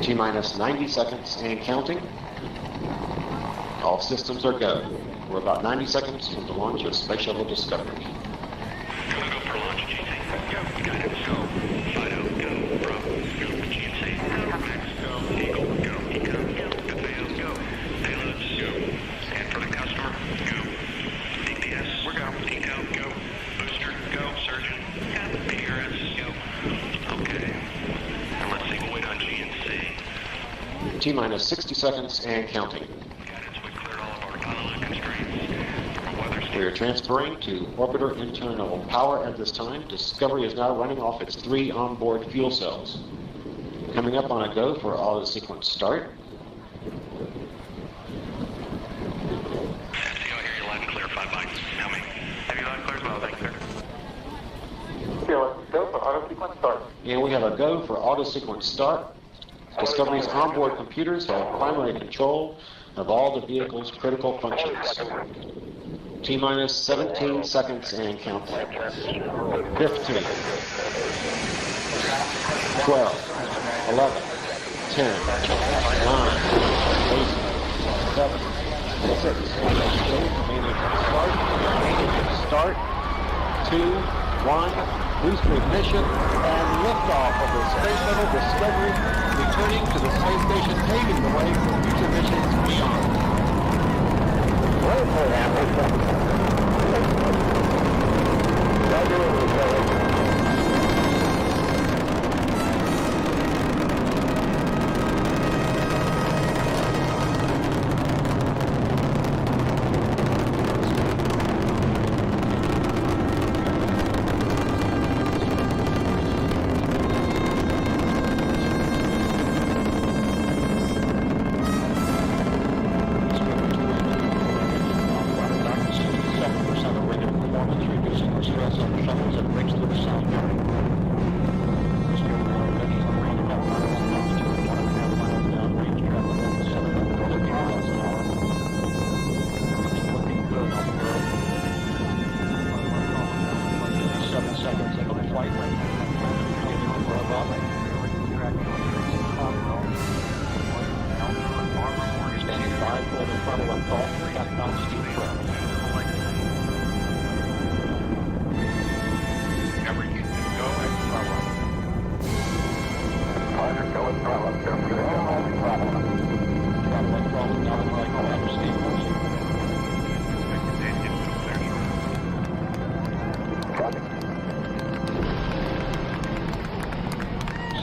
T-minus 90 seconds and counting. All systems are go. We're about 90 seconds from the launch of Space Shuttle Discovery. Go for launch, GC. Go. Guidance, go. Fido, go. Bravo, go. GMC, go. Max, go. Eagle, go. Eco, go. FAO, go. Payloads, go. Scan for the customer, go. DPS, we're go. Eco, go. Booster, go. Surgeon, go. PRS, go. Okay. And let's see, we'll wait on GNC. T-minus 60 seconds and counting. We are transferring to orbiter internal power at this time. Discovery is now running off its 3 onboard fuel cells. Coming up on a go for auto sequence start. AMC, I hear you loud and clear. 5 bytes. Tell me. Have you loud and clear as well? Thanks, sir. Okay, let's go for auto sequence start. And we have a go for auto sequence start. Discovery's onboard computers have primary control of all the vehicle's critical functions. T-minus 17 seconds and counting. 15, 12, 11, 10, 9, 8, 7, 6, start, 2, 1, booster ignition, and liftoff of the Space Shuttle Discovery, returning to the space station, paving the way for future missions beyond.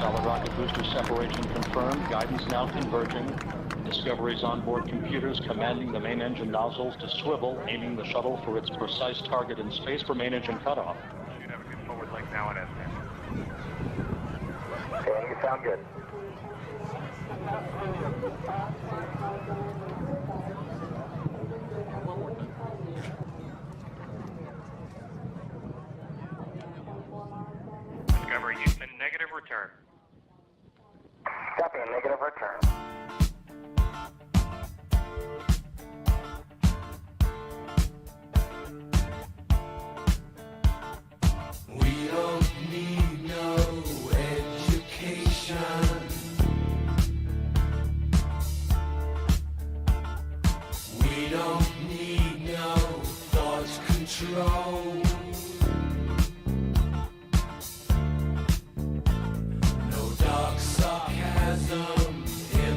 Solid rocket booster separation confirmed. Guidance now converging. Discovery's onboard computers commanding the main engine nozzles to swivel, aiming the shuttle for its precise target in space for main engine cutoff. Should have a good forward leg now at SM. Okay, you sound good. Discovery, Houston, negative return. Copy, a negative return. We don't need no education. We don't need no thought control. No dark sarcasm in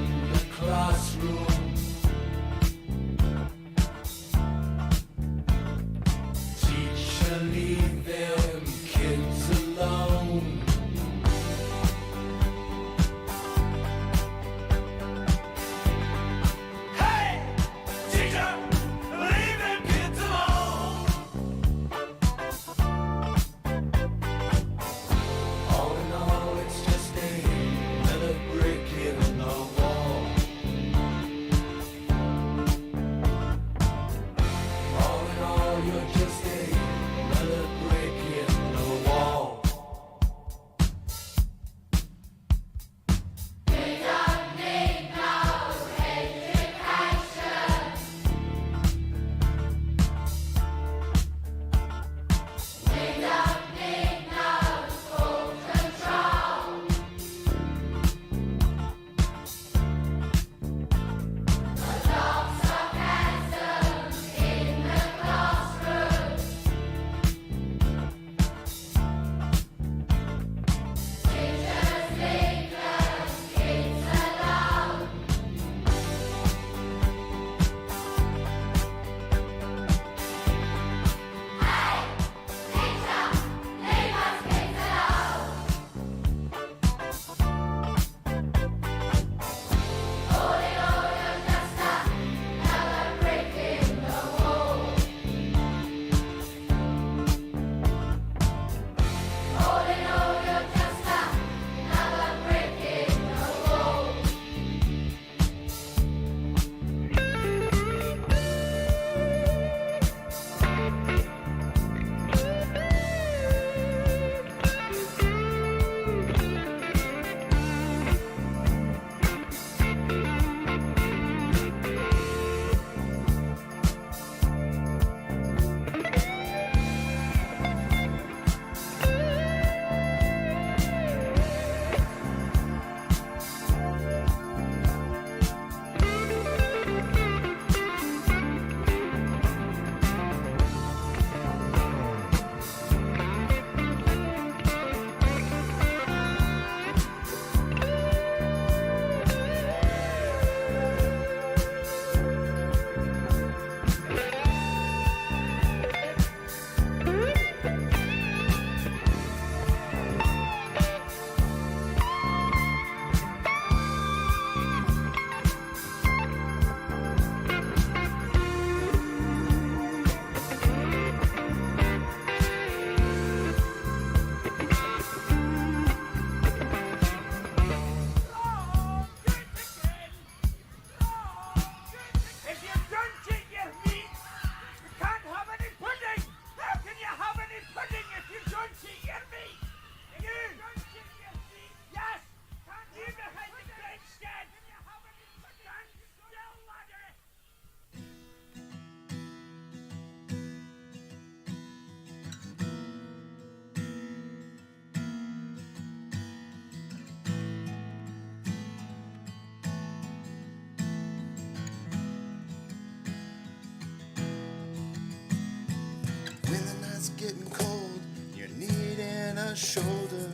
a shoulder,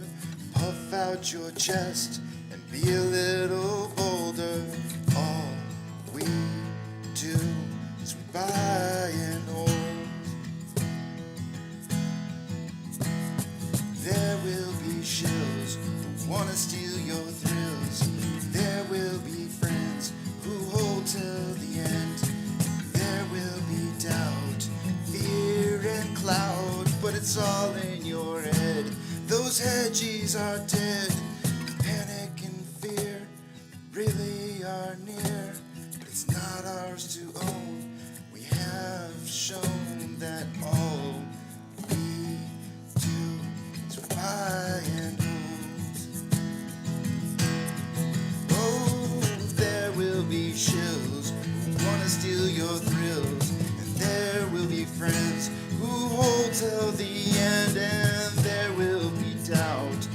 puff out your chest, and be a little bolder. All we do is we buy and hold. There will be shills who wanna steal your thrills. There will be friends who hold till the end. There will be doubt, fear and cloud, but it's all in your head. Those hedgies are dead. Panic and fear really are near, but it's not ours to own. We have shown that all we do is buy and hold. Oh, there will be shills who wanna steal your thrills, and there will be friends who hold till the end, and there will be doubt,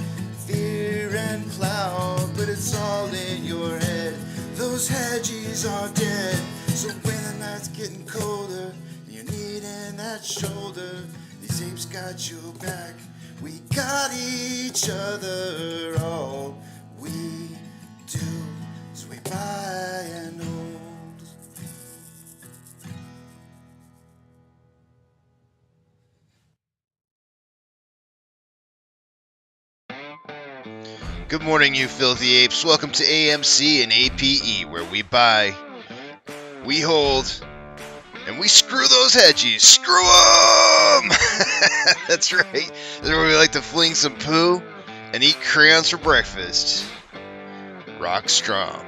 fear and cloud, but it's all in your head. Those hedgies are dead. So when the night's getting colder, you're needing that shoulder, these apes got your back. We got each other. All we do is we buy and hold. Good morning, you filthy apes. Welcome to AMC and APE, where we buy, we hold, and we screw those hedgies. Screw them! That's right. That's where we like to fling some poo and eat crayons for breakfast. Rock strong.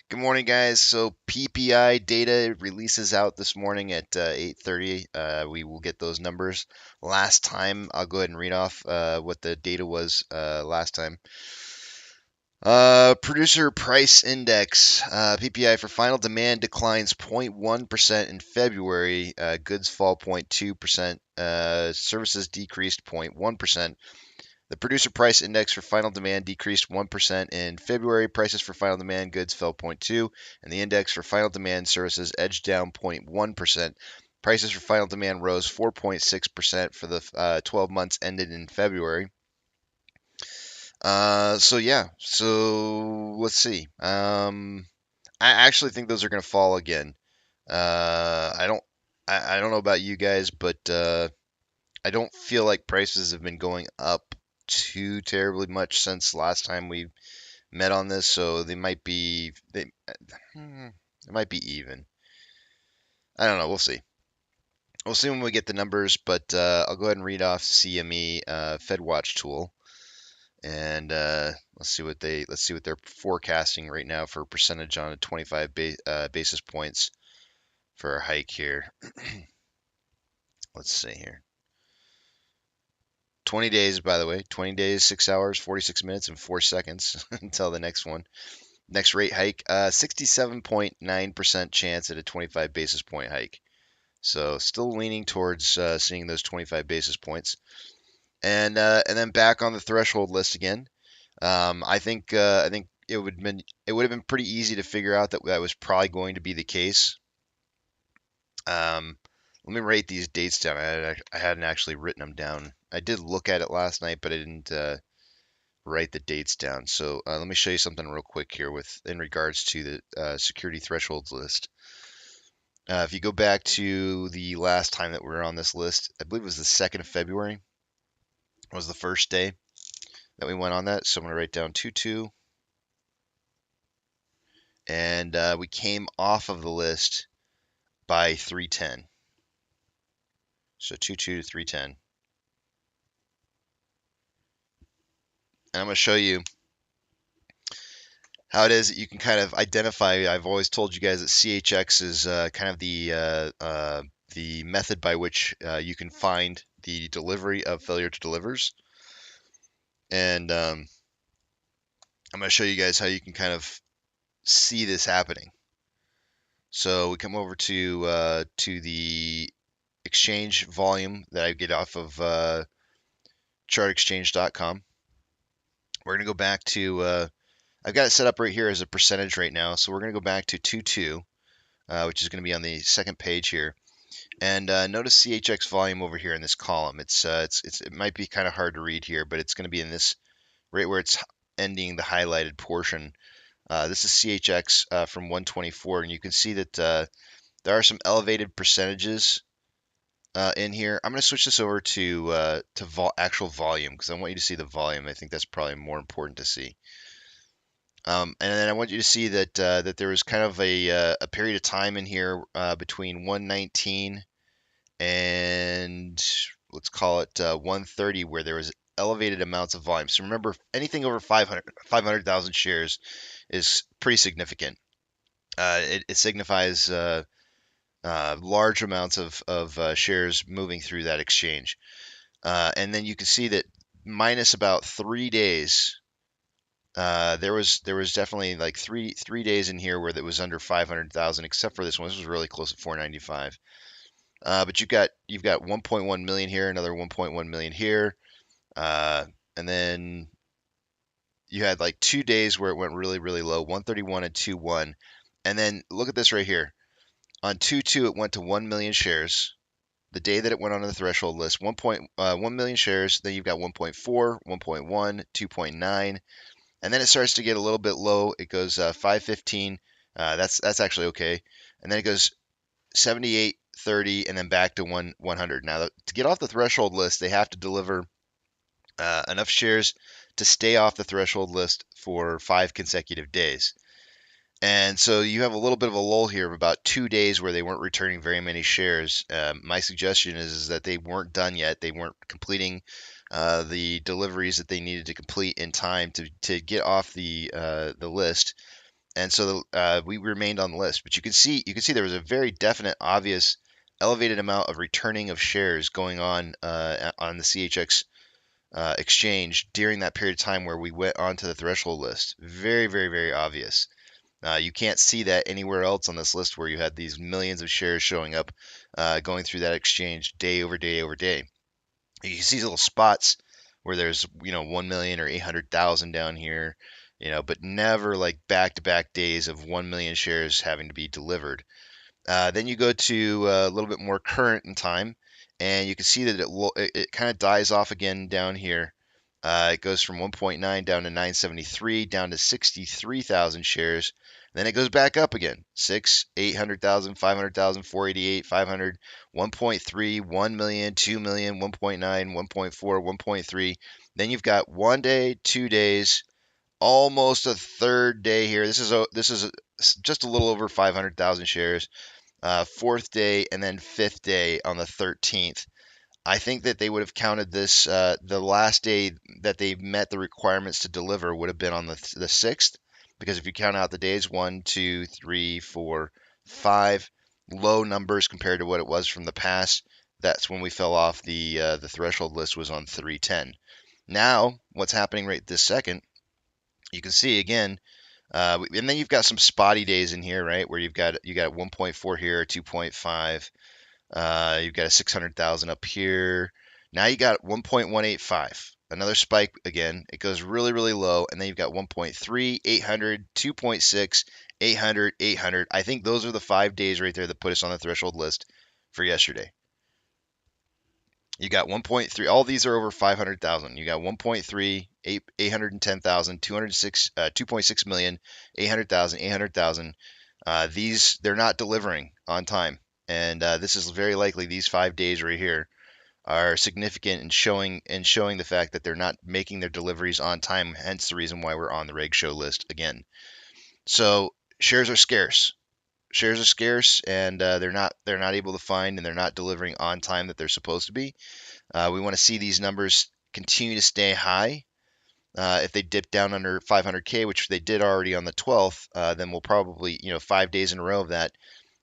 Good morning, guys. So PPI Data releases out this morning at 8:30. We will get those numbers. Last time, I'll go ahead and read off what the data was last time. Producer Price Index, PPI for final demand declines 0.1% in February. Goods fall 0.2%. Services decreased 0.1%. The Producer Price Index for final demand decreased 1% in February. Prices for final demand goods fell 0.2%, and the index for final demand services edged down 0.1%. Prices for final demand rose 4.6% for the 12 months ended in February. So let's see. I actually think those are going to fall again. I don't know about you guys, but I don't feel like prices have been going up too terribly much since last time we met on this, so they might be it might be even. I don't know. We'll see. We'll see when we get the numbers, but I'll go ahead and read off CME FedWatch tool, and let's see what they're forecasting right now for percentage on a 25 basis points for a hike here. Let's see here. 20 days, by the way. 20 days, 6 hours, 46 minutes, and 4 seconds until the next one. Next rate hike, 67.9% chance at a 25 basis point hike. So still leaning towards seeing those 25 basis points. And then back on the threshold list again. I think it would have been pretty easy to figure out that was probably going to be the case. Let me write these dates down. I hadn't actually written them down. I did look at it last night, but I didn't write the dates down. So let me show you something real quick here in regards to the security thresholds list. If you go back to the last time that we were on this list, I believe it was the 2nd of February was the first day that we went on that. So I'm going to write down 22. And we came off of the list by 310. So 22 to 310. And I'm going to show you how it is that you can kind of identify. I've always told you guys that CHX is kind of the method by which you can find the delivery of failure to delivers. And I'm going to show you guys how you can kind of see this happening. So we come over to the exchange volume that I get off of chartexchange.com. We're going to go back to, I've got it set up right here as a percentage right now. So we're going to go back to 22, which is going to be on the second page here. And notice CHX volume over here in this column. It might be kind of hard to read here, but it's going to be in this right where it's ending the highlighted portion. This is CHX from 124, and you can see that there are some elevated percentages in here. I'm going to switch this over to actual volume because I want you to see the volume. I think that's probably more important to see. And then I want you to see that that there was kind of a period of time in here between 119 and let's call it 130 where there was elevated amounts of volume. So remember, anything over 500,000 shares is pretty significant. It signifies large amounts of shares moving through that exchange. And then you can see that minus about 3 days, there was definitely like three days in here where that was under 500,000, except for this one. This was really close at 495. But you've got 1.1 million here, another 1.1 million here, and then you had like 2 days where it went really, really low, 131 and 2.1. And then look at this right here. On 2.2, it went to 1 million shares. The day that it went onto the threshold list, 1 million shares. Then you've got 1.4, 1.1, 2.9, and then it starts to get a little bit low. It goes 515. That's actually okay. And then it goes 78, 30, and then back to 100. Now, to get off the threshold list, they have to deliver enough shares to stay off the threshold list for 5 consecutive days. And so you have a little bit of a lull here of about 2 days where they weren't returning very many shares. My suggestion is that they weren't done yet. They weren't completing the deliveries that they needed to complete in time to get off the list. And so we remained on the list. But you can see there was a very definite, obvious, elevated amount of returning of shares going on the CHX exchange during that period of time where we went onto the threshold list. Very, very, very obvious. You can't see that anywhere else on this list where you had these millions of shares showing up, going through that exchange day over day over day. You can see little spots where there's 1 million or 800,000 down here, but never like back-to-back days of 1 million shares having to be delivered. Then you go to a little bit more current in time, and you can see that it kind of dies off again down here. It goes from 1.9 down to 973, down to 63,000 shares. Then it goes back up again. 6, 800,000, 500,000, 488, 500, 1.3, 1 million, 2 million, 1.9, 1.4, 1.3. Then you've got 1 day, 2 days, almost a third day here. This is just a little over 500,000 shares. 4th day, and then 5th day on the 13th. I think that they would have counted this, the last day that they met the requirements to deliver would have been on the 6th, because if you count out the days, 1, 2, 3, 4, 5, low numbers compared to what it was from the past, that's when we fell off the threshold list was on 310. Now, what's happening right this second, you can see again, and then you've got some spotty days in here, right, where you got 1.4 here, 2.5. You've got a 600,000 up here. Now you got 1.185. Another spike again. It goes really, really low. And then you've got 1.3, 800, 2.6, 800, 800. I think those are the 5 days right there that put us on the threshold list for yesterday. You got 1.3. All these are over 500,000. You got 1.3, 810,000, 206, 2.6 million, 800,000, 800,000. These, they're not delivering on time. And this is very likely these 5 days right here are significant in showing the fact that they're not making their deliveries on time. Hence the reason why we're on the reg show list again. So shares are scarce. Shares are scarce, and they're not able to find, and they're not delivering on time that they're supposed to be. We want to see these numbers continue to stay high. If they dip down under 500K, which they did already on the 12th, then we'll probably 5 days in a row of that.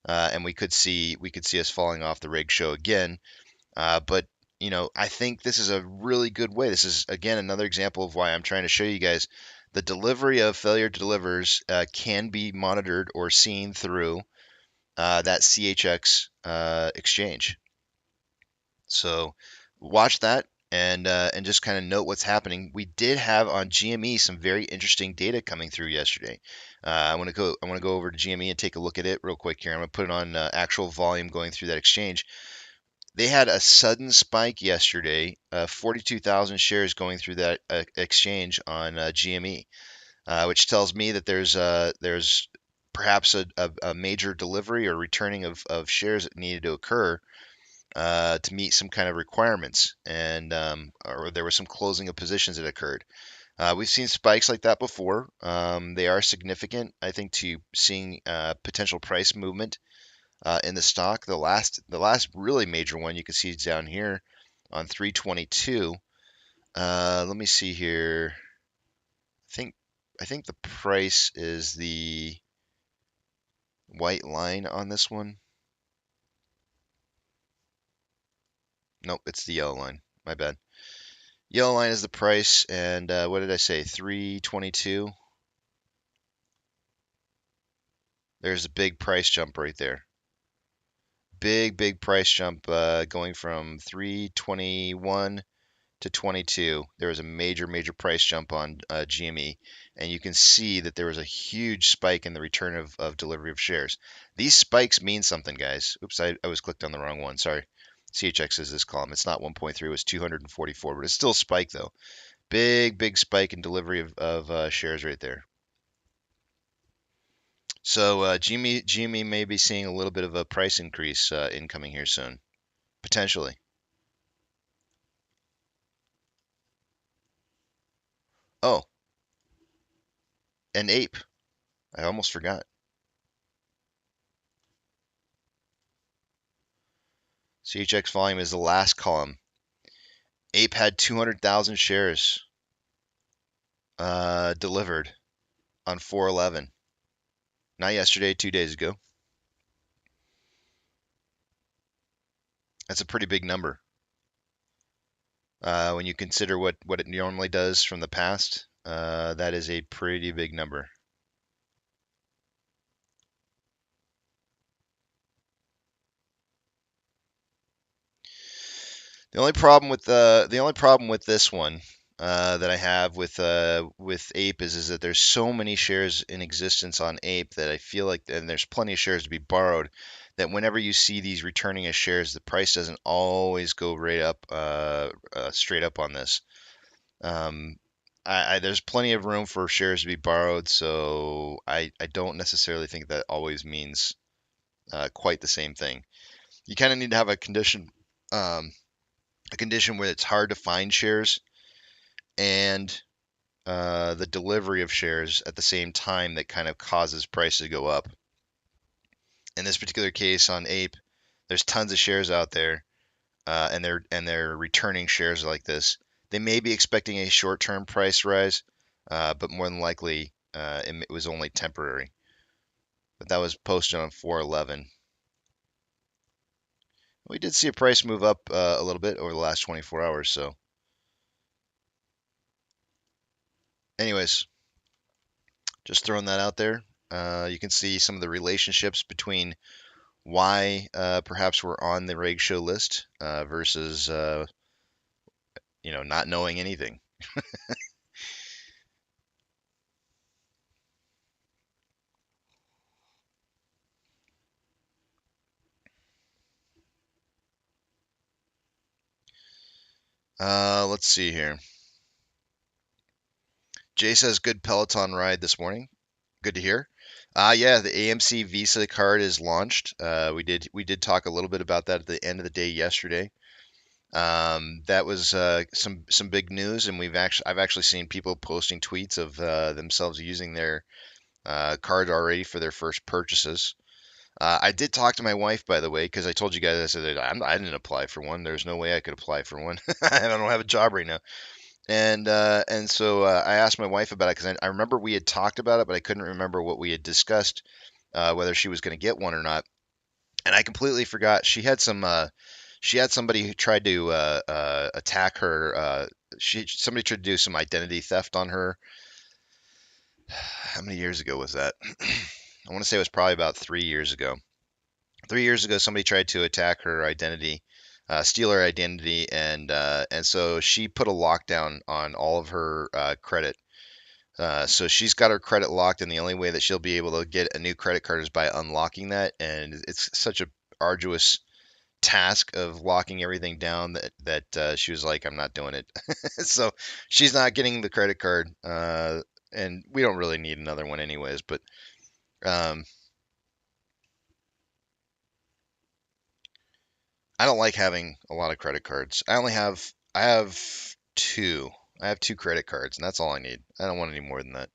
And we could see us falling off the rig show again. But I think this is a really good way. This is again another example of why I'm trying to show you guys the delivery of failure delivers can be monitored or seen through that CHX exchange. So watch that. and just kind of note what's happening. We did have on GME some very interesting data coming through yesterday. I want to go over to GME and take a look at it real quick here. I'm going to put it on actual volume going through that exchange. They had a sudden spike yesterday, 42,000 shares going through that exchange on GME, which tells me that there's perhaps a major delivery or returning of shares that needed to occur to meet some kind of requirements, and or there was some closing of positions that occurred. We've seen spikes like that before. They are significant, I think, to seeing potential price movement in the stock. The last really major one you can see down here on 322. Let me see here. I think the price is the white line on this one. Nope, it's the yellow line. My bad. Yellow line is the price, and what did I say? 322. There's a big price jump right there. Big price jump going from 321 to 22. There was a major price jump on GME, and you can see that there was a huge spike in the return of delivery of shares. These spikes mean something, guys. Oops, I was clicked on the wrong one. Sorry. CHX is this column. It's not 1.3. It was 244, but it's still a spike though. Big spike in delivery of shares right there. So GME may be seeing a little bit of a price increase incoming here soon, potentially. Oh, and Ape. I almost forgot. CHX volume is the last column. Ape had 200,000 shares delivered on 4/11. Not yesterday, 2 days ago. That's a pretty big number. When you consider what it normally does from the past, that is a pretty big number. The only problem with this one that I have with Ape is that there's so many shares in existence on Ape that I feel like, and there's plenty of shares to be borrowed, that whenever you see these returning as shares, the price doesn't always go right up straight up on this. There's plenty of room for shares to be borrowed, so I don't necessarily think that always means quite the same thing. You kind of need to have a condition where it's hard to find shares and the delivery of shares at the same time that kind of causes prices to go up. In this particular case on Ape, there's tons of shares out there, and they're returning shares like this. They may be expecting a short-term price rise, but more than likely it was only temporary. But that was posted on 4/11. We did see a price move up a little bit over the last 24 hours, so. Anyways, just throwing that out there. You can see some of the relationships between why perhaps we're on the reg show list versus not knowing anything. Let's see here. Jay says good Peloton ride this morning. Good to hear. Yeah, the AMC Visa card is launched. We did talk a little bit about that at the end of the day yesterday. That was some big news, and I've actually seen people posting tweets of themselves using their card already for their first purchases. I did talk to my wife, by the way, because I told you guys, I said I didn't apply for one. There's no way I could apply for one. I don't have a job right now. And so I asked my wife about it because I remember we had talked about it, but I couldn't remember what we had discussed, whether she was going to get one or not. And I completely forgot. She had somebody who tried to attack her. Somebody tried to do some identity theft on her. How many years ago was that? I want to say it was probably about 3 years ago. 3 years ago, somebody tried to attack her identity steal her identity, and so she put a lockdown on all of her credit. So she's got her credit locked, and the only way that she'll be able to get a new credit card is by unlocking that. And it's such a arduous task of locking everything down that she was like, I'm not doing it. So she's not getting the credit card, and we don't really need another one anyways. But I don't like having a lot of credit cards. I have two. I have two credit cards, and that's all I need. I don't want any more than that.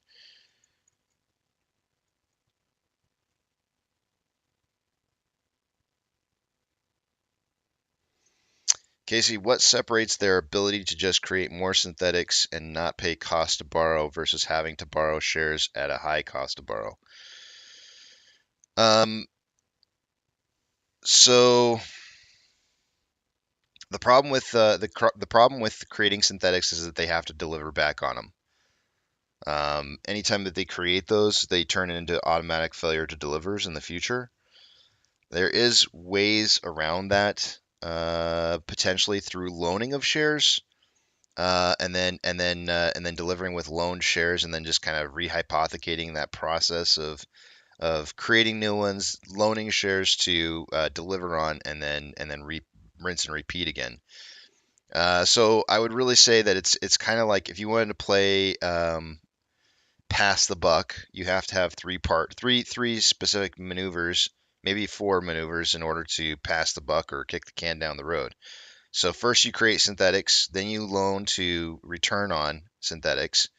Casey, what separates their ability to just create more synthetics and not pay cost to borrow versus having to borrow shares at a high cost to borrow? So the problem with the problem with creating synthetics is that they have to deliver back on them. Anytime that they create those, they turn into automatic failure to delivers in the future. There is ways around that, potentially through loaning of shares, and then delivering with loaned shares, and then just kind of rehypothecating that process of creating new ones, loaning shares to deliver on, and then rinse and repeat again. So I would really say that it's kind of like if you wanted to play pass the buck, you have to have three specific maneuvers, maybe four maneuvers in order to pass the buck or kick the can down the road. So first you create synthetics, then you loan to return on synthetics,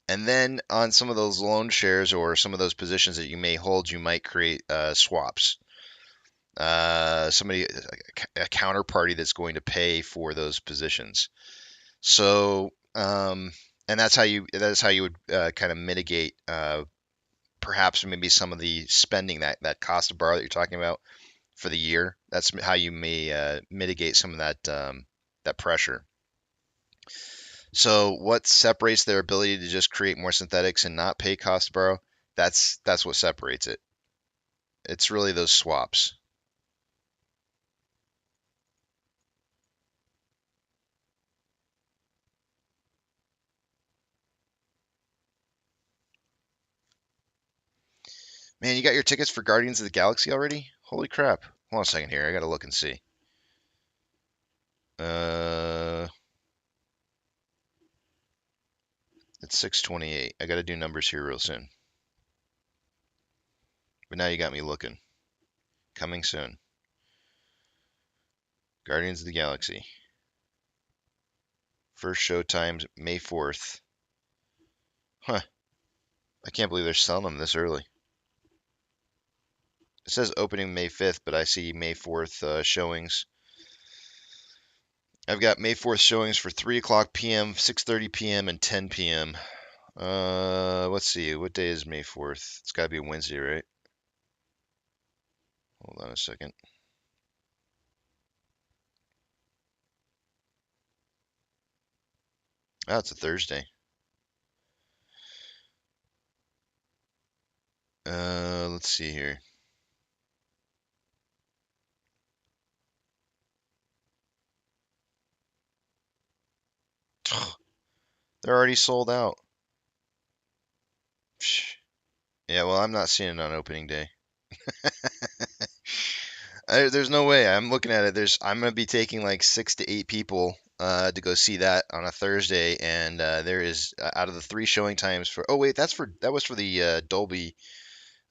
and then on some of those loan shares or some of those positions that you may hold, you might create swaps. Somebody, a counterparty that's going to pay for those positions. So, and that's how you would kind of mitigate perhaps maybe some of the spending that cost to borrow that you're talking about for the year. That's how you may mitigate some of that pressure. So what separates their ability to just create more synthetics and not pay cost to borrow? That's what separates it. It's really those swaps. Man, you got your tickets for Guardians of the Galaxy already? Holy crap. Hold on a second here. I gotta look and see. It's 6:28. I gotta do numbers here real soon. But now you got me looking. Coming soon. Guardians of the Galaxy. First show times May 4th. Huh. I can't believe they're selling them this early. It says opening May 5th, but I see May 4th showings. I've got May 4th showings for 3 o'clock p.m., 6:30 p.m., and 10 p.m. Let's see. What day is May 4th? It's got to be a Wednesday, right? Hold on a second. Oh, it's a Thursday. Let's see here. They're already sold out. Yeah, well, I'm not seeing it on opening day. There's no way. I'm looking at it. I'm gonna be taking like 6 to 8 people to go see that on a Thursday, and there is out of the 3 showing times for. Oh wait, that was for the Dolby.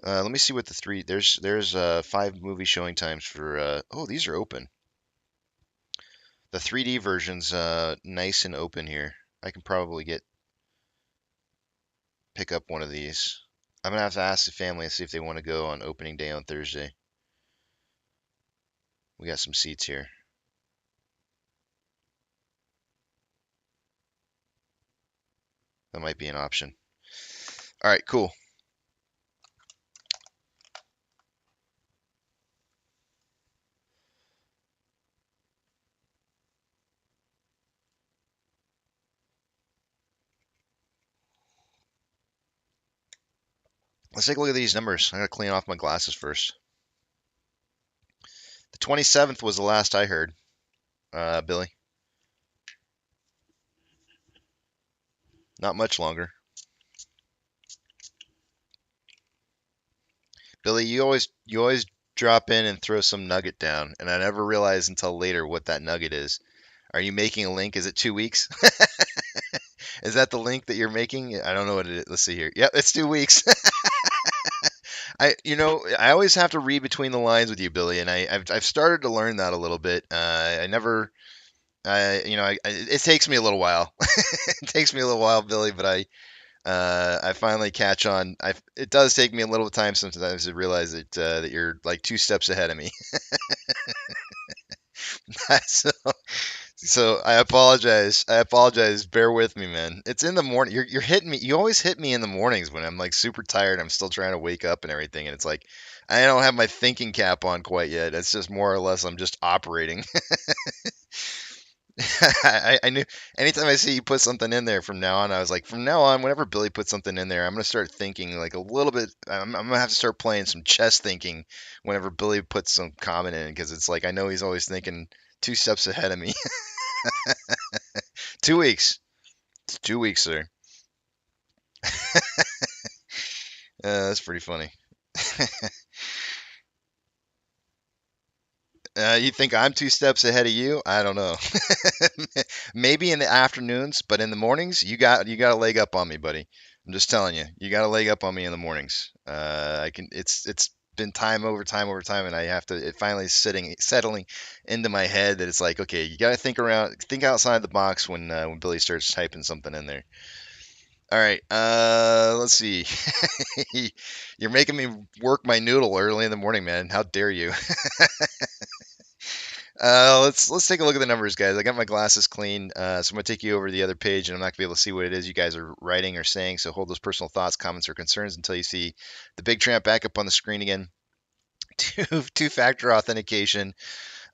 Let me see what the 3. There's 5 movie showing times for. Oh, these are open. The 3D version's nice and open here. I can probably pick up one of these. I'm gonna have to ask the family and see if they want to go on opening day on Thursday. We got some seats here. That might be an option. All right, cool. Let's take a look at these numbers. I gotta clean off my glasses first. The 27th was the last I heard. Billy? Not much longer. Billy, you always drop in and throw some nugget down, and I never realize until later what that nugget is. Are you making a link? Is it 2 weeks? Is that the link that you're making? I don't know what it is. Let's see here. Yep, it's 2 weeks. I always have to read between the lines with you, Billy, and I've started to learn that a little bit. I never, it takes me a little while. It takes me a little while, Billy, but I finally catch on. It does take me a little time sometimes to realize that you're like 2 steps ahead of me. so, so I apologize. I apologize. Bear with me, man. It's in the morning. You're hitting me. You always hit me in the mornings when I'm like super tired. I'm still trying to wake up and everything, and it's like I don't have my thinking cap on quite yet. It's just more or less I'm just operating. I knew anytime I see you put something in there from now on, I was like, from now on, whenever Billy puts something in there, I'm gonna start thinking like a little bit. I'm gonna have to start playing some chess thinking whenever Billy puts some comment in because it's like I know he's always thinking 2 steps ahead of me. 2 weeks. It's 2 weeks, sir. That's pretty funny. You think I'm 2 steps ahead of you? I don't know. Maybe in the afternoons, but in the mornings, you got a leg up on me, buddy. I'm just telling you, you got a leg up on me in the mornings. I can. It's been time over time over time, and I have to. It finally is settling into my head that it's like, okay, you got to think outside the box when Billy starts typing something in there. All right, let's see. You're making me work my noodle early in the morning, man. How dare you? Let's take a look at the numbers, guys. I got my glasses clean, so I'm gonna take you over to the other page, and I'm not gonna be able to see what it is you guys are writing or saying. So hold those personal thoughts, comments, or concerns until you see the big tramp back up on the screen again. Two-factor authentication.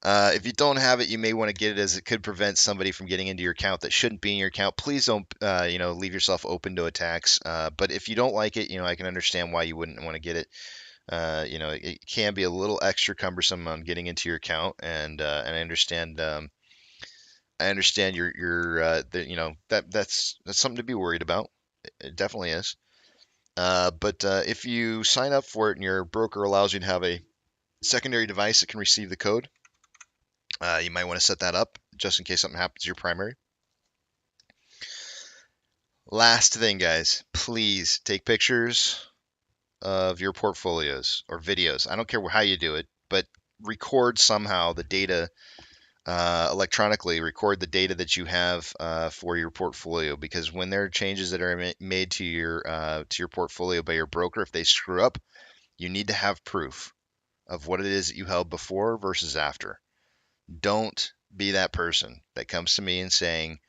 If you don't have it, you may want to get it as it could prevent somebody from getting into your account that shouldn't be in your account. Please don't, leave yourself open to attacks. But if you don't like it, I can understand why you wouldn't want to get it. It can be a little extra cumbersome on getting into your account, and I understand. I understand that's something to be worried about. It definitely is. But if you sign up for it and your broker allows you to have a secondary device that can receive the code, you might want to set that up just in case something happens to your primary. Last thing, guys, please take pictures of your portfolios or videos. I don't care how you do it, but record somehow the data electronically. Record the data that you have for your portfolio, because when there are changes that are made to your portfolio by your broker, if they screw up, you need to have proof of what it is that you held before versus after. Don't be that person that comes to me and saying,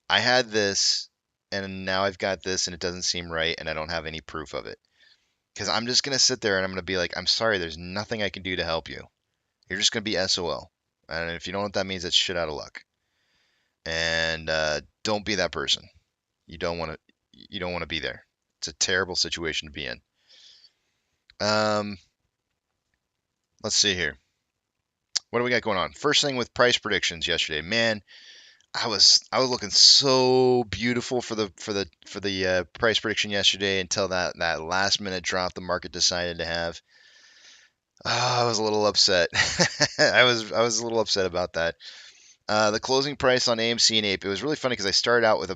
I had this and now I've got this and it doesn't seem right and I don't have any proof of it. Because I'm just going to sit there and I'm going to be like, I'm sorry, there's nothing I can do to help you. You're just going to be SOL. And if you don't know what that means, that's shit out of luck. And don't be that person. You don't want to be there. It's a terrible situation to be in. Let's see here. What do we got going on? First thing with price predictions yesterday, man. I was looking so beautiful for the price prediction yesterday until that last minute drop the market decided to have. I was a little upset. I was a little upset about that. The closing price on AMC and Ape. It was really funny because I started out with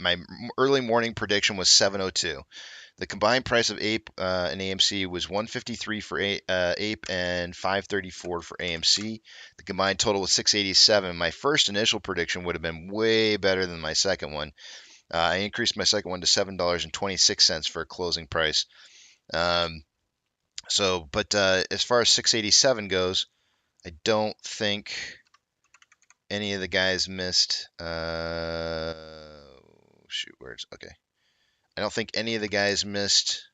my early morning prediction was 702. The combined price of Ape and AMC was 153 for Ape and 534 for AMC. The combined total was 687. My first initial prediction would have been way better than my second one. I increased my second one to $7.26 for a closing price. But as far as 687 goes, I don't think any of the guys missed. Okay. I don't think any of the guys missed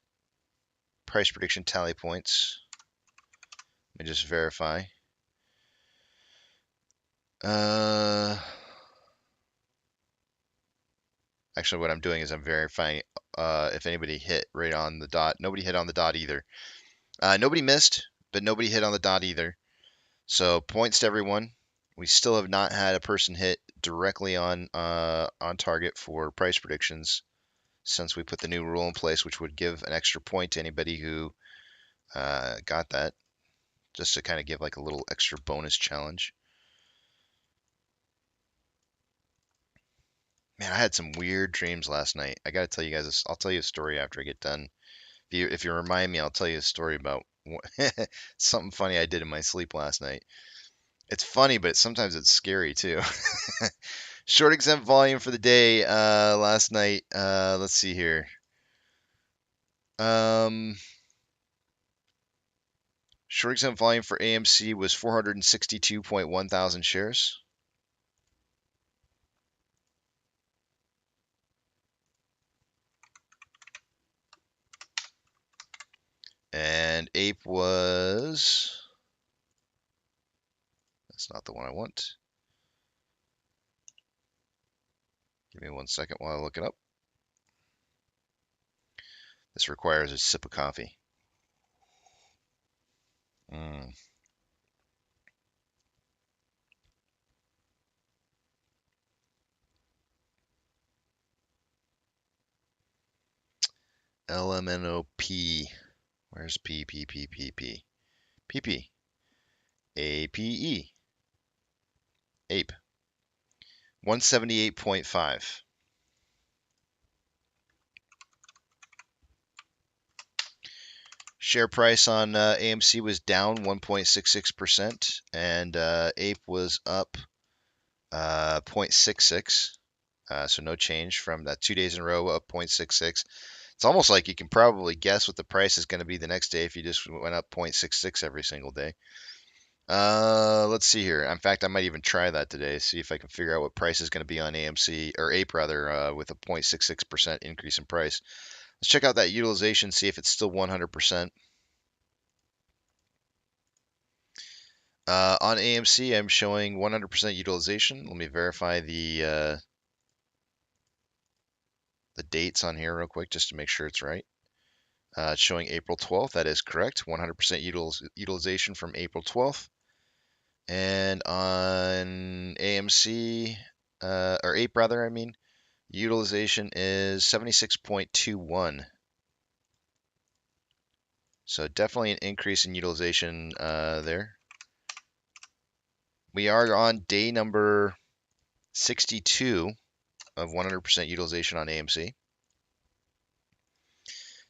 price prediction tally points. Let me just verify. Actually, what I'm doing is I'm verifying if anybody hit right on the dot. Nobody hit on the dot either. Nobody missed, but nobody hit on the dot either. So points to everyone. We still have not had a person hit directly on target for price predictions since we put the new rule in place, which would give an extra point to anybody who got that, just to kind of give like a little extra bonus challenge. Man, I had some weird dreams last night. I gotta tell you guys this. I'll tell you a story after I get done. If you remind me, I'll tell you a story about something funny I did in my sleep last night. It's funny, but sometimes it's scary too. Short exempt volume for the day last night. Let's see here. Short exempt volume for AMC was 462.1 thousand shares. And Ape was... That's not the one I want. Give me 1 second while I look it up. This requires a sip of coffee. LMNOP. Where's P? PP. APE. Ape. 178.5. Share price on AMC was down 1.66%, and Ape was up 0.66. So no change from that 2 days in a row, up 0.66. It's almost like you can probably guess what the price is going to be the next day if you just went up 0.66 every single day. Let's see here. In fact, I might even try that today, see if I can figure out what price is going to be on AMC, or Ape rather, with a 0.66% increase in price. Let's check out that utilization, see if it's still 100%. On AMC, I'm showing 100% utilization. Let me verify the dates on here real quick just to make sure it's right. It's showing April 12th. That is correct. 100% utilization from April 12th. And on AMC, or Ape rather, I mean, utilization is 76.21. So definitely an increase in utilization there. We are on day number 62 of 100% utilization on AMC.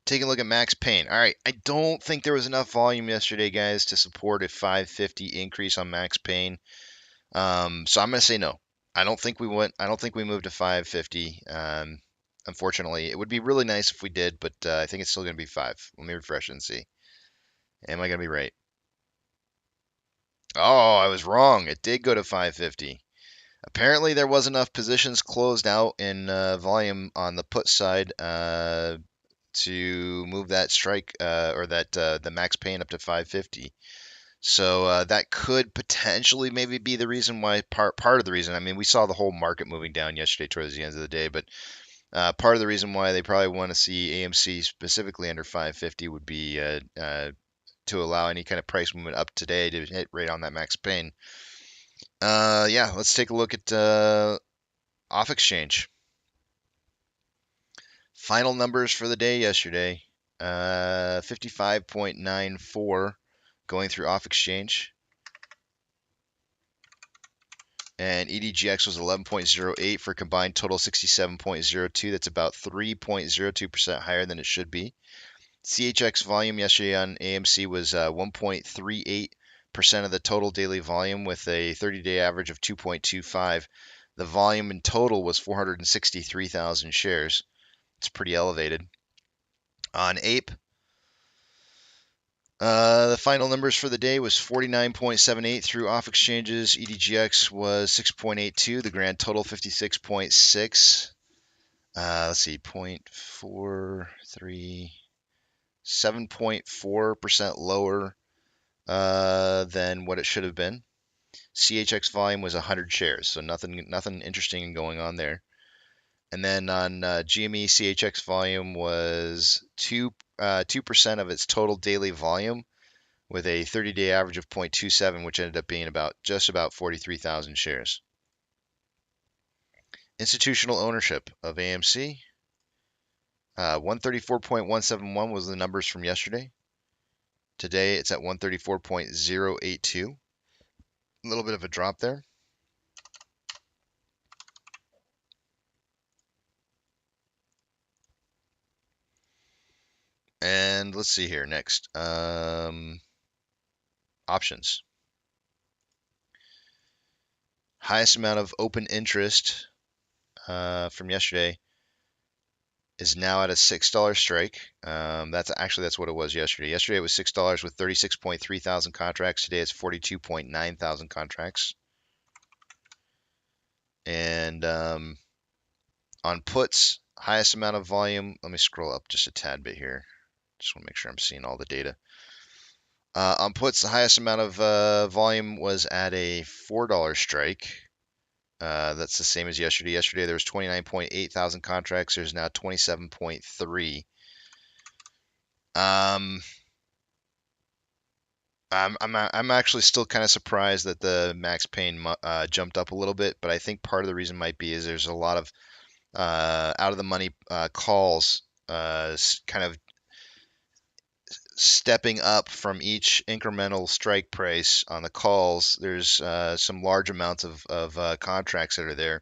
Taking a look at Max Payne. All right, I don't think there was enough volume yesterday, guys, to support a 550 increase on Max Payne. So I'm going to say no. I don't think we moved to 550. Unfortunately, it would be really nice if we did, but I think it's still going to be 5. Let me refresh and see. Am I going to be right? Oh, I was wrong. It did go to 550. Apparently, there was enough positions closed out in volume on the put side to move that strike or that the Max Payne up to 550. So that could potentially maybe be the reason why, part of the reason. I mean, we saw the whole market moving down yesterday towards the end of the day, but part of the reason why they probably want to see AMC specifically under 550 would be to allow any kind of price movement up today to hit right on that Max Payne. Yeah, let's take a look at off exchange. Final numbers for the day yesterday. 55.94 going through off exchange. And EDGX was 11.08 for a combined total 67.02. That's about 3.02% higher than it should be. CHX volume yesterday on AMC was 1.38% of the total daily volume with a 30-day average of 2.25. The volume in total was 463,000 shares. It's pretty elevated. On Ape, the final numbers for the day was 49.78 through off exchanges. EDGX was 6.82. The grand total 56.6. Let's see, 0.43. 7.4% lower than what it should have been. CHX volume was 100 shares, so nothing interesting going on there. And then on GME, CHX volume was 2% of its total daily volume, with a 30-day average of 0.27, which ended up being just about 43,000 shares. Institutional ownership of AMC, 134.171 was the numbers from yesterday. Today it's at 134.082. A little bit of a drop there. And let's see here next. Options. Highest amount of open interest from yesterday is now at a $6 strike. That's what it was yesterday. Yesterday it was $6 with 36.3 thousand contracts. Today it's 42.9 thousand contracts. And on puts, highest amount of volume. Let me scroll up just a tad bit here. Just want to make sure I'm seeing all the data. On puts, the highest amount of volume was at a $4 strike. That's the same as yesterday. Yesterday there was 29.8 thousand contracts. There's now 27.3. I'm actually still kind of surprised that the max pain jumped up a little bit, but I think part of the reason might be is there's a lot of out of the money calls kind of stepping up from each incremental strike price on the calls. There's some large amounts of contracts that are there,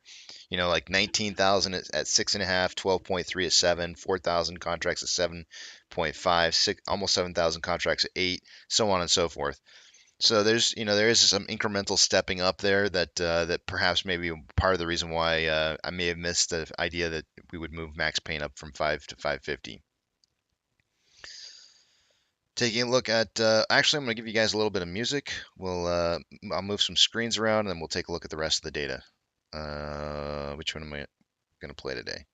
you know, like 19,000 at 6.5, 12.3 at 7, 4,000 contracts at 7.5, almost 7,000 contracts at 8, so on and so forth. So there is some incremental stepping up there that perhaps maybe part of the reason why I may have missed the idea that we would move max pain up from 5 to 550. Taking a look at, actually I'm going to give you guys a little bit of music. I'll move some screens around and then we'll take a look at the rest of the data. Which one am I going to play today?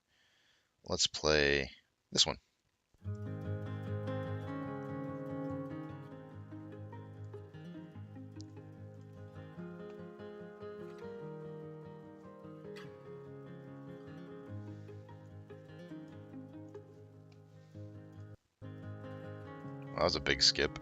Let's play this one. That was a big skip.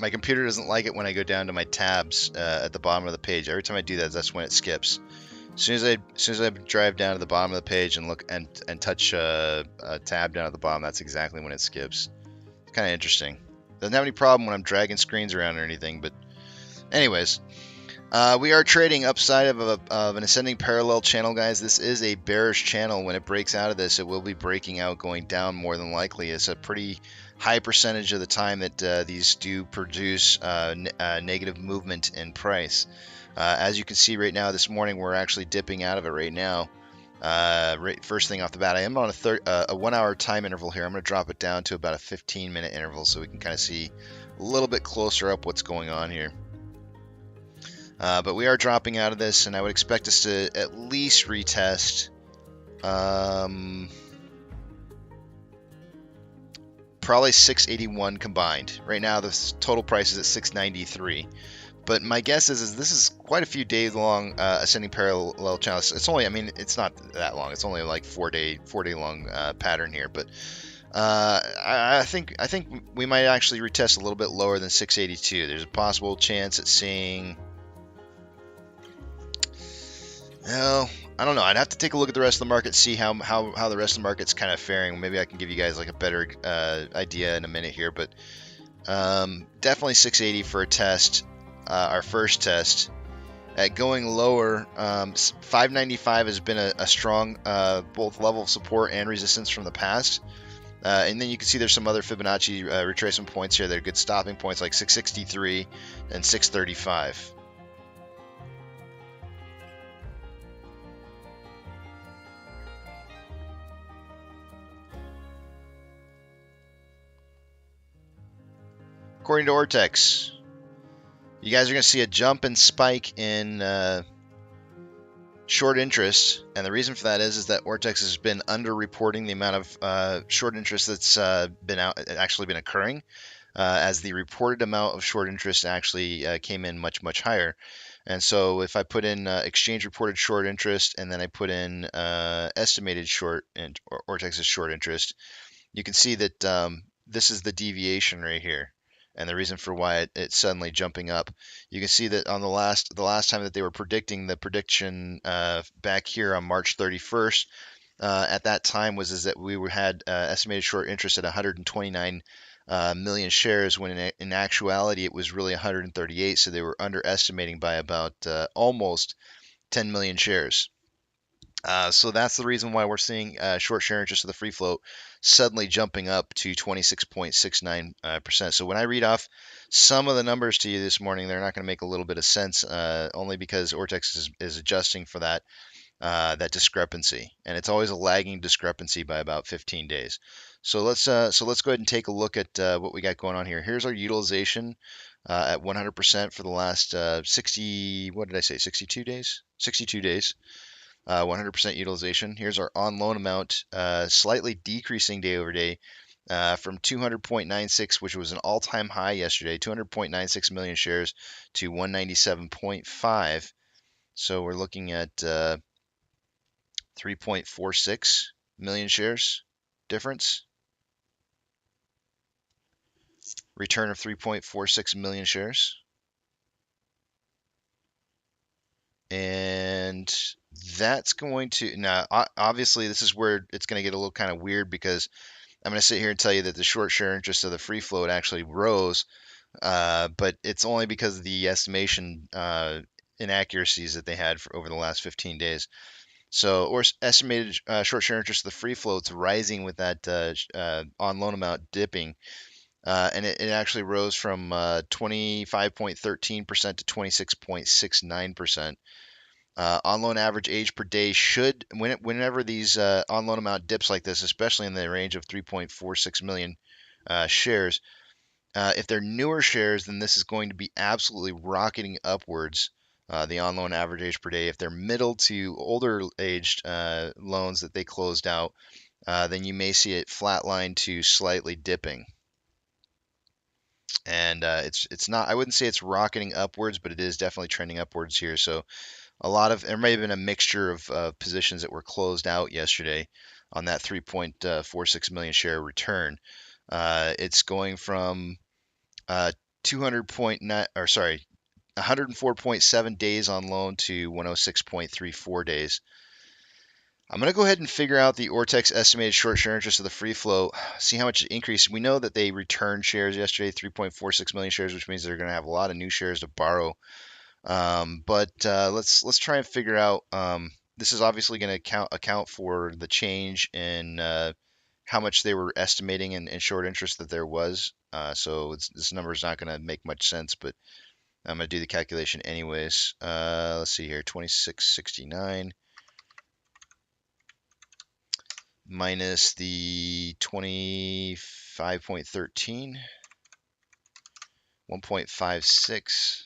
My computer doesn't like it when I go down to my tabs at the bottom of the page. Every time I do that, that's when it skips. As soon as I drive down to the bottom of the page and look and touch a tab down at the bottom, that's exactly when it skips. It's kind of interesting. Doesn't have any problem when I'm dragging screens around or anything, but anyways, we are trading upside of an ascending parallel channel, guys. This is a bearish channel. When it breaks out of this, it will be breaking out, going down more than likely. It's a pretty high percentage of the time that these do produce negative movement in price. As you can see right now, this morning, we're actually dipping out of it right now. First thing off the bat, I am on a 1 hour time interval here. I'm going to drop it down to about a 15-minute interval so we can kind of see a little bit closer up what's going on here. But we are dropping out of this, and I would expect us to at least retest probably 681 combined. Right now, the total price is at 693. But my guess is this is quite a few days long ascending parallel channel. It's only, I mean, it's not that long. It's only like 4 day long pattern here. But I think we might actually retest a little bit lower than 682. There's a possible chance at seeing. Well, I don't know. I'd have to take a look at the rest of the market, see how the rest of the market's kind of faring. Maybe I can give you guys like a better idea in a minute here. But definitely 680 for a test. Our first test. At going lower, 595 has been a strong both level of support and resistance from the past. And then you can see there's some other Fibonacci retracement points here that are good stopping points, like 663 and 635. According to Ortex, you guys are going to see a jump and spike in short interest, and the reason for that is that Ortex has been underreporting the amount of short interest that's actually been occurring, as the reported amount of short interest actually came in much higher. And so if I put in exchange reported short interest and then I put in estimated short and Ortex's short interest, you can see that this is the deviation right here, and the reason for why it's suddenly jumping up. You can see that on the last time that they were predicting, the prediction back here on March 31st, at that time is that we had estimated short interest at 129 million shares, when in actuality it was really 138. So they were underestimating by about almost 10 million shares. So that's the reason why we're seeing short share interest of the free float suddenly jumping up to 26.69%. So when I read off some of the numbers to you this morning, they're not going to make a little bit of sense, only because Ortex is adjusting for that discrepancy, and it's always a lagging discrepancy by about 15 days. So let's go ahead and take a look at what we got going on here. Here's our utilization at 100% for the last 62 days. 62 days. 100% utilization. Here's our on loan amount, slightly decreasing day over day from 200.96, which was an all-time high yesterday, 200.96 million shares, to 197.5. So we're looking at 3.46 million shares difference. Return of 3.46 million shares. And that's going to, now obviously this is where it's going to get a little kind of weird, because I'm going to sit here and tell you that the short share interest of the free float actually rose, but it's only because of the estimation inaccuracies that they had for over the last 15 days. So, or estimated short share interest of the free float's rising with that on loan amount dipping. And it actually rose from 25.13% to 26.69%. On loan average age per day should, whenever these on loan amount dips like this, especially in the range of 3.46 million shares, if they're newer shares, then this is going to be absolutely rocketing upwards, the on loan average age per day. If they're middle to older aged loans that they closed out, then you may see it flatline to slightly dipping. And it's not, I wouldn't say it's rocketing upwards, but it is definitely trending upwards here. So there may have been a mixture of positions that were closed out yesterday on that 3.46 million share return. It's going from 104.7 days on loan to 106.34 days. I'm going to go ahead and figure out the Ortex estimated short share interest of the free float, see how much it increased. We know that they returned shares yesterday, 3.46 million shares, which means they're going to have a lot of new shares to borrow. But let's try and figure out. This is obviously going to account for the change in how much they were estimating in short interest that there was. So this number is not going to make much sense, but I'm going to do the calculation anyways. Let's see here, 2669 minus the 25.13, 1.56.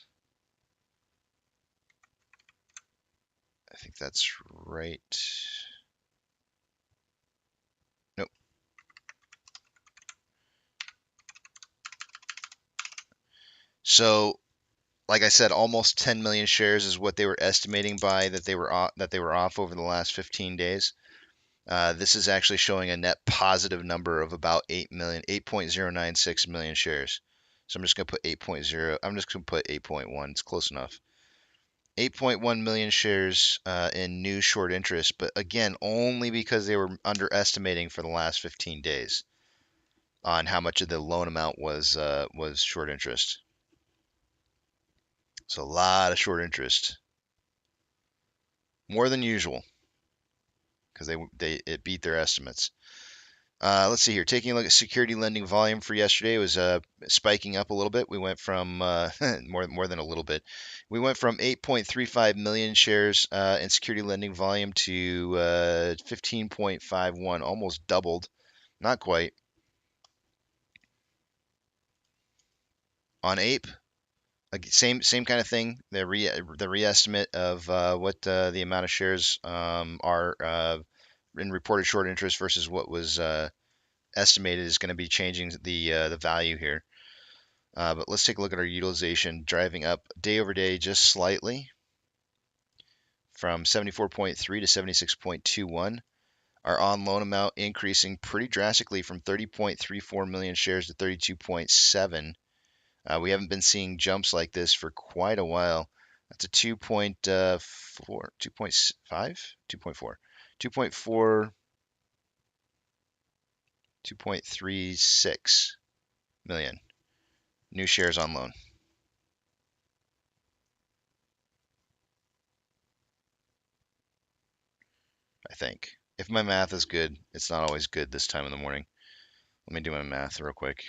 I think that's right. Nope. So, like I said, almost 10 million shares is what they were estimating by that they were off over the last 15 days. This is actually showing a net positive number of about 8.096 million shares. So I'm just going to put 8.0. I'm just going to put 8.1. It's close enough. 8.1 million shares in new short interest, but again, only because they were underestimating for the last 15 days on how much of the loan amount was short interest. So a lot of short interest, more than usual, because it beat their estimates. Let's see here. Taking a look at security lending volume for yesterday, it was spiking up a little bit. We went from more than a little bit. We went from 8.35 million shares in security lending volume to 15.51, almost doubled. Not quite. On Ape, same kind of thing. The reestimate of what the amount of shares are in reported short interest versus what was estimated is going to be changing the value here. But let's take a look at our utilization, driving up day over day just slightly from 74.3 to 76.21. Our on loan amount increasing pretty drastically from 30.34 million shares to 32.7. We haven't been seeing jumps like this for quite a while. That's a 2.4, 2.5, 2.4, 2.4, 2.36 million new shares on loan. I think. If my math is good, it's not always good this time in the morning. Let me do my math real quick.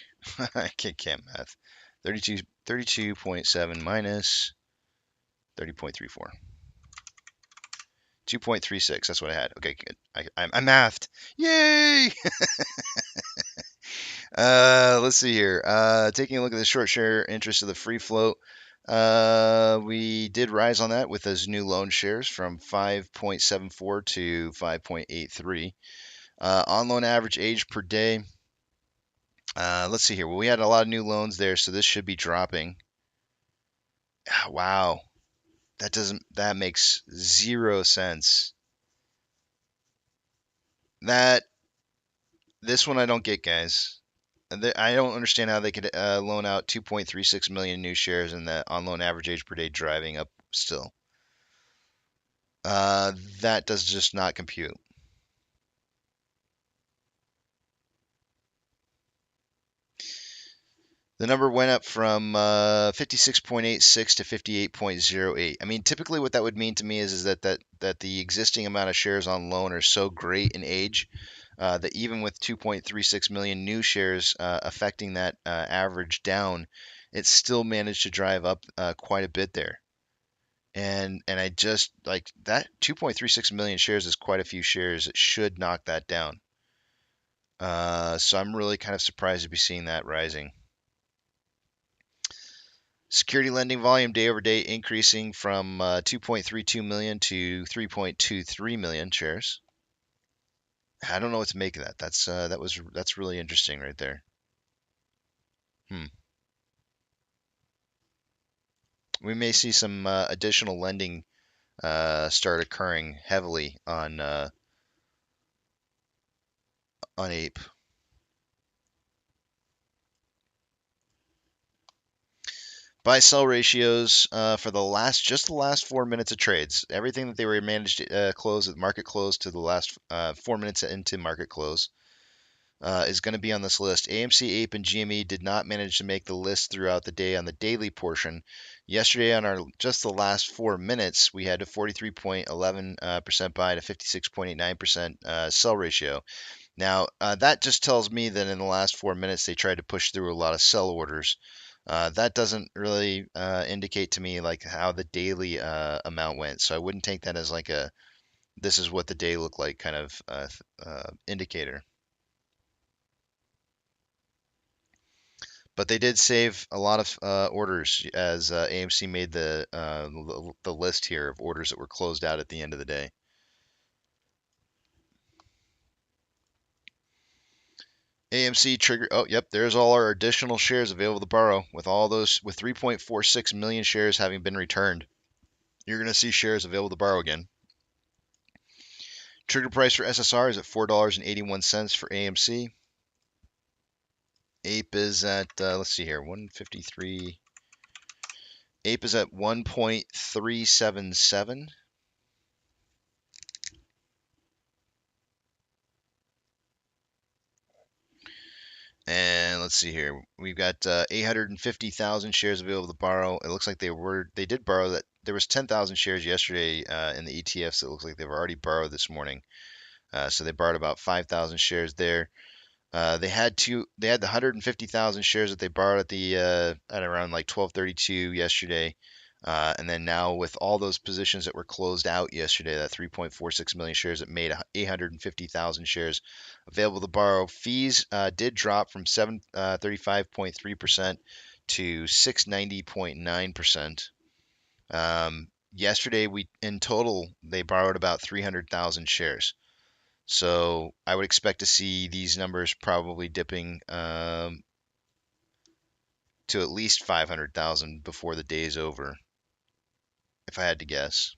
I can't math. 32.7 minus 30.34. 2.36. That's what I had. Okay, good. I mathed. Yay! Let's see here. Taking a look at the short share interest of the free float. We did rise on that with those new loan shares from 5.74 to 5.83. On loan average age per day. Let's see here. Well, we had a lot of new loans there, so this should be dropping. Wow. That makes zero sense. This one I don't get, guys. I don't understand how they could loan out 2.36 million new shares and the on loan average age per day driving up still. That does just not compute. The number went up from 56.86 to 58.08. I mean, typically what that would mean to me is that the existing amount of shares on loan are so great in age that even with 2.36 million new shares affecting that average down, it still managed to drive up quite a bit there. And I just like that 2.36 million shares is quite a few shares. It should knock that down. So I'm really kind of surprised to be seeing that rising. Security lending volume day over day increasing from 2.32 million to 3.23 million shares. I don't know what to make of that. That's really interesting right there. We may see some additional lending start occurring heavily on Ape. Buy sell ratios for the last 4 minutes of trades. Everything that they were managed to close at market close to the last 4 minutes into market close is going to be on this list. AMC, Ape, and GME did not manage to make the list throughout the day on the daily portion. Yesterday, on just the last 4 minutes, we had a 43.11% buy to 56.89% sell ratio. Now, that just tells me that in the last 4 minutes, they tried to push through a lot of sell orders. That doesn't really indicate to me like how the daily amount went. So I wouldn't take that as like this is what the day looked like kind of indicator. But they did save a lot of orders as AMC made the list here of orders that were closed out at the end of the day. AMC trigger. Oh, yep. There's all our additional shares available to borrow with 3.46 million shares having been returned. You're going to see shares available to borrow again. Trigger price for SSR is at $4.81 for AMC. Ape is at, let's see here, 153. Ape is at 1.377. And let's see here. We've got 850,000 shares available to borrow. It looks like they did borrow that. There was 10,000 shares yesterday in the ETFs. It looks like they've already borrowed this morning. So they borrowed about 5,000 shares there. They had the 150,000 shares that they borrowed at around like 12:32 yesterday. And then now with all those positions that were closed out yesterday, that 3.46 million shares, it made 850,000 shares available to borrow. Fees did drop from 35.3% to 690.9%. Yesterday, in total, they borrowed about 300,000 shares. So I would expect to see these numbers probably dipping to at least 500,000 before the day is over, if I had to guess.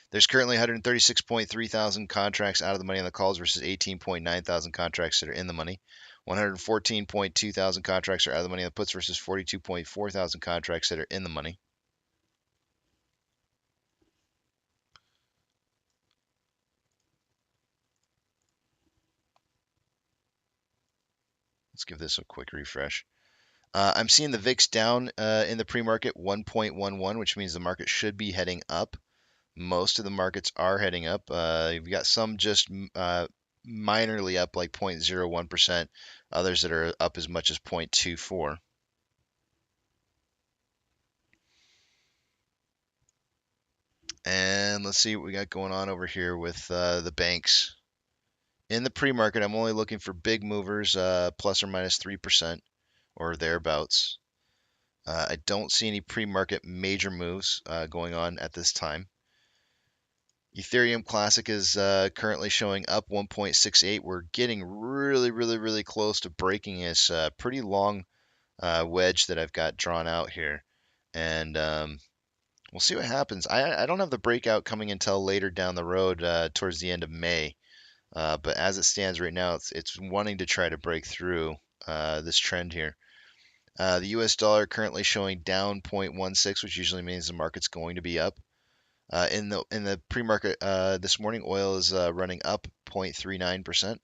There's currently 136.3 thousand contracts out of the money on the calls versus 18.9 thousand contracts that are in the money. 114.2 thousand contracts are out of the money on the puts versus 42.4 thousand contracts that are in the money. Let's give this a quick refresh. I'm seeing the VIX down in the pre-market 1.11, which means the market should be heading up. Most of the markets are heading up. You've got some just minorly up, like 0.01%. Others that are up as much as 0.24. And let's see what we got going on over here with the banks. In the pre-market, I'm only looking for big movers, plus or minus 3% or thereabouts. I don't see any pre-market major moves going on at this time. Ethereum Classic is currently showing up 1.68. We're getting really close to breaking this pretty long wedge that I've got drawn out here. And we'll see what happens. I don't have the breakout coming until later down the road towards the end of May. But as it stands right now, it's wanting to try to break through this trend here. The US dollar currently showing down 0.16, which usually means the market's going to be up. In the pre-market this morning, oil is running up 0.39%.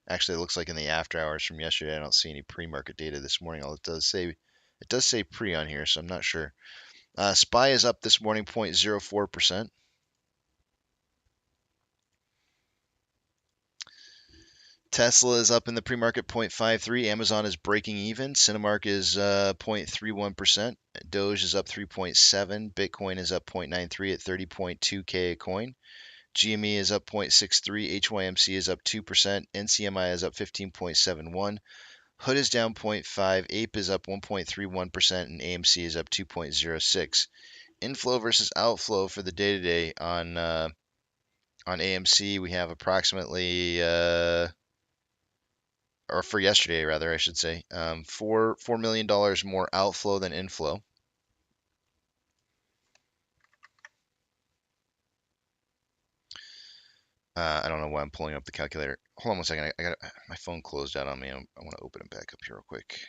Actually, it looks like in the after hours from yesterday, I don't see any pre-market data this morning. It does say pre on here, so I'm not sure. SPY is up this morning 0.04%. Tesla is up in the pre-market 0.53. Amazon is breaking even. Cinemark is 0.31%. Doge is up 3.7. Bitcoin is up 0.93 at 30.2K a coin. GME is up 0.63. HYMC is up 2%. NCMI is up 15.71. Hood is down 0.5. Ape is up 1.31%. And AMC is up 2.06. Inflow versus outflow for the day today on AMC, we have approximately or for yesterday rather, I should say, $4 million more outflow than inflow. I don't know why I'm pulling up the calculator. Hold on one second. I got my phone closed out on me. I want to open it back up here real quick.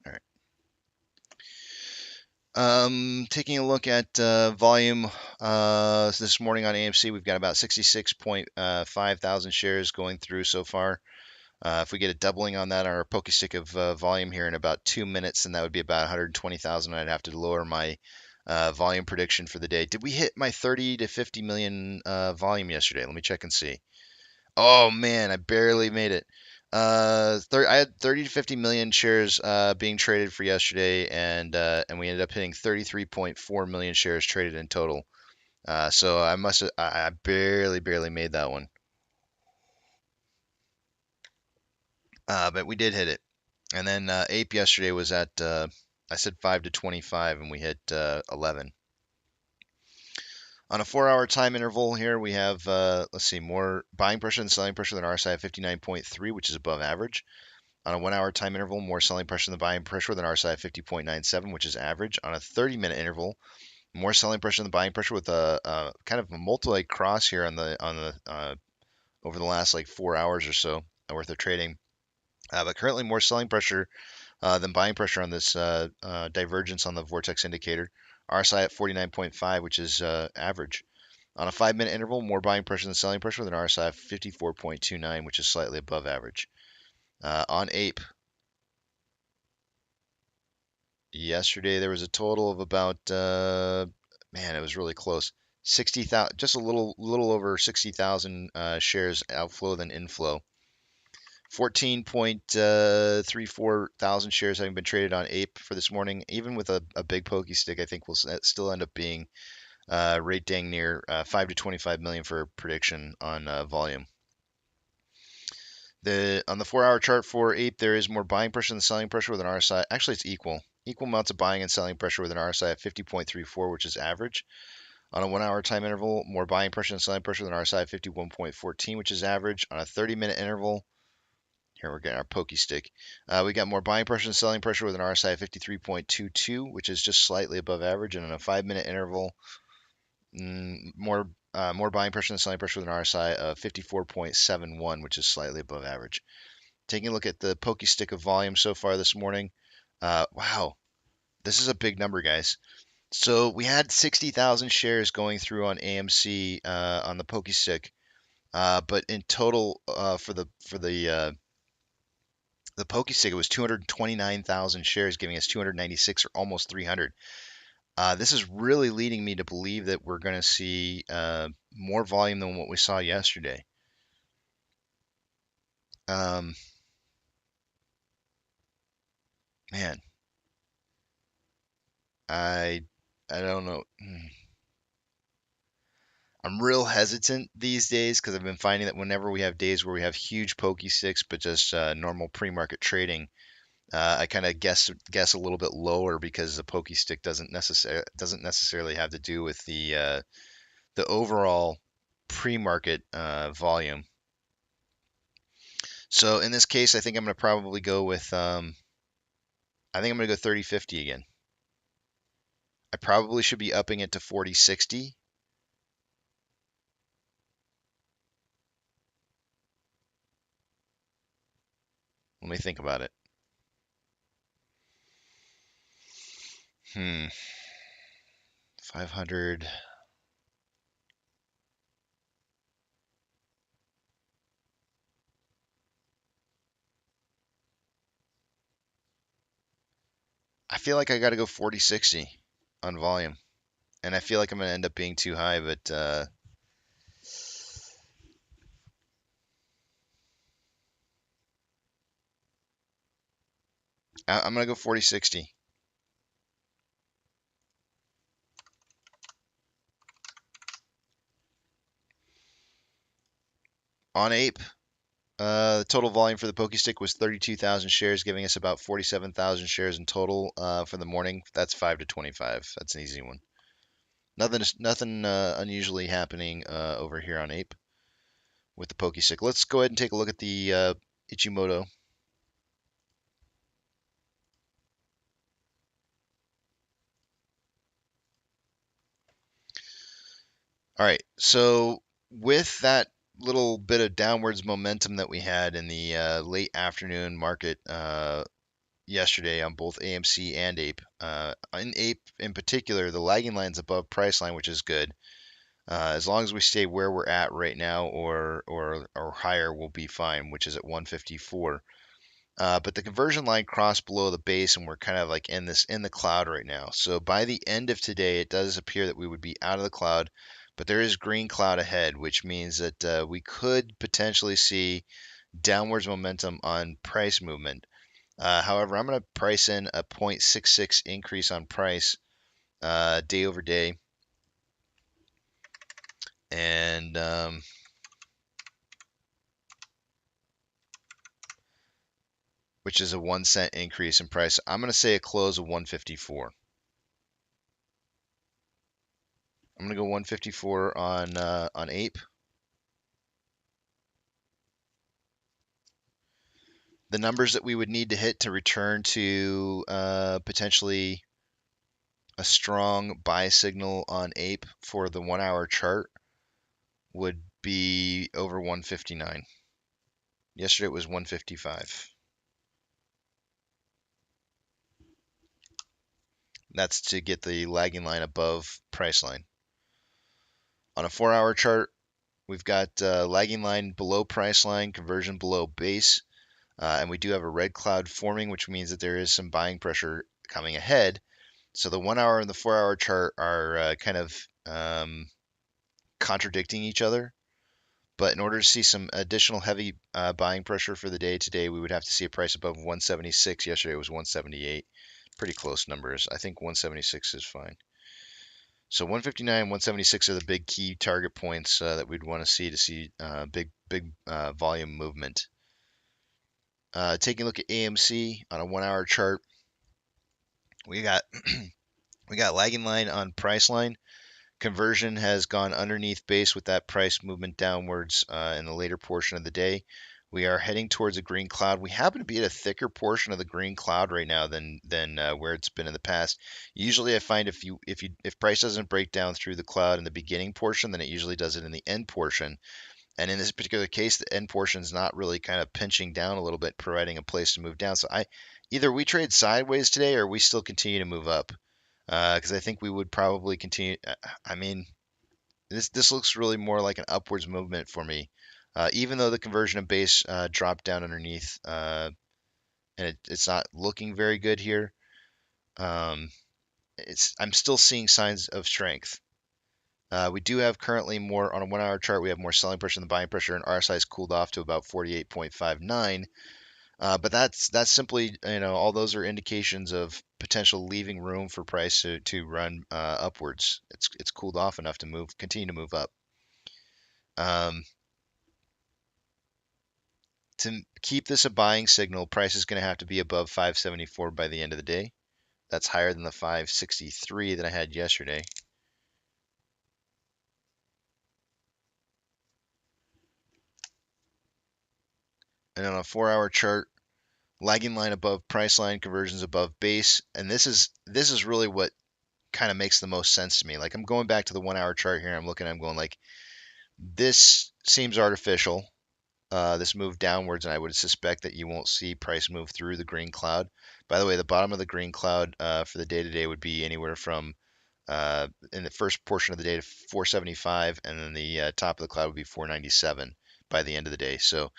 All right. Taking a look at volume this morning on AMC, we've got about 66.5 thousand shares going through so far. If we get a doubling on that, our pokey stick of volume here in about 2 minutes, then that would be about 120,000. I'd have to lower my volume prediction for the day. Did we hit my 30 to 50 million volume yesterday? Let me check and see. Oh man, I barely made it. I had 30 to 50 million shares being traded for yesterday, and we ended up hitting 33.4 million shares traded in total. So I barely made that one. But we did hit it. And then Ape yesterday was at, I said 5 to 25, and we hit 11. On a 4-hour time interval here, we have, let's see, more buying pressure than selling pressure than RSI of 59.3, which is above average. On a 1-hour time interval, more selling pressure than buying pressure than RSI of 50.97, which is average. On a 30-minute interval, more selling pressure than buying pressure with a kind of a multi-leg cross here on the over the last like 4 hours or so worth of trading. But currently more selling pressure than buying pressure on this divergence on the vortex indicator. RSI at 49.5, which is average. On a 5-minute interval, more buying pressure than selling pressure with an RSI of 54.29, which is slightly above average. On Ape, yesterday there was a total of about, man, it was really close. 60,000, just a little over 60,000 shares outflow than inflow. 14.34 thousand shares having been traded on Ape for this morning. Even with a big pokey stick, I think we'll still end up being Rate dang near 5 to 25 million for a prediction on volume. On the 4-hour chart for Ape, there is more buying pressure than selling pressure with an RSI. Actually, it's equal. Equal amounts of buying and selling pressure with an RSI of 50.34, which is average. On a 1-hour time interval, more buying pressure than selling pressure with an RSI of 51.14, which is average. On a 30-minute interval, here we're getting our pokey stick. We got more buying pressure than selling pressure with an RSI of 53.22, which is just slightly above average. And on a 5-minute interval, more buying pressure than selling pressure with an RSI of 54.71, which is slightly above average. Taking a look at the pokey stick of volume so far this morning. Wow, this is a big number, guys. So we had 60,000 shares going through on AMC on the pokey stick, but in total for the pokey stick, it was 229,000 shares, giving us 296 or almost 300. This is really leading me to believe that we're going to see more volume than what we saw yesterday. Man, I don't know. I'm real hesitant these days because I've been finding that whenever we have days where we have huge pokey sticks, but just normal pre-market trading, I kind of guess a little bit lower because the pokey stick doesn't necessarily have to do with the overall pre-market volume. So in this case, I think I'm going to probably go with I think I'm going to go 30.50 again. I probably should be upping it to 40.60. Let me think about it. 500. I feel like I got to go 40.60 on volume. And I feel like I'm going to end up being too high, but I'm going to go 40.60. On Ape, the total volume for the pokey stick was 32,000 shares, giving us about 47,000 shares in total for the morning. That's 5 to 25. That's an easy one. Nothing unusually happening over here on Ape with the pokey stick. Let's go ahead and take a look at the Ichimoku. All right, so with that little bit of downwards momentum that we had in the late afternoon market yesterday on both AMC and Ape, in Ape in particular, the lagging line's above price line, which is good. As long as we stay where we're at right now or higher, we'll be fine, which is at 154. But the conversion line crossed below the base, and we're kind of like in the cloud right now. So by the end of today, it does appear that we would be out of the cloud, but there is green cloud ahead, which means that we could potentially see downwards momentum on price movement. However, I'm going to price in a 0.66 increase on price day over day, and which is a 1 cent increase in price. I'm going to say a close of 154. I'm going to go 154 on Ape. The numbers that we would need to hit to return to potentially a strong buy signal on Ape for the 1-hour chart would be over 159. Yesterday it was 155. That's to get the lagging line above price line. On a 4-hour chart, we've got lagging line below price line, conversion below base, and we do have a red cloud forming, which means that there is some buying pressure coming ahead. So the 1-hour and the 4-hour chart are kind of contradicting each other. But in order to see some additional heavy buying pressure for the day today, we would have to see a price above 176. Yesterday it was 178. Pretty close numbers. I think 176 is fine. So 159, 176 are the big key target points that we'd want to see big volume movement. Taking a look at AMC on a 1-hour chart, we got we got lagging line on price line. Conversion has gone underneath base with that price movement downwards in the later portion of the day. We are heading towards a green cloud. We happen to be at a thicker portion of the green cloud right now than where it's been in the past. Usually, I find if price doesn't break down through the cloud in the beginning portion, then it usually does it in the end portion. And in this particular case, the end portion is not really kind of pinching down a little bit, providing a place to move down. So either we trade sideways today or we still continue to move up. Because I think we would probably continue. I mean, this looks really more like an upwards movement for me. Even though the conversion of base dropped down underneath, and it's not looking very good here. I'm still seeing signs of strength. We do have currently more on a 1-hour chart. We have more selling pressure than buying pressure, and RSI has cooled off to about 48.59. But that's simply, all those are indications of potential leaving room for price to run upwards. It's cooled off enough to continue to move up. To keep this a buying signal, price is going to have to be above 574 by the end of the day. That's higher than the 563 that I had yesterday. And on a 4-hour chart, lagging line above price line, conversions above base, and this is really what kind of makes the most sense to me. Like, I'm going back to the 1-hour chart here. I'm going like, this seems artificial. This move downwards, and I would suspect that you won't see price move through the green cloud. By the way, the bottom of the green cloud for the day-to-day would be anywhere from in the first portion of the day to 475, and then the top of the cloud would be 497 by the end of the day. So,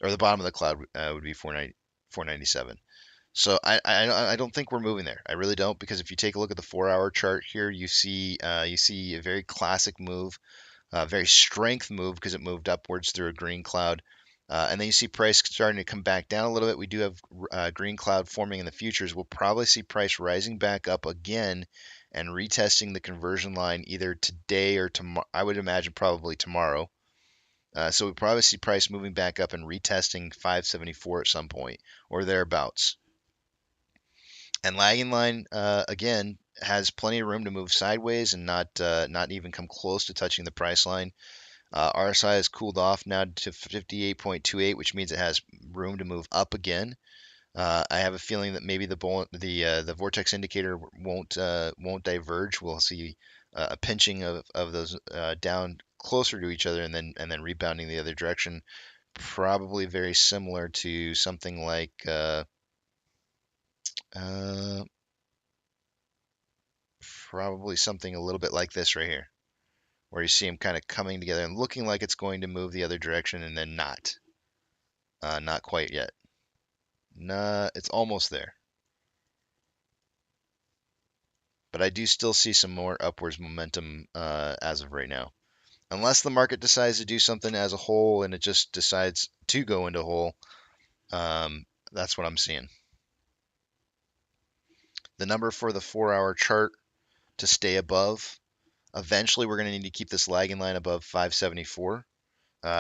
or the bottom of the cloud would be 497. So I don't think we're moving there. I really don't, because if you take a look at the 4-hour chart here, you see a very classic move, very strength move, because it moved upwards through a green cloud. And then you see price starting to come back down a little bit. We do have green cloud forming in the futures. We'll probably see price rising back up again and retesting the conversion line either today or tomorrow. I would imagine probably tomorrow. So we probably see price moving back up and retesting 574 at some point or thereabouts. And lagging line again has plenty of room to move sideways and not even come close to touching the price line. RSI has cooled off now to 58.28, which means it has room to move up again. I have a feeling that maybe the vortex indicator won't diverge. We'll see a pinching of those down closer to each other and then rebounding the other direction. Probably very similar to something like probably something a little bit like this right here, where you see them kind of coming together and looking like it's going to move the other direction and then not. Not quite yet. Nah, it's almost there. But I do still see some more upwards momentum as of right now. Unless the market decides to do something as a whole and it just decides to go into whole, that's what I'm seeing. The number for the 4-hour chart to stay above, eventually we're going to need to keep this lagging line above 574.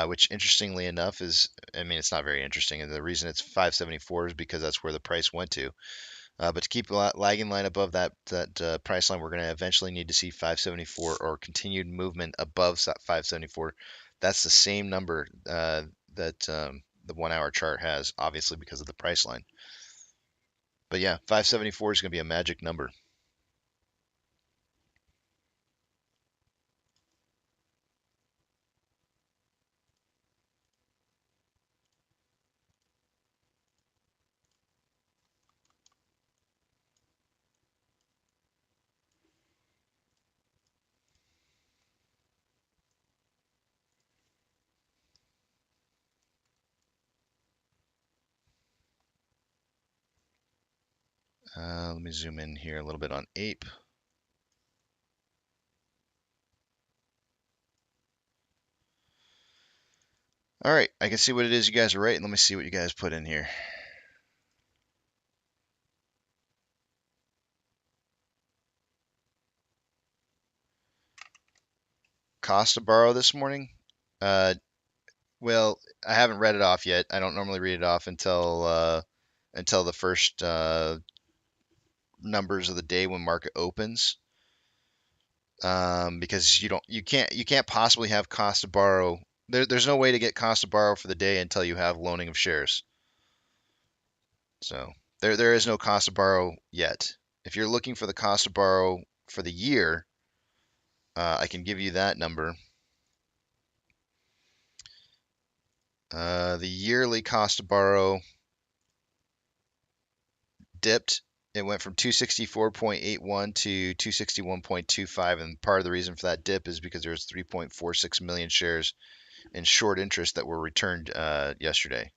Which interestingly enough it's not very interesting. And the reason it's 574 is because that's where the price went to. But to keep the lagging line above that price line, we're going to eventually need to see 574 or continued movement above 574. That's the same number that the 1-hour chart has, obviously because of the price line. But yeah, 574 is going to be a magic number. Let me zoom in here a little bit on Ape. All right, I can see what it is you guys are writing. Let me see what you guys put in here. cost to borrow this morning. Well, I haven't read it off yet. I don't normally read it off until the first numbers of the day when market opens. Because you can't possibly have cost to borrow. There's no way to get cost to borrow for the day until you have loaning of shares. So there is no cost to borrow yet. If you're looking for the cost to borrow for the year, I can give you that number. The yearly cost to borrow dipped. It went from 264.81 to 261.25, and part of the reason for that dip is because there was 3.46 million shares in short interest that were returned yesterday.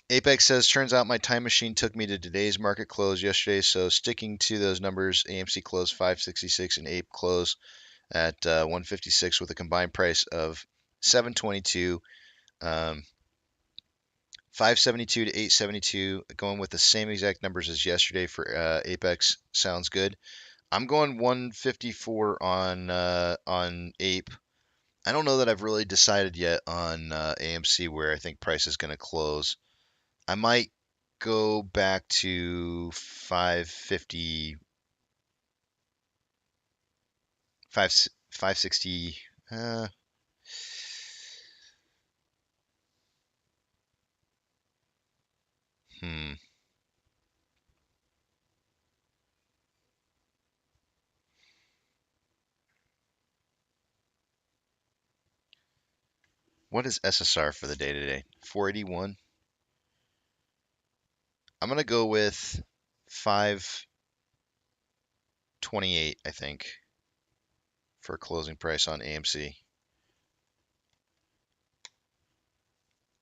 Apex says, turns out my time machine took me to today's market close yesterday, so sticking to those numbers, AMC closed 566 and Ape closed at 156 with a combined price of 722, 572 to 872, going with the same exact numbers as yesterday for Apex. Sounds good. I'm going 154 on Ape. I don't know that I've really decided yet on AMC where I think price is going to close. I might go back to 550, 560. Hmm. What is SSR for the day today? 481. I'm going to go with 528, I think, for a closing price on AMC.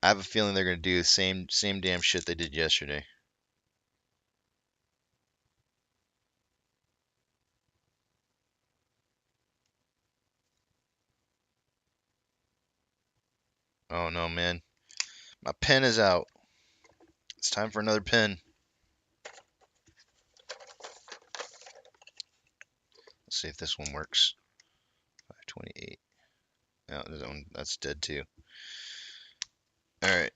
I have a feeling they're going to do the same damn shit they did yesterday. Oh no, man. My pen is out. It's time for another pen. Let's see if this one works. 528. No, that's dead too. Alright.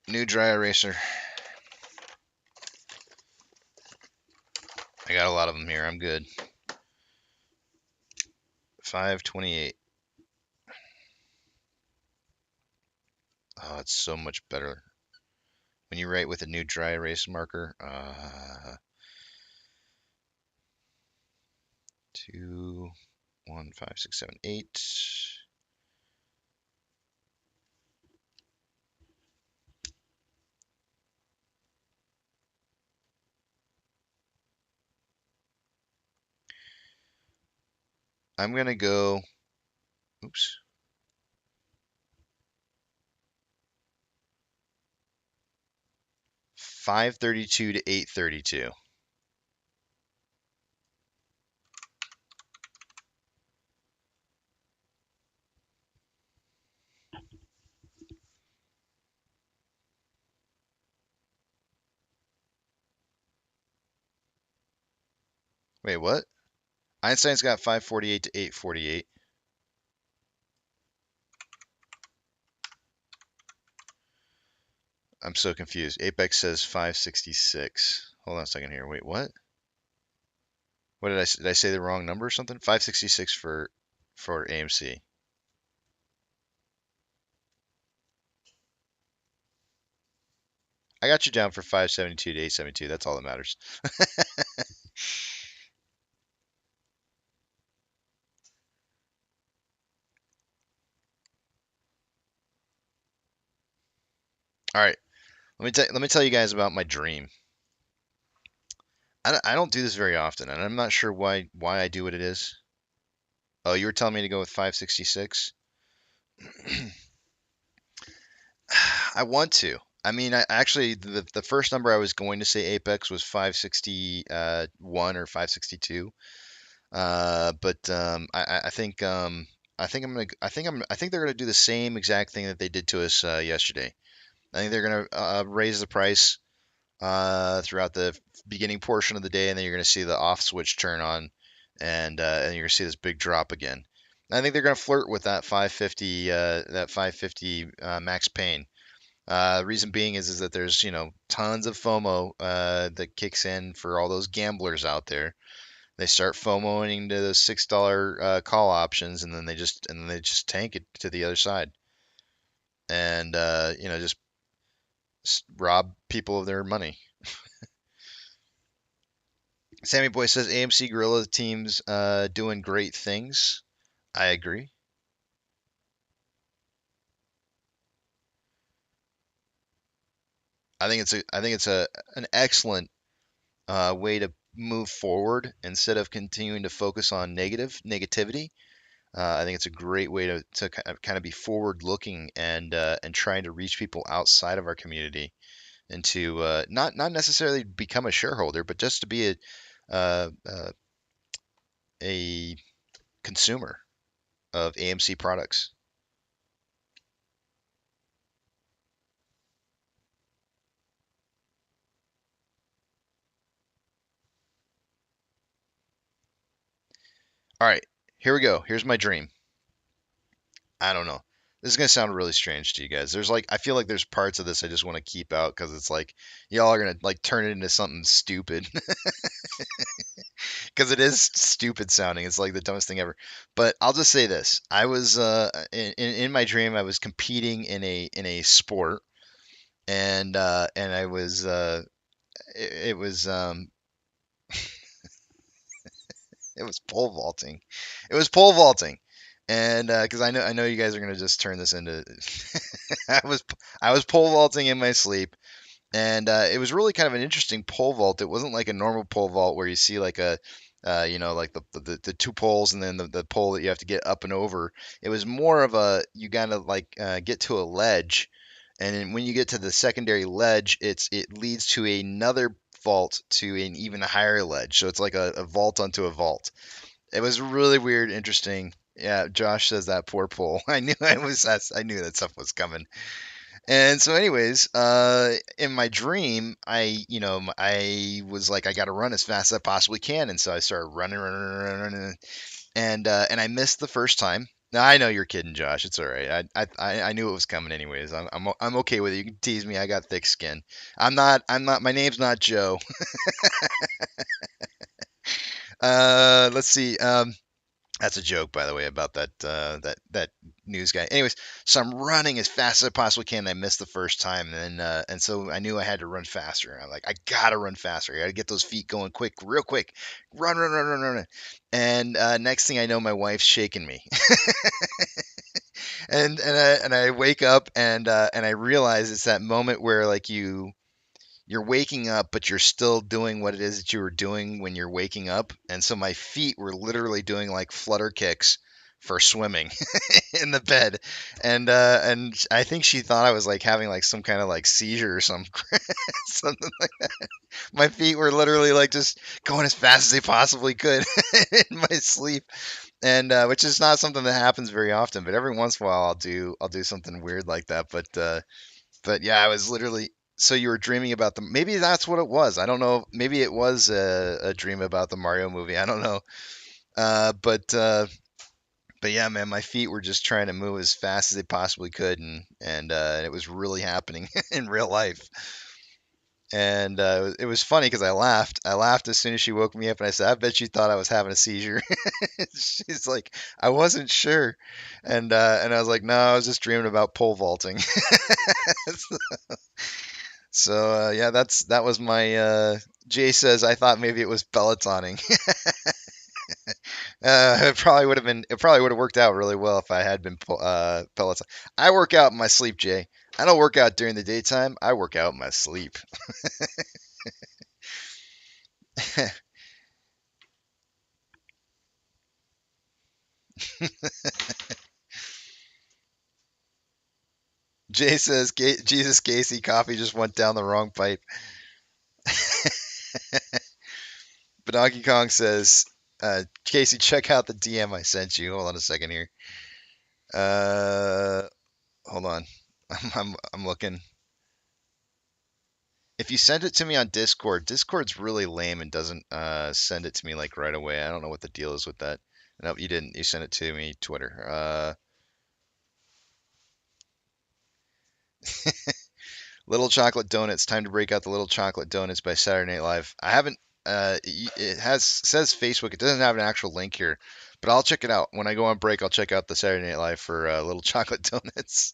New dry eraser. I got a lot of them here. I'm good. 528. Oh, it's so much better when you write with a new dry erase marker. 2, 1, 5, 6, 7, 8. I'm gonna go. Oops. $532 to $832. Wait, what? Einstein's got 548 to 848. I'm so confused. Apex says 566. Hold on a second here. Wait, what? What did I say the wrong number or something? 566 for AMC. I got you down for 572 to 872. That's all that matters. All right. Let me tell you guys about my dream. I don't do this very often, and I'm not sure why I do what it is. Oh, you were telling me to go with 566? I want to. I mean, actually, the first number I was going to say Apex was 561 or 562. But I think they're gonna do the same exact thing that they did to us yesterday. I think they're gonna raise the price throughout the beginning portion of the day, and then you're gonna see the off switch turn on, and you're gonna see this big drop again. I think they're gonna flirt with that 550 max pain. The reason being is that there's tons of FOMO that kicks in for all those gamblers out there. They start FOMOing to those $6 call options, and then they just tank it to the other side, and just rob people of their money. Sammy Boy says AMC Gorilla teams doing great things. I agree. I think it's an excellent way to move forward instead of continuing to focus on negativity. I think it's a great way to kind of be forward looking and trying to reach people outside of our community and to not necessarily become a shareholder, but just to be a consumer of AMC products. All right, here we go. Here's my dream. I don't know. This is gonna sound really strange to you guys. I feel like there's parts of this I just want to keep out because it's like y'all are gonna like turn it into something stupid because it is stupid sounding. It's like the dumbest thing ever. But I'll just say this: I was in my dream, I was competing in a sport, and I was it was it was pole vaulting. It was pole vaulting. And because I know you guys are gonna just turn this into I was I was pole vaulting in my sleep, and it was really kind of an interesting pole vault. It wasn't like a normal pole vault where you see like like the two poles and then the pole that you have to get up and over. It was more of a you gotta like get to a ledge, and then when you get to the secondary ledge, it leads to another vault to an even higher ledge. So it's like a vault onto a vault. It was really weird, interesting. Yeah, Josh says that poor pole. I knew that stuff was coming. And so, anyways, in my dream, I was like, I got to run as fast as I possibly can, and so I started running, and I missed the first time. Now I know you're kidding, Josh. It's all right. I knew it was coming anyways. I'm okay with it. You can tease me. I got thick skin. I'm not. My name's not Joe. Let's see. That's a joke, by the way, about that news guy. Anyways, so I'm running as fast as I possibly can. And I missed the first time, and so I knew I had to run faster. I'm like, I gotta run faster. I gotta get those feet going quick, real quick. Run, run, run, run, run. And next thing I know, my wife's shaking me, and I wake up and I realize it's that moment where like you're waking up, but you're still doing what it is that you were doing when you're waking up. And so my feet were literally doing like flutter kicks for swimming in the bed. And I think she thought I was like having like some kind of like seizure or something like that. My feet were literally like just going as fast as they possibly could in my sleep. And which is not something that happens very often, but every once in a while I'll do something weird like that. But yeah, I was literally. So you were dreaming about the. Maybe that's what it was. I don't know. Maybe it was a dream about the Mario movie. I don't know. Uh, but uh, but yeah, man, my feet were just trying to move as fast as they possibly could, and it was really happening in real life. And it was funny because I laughed. I laughed as soon as she woke me up, and I said, "I bet you thought I was having a seizure." She's like, "I wasn't sure," and I was like, "No, I was just dreaming about pole vaulting." So yeah, that was my. Jay says I thought maybe it was Pelotoning. It probably would have worked out really well if I had been Peloton. I work out in my sleep, Jay. I don't work out during the daytime. I work out in my sleep. Jay says, Jesus Casey, coffee just went down the wrong pipe. But Donkey Kong says, Casey, check out the DM I sent you. Hold on a second here. Hold on. I'm looking. If you send it to me on Discord, Discord's really lame and doesn't send it to me like right away. I don't know what the deal is with that. No, you didn't. You sent it to me Twitter. Little Chocolate Donuts. Time to break out the Little Chocolate Donuts by Saturday Night Live. I haven't. It says Facebook. It doesn't have an actual link here, but I'll check it out when I go on break. I'll check out the Saturday Night Live for Little Chocolate Donuts.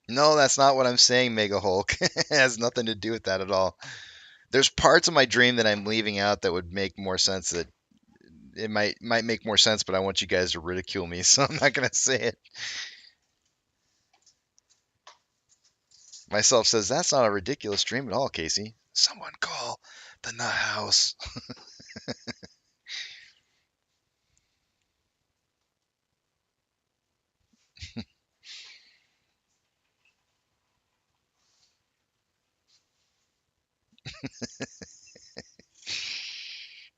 No, that's not what I'm saying, Mega Hulk. It has nothing to do with that at all. There's parts of my dream that I'm leaving out that would make more sense. That it might make more sense, but I want you guys to ridicule me, so I'm not gonna say it. Myself says that's not a ridiculous dream at all, Casey. Someone call the nut house.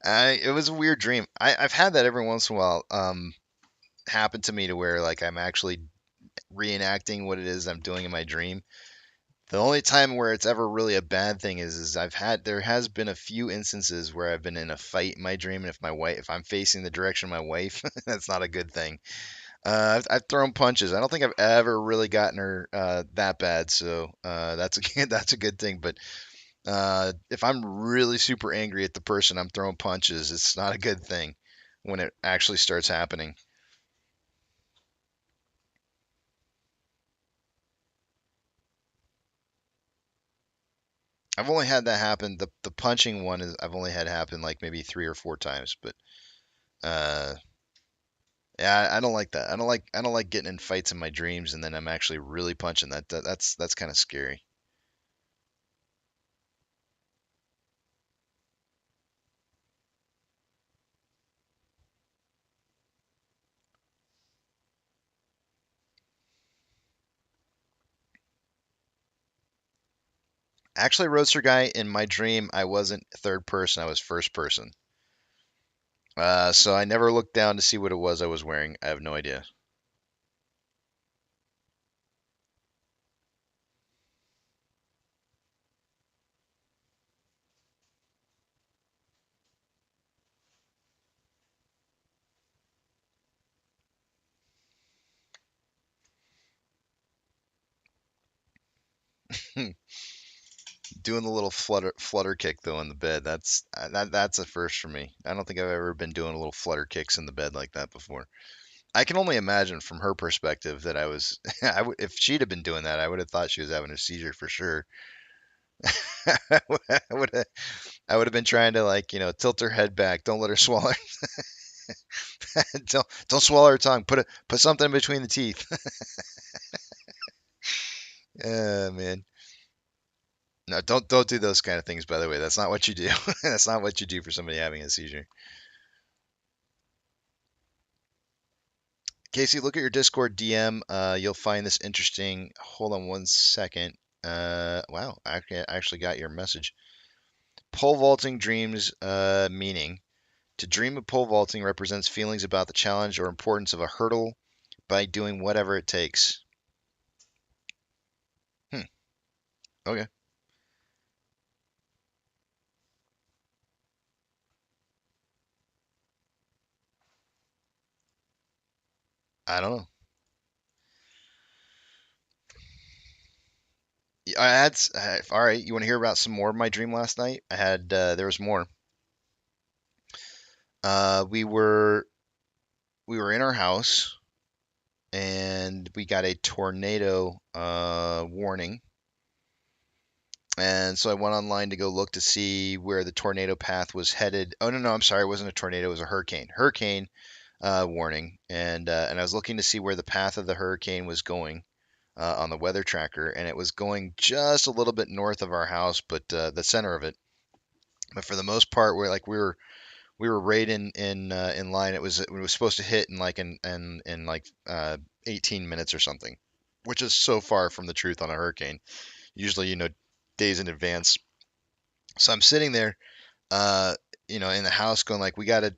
It was a weird dream. I've had that every once in a while. Happen to me to where like I'm actually reenacting what it is I'm doing in my dream. The only time where it's ever really a bad thing is there has been a few instances where I've been in a fight in my dream, and if I'm facing the direction of my wife, that's not a good thing. I've thrown punches. I don't think I've ever really gotten her that bad, so that's that's a good thing. But if I'm really super angry at the person I'm throwing punches, it's not a good thing when it actually starts happening. I've only had that happen. The punching one is I've only had happen like maybe 3 or 4 times, but uh, yeah, I don't like that. I don't like getting in fights in my dreams and then I'm actually really punching that's kind of scary. Actually, Roadster Guy, in my dream, I wasn't third person. I was first person. So I never looked down to see what it was I was wearing. I have no idea. Doing the little flutter kick though in the bed. That's a first for me. I don't think I've ever been doing a little flutter kicks in the bed like that before. I can only imagine from her perspective that I was. If she'd have been doing that, I would have thought she was having a seizure for sure. I would have. I would have been trying to like tilt her head back. Don't let her swallow. Don't swallow her tongue. Put something between the teeth. Man. No, don't do those kind of things. By the way, that's not what you do. That's not what you do for somebody having a seizure. Casey, look at your Discord DM. You'll find this interesting. Hold on 1 second. Wow, I actually got your message. Pole vaulting dreams meaning. To dream of pole vaulting represents feelings about the challenge or importance of a hurdle by doing whatever it takes. Okay. I don't know. I had. All right. You want to hear about some more of my dream last night? I had. There was more. We were in our house and we got a tornado warning. And so I went online to go look to see where the tornado path was headed. Oh no, I'm sorry, it wasn't a tornado; it was a hurricane. Hurricane warning, and I was looking to see where the path of the hurricane was going on the weather tracker, and it was going just a little bit north of our house, but the center of it. But for the most part, we were right in line. It was supposed to hit in like 18 minutes or something, which is so far from the truth on a hurricane. Usually, days in advance. So I'm sitting there, uh, in the house going like, we gotta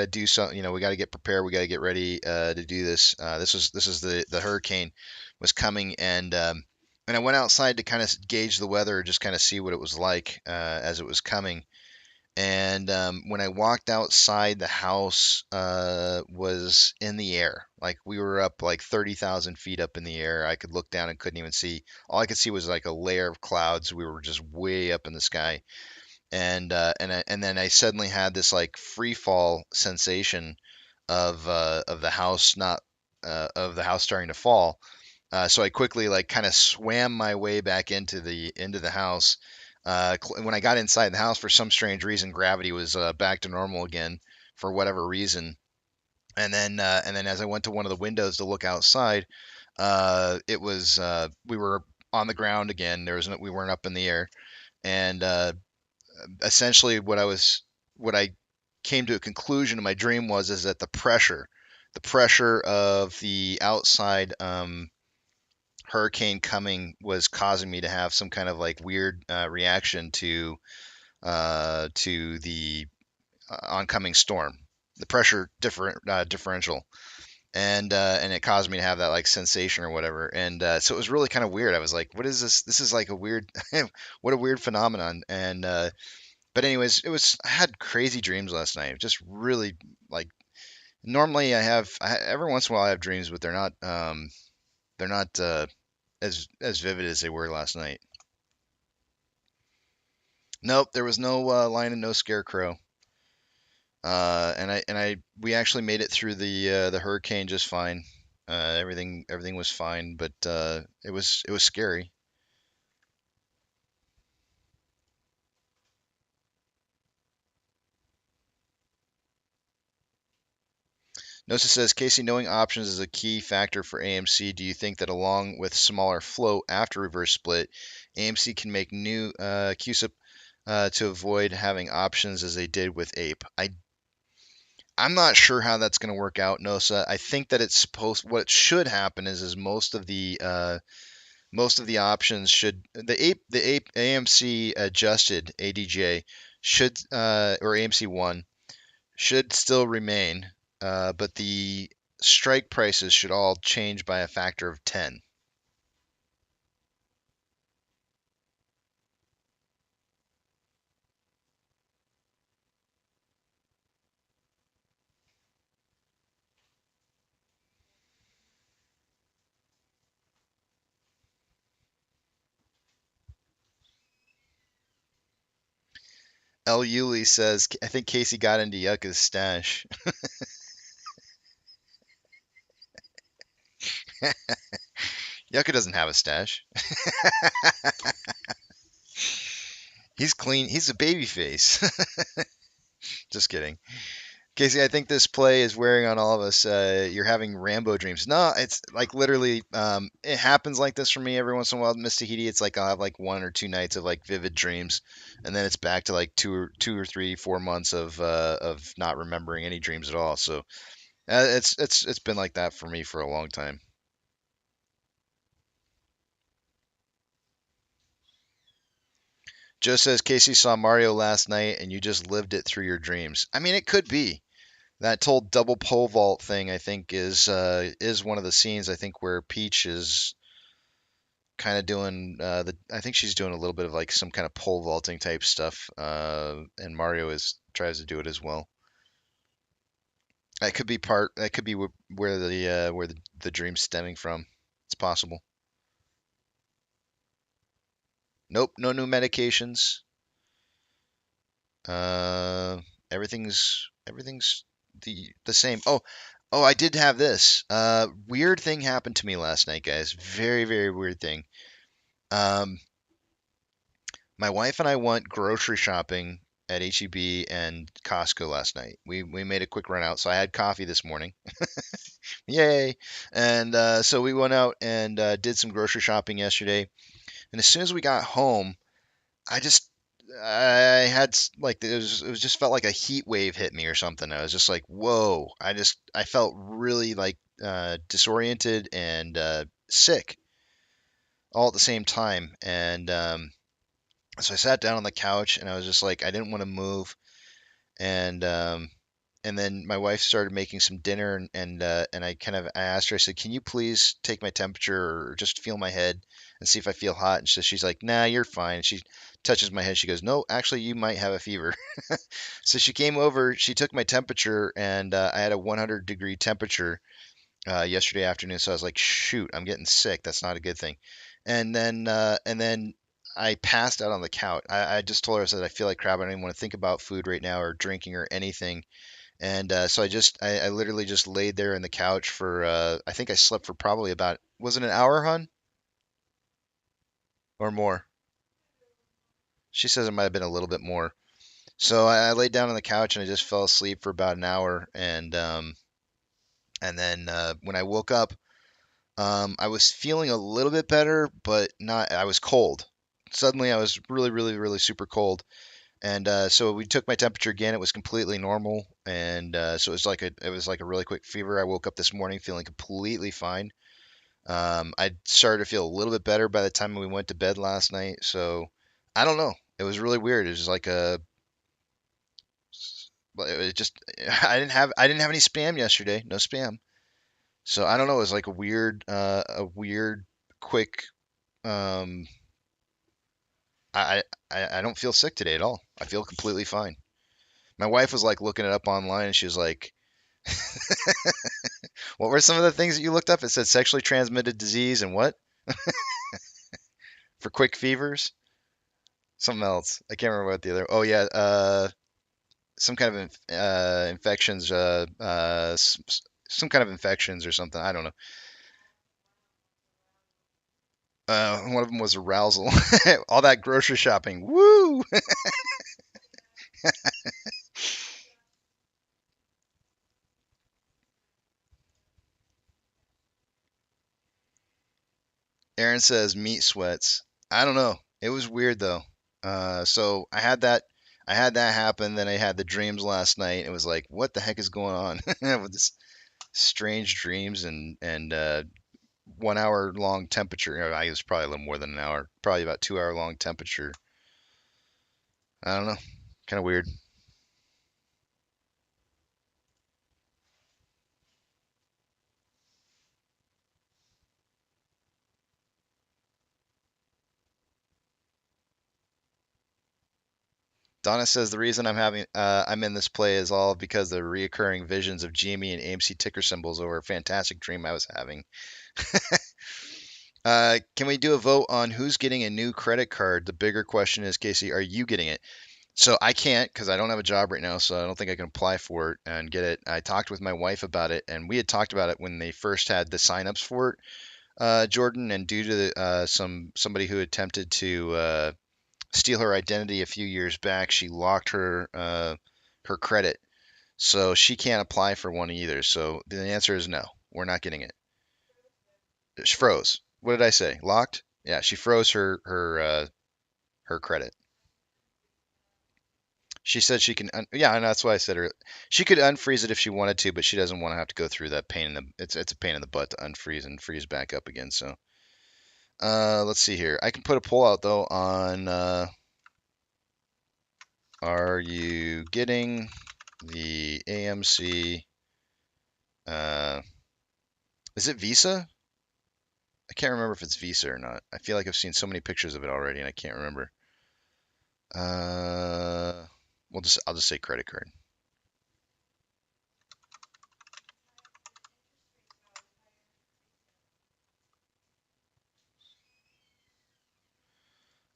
do something, we gotta get prepared, we gotta get ready to do this. This is the hurricane was coming, and I went outside to kind of gauge the weather, just kind of see what it was like as it was coming. And when I walked outside, the house was in the air. Like we were up like 30,000 feet up in the air. I could look down and couldn't even see. All I could see was like a layer of clouds. We were just way up in the sky. And then I suddenly had this like free fall sensation of the house not of the house starting to fall. So I quickly like kind of swam my way back into the house. When I got inside the house, for some strange reason, gravity was back to normal again for whatever reason. And then as I went to one of the windows to look outside, it was we were on the ground again. We weren't up in the air, and essentially what I came to a conclusion in my dream was is that the pressure of the outside hurricane coming was causing me to have some kind of like weird reaction to the oncoming storm, the pressure differential, and it caused me to have that like sensation or whatever. And so it was really kind of weird. I was like, what is this? This is like a weird, what a weird phenomenon. And but anyways, I had crazy dreams last night. Just really like normally every once in a while I have dreams, but they're not as vivid as they were last night. Nope, there was no lion and no scarecrow. We actually made it through the hurricane just fine. Everything was fine, but it was scary. Nosa says, Casey, knowing options is a key factor for AMC. Do you think that along with smaller float after reverse split, AMC can make new QSIP to avoid having options as they did with Ape? I'm not sure how that's going to work out, Nosa. I think that what should happen is most of the options should the Ape AMC adjusted ADJ should or AMC 1 should still remain, but the strike prices should all change by a factor of 10. L. Yuli says, I think Casey got into Yucca's stash. Yucca doesn't have a stash. He's clean. He's a baby face. Just kidding. Casey, I think this play is wearing on all of us. You're having Rambo dreams. No, it's like literally, it happens like this for me every once in a while. Miss Tahiti, it's like I'll have like 1 or 2 nights of like vivid dreams, and then it's back to like 2 or 3, 4 months of not remembering any dreams at all. So it's been like that for me for a long time. Joe says Casey saw Mario last night and you just lived it through your dreams. I mean, it could be. That whole double pole vault thing, I think, is one of the scenes. I think where Peach is kind of doing I think she's doing a little bit of like some kind of pole vaulting type stuff, and Mario tries to do it as well. That could be part. That could be where the dream's stemming from. It's possible. Nope, no new medications. Uh, everything's the same. Oh, I did have this. Weird thing happened to me last night, guys. Very, very weird thing. Um, my wife and I went grocery shopping at HEB and Costco last night. We made a quick run out, so I had coffee this morning. Yay! And so we went out and did some grocery shopping yesterday. And as soon as we got home, I had like it was just felt like a heat wave hit me or something. I was just like, whoa! I felt really like disoriented and sick all at the same time. And so I sat down on the couch and I was just like, I didn't want to move. And and then my wife started making some dinner, and I asked her, I said, can you please take my temperature or just feel my head and see if I feel hot? And so she's like, nah, you're fine. She touches my head. She goes, no, actually, you might have a fever. So she came over, she took my temperature, and I had a 100-degree temperature yesterday afternoon. So I was like, shoot, I'm getting sick. That's not a good thing. And then I passed out on the couch. I just told her, I said, I feel like crap. I don't even want to think about food right now or drinking or anything. And so I literally just laid there in the couch for, I think I slept for probably about, was it an hour, hon? Or more? She says it might have been a little bit more. So I laid down on the couch and I just fell asleep for about an hour. And then when I woke up, I was feeling a little bit better, but not, I was cold. Suddenly I was really, really, really super cold. And so we took my temperature again. It was completely normal, and so it was like a really quick fever. I woke up this morning feeling completely fine. I started to feel a little bit better by the time we went to bed last night. So I don't know. It was really weird. It was like it just I didn't have any spam yesterday. No spam. So I don't know. It was like a weird quick. Um, I don't feel sick today at all. I feel completely fine. My wife was like looking it up online, and she was like, what were some of the things that you looked up? It said sexually transmitted disease and what? For quick fevers? Something else. I can't remember what the other. Oh yeah, some kind of infections. Some kind of infections or something. I don't know. One of them was arousal. All that grocery shopping. Woo! Aaron says meat sweats. I don't know. It was weird though. So I had that happen. Then I had the dreams last night. It was like, what the heck is going on with this strange dreams and 1 hour long temperature. I was probably a little more than an hour. Probably about 2 hour long temperature. I don't know. Kind of weird. Donna says the reason I'm in this play is all because the reoccurring visions of GME and AMC ticker symbols over a fantastic dream I was having. Can we do a vote on who's getting a new credit card? The bigger question is, Casey, are you getting it? So I can't because I don't have a job right now, so I don't think I can apply for it and get it. I talked with my wife about it, and we had talked about it when they first had the signups for it, Jordan. And due to somebody who attempted to steal her identity a few years back, she locked her credit, so she can't apply for one either. So the answer is no, we're not getting it. She froze. What did I say? Locked? Yeah, she froze her credit. She said she can. Yeah, and that's why I said her. She could unfreeze it if she wanted to, but she doesn't want to have to go through that pain in the. It's a pain in the butt to unfreeze and freeze back up again. So, let's see here. I can put a poll out though on. Are you getting the AMC? Is it Visa? I can't remember if it's Visa or not. I feel like I've seen so many pictures of it already, and I can't remember. Uh, I'll just say credit card.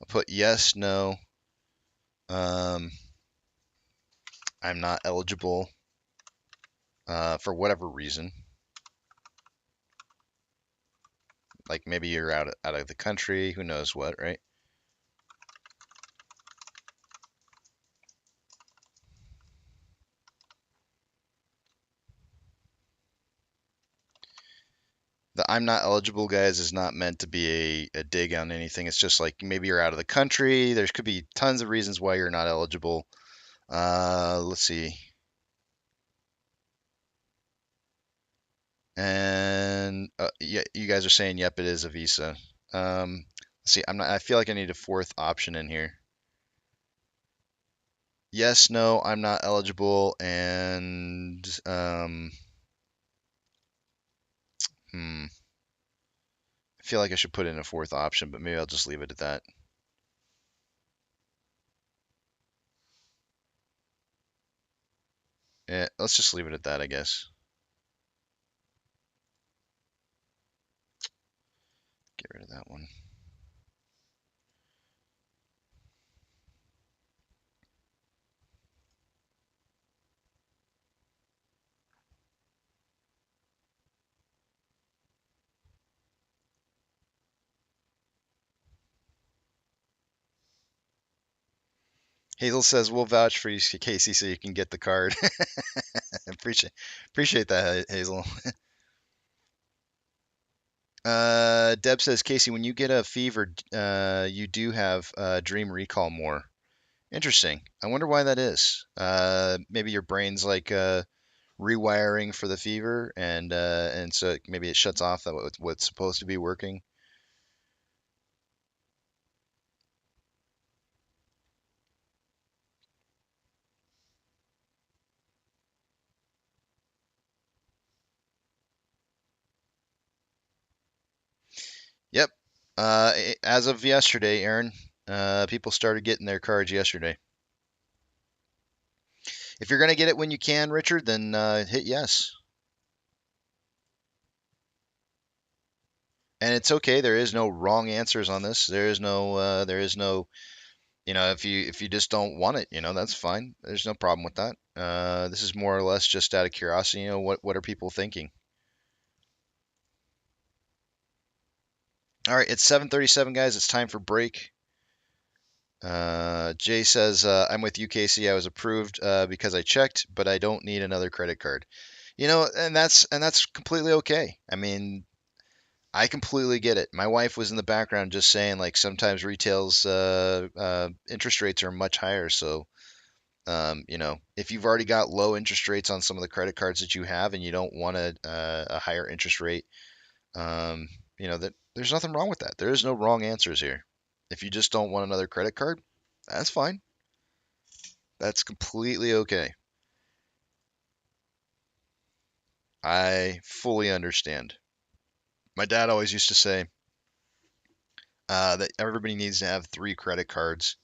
I'll put yes, no. Um, I'm not eligible for whatever reason. Like maybe you're out of the country, who knows what, right? The I'm not eligible, guys, is not meant to be a dig on anything. It's just like maybe you're out of the country. There could be tons of reasons why you're not eligible. Let's see. And yeah, you guys are saying, yep, it is a visa. Let's see. I feel like I need a fourth option in here. Yes, no, I'm not eligible, and I feel like I should put in a fourth option, but maybe I'll just leave it at that. Yeah, let's just leave it at that, I guess. Get rid of that one. Hazel says we'll vouch for you, Casey, so you can get the card. appreciate that, Hazel. Deb says, Casey, when you get a fever, you do have dream recall more. Interesting. I wonder why that is. Maybe your brain's like rewiring for the fever, and so maybe it shuts off what's supposed to be working. Yep. As of yesterday, Aaron, people started getting their cards yesterday. If you're gonna get it when you can, Richard, then hit yes. And it's okay. There is no wrong answers on this. There is no, if you just don't want it, that's fine. There's no problem with that. This is more or less just out of curiosity. What are people thinking? All right, it's 7:37, guys. It's time for break. Jay says, I'm with you, Casey. I was approved because I checked, but I don't need another credit card. And that's completely okay. I mean, I completely get it. My wife was in the background just saying, like, sometimes retail's interest rates are much higher. So, if you've already got low interest rates on some of the credit cards that you have and you don't want a higher interest rate, that there's nothing wrong with that. There is no wrong answers here. If you just don't want another credit card, that's fine. That's completely okay. I fully understand. My dad always used to say that everybody needs to have 3 credit cards.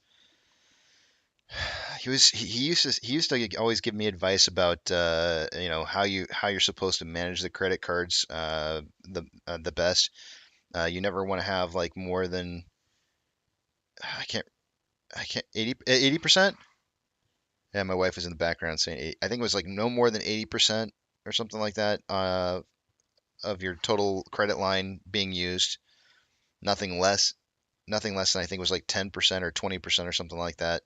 He used to always give me advice about how you're supposed to manage the credit cards the best. You never want to have like more than I can't 80%. Yeah, my wife was in the background saying 80. I think it was like no more than 80% or something like that of your total credit line being used. Nothing less. Nothing less than I think it was like 10% or 20% or something like that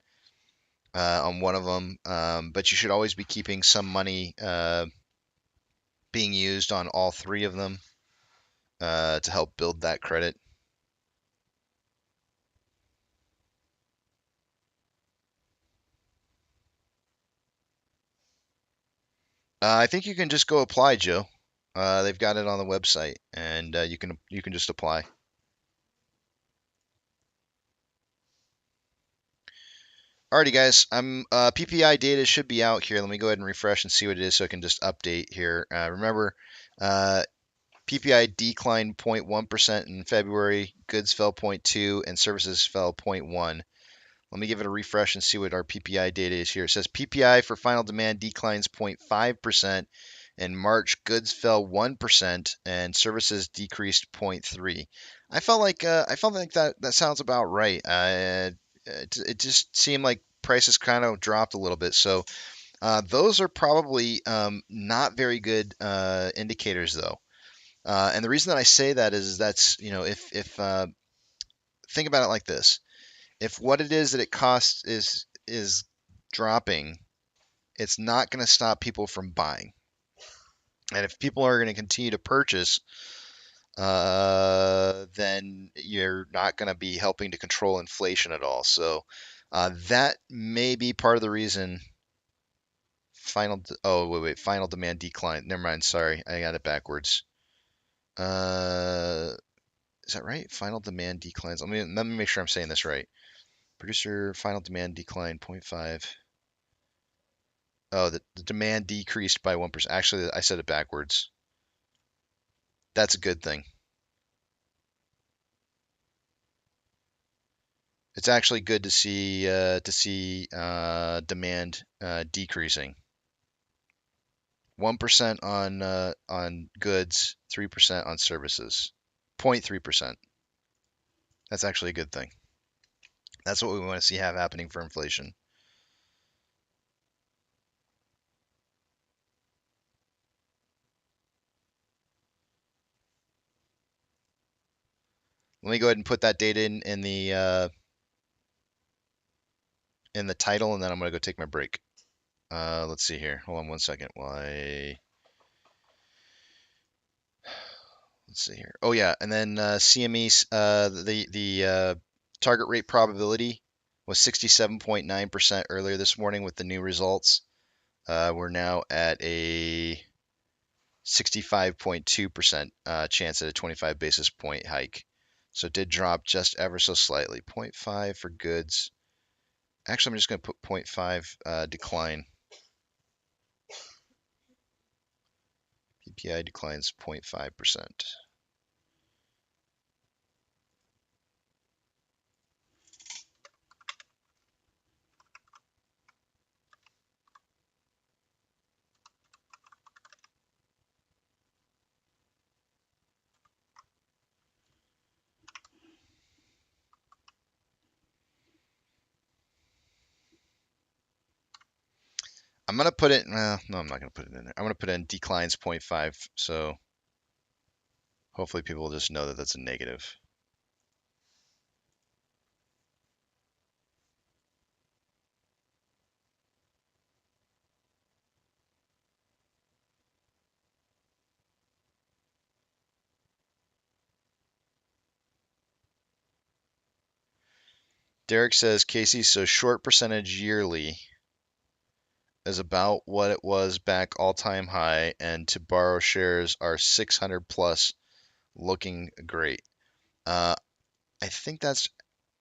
on one of them. But you should always be keeping some money being used on all 3 of them to help build that credit. I think you can just go apply, Joe. They've got it on the website, and you can just apply. Alrighty, guys. PPI data should be out here. Let me go ahead and refresh and see what it is, so I can just update here. Remember, PPI declined 0.1% in February. Goods fell 0.2, and services fell 0.1. Let me give it a refresh and see what our PPI data is here. It says PPI for final demand declines 0.5%. In March, goods fell 1% and services decreased 0.3. I felt like that sounds about right. It just seemed like prices kind of dropped a little bit. So those are probably not very good indicators, though. And the reason that I say that is that's if think about it like this: if what it is that it costs is dropping, it's not going to stop people from buying. And if people are going to continue to purchase, then you're not going to be helping to control inflation at all. So that may be part of the reason. Final demand decline. Never mind. Sorry, I got it backwards. Is that right? Final demand declines. Let me make sure I'm saying this right. Producer final demand decline 0.5. Oh, the demand decreased by 1%. Actually, I said it backwards. That's a good thing. It's actually good to see demand decreasing. 1% on goods, 3% on services, 0.3%. That's actually a good thing. That's what we want to see have happening for inflation. Let me go ahead and put that data in the title, and then I'm gonna go take my break. Let's see here. Hold on one second. Let's see here. Oh yeah, and then CME, the target rate probability was 67.9% earlier this morning with the new results. We're now at a 65.2% chance at a 25 basis point hike. So it did drop just ever so slightly. 0.5 for goods. Actually, I'm just going to put 0.5 decline. PPI declines 0.5%. I'm going to put it, no, I'm not going to put it in there. I'm going to put in declines 0.5. So hopefully people will just know that that's a negative. Derek says, Casey, so short percentage yearly is about what it was back all-time high, and to borrow shares are 600 plus, looking great. I think that's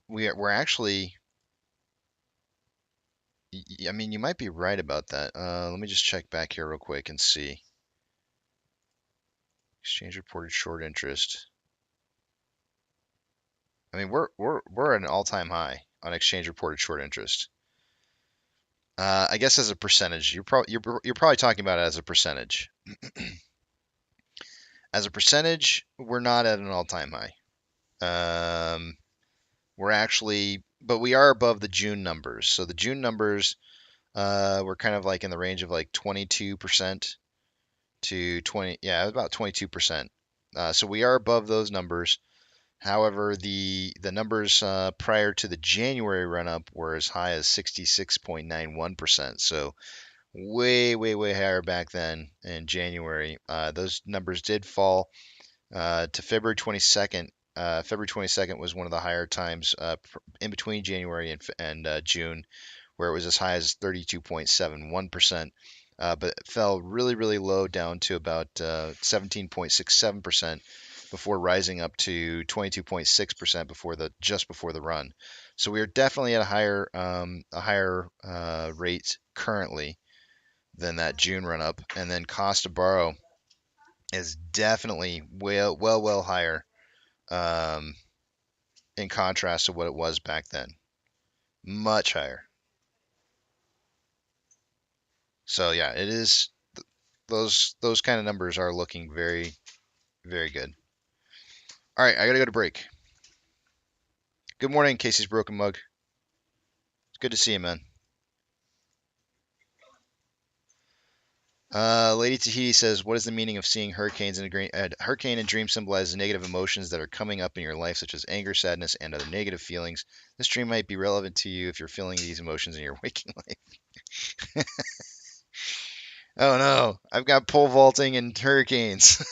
we're actually. I mean, you might be right about that. Let me just check back here real quick and see. Exchange reported short interest. I mean, we're at an all-time high on exchange reported short interest. I guess as a percentage, you're probably talking about it as a percentage. As a percentage, we're not at an all-time high. We're actually, but we are above the June numbers. So the June numbers, were kind of like in the range of like 22% to 20, yeah, about 22%. So we are above those numbers. However, the numbers prior to the January run up were as high as 66.91%. So way, way, way higher back then in January. Those numbers did fall to February 22nd. February 22nd was one of the higher times in between January and June, where it was as high as 32.71%. But it fell really, really low down to about 17.67% before rising up to 22.6% just before the run. So we are definitely at a higher rate currently than that June run up, and then cost to borrow is definitely well higher, in contrast to what it was back then. Much higher. So yeah, it is. Those kind of numbers are looking very, very good. All right, I gotta go to break. Good morning, Casey's Broken Mug. It's good to see you, man. Lady Tahiti says, "What is the meaning of seeing hurricanes in a green? Hurricane and dream symbolize negative emotions that are coming up in your life, such as anger, sadness, and other negative feelings. This dream might be relevant to you if you're feeling these emotions in your waking life." Oh no, I've got pole vaulting and hurricanes.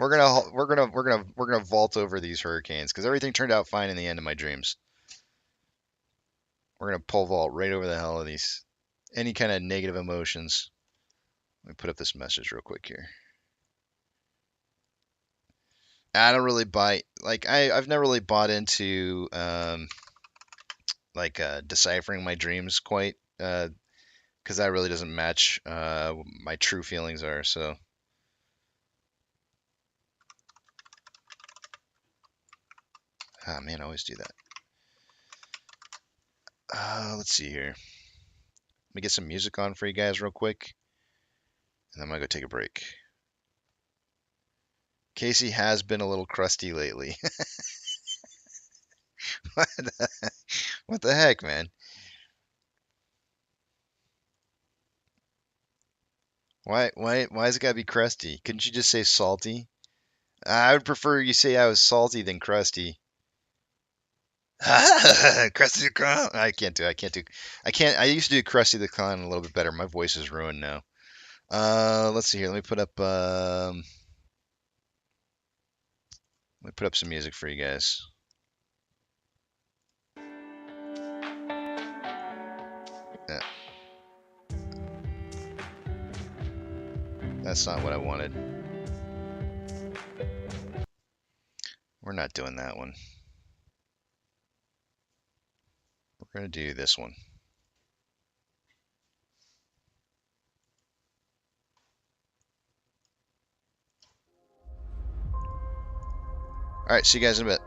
We're gonna vault over these hurricanes because everything turned out fine in the end of my dreams. We're gonna pole vault right over the hell of these any kind of negative emotions. Let me put up this message real quick here. I don't really buy I've never really bought into deciphering my dreams quite because that really doesn't match what my true feelings are. So man, I always do that. Let's see here. Let me get some music on for you guys real quick, and then I'm gonna go take a break. Casey has been a little crusty lately. What the heck, man? Why is it gotta be crusty? Couldn't you just say salty? I would prefer you say I was salty than crusty. Krusty the Clown. I can't do. I used to do Krusty the Clown a little bit better. My voice is ruined now. Let's see here. Let me put up some music for you guys. Yeah. That's not what I wanted. We're not doing that one. We're going to do this one. All right, see you guys in a bit.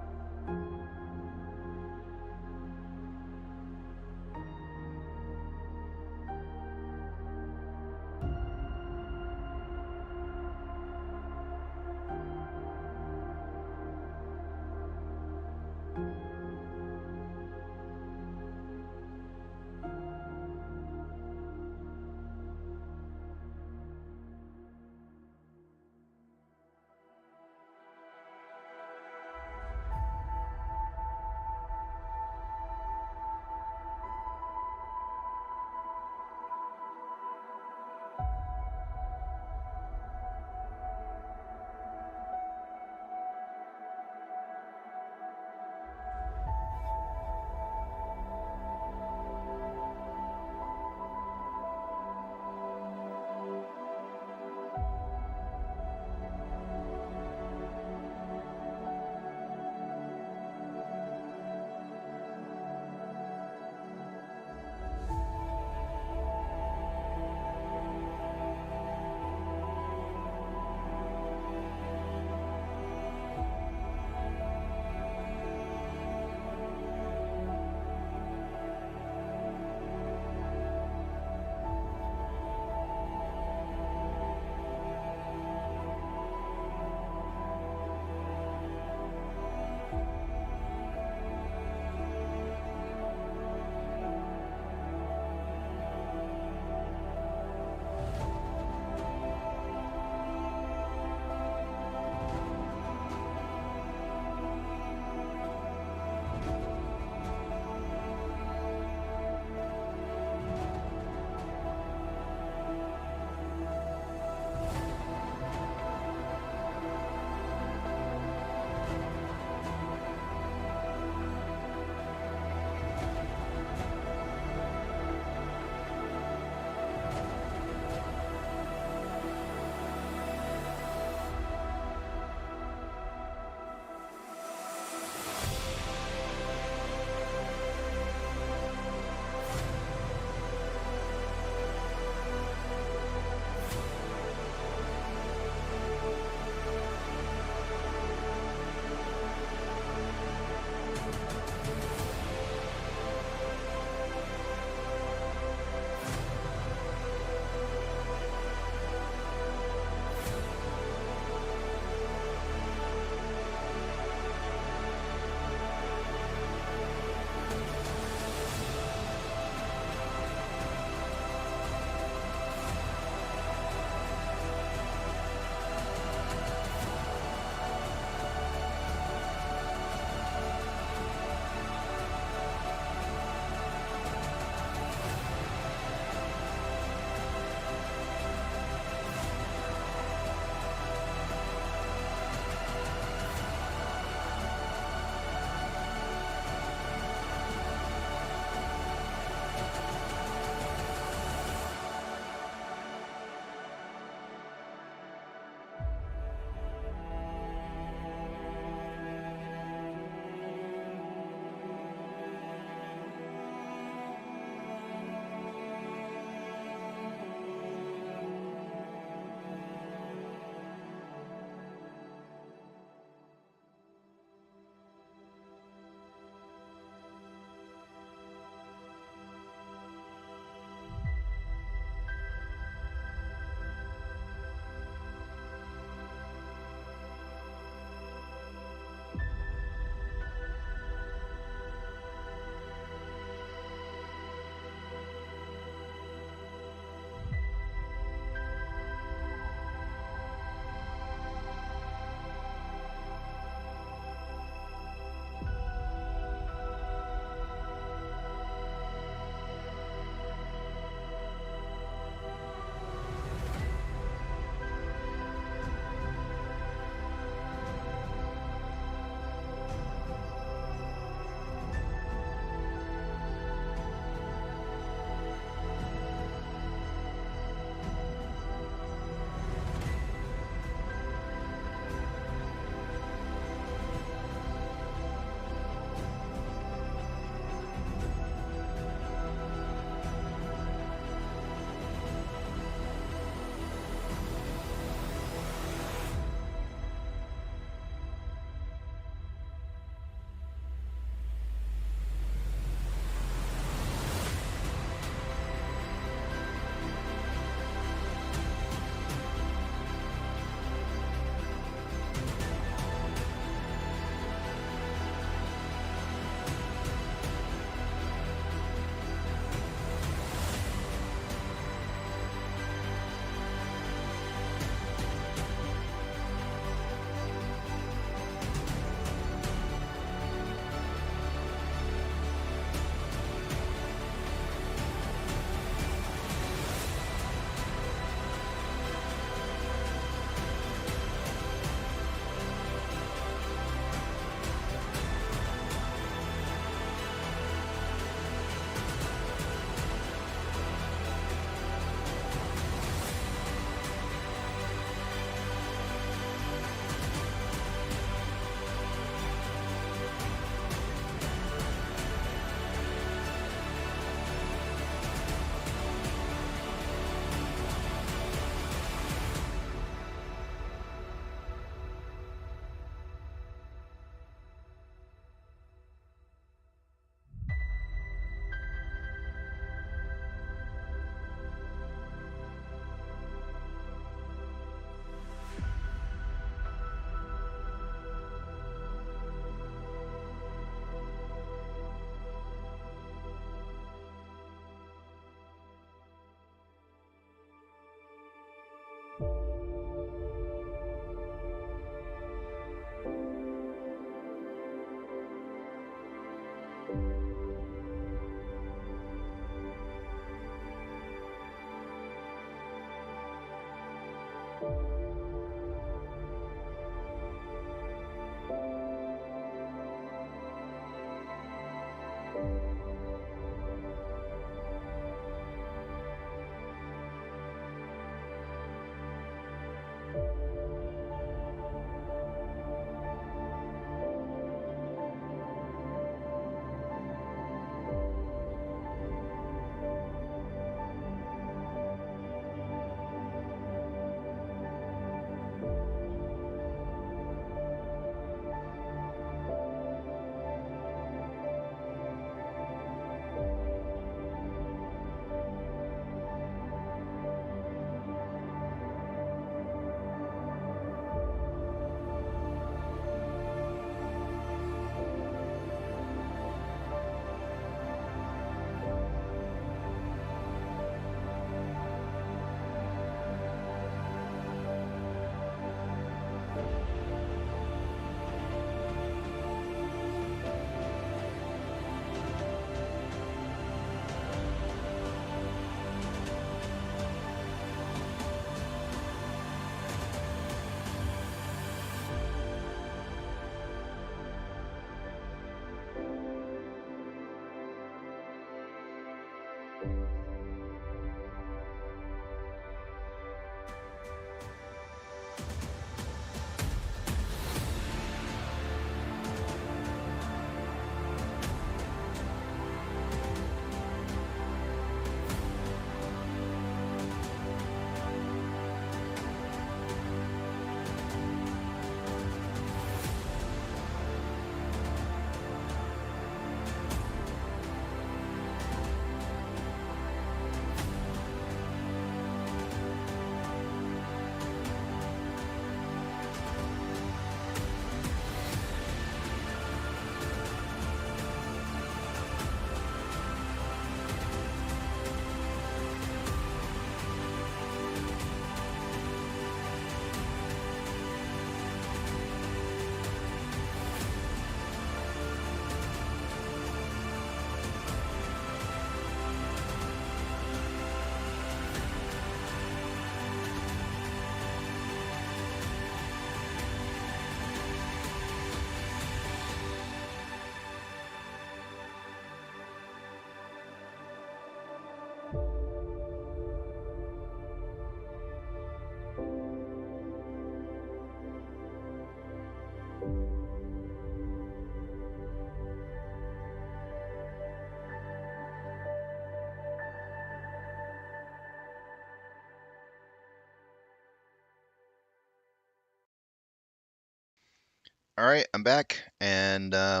All right, I'm back, and I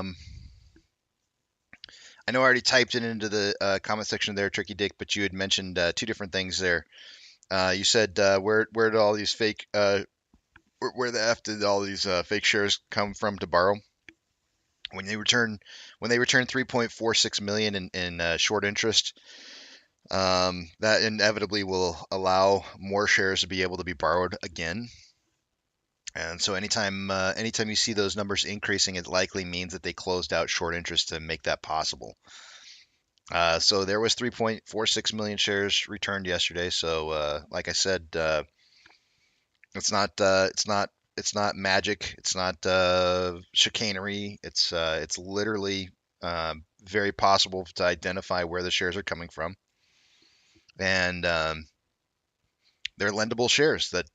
know I already typed it into the comment section there, Tricky Dick, but you had mentioned two different things there. You said where did all these fake where the f did all these fake shares come from to borrow? When they return 3.46 million in short interest, that inevitably will allow more shares to be able to be borrowed again. And so anytime you see those numbers increasing, it likely means that they closed out short interest to make that possible. So there was 3.46 million shares returned yesterday. So like I said, it's not magic. It's not chicanery. It's literally very possible to identify where the shares are coming from, and they're lendable shares that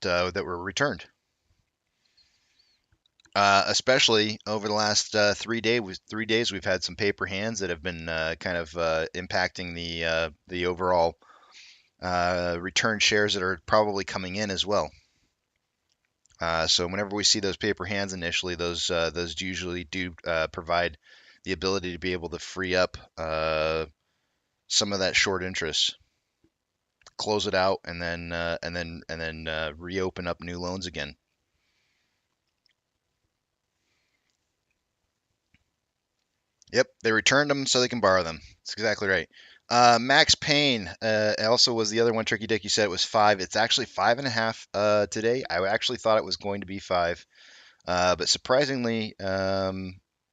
were returned. Especially over the last 3 days, we've had some paper hands that have been kind of impacting the overall return shares that are probably coming in as well. So whenever we see those paper hands initially, those usually do provide the ability to be able to free up some of that short interest, close it out, and then reopen up new loans again. Yep, they returned them so they can borrow them. That's exactly right. Max Payne also was the other one. Tricky Dick, you said it was 5. It's actually 5.5 today. I actually thought it was going to be 5, but surprisingly,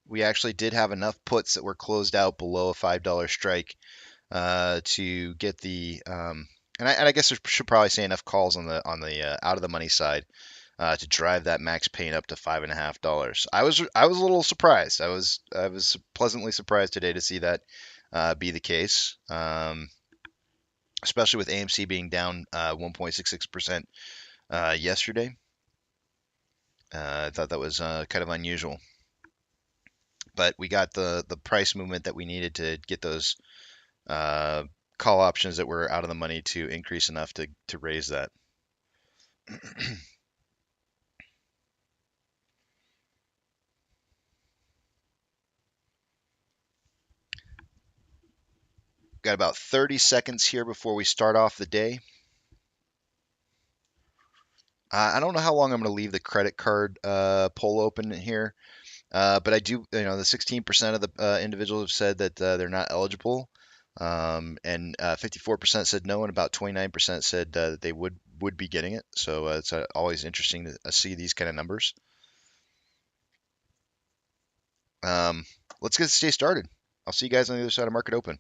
we actually did have enough puts that were closed out below a $5 strike to get the. And I guess I should probably say enough calls on the out of the money side to drive that Max Payne up to $5.5. I was a little surprised. I was pleasantly surprised today to see that be the case, especially with AMC being down 1.66% yesterday. I thought that was kind of unusual, but we got the price movement that we needed to get those call options that were out of the money to increase enough to raise that. Got about 30 seconds here before we start off the day. I don't know how long I'm going to leave the credit card poll open here, but I do, the 16% of the individuals have said that they're not eligible, and 54% said no, and about 29% said that they would be getting it. So it's always interesting to see these kind of numbers. Let's get this day started. I'll see you guys on the other side of market open.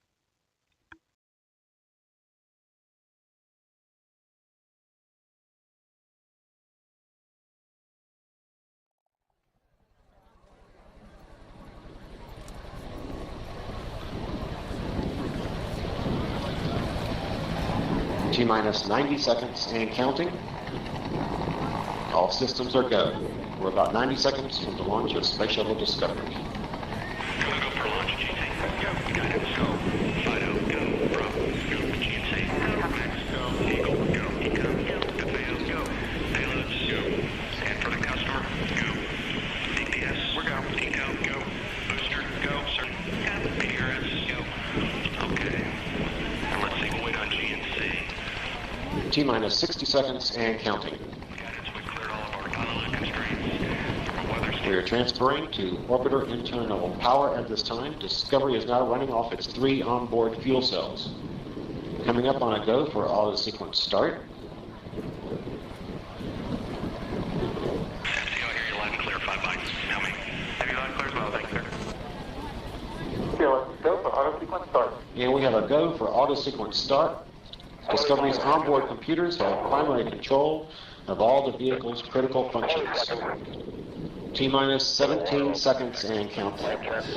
T-minus 90 seconds and counting. All systems are go. We're about 90 seconds from the launch of Space Shuttle Discovery. Go for launch, GT. Go. Guidance, go. Fido, go. Bravo, go. GMC, go. Max, go. Eagle, go. Ecom, go. FAO, go. Payloads, go. Scan for the customer, go. DPS, we're go. Deco, go. Booster, go. Sir, go. PRS, go. Okay. And let's see, we'll wait on GMC. T-minus 60 seconds and counting. Guidance, we cleared all of our pilot constraints. We are transferring to orbiter internal power at this time. Discovery is now running off its 3 onboard fuel cells. Coming up on a go for auto sequence start. MCO, hear you loud and clear. 5 mics. Coming. Heavy loud and clear as well. Thanks, sir. Okay, let's go for auto sequence start. And we have a go for auto sequence start. Discovery's onboard computers have primary control of all the vehicle's critical functions. T-minus 17 seconds and counting. 15, 12,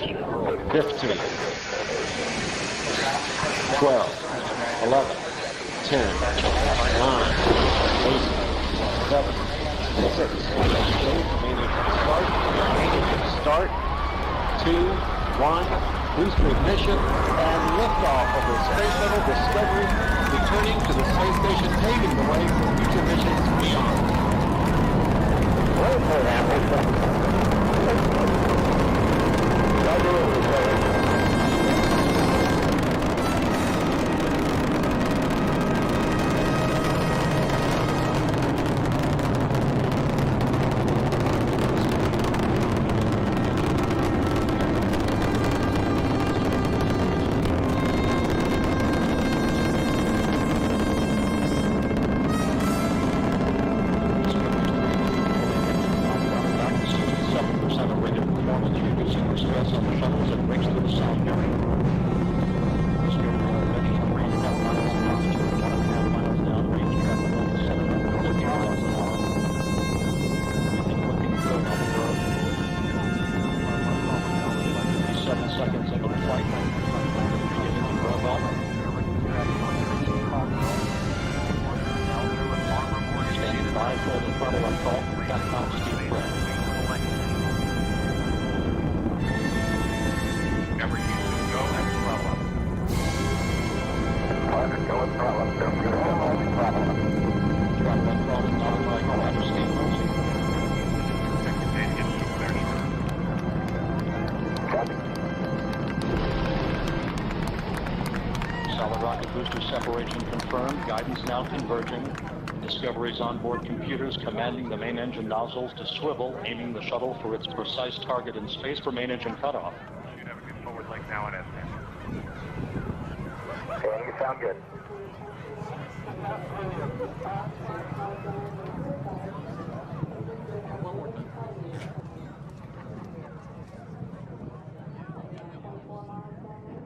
11, 10, 9, 8, 7, 6, start, 2, 1, booster ignition, and liftoff of the Space Shuttle Discovery, returning to the space station, paving the way for future missions beyond. Blindfold and throttle on call. Capcom speed prep. Discovery Houston, go and throttle up. Throttle on call and modify commander speed policy. Solid rocket booster separation confirmed. Guidance now converging. Discovery's onboard computers commanding the main engine nozzles to swivel, aiming the shuttle for its precise target in space for main engine cutoff. Should have a good forward leg now in S10. Okay, you sound good.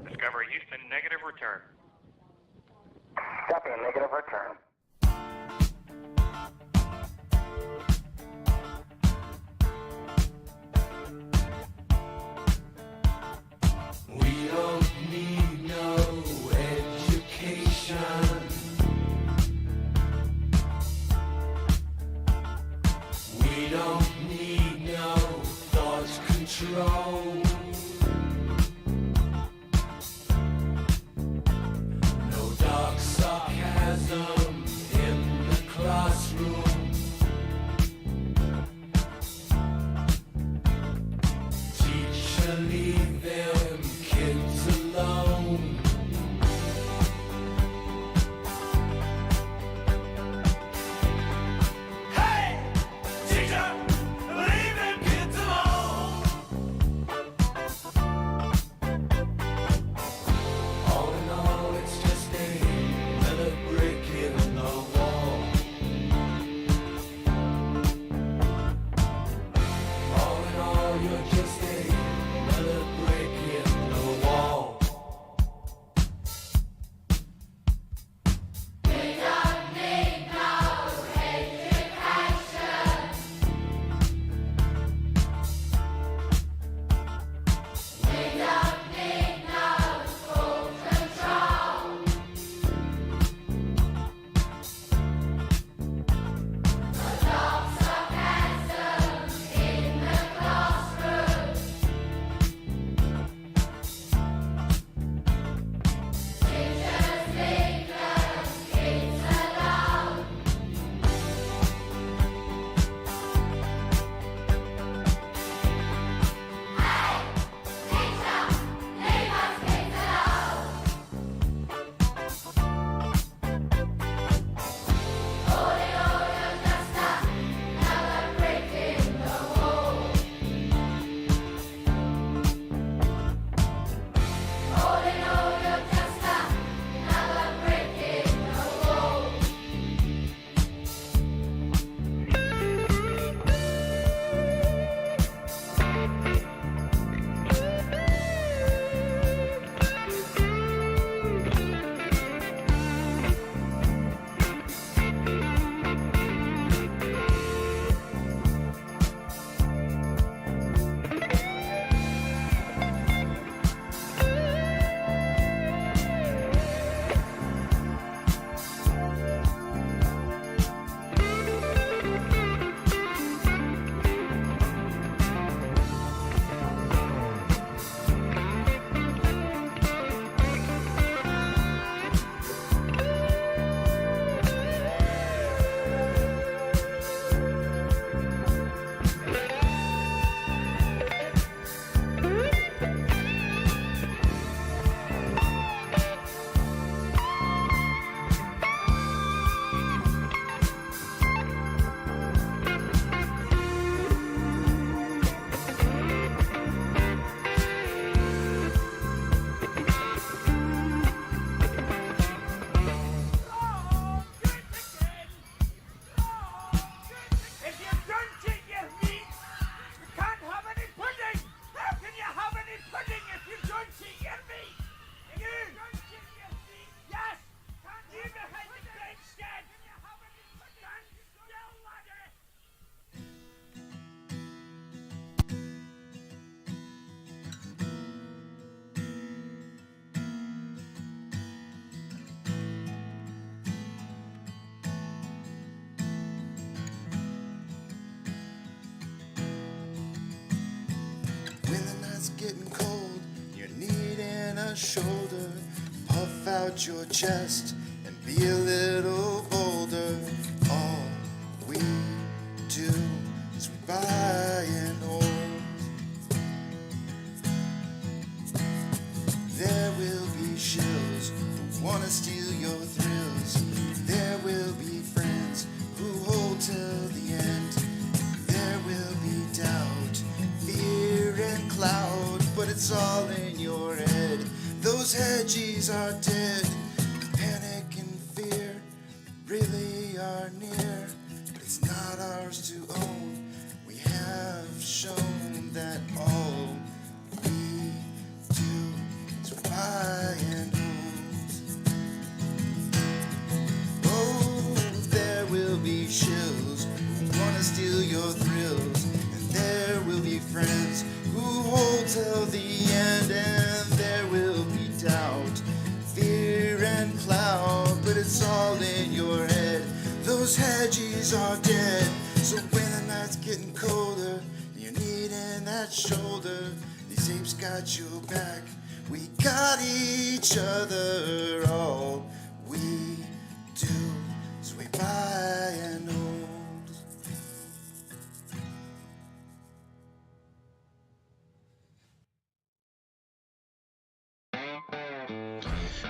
Discovery Houston, negative return. Copy, a negative return. We don't need no education. shoulder, puff out your chest, and be a little bolder. All we do is we buy and hold. There will be shills who wanna steal your thrills. There will be friends who hold till the end. There will be doubt, fear and cloud, but it's all in your head. Those hedgies are dead. Panic and fear really are near, but it's not ours to own. We have shown that all we do is buy and hold. Oh, there will be shills who wanna steal your thrills, and there will be friends who hold till the end, and there will be doubt, fear and cloud, but it's all in your head. Those hedgies are dead. So when the night's getting colder, you're needing that shoulder, these apes got your back. We got each other. All we do is we buy and hold.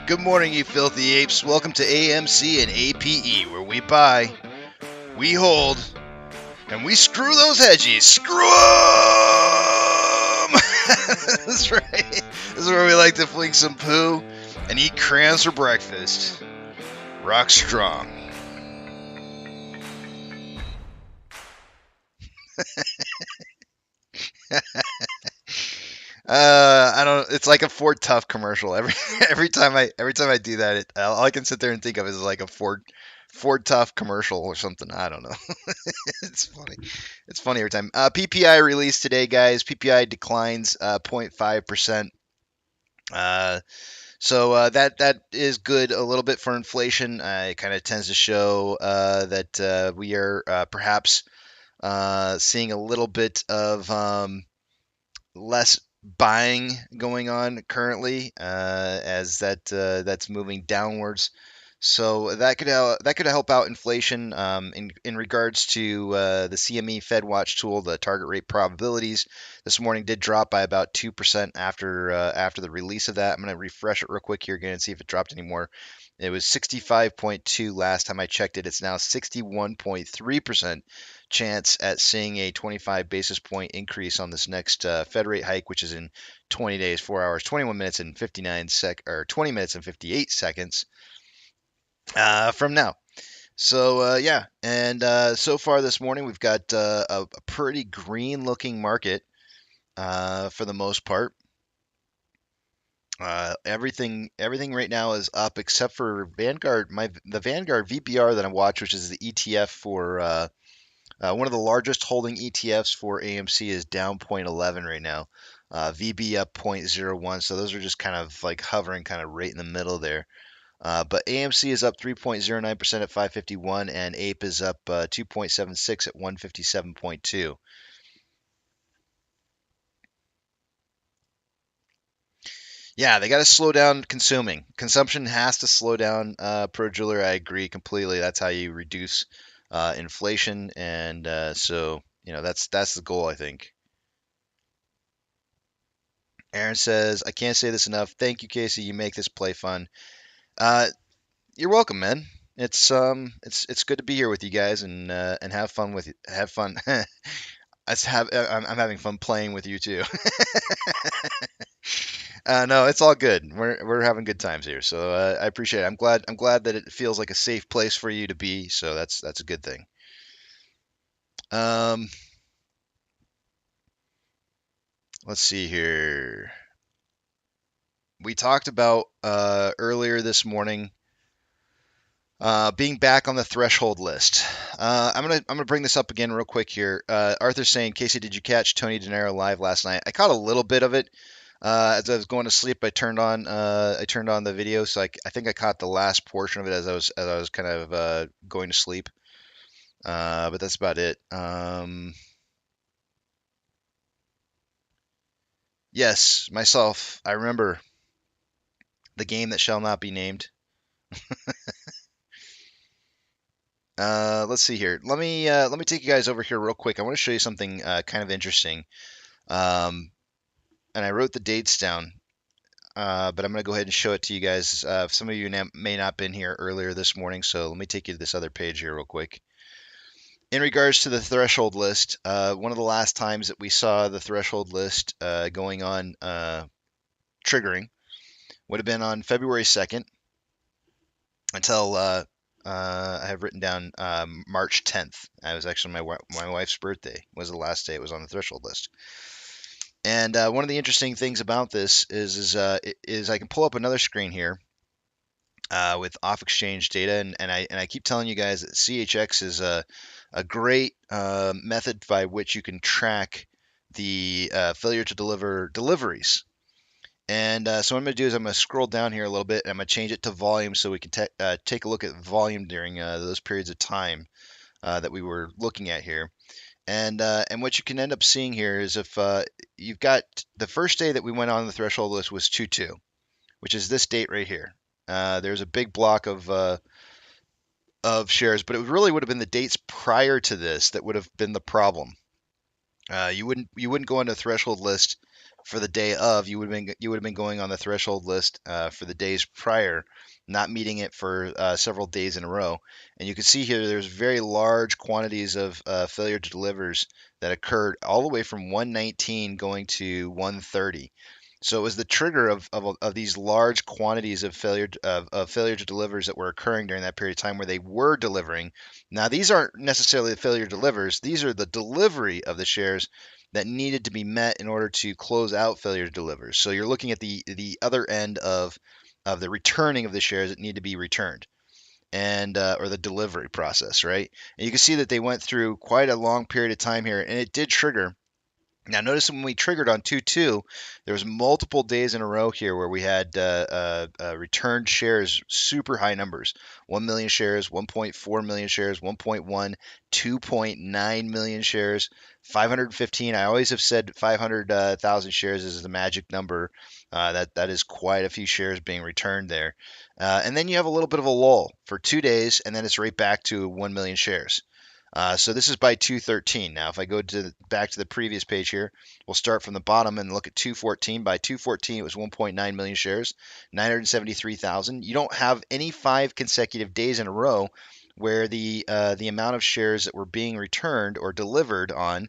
Good morning, you filthy apes. Welcome to AMC and APE, where we buy, we hold, and we screw those hedgies. Screw 'em! That's right. This is where we like to fling some poo and eat crayons for breakfast. Rock strong. I don't. It's like a Ford Tough commercial. Every time I do that, all I can sit there and think of is like a Ford Tough commercial or something. I don't know. It's funny. It's funny every time. PPI release today, guys. PPI declines 0.5%. So that is good a little bit for inflation. It kind of tends to show that we are perhaps seeing a little bit of less buying going on currently as that's moving downwards. So that could help out inflation in regards to the CME Fed Watch tool. The target rate probabilities this morning did drop by about 2% after the release of that. I'm going to refresh it real quick here again and see if it dropped anymore. It was 65.2 last time I checked it. It's now 61.3% chance at seeing a 25 basis point increase on this next Fed rate hike, which is in 20 days, 4 hours, 21 minutes and 20 minutes and 58 seconds from now. So yeah, and so far this morning we've got a pretty green looking market for the most part. Everything right now is up except for Vanguard. The Vanguard VBR that I watch, which is the ETF for one of the largest holding ETFs for AMC, is down 0.11 right now. VB up 0.01. So those are just kind of like hovering kind of right in the middle there. But AMC is up 3.09% at 551, and Ape is up 2.76 at 157.2. Yeah, they got to slow down consuming. Consumption has to slow down. Pro Jeweler, I agree completely. That's how you reduce inflation, and so that's the goal, I think. Aaron says, "I can't say this enough. Thank you, Casey. You make this play fun." You're welcome, man. It's good to be here with you guys and have fun with you. Have fun. I'm having fun playing with you too. No, it's all good. We're having good times here, so I appreciate it. I'm glad that it feels like a safe place for you to be. So that's a good thing. Let's see here. We talked about earlier this morning being back on the threshold list. I'm gonna bring this up again real quick here. Arthur's saying, Casey, did you catch Tony De Niro live last night? I caught a little bit of it. As I was going to sleep, I turned on the video, so I think I caught the last portion of it as I was kind of going to sleep. But that's about it. Yes, myself. I remember. the game that shall not be named. Let's see here. Let me take you guys over here real quick. I want to show you something kind of interesting. And I wrote the dates down, but I'm going to go ahead and show it to you guys. Some of you may not have been here earlier this morning, so let me take you to this other page here real quick. In regards to the threshold list, one of the last times that we saw the threshold list going on triggering would have been on February 2nd until I have written down March 10th. That was actually my wife's birthday. Was the last day it was on the threshold list. And one of the interesting things about this is I can pull up another screen here with off exchange data, and I keep telling you guys that CHX is a great method by which you can track the failure to deliver deliveries. And so what I'm going to do is I'm going to scroll down here a little bit, and I'm going to change it to volume so we can take a look at volume during those periods of time that we were looking at here. And what you can end up seeing here is if you've got the first day that we went on the threshold list was 2/2, which is this date right here. There's a big block of shares, but it really would have been the dates prior to this that would have been the problem. You wouldn't go on the threshold list for the day of. You would have been going on the threshold list for the days prior, not meeting it for several days in a row. And you can see here there's very large quantities of failure to delivers that occurred all the way from 119 going to 130. So it was the trigger of these large quantities of failure to delivers that were occurring during that period of time where they were delivering. Now these aren't necessarily the failure delivers; these are the delivery of the shares that needed to be met in order to close out failure to delivers. So you're looking at the other end of the returning of the shares that need to be returned, and or the delivery process, right? And you can see that they went through quite a long period of time here, and it did trigger. Now, notice when we triggered on 2/2, there was multiple days in a row here where we had returned shares, super high numbers: 1 million shares, 1.4 million shares, 1.1, 2.9 million shares, 515. I always have said 500,000 shares is the magic number. That is quite a few shares being returned there. And then you have a little bit of a lull for 2 days, and then it's right back to 1 million shares. So this is by 213. Now, if I go back to the previous page here, we'll start from the bottom and look at 214. By 214, it was 1.9 million shares, 973,000. You don't have any 5 consecutive days in a row where the amount of shares that were being returned or delivered on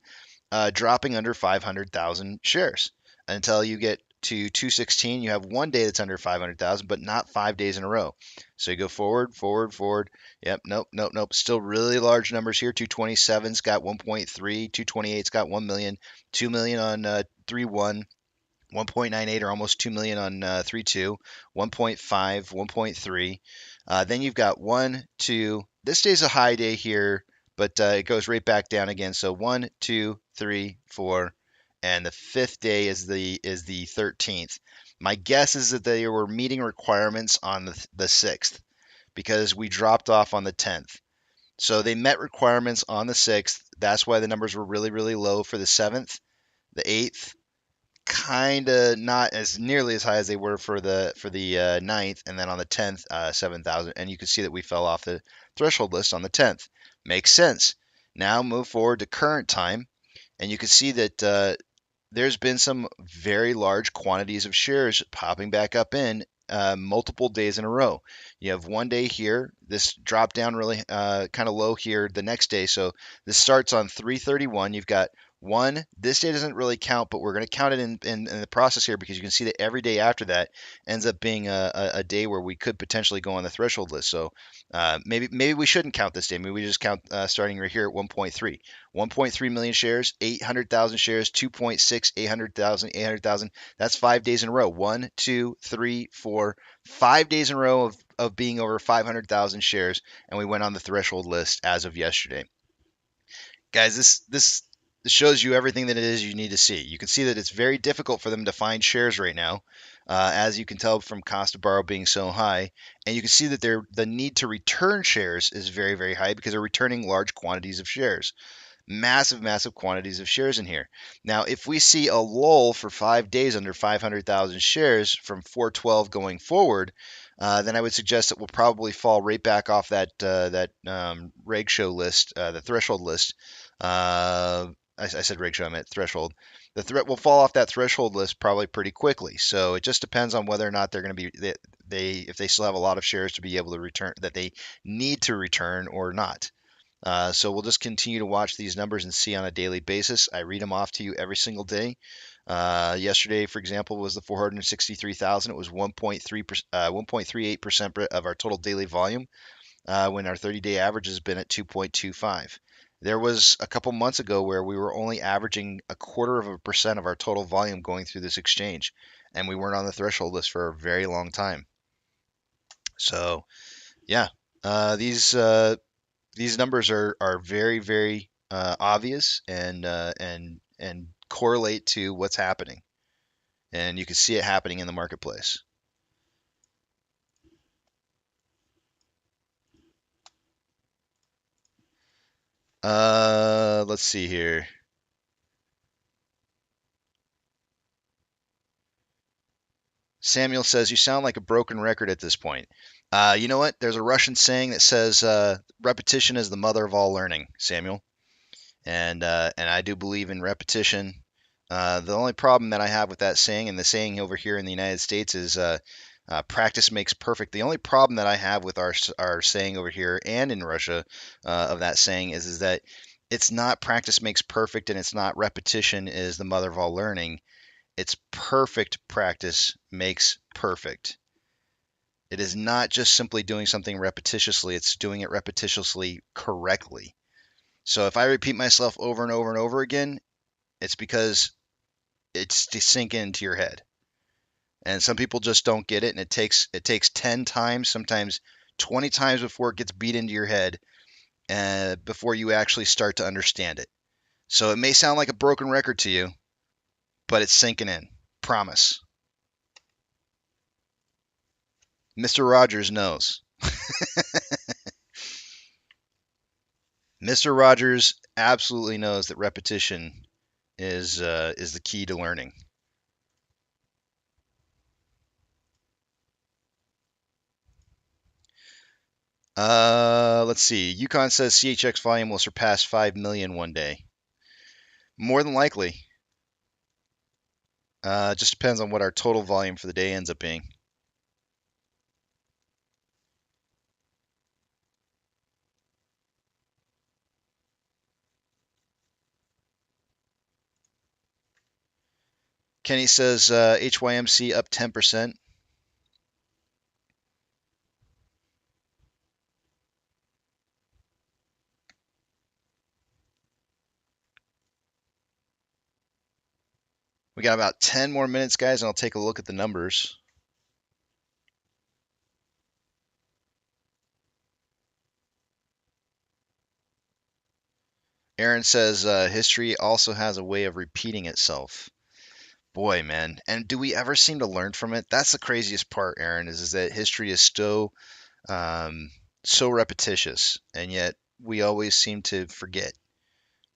dropping under 500,000 shares until you get to 216. You have 1 day that's under 500,000, but not 5 days in a row. So you go forward, forward, forward. Yep, nope. Still really large numbers here. 227's got 1.3, 228's got 1 million, 2 million on 3.1, 1.98 or almost 2 million on 3.2, 1.5, 1.3. Then you've got 1, 2. This day's a high day here, but it goes right back down again. So 1, 2, 3, 4, and the 5th day is the 13th. My guess is that they were meeting requirements on the 6th because we dropped off on the 10th. So they met requirements on the 6th. That's why the numbers were really, really low for the 7th. The 8th, kind of not as nearly as high as they were for the 9th, and then on the 10th, 7,000. And you can see that we fell off the threshold list on the 10th. Makes sense. Now move forward to current time, and you can see that there's been some very large quantities of shares popping back up in multiple days in a row. You have 1 day here. This dropped down really kind of low here the next day. So this starts on 3/31. You've got 1. This day doesn't really count, but we're going to count it in the process here because you can see that every day after that ends up being a day where we could potentially go on the threshold list. So maybe we shouldn't count this day. Maybe we just count starting right here at 1.3. 1.3 million shares, 800,000 shares, 2.6, 800,000, 800,000. That's 5 days in a row. 1, 2, 3, 4, 5 days in a row of being over 500,000 shares, and we went on the threshold list as of yesterday. Guys, this shows you everything that it is you need to see. You can see that it's very difficult for them to find shares right now, as you can tell from cost to borrow being so high. And you can see that the need to return shares is very, very high because they're returning large quantities of shares. massive quantities of shares in here. Now, if we see a lull for 5 days under 500,000 shares from 412 going forward, then I would suggest that we'll probably fall right back off that reg show list, the threshold list. I said reg show, I meant threshold. The threat will fall off that threshold list probably pretty quickly. So it just depends on whether or not they're going to be if they still have a lot of shares to be able to return that they need to return or not. So we'll just continue to watch these numbers and see on a daily basis. I read them off to you every single day. Yesterday, for example, was the 463,000. It was 1.38% of our total daily volume, when our 30-day average has been at 2.25. There was a couple months ago where we were only averaging 0.25% of our total volume going through this exchange, and we weren't on the threshold list for a very long time. So, yeah, these numbers are very obvious and correlate to what's happening, and you can see it happening in the marketplace. Let's see here. Samuel says, you sound like a broken record at this point. You know what? There's a Russian saying that says, repetition is the mother of all learning, Samuel. And I do believe in repetition. The only problem that I have with that saying, and the saying over here in the United States, is practice makes perfect. The only problem that I have with our saying over here and in Russia of that saying is that it's not practice makes perfect, and it's not repetition is the mother of all learning. It's perfect practice makes perfect. It is not just simply doing something repetitiously, it's doing it repetitiously correctly. So if I repeat myself over and over and over again, it's because it's to sink into your head. And some people just don't get it, and it takes 10 times, sometimes 20 times before it gets beat into your head, before you actually start to understand it. So it may sound like a broken record to you, but it's sinking in. Promise. Mr. Rogers knows. Mr. Rogers absolutely knows that repetition is the key to learning. Let's see. Yukon says CHX volume will surpass 5 million one day. More than likely. Just depends on what our total volume for the day ends up being. Kenny says HYMC up 10%. We got about 10 more minutes, guys, and I'll take a look at the numbers. Aaron says history also has a way of repeating itself. Boy, man. And do we ever seem to learn from it? That's the craziest part, Aaron, is that history is so repetitious, and yet we always seem to forget.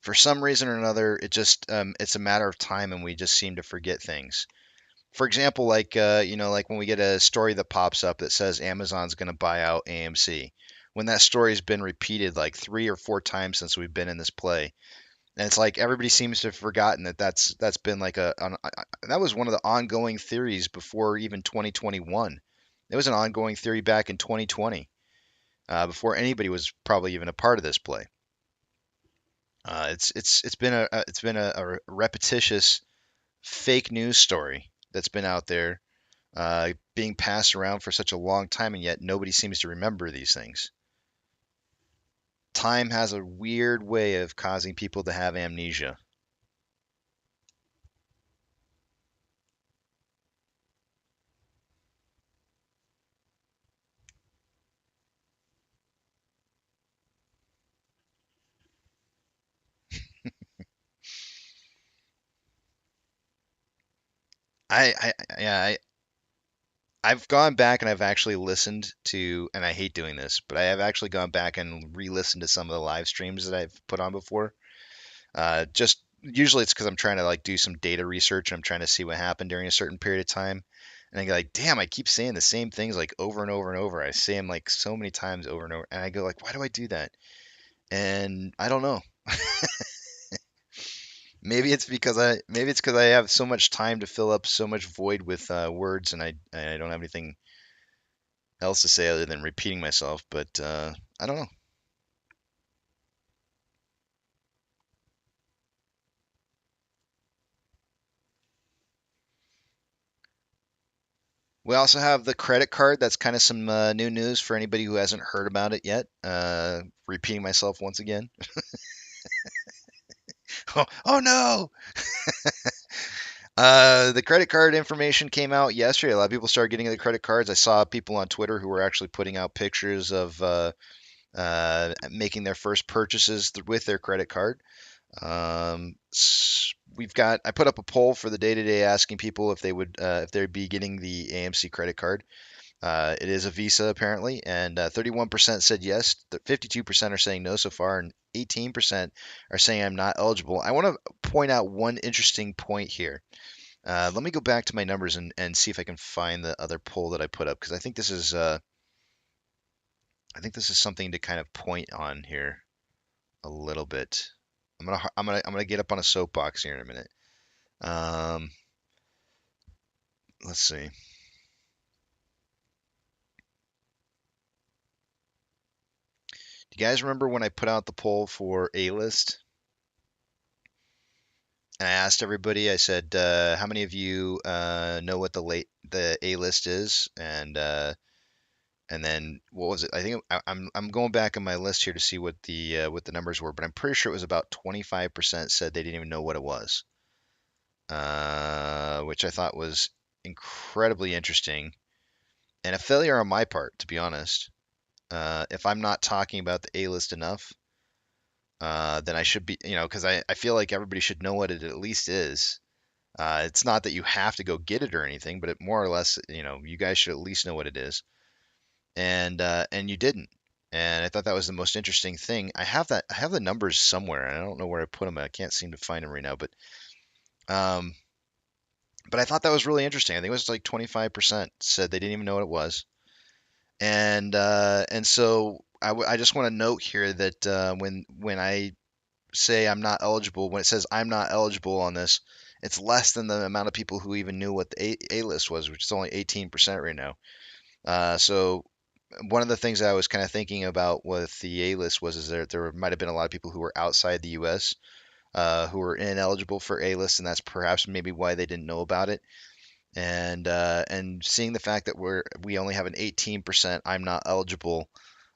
For some reason or another, it's a matter of time, and we just seem to forget things. For example, like like when we get a story that pops up that says Amazon's going to buy out AMC, when that story's been repeated like 3 or 4 times since we've been in this play, and it's like everybody seems to have forgotten that's been like that was one of the ongoing theories before even 2021. It was an ongoing theory back in 2020, before anybody was probably even a part of this play. It's been a repetitious fake news story that's been out there, being passed around for such a long time, and yet nobody seems to remember these things. Time has a weird way of causing people to have amnesia. I've gone back and I've actually listened to, and I hate doing this, but I have actually gone back and re-listened to some of the live streams that I've put on before. Just usually it's because I'm trying to like do some data research and I'm trying to see what happened during a certain period of time. And I go like, damn, I keep saying the same things like over and over and over. I say them like so many times over and over, and I go like, why do I do that? And I don't know. Maybe it's because I have so much time to fill up so much void with words, and I don't have anything else to say other than repeating myself. But I don't know. We also have the credit card. That's kind of some new news for anybody who hasn't heard about it yet. Repeating myself once again. Oh no! The credit card information came out yesterday. A lot of people started getting the credit cards. I saw people on Twitter who were actually putting out pictures of making their first purchases with their credit card. I put up a poll for the day to day asking people if they'd be getting the AMC credit card. It is a Visa apparently, and 31% said yes. 52% are saying no so far, and 18% are saying I'm not eligible. I want to point out one interesting point here. Let me go back to my numbers and see if I can find the other poll that I put up because I think this is something to kind of point on here a little bit. I'm gonna get up on a soapbox here in a minute. Um, let's see. Do you guys remember when I put out the poll for A-list? And I asked everybody. I said, "How many of you know what the A-list is?" And then what was it? I think I'm going back on my list here to see what the numbers were, but I'm pretty sure it was about 25% said they didn't even know what it was, which I thought was incredibly interesting and a failure on my part, to be honest. If I'm not talking about the A-list enough, then I should be, because I feel like everybody should know what it at least is. It's not that you have to go get it or anything, but it more or less, you guys should at least know what it is. And you didn't. And I thought that was the most interesting thing. I have the numbers somewhere, and I don't know where I put them. I can't seem to find them right now, um, but I thought that was really interesting. I think it was like 25% said they didn't even know what it was. And so I just want to note here that when I say I'm not eligible, when it says I'm not eligible on this, it's less than the amount of people who even knew what the A-list was, which is only 18% right now. So one of the things I was kind of thinking about with the A-list was is there might have been a lot of people who were outside the U.S. Who were ineligible for A-list, and that's perhaps maybe why they didn't know about it. And seeing the fact that we only have an 18% I'm not eligible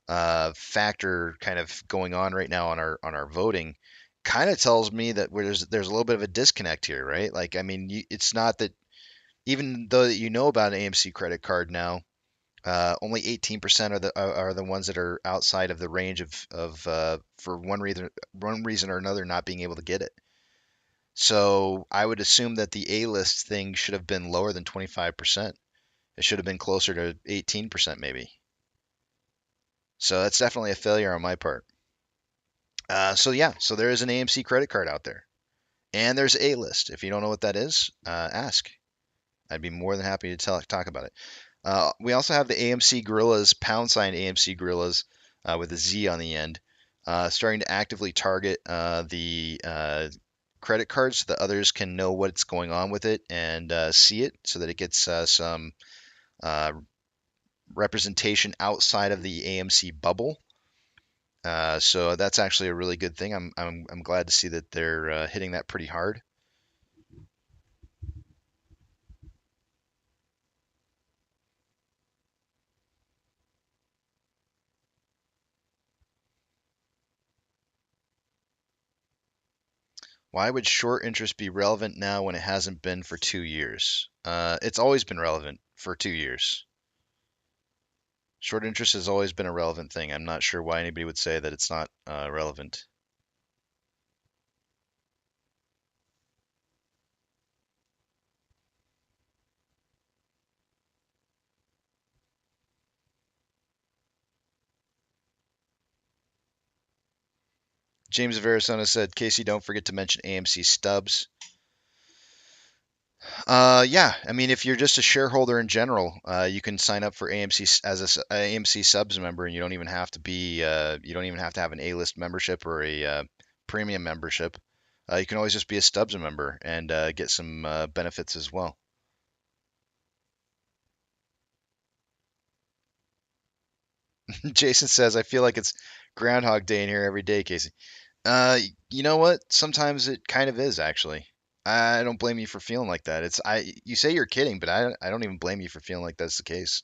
factor kind of going on right now on our voting kind of tells me that there's a little bit of a disconnect here, right? Like, I mean, it's not that even though that you know about an AMC credit card now, only 18% are the ones that are outside of the range of for one reason or another not being able to get it. So I would assume that the A-list thing should have been lower than 25%. It should have been closer to 18% maybe. So that's definitely a failure on my part. So yeah, so there is an AMC credit card out there, and there's A-list. If you don't know what that is, ask. I'd be more than happy to talk about it. We also have the AMC Gorillas, # AMC Gorillas, with a Z on the end, starting to actively target the credit cards so that others can know what's going on with it and see it so that it gets some uh, representation outside of the AMC bubble. So that's actually a really good thing. I'm glad to see that they're hitting that pretty hard. Why would short interest be relevant now when it hasn't been for 2 years? It's always been relevant for 2 years. Short interest has always been a relevant thing. I'm not sure why anybody would say that it's not relevant. James of Arizona said, Casey, don't forget to mention AMC stubs. Yeah, I mean, if you're just a shareholder in general, you can sign up for AMC as a AMC subs member, and you don't even have to be, you don't even have to have an A-list membership or a premium membership. You can always just be a stubs member and get some benefits as well. Jason says, I feel like it's Groundhog Day in here every day, Casey. You know what? Sometimes it kind of is, actually. I don't blame you for feeling like that. You say you're kidding, but I don't even blame you for feeling like that's the case.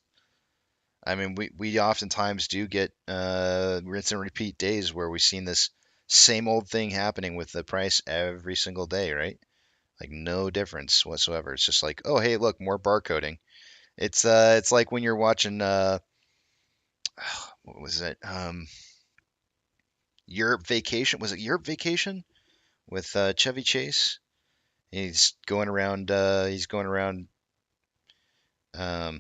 I mean, we oftentimes do get rinse and repeat days where we've seen this same old thing happening with the price every single day, right? Like no difference whatsoever. It's just like, oh, hey, look, more barcoding. It's like when you're watching what was it? Europe Vacation. Was it Europe Vacation with Chevy Chase? He's going around. He's going around. Um,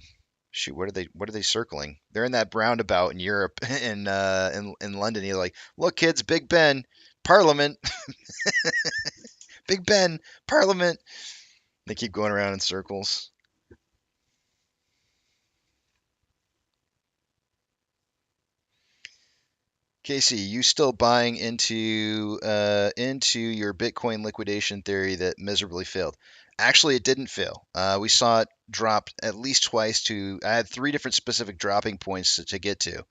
Shoot, what are they circling? They're in that roundabout in Europe, in London. He's like, look, kids, Big Ben, Parliament, Big Ben, Parliament. They keep going around in circles. Casey, you still buying into your Bitcoin liquidation theory that miserably failed? Actually, it didn't fail. We saw it drop at least twice to. I had three different specific dropping points to get to,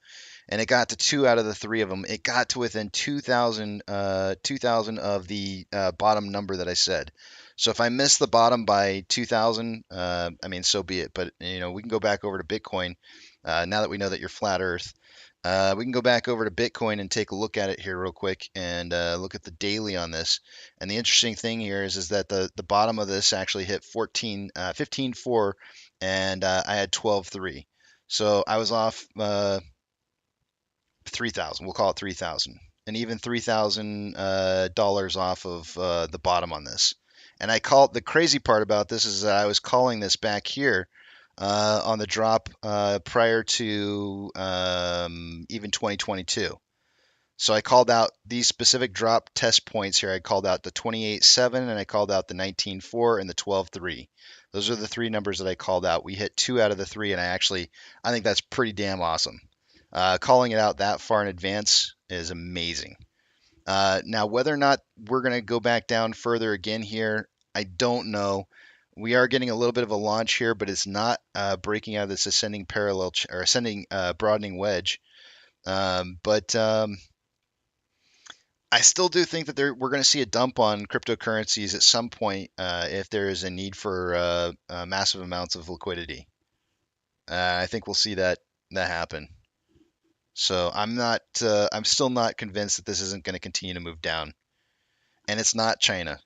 and it got to two out of the three of them. It got to within 2,000 of the bottom number that I said. So if I miss the bottom by 2,000, I mean, so be it. But we can go back over to Bitcoin now that we know that you're flat Earth. We can go back over to Bitcoin and take a look at it here real quick and look at the daily on this. And the interesting thing here is that the bottom of this actually hit 15.4, and I had 12.3. So I was off 3,000. We'll call it 3,000, and even $3,000 off of the bottom on this. And the crazy part about this is that I was calling this back here on the drop prior to even 2022. So I called out these specific drop test points here. I called out the 28.7 and I called out the 19.4 and the 12.3. Those are the three numbers that I called out. We hit two out of the three, and I think that's pretty damn awesome. Calling it out that far in advance is amazing. Now, whether or not we're going to go back down further again here, I don't know. We are getting a little bit of a launch here, but it's not breaking out of this ascending parallel or ascending broadening wedge. But I still do think that we're going to see a dump on cryptocurrencies at some point if there is a need for massive amounts of liquidity. I think we'll see that happen. So I'm still not convinced that this isn't going to continue to move down. And it's not China.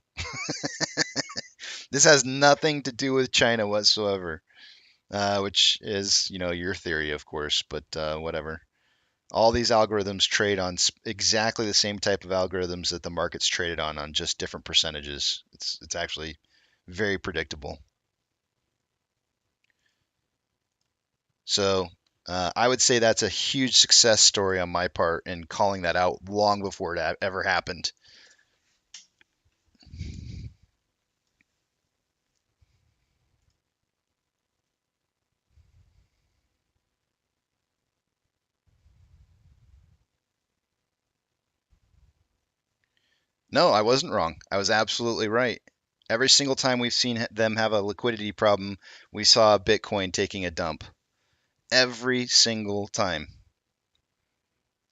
This has nothing to do with China whatsoever, which is, your theory, of course, but whatever. All these algorithms trade on exactly the same type of algorithms that the market's traded on just different percentages. It's actually very predictable. So I would say that's a huge success story on my part in calling that out long before it ever happened. No, I wasn't wrong. I was absolutely right. Every single time we've seen them have a liquidity problem, we saw Bitcoin taking a dump. Every single time.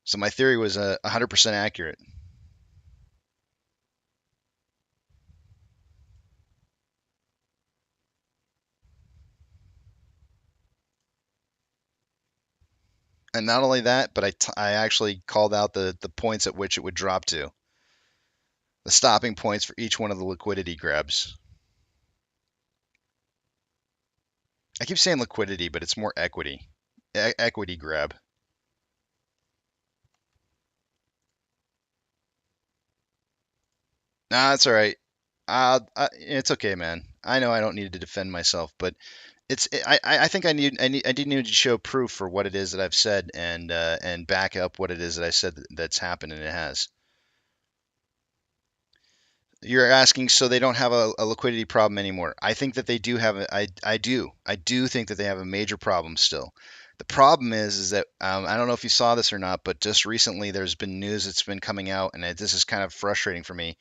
So my theory was 100% accurate. And not only that, but I actually called out the points at which it would drop to. The stopping points for each one of the liquidity grabs. I keep saying liquidity, but it's more equity. Equity grab. Nah, that's all right. It's okay, man. I know I don't need to defend myself, but I think I did need to show proof for what it is that I've said and back up what it is that I said that's happened, and it has. You're asking so they don't have a liquidity problem anymore. I think that they do have I do think that they have a major problem still. The problem is that I don't know if you saw this or not, but just recently there's been news that's been coming out, and this is kind of frustrating for me.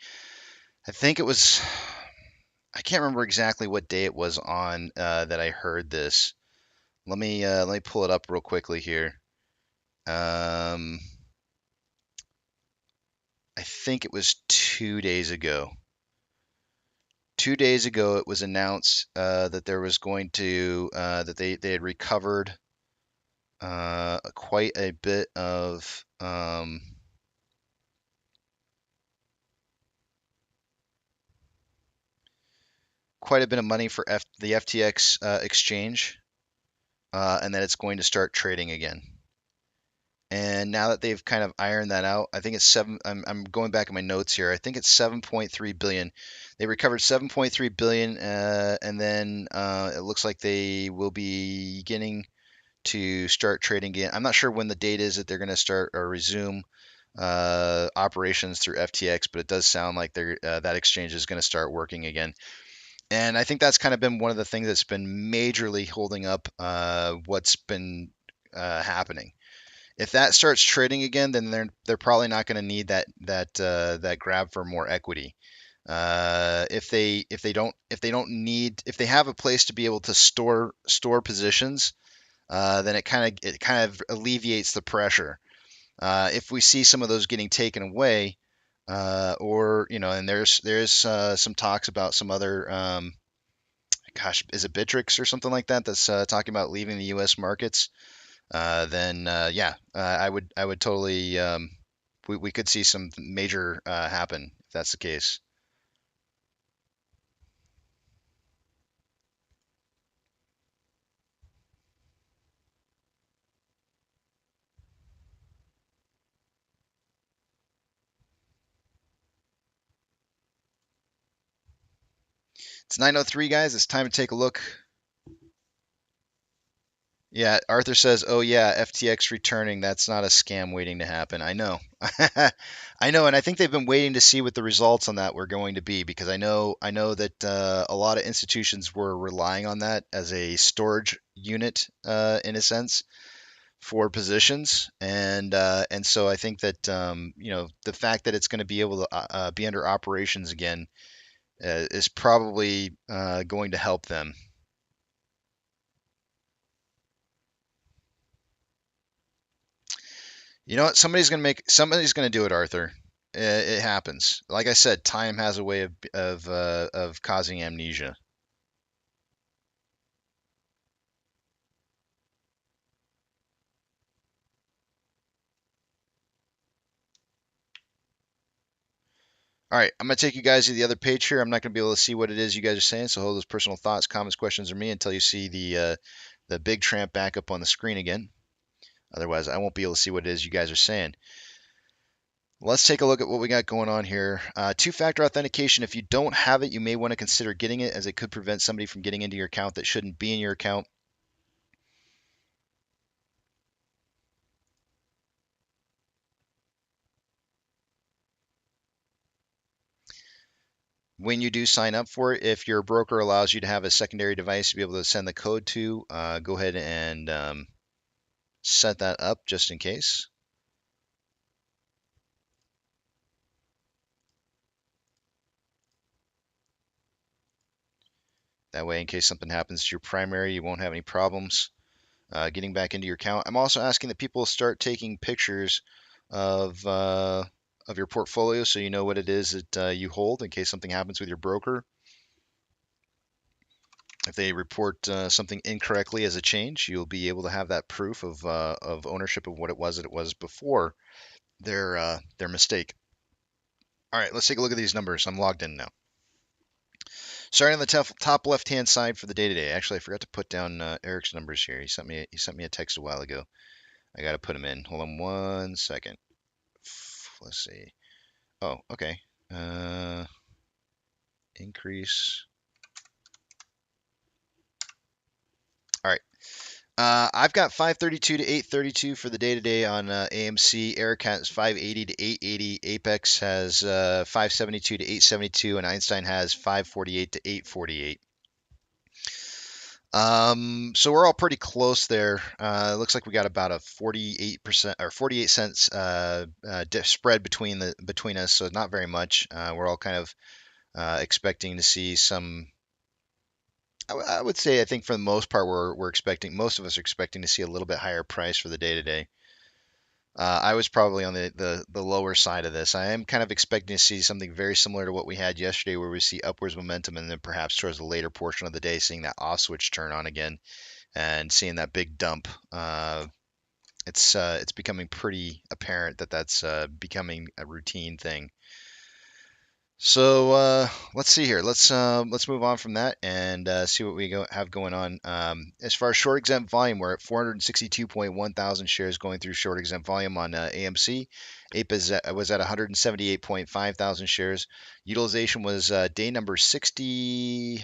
I think it was I can't remember exactly what day it was on that I heard this. Let me pull it up real quickly here. I think it was 2 days ago. 2 days ago, it was announced that there was going to that they had recovered quite a bit of money for the FTX exchange, and that it's going to start trading again. And now that they've kind of ironed that out, I think it's seven. I'm going back in my notes here. I think it's 7.3 billion. They recovered 7.3 billion, and then it looks like they will be beginning to start trading again. I'm not sure when the date is that they're going to start or resume operations through FTX, but it does sound like that exchange is going to start working again. And I think that's kind of been one of the things that's been majorly holding up what's been happening. If that starts trading again, then they're probably not going to need that grab for more equity. If they don't have a place to be able to store positions, then it kind of alleviates the pressure. If we see some of those getting taken away, or and there's some talks about some other is it Bittrex or something like that that's talking about leaving the U.S. markets. Then yeah, I would totally we could see some major happen if that's the case. It's 9:03, guys. It's time to take a look. Yeah, Arthur says, "Oh yeah, FTX returning. That's not a scam waiting to happen." I know, I know, and I think they've been waiting to see what the results on that were going to be because I know that a lot of institutions were relying on that as a storage unit in a sense for positions, and so I think that the fact that it's going to be able to be under operations again is probably going to help them. You know what? Somebody's gonna do it, Arthur. It happens. Like I said, time has a way of causing amnesia. All right, I'm gonna take you guys to the other page here. I'm not gonna be able to see what it is you guys are saying, so hold those personal thoughts, comments, questions, or me until you see the big tramp back up on the screen again. Otherwise, I won't be able to see what it is you guys are saying. Let's take a look at what we got going on here. Two-factor authentication. If you don't have it, you may want to consider getting it, as it could prevent somebody from getting into your account that shouldn't be in your account. When you do sign up for it, if your broker allows you to have a secondary device to be able to send the code to, go ahead and set that up just in case. That way, in case something happens to your primary, you won't have any problems getting back into your account. I'm also asking that people start taking pictures of your portfolio so you know what it is that you hold in case something happens with your broker. If they report something incorrectly as a change, you'll be able to have that proof of ownership of what it was that it was before their mistake. All right, let's take a look at these numbers. I'm logged in now. Starting on the top left-hand side for the day-to-day. Actually, I forgot to put down Eric's numbers here. He sent me a text a while ago. I got to put them in. Hold on one second. Let's see. Oh, okay. Increase. All right. I've got 532 to 832 for the day today on AMC. Eric has 580 to 880. Apex has 572 to 872, and Einstein has 548 to 848. So we're all pretty close there. It looks like we got about a 48% or 48 cents spread between us, so not very much. We're all kind of expecting to see some. I would say I think for the most part we're expecting, most of us are expecting to see a little bit higher price for the day today. I was probably on the lower side of this. I am kind of expecting to see something very similar to what we had yesterday, where we see upwards momentum, and then perhaps towards the later portion of the day, seeing that off switch turn on again, and seeing that big dump. It's becoming pretty apparent that that's becoming a routine thing. So let's see here. Let's move on from that and see what we have going on. As far as short exempt volume, we're at 462.1 thousand shares going through short exempt volume on AMC. Ape was at 178.5 thousand shares. Utilization was day number 62.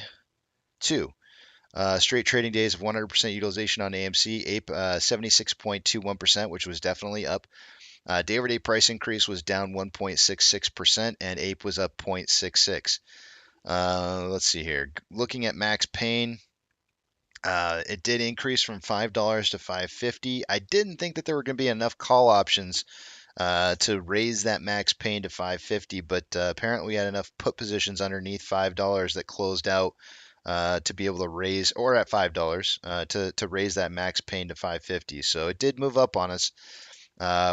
Straight trading days of 100% utilization on AMC. Ape 76.21%, which was definitely up. Day-over-day price increase was down 1.66%, and Ape was up 0.66. Let's see here. Looking at max pain, it did increase from $5 to $5.50. I didn't think that there were going to be enough call options to raise that max pain to $5.50, but apparently we had enough put positions underneath $5 that closed out to be able to raise, or at $5 to raise that max pain to $5.50. So it did move up on us.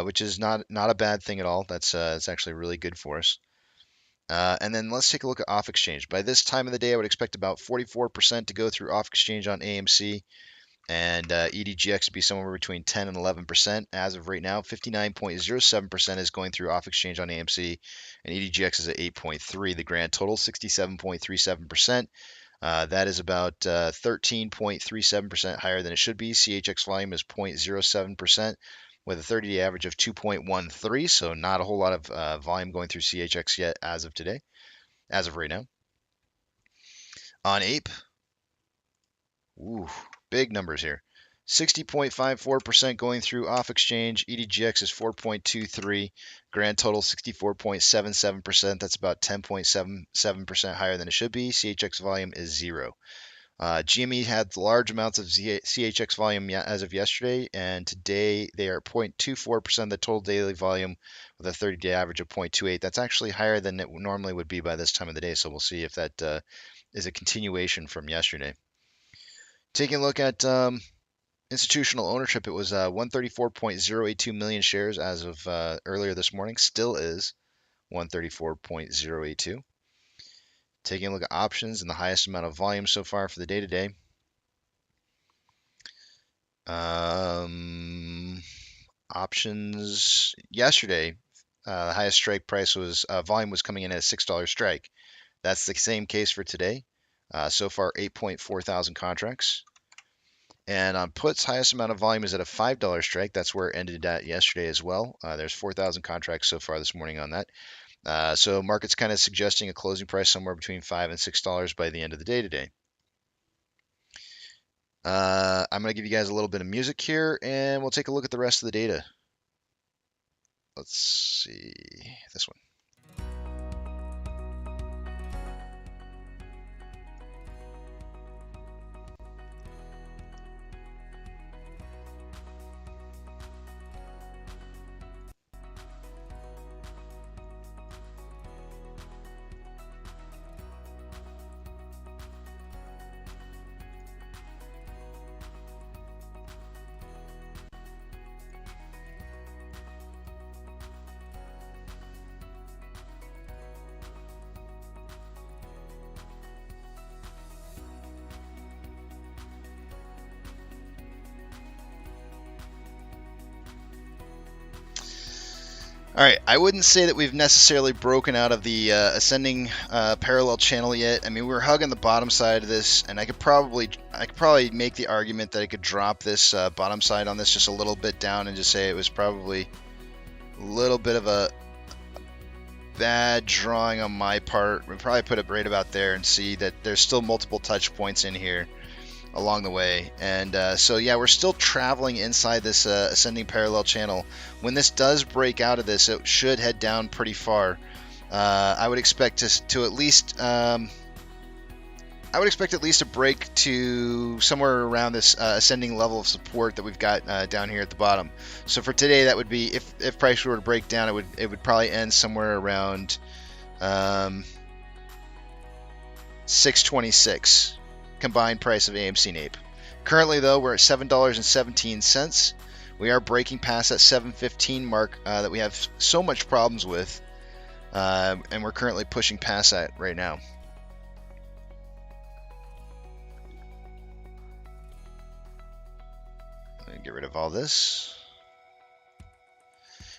Which is not a bad thing at all. That's actually really good for us. And then let's take a look at off exchange. By this time of the day, I would expect about 44% to go through off exchange on AMC, and EDGX to be somewhere between 10 and 11%. As of right now, 59.07% is going through off exchange on AMC, and EDGX is at 8.3. The grand total 67.37%. That is about 13.37% higher than it should be. CHX volume is 0.07%. With a 30-day average of 2.13, so not a whole lot of volume going through CHX yet as of today, as of right now. On Ape, big numbers here. 60.54% going through off exchange. EDGX is 4.23. Grand total 64.77%. That's about 10.77% higher than it should be. CHX volume is 0. GME had large amounts of CHX volume as of yesterday, and today they are 0.24% of the total daily volume with a 30-day average of 0.28. That's actually higher than it normally would be by this time of the day, so we'll see if that is a continuation from yesterday. Taking a look at institutional ownership, it was 134.082 million shares as of earlier this morning. Still is 134.082. Taking a look at options and the highest amount of volume so far for the day today. Options yesterday, the highest strike price was volume was coming in at a $6 strike. That's the same case for today. So far, 8.4 thousand contracts. And on puts, highest amount of volume is at a $5 strike. That's where it ended at yesterday as well. There's 4,000 contracts so far this morning on that. So market's kind of suggesting a closing price somewhere between $5 and $6 by the end of the day today. I'm going to give you guys a little bit of music here, and we'll take a look at the rest of the data. Let's see this one. All right, I wouldn't say that we've necessarily broken out of the ascending parallel channel yet. I mean, we're hugging the bottom side of this, and I could probably make the argument that I could drop this bottom side on this just a little bit down and just say it was probably a little bit of a bad drawing on my part. We'll probably put it right about there and see that there's still multiple touch points in here along the way. And so yeah, we're still traveling inside this ascending parallel channel. When this does break out of this, it should head down pretty far. I would expect to at least a break to somewhere around this ascending level of support that we've got down here at the bottom. So for today, that would be, if price were to break down, it would probably end somewhere around 626 combined price of AMC and Ape. Currently though, we're at $7.17. We are breaking past that 715 mark that we have so much problems with, and we're currently pushing past that right now. Let me get rid of all this.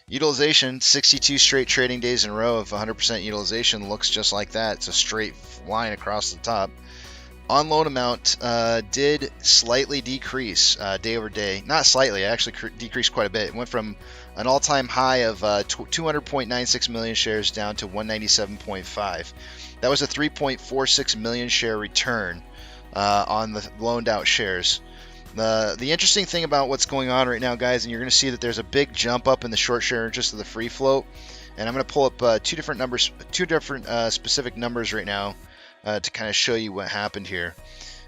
Utilization, 62 straight trading days in a row of 100% utilization, looks just like that. It's a straight line across the top. On loan amount did slightly decrease day over day. Not slightly, it actually decreased quite a bit. It went from an all-time high of 200.96 million shares down to 197.5. That was a 3.46 million share return on the loaned out shares. The interesting thing about what's going on right now, guys, and you're going to see that there's a big jump up in the short share interest of the free float. And I'm going to pull up two different specific numbers right now to kind of show you what happened here.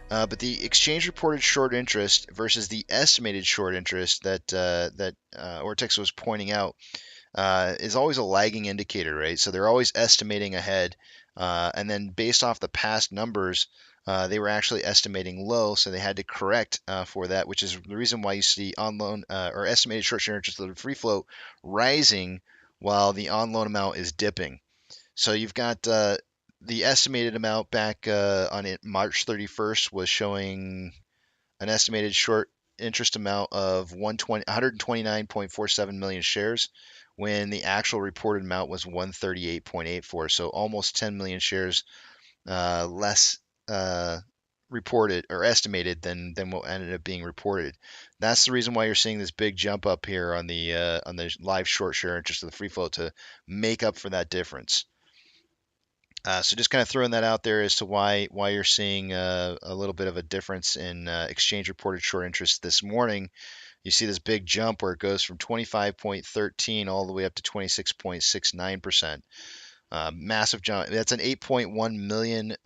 But the exchange reported short interest versus the estimated short interest that Ortex was pointing out is always a lagging indicator, right? So they're always estimating ahead, and then based off the past numbers, they were actually estimating low, so they had to correct for that, which is the reason why you see on loan or estimated short share interest of the free float rising while the on loan amount is dipping. So you've got the estimated amount back on March 31st was showing an estimated short interest amount of 129.47 million shares, when the actual reported amount was 138.84. So almost 10 million shares less reported or estimated than what ended up being reported. That's the reason why you're seeing this big jump up here on the live short share interest of the free float to make up for that difference. So just kind of throwing that out there as to why you're seeing a little bit of a difference in exchange reported short interest this morning. You see this big jump where it goes from 25.13 all the way up to 26.69%. Massive jump. That's an 8.1 million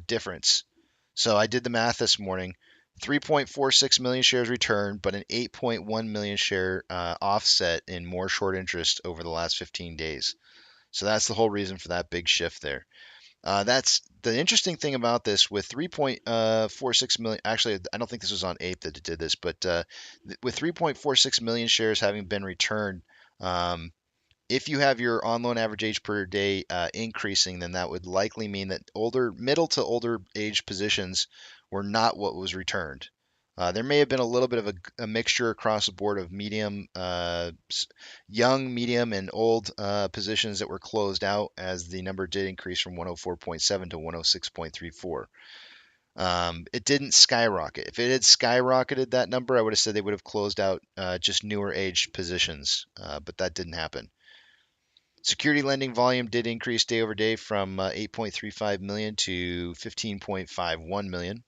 difference. So I did the math this morning. 3.46 million shares returned, but an 8.1 million share offset in more short interest over the last 15 days. So that's the whole reason for that big shift there. That's the interesting thing about this with 3.46 million. Actually, I don't think this was on Ape that it did this, but with 3.46 million shares having been returned, if you have your on loan average age per day increasing, then that would likely mean that middle to older age positions were not what was returned. There may have been a little bit of a mixture across the board of young, medium, and old positions that were closed out, as the number did increase from 104.7 to 106.34. It didn't skyrocket. If it had skyrocketed that number, I would have said they would have closed out just newer age positions, but that didn't happen. Security lending volume did increase day over day from 8.35 million to 15.51 million.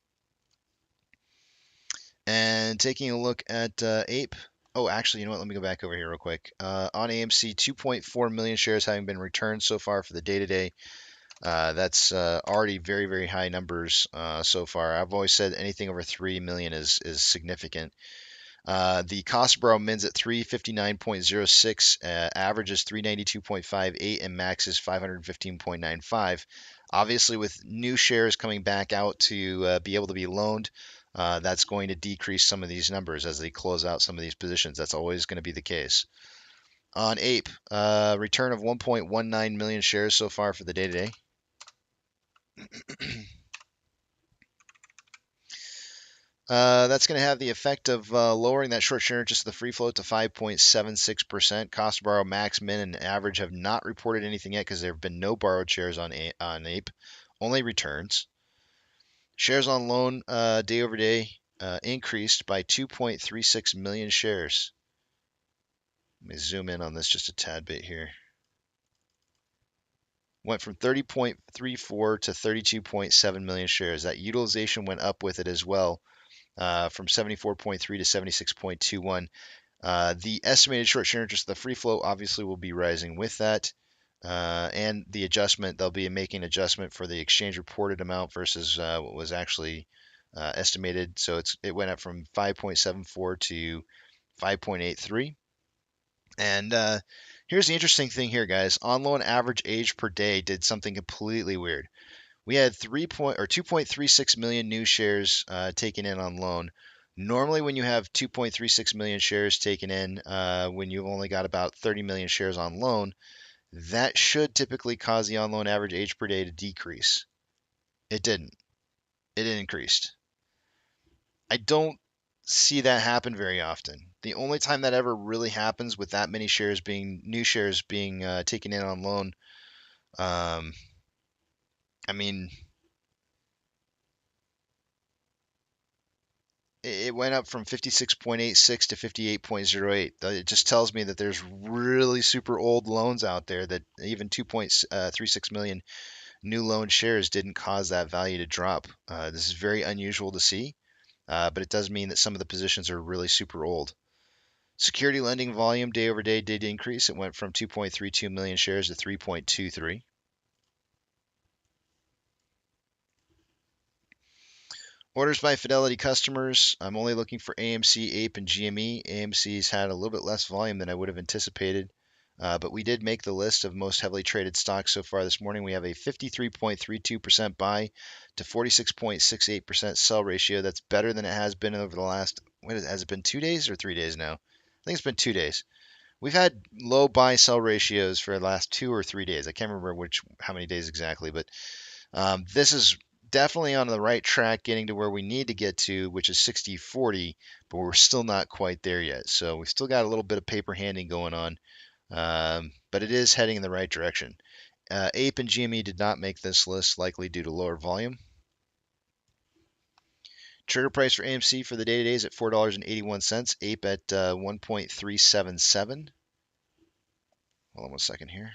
And taking a look at Ape. Oh, actually, you know what? Let me go back over here real quick. On AMC, 2.4 million shares having been returned so far for the day-to-day. That's already very, very high numbers so far. I've always said anything over 3 million is significant. The cost to borrow mins at 359.06, average is 392.58, and max is 515.95. Obviously, with new shares coming back out to be able to be loaned, that's going to decrease some of these numbers as they close out some of these positions. That's always going to be the case. On Ape, return of 1.19 million shares so far for the day-to-day. That's going to have the effect of lowering that short share interest of the free float to 5.76%. Cost to borrow, max, min, and average have not reported anything yet because there have been no borrowed shares on Ape, only returns. Shares on loan day over day increased by 2.36 million shares. Let me zoom in on this just a tad bit here. Went from 30.34 to 32.7 million shares. That utilization went up with it as well. from 74.3 to 76.21. The estimated short-term interest, the free float, obviously will be rising with that. And the adjustment, they'll be making adjustment for the exchange reported amount versus what was actually estimated. So it went up from 5.74 to 5.83. And here's the interesting thing here, guys. On loan average age per day did something completely weird. We had 2.36 million new shares taken in on loan. Normally, when you have 2.36 million shares taken in, when you've only got about 30 million shares on loan, that should typically cause the on loan average age per day to decrease. It didn't. It increased. I don't see that happen very often. The only time that ever really happens with that many new shares being taken in on loan, I mean, it went up from 56.86 to 58.08. It just tells me that there's really super old loans out there that even 2.36 million new loan shares didn't cause that value to drop. This is very unusual to see, but it does mean that some of the positions are really super old. Security lending volume day over day did increase. It went from 2.32 million shares to 3.23. Orders by Fidelity customers. I'm only looking for AMC, Ape, and GME. AMC's had a little bit less volume than I would have anticipated, but we did make the list of most heavily traded stocks so far this morning. We have a 53.32% buy to 46.68% sell ratio. That's better than it has been over the last, has it been 2 days or 3 days now? I think it's been 2 days. We've had low buy sell ratios for the last 2 or 3 days. I can't remember how many days exactly, but this is definitely on the right track getting to where we need to get to, which is 60-40, but we're still not quite there yet. So we've still got a little bit of paper handing going on, but it is heading in the right direction. Ape and GME did not make this list, likely due to lower volume. Trigger price for AMC for the day today is at $4.81. Ape at 1.377. Hold on 1 second here.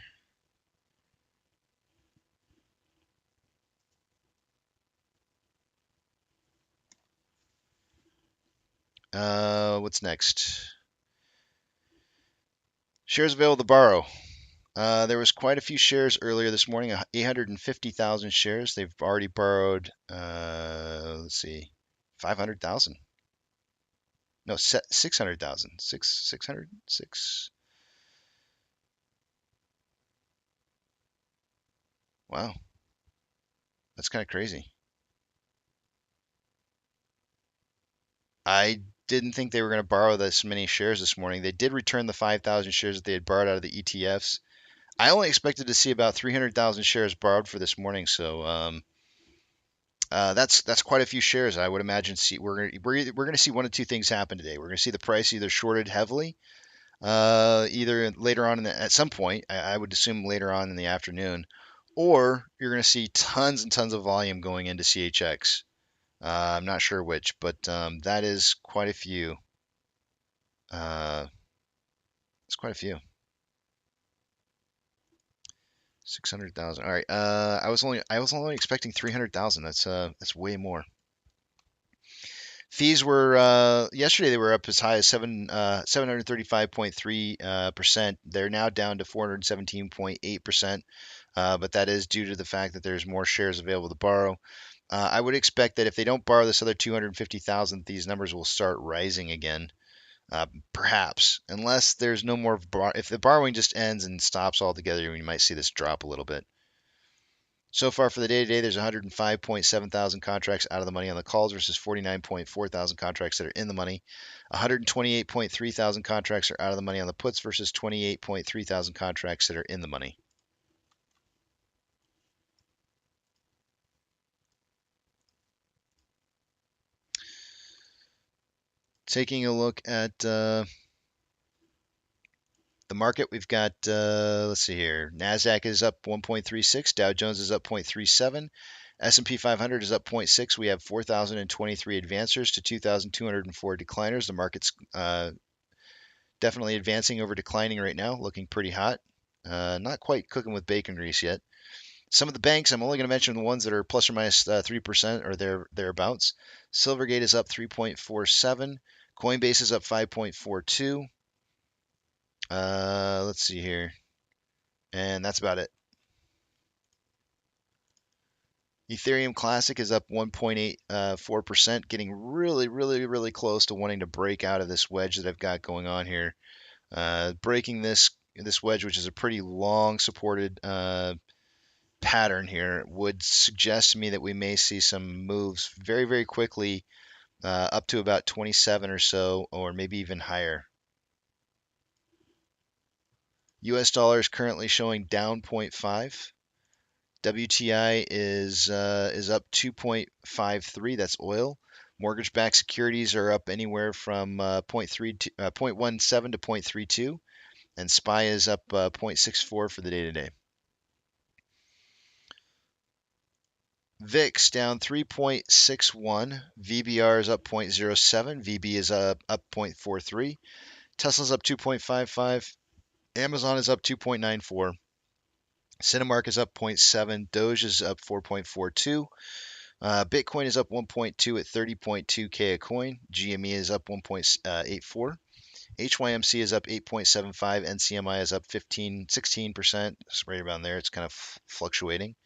What's next? Shares available to borrow. There was quite a few shares earlier this morning, 850,000 shares. They've already borrowed, let's see, 500,000. No, 600,000. 600? 6. Wow. That's kind of crazy. I didn't think they were going to borrow this many shares this morning. They did return the 5,000 shares that they had borrowed out of the ETFs. I only expected to see about 300,000 shares borrowed for this morning, so that's quite a few shares. I would imagine we're going to see one of two things happen today. We're going to see the price either shorted heavily, either later on at some point. I would assume later on in the afternoon, or you're going to see tons and tons of volume going into CHX. I'm not sure which, but that is quite a few. It's quite a few. 600,000. All right. I was only expecting 300,000. That's way more. Fees were yesterday. They were up as high as 735.3%. They're now down to 417.8%. But that is due to the fact that there's more shares available to borrow. I would expect that if they don't borrow this other 250,000, these numbers will start rising again. Perhaps, unless there's no more, if the borrowing just ends and stops altogether, we might see this drop a little bit. So far for the day today, there's 105.7 thousand contracts out of the money on the calls versus 49.4 thousand contracts that are in the money. 128.3 thousand contracts are out of the money on the puts versus 28.3 thousand contracts that are in the money. Taking a look at the market, we've got, let's see here, NASDAQ is up 1.36, Dow Jones is up 0.37, S&P 500 is up 0.6. We have 4,023 advancers to 2,204 decliners. The market's definitely advancing over declining right now, looking pretty hot. Not quite cooking with bacon grease yet. Some of the banks, I'm only going to mention the ones that are plus or minus 3% or thereabouts. Silvergate is up 3.47. Coinbase is up 5.42. Let's see here. And that's about it. Ethereum Classic is up 1.84%, getting really close to wanting to break out of this wedge that I've got going on here. Breaking this wedge, which is a pretty long supported pattern here, would suggest to me that we may see some moves very quickly up to about 27 or so, or maybe even higher. US dollar is currently showing down 0.5. WTI is up 2.53. That's oil. Mortgage-backed securities are up anywhere from 0.17 to 0.32, and SPY is up 0.64 for the day today. VIX down 3.61. VBR is up 0.07. VB is up 0.43. Tesla's up 2.55. Amazon is up 2.94. Cinemark is up 0.7. Doge is up 4.42. Bitcoin is up 1.2 at 30.2K a coin. GME is up 1.84. HYMC is up 8.75. NCMI is up 16%. It's right around there. It's kind of fluctuating.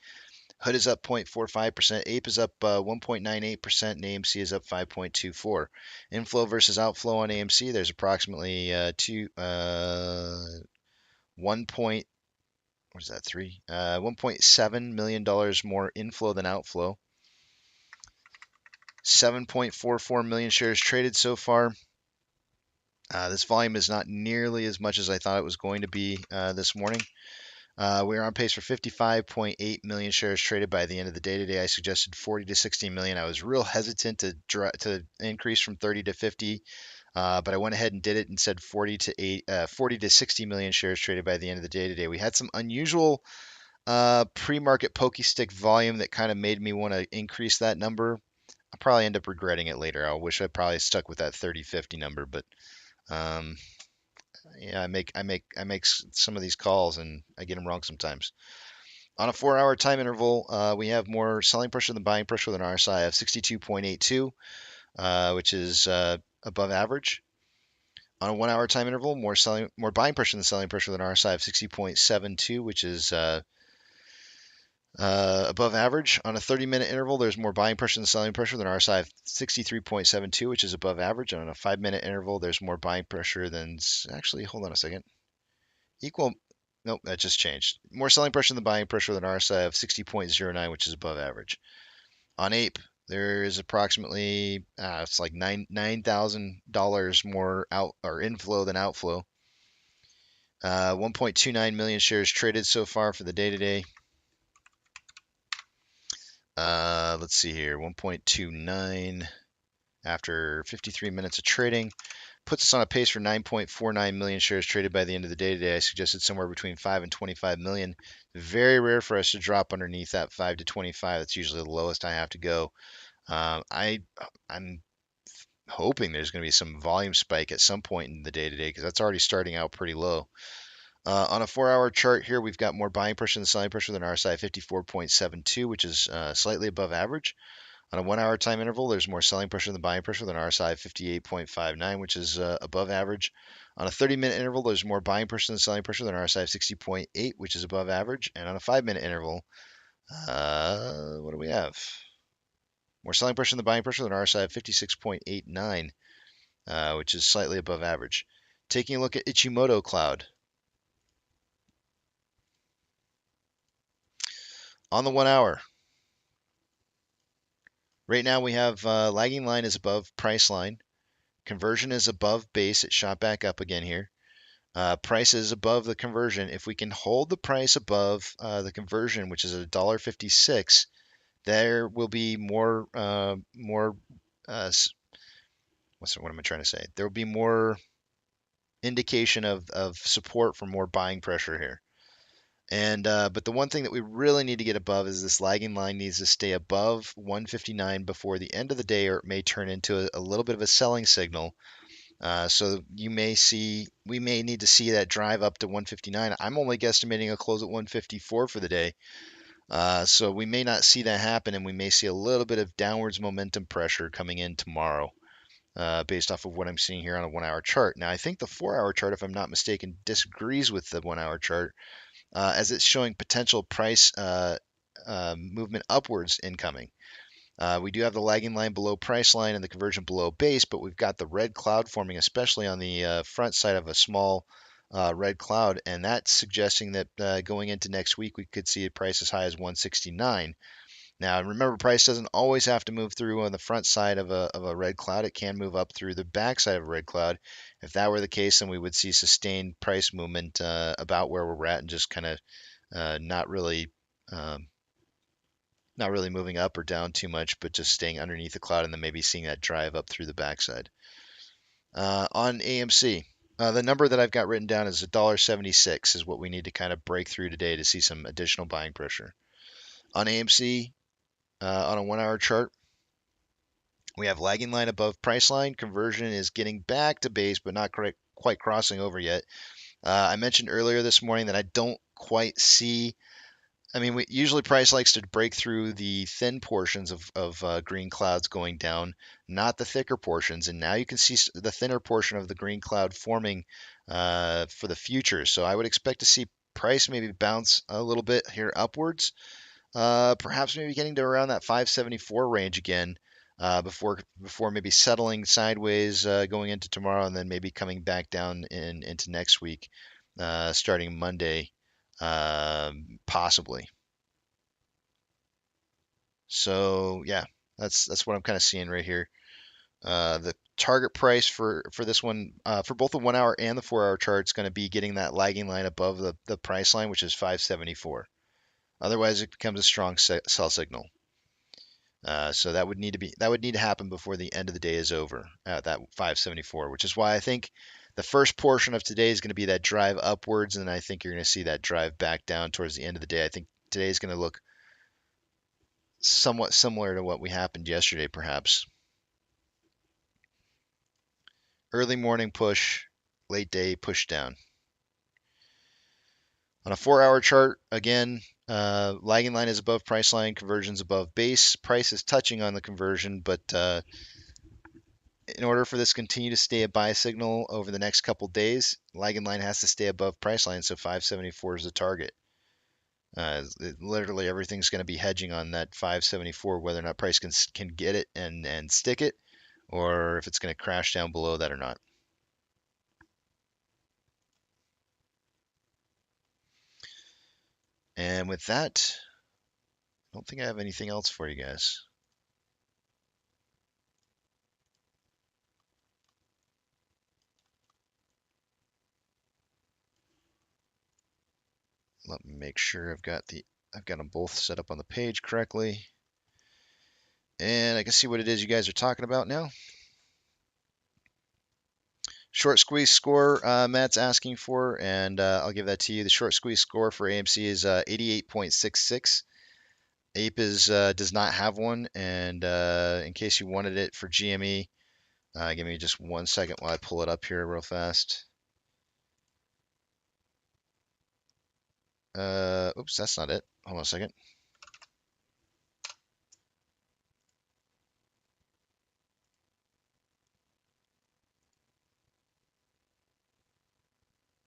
HUD is up 0.45%. Ape is up 1.98%. And AMC is up 5.24. Inflow versus outflow on AMC. There's approximately $1.7 million more inflow than outflow. 7.44 million shares traded so far. This volume is not nearly as much as I thought it was going to be this morning. We are on pace for 55.8 million shares traded by the end of the day today. I suggested 40 to 60 million. I was real hesitant to increase from 30 to 50, but I went ahead and did it and said 40 to 60 million shares traded by the end of the day today. We had some unusual pre-market pokey stick volume that kind of made me want to increase that number. I'll probably end up regretting it later. I wish I probably stuck with that 30-50 number, but yeah, I make some of these calls and I get them wrong sometimes. On a 4-hour time interval, we have more selling pressure than buying pressure with an RSI of 62.82, which is above average. On a 1-hour time interval, more buying pressure than selling pressure with an RSI of 60.72, which is above average. On a 30-minute interval, there's more buying pressure than selling pressure than RSI of 63.72, which is above average. And on a 5-minute interval, there's more buying pressure than actually, hold on a second. Nope, that just changed. More selling pressure than buying pressure than RSI of 60.09, which is above average. On Ape, there is approximately it's like $9,000 more inflow than outflow. 1.29 million shares traded so far for the day today. Let's see here, 1.29 after 53 minutes of trading. Puts us on a pace for 9.49 million shares traded by the end of the day today. I suggested somewhere between 5 and 25 million. Very rare for us to drop underneath that 5 to 25. That's usually the lowest I have to go. I'm hoping there's going to be some volume spike at some point in the day today because that's already starting out pretty low. On a 4-hour chart here, we've got more buying pressure than selling pressure than RSI 54.72, which is slightly above average. On a 1-hour time interval, there's more selling pressure than buying pressure than RSI 58.59, which is above average. On a 30-minute interval, there's more buying pressure than selling pressure than RSI 60.8, which is above average. And on a 5-minute interval, what do we have? More selling pressure than buying pressure than RSI 56.89, which is slightly above average. Taking a look at Ichimoku Cloud. On the 1 hour, right now we have lagging line is above price line. Conversion is above base. It shot back up again here. Price is above the conversion. If we can hold the price above the conversion, which is $1.56, there will be what am I trying to say? There will be more indication of support for more buying pressure here. And but the one thing that we really need to get above is this lagging line needs to stay above 159 before the end of the day, or it may turn into a little bit of a selling signal. So we may need to see that drive up to 159. I'm only guesstimating a close at 154 for the day. So we may not see that happen, and we may see a little bit of downwards momentum pressure coming in tomorrow, based off of what I'm seeing here on a 1-hour chart. Now, I think the 4-hour chart, if I'm not mistaken, disagrees with the 1-hour chart, as it's showing potential price movement upwards incoming. We do have the lagging line below price line and the conversion below base, but we've got the red cloud forming, especially on the front side of a small red cloud, and that's suggesting that going into next week, we could see a price as high as 169. Now, remember, price doesn't always have to move through on the front side of a red cloud. It can move up through the back side of a red cloud. If that were the case, then we would see sustained price movement about where we're at, and just kind of not really um, not really moving up or down too much, but just staying underneath the cloud and then maybe seeing that drive up through the backside. On AMC, the number that I've got written down is $1.76 is what we need to kind of break through today to see some additional buying pressure. On AMC, on a 1-hour chart, we have lagging line above price line. Conversion is getting back to base, but not quite crossing over yet. I mentioned earlier this morning that I don't quite see. I mean, usually price likes to break through the thin portions of green clouds going down, not the thicker portions. And now you can see the thinner portion of the green cloud forming for the future. So I would expect to see price maybe bounce a little bit here upwards, perhaps maybe getting to around that 574 range again, before maybe settling sideways going into tomorrow, and then maybe coming back down into next week, starting Monday, possibly. So yeah, that's what I'm kind of seeing right here. The target price for this one, for both the 1-hour and the 4-hour chart, is going to be getting that lagging line above the price line, which is 574. Otherwise, it becomes a strong sell signal. So that would need to happen before the end of the day is over at that 574, which is why I think the first portion of today is going to be that drive upwards, and then I think you're going to see that drive back down towards the end of the day. I think today is going to look somewhat similar to what we happened yesterday, perhaps. Early morning push, late day push down. On a 4-hour chart, again, lagging line is above price line, conversion's above base. Price is touching on the conversion, but in order for this to continue to stay a buy signal over the next couple days, lagging line has to stay above price line, so 574 is the target. Literally everything's going to be hedging on that 574, whether or not price can get it and stick it, or if it's going to crash down below that or not. And with that, I don't think I have anything else for you guys. Let me make sure I've got them both set up on the page correctly. And I can see what it is you guys are talking about now. Short squeeze score Matt's asking for, and I'll give that to you. The short squeeze score for AMC is 88.66. Ape does not have one, and in case you wanted it for GME, give me just 1 second while I pull it up here real fast. Oops, that's not it. Hold on a second.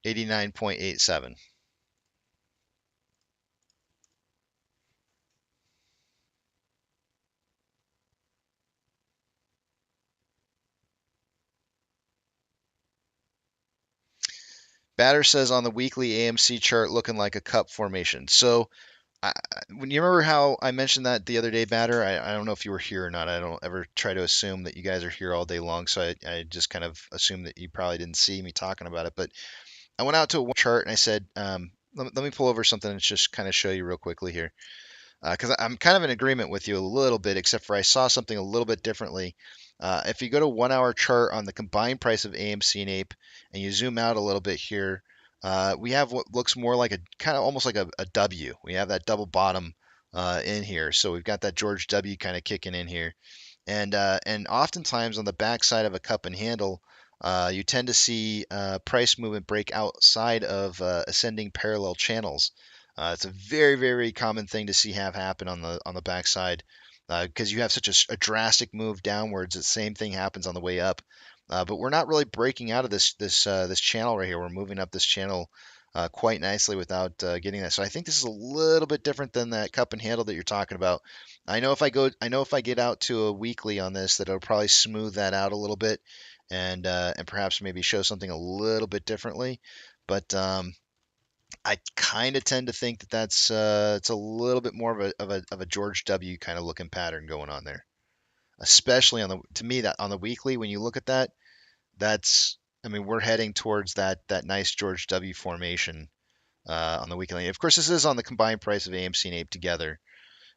$89.87. Batter says on the weekly AMC chart looking like a cup formation. So when you remember how I mentioned that the other day, Batter, I don't know if you were here or not. I don't ever try to assume that you guys are here all day long, so I just kind of assume that you probably didn't see me talking about it. But I went out to a chart and I said, let me pull over something and just kind of show you real quickly here. Because I'm kind of in agreement with you a little bit, except for I saw something a little bit differently. If you go to 1-hour chart on the combined price of AMC and Ape, and you zoom out a little bit here, we have what looks more like a kind of almost like a W. We have that double bottom in here, so we've got that George W kind of kicking in here, and oftentimes on the backside of a cup and handle, you tend to see price movement break outside of ascending parallel channels. It's a very, very common thing to see have happen on the backside because you have such a drastic move downwards. The same thing happens on the way up, but we're not really breaking out of this channel right here. We're moving up this channel quite nicely without getting that. So I think this is a little bit different than that cup and handle that you're talking about. I know if I get out to a weekly on this, that it'll probably smooth that out a little bit and perhaps maybe show something a little bit differently. But I kind of tend to think that that's it's a little bit more of a George W. kind of looking pattern going on there, especially to me that on the weekly when you look at that, that's I mean we're heading towards that nice George W. formation on the weekly. Of course, this is on the combined price of AMC and Ape together,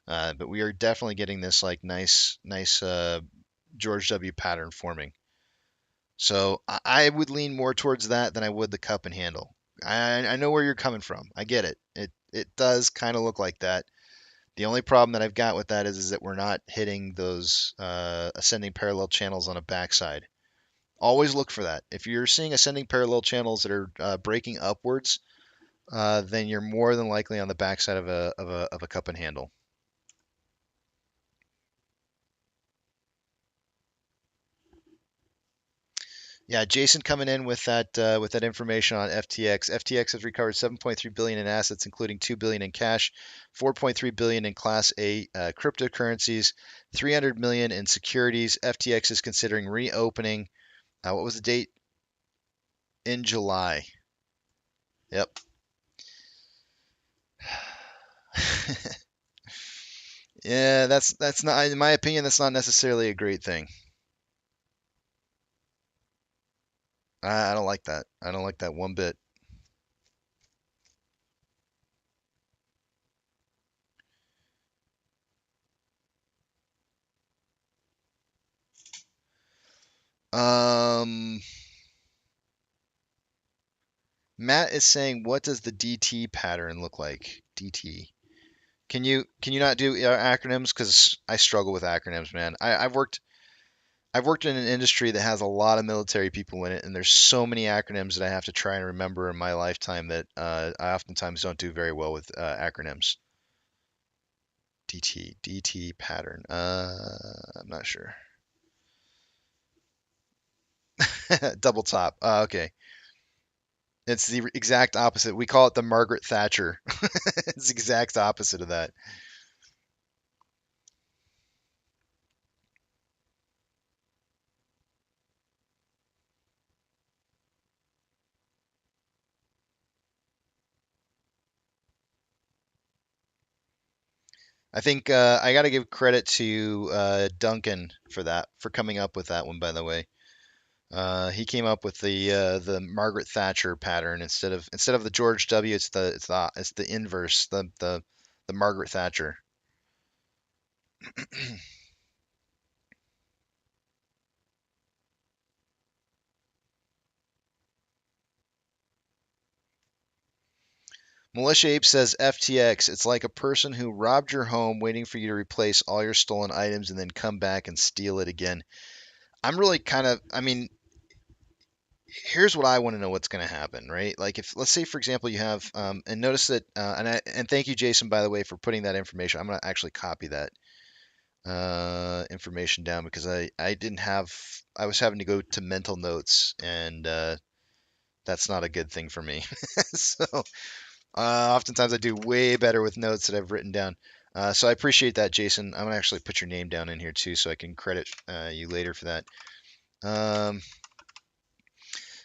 but we are definitely getting this like nice George W. pattern forming. So I would lean more towards that than I would the cup and handle. I know where you're coming from. I get it. It does kind of look like that. The only problem that I've got with that is that we're not hitting those ascending parallel channels on a backside. Always look for that. If you're seeing ascending parallel channels that are breaking upwards, then you're more than likely on the backside of a cup and handle. Yeah, Jason coming in with that information on FTX. FTX has recovered 7.3 billion in assets, including 2 billion in cash, 4.3 billion in Class A cryptocurrencies, 300 million in securities. FTX is considering reopening. What was the date? In July. Yep. Yeah, that's not, in my opinion, that's not necessarily a great thing. I don't like that. I don't like that one bit. Um, Matt is saying, what does the DT pattern look like? DT. Can you not do acronyms? Because I struggle with acronyms, man. I've worked in an industry that has a lot of military people in it, and there's so many acronyms that I have to try and remember in my lifetime that I oftentimes don't do very well with acronyms. DT pattern. I'm not sure. Double top. Okay. It's the exact opposite. We call it the Margaret Thatcher. It's the exact opposite of that. I think I got to give credit to Duncan for that, for coming up with that one, by the way. He came up with the Margaret Thatcher pattern instead of the George W. It's the inverse, the Margaret Thatcher. Militia Ape says FTX. It's like a person who robbed your home, waiting for you to replace all your stolen items and then come back and steal it again. I'm really kind of. I mean, here's what I want to know what's going to happen, right? Like if let's say for example you have and notice that and thank you Jason by the way for putting that information. I'm going to actually copy that information down because I didn't have I was having to go to mental notes and that's not a good thing for me. So oftentimes I do way better with notes that I've written down. So I appreciate that, Jason. I'm gonna actually put your name down in here too, so I can credit you later for that. Um,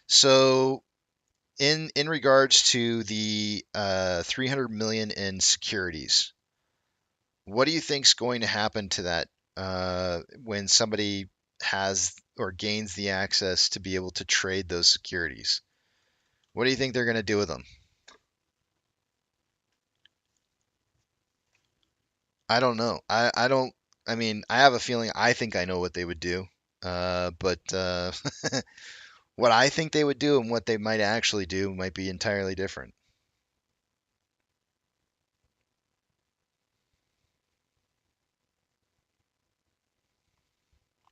so in regards to the 300 million in securities, what do you think's going to happen to that when somebody has or gains the access to be able to trade those securities? What do you think they're going to do with them? I don't know. I don't. I mean, I have a feeling. I think I know what they would do. But what I think they would do and what they might actually do might be entirely different.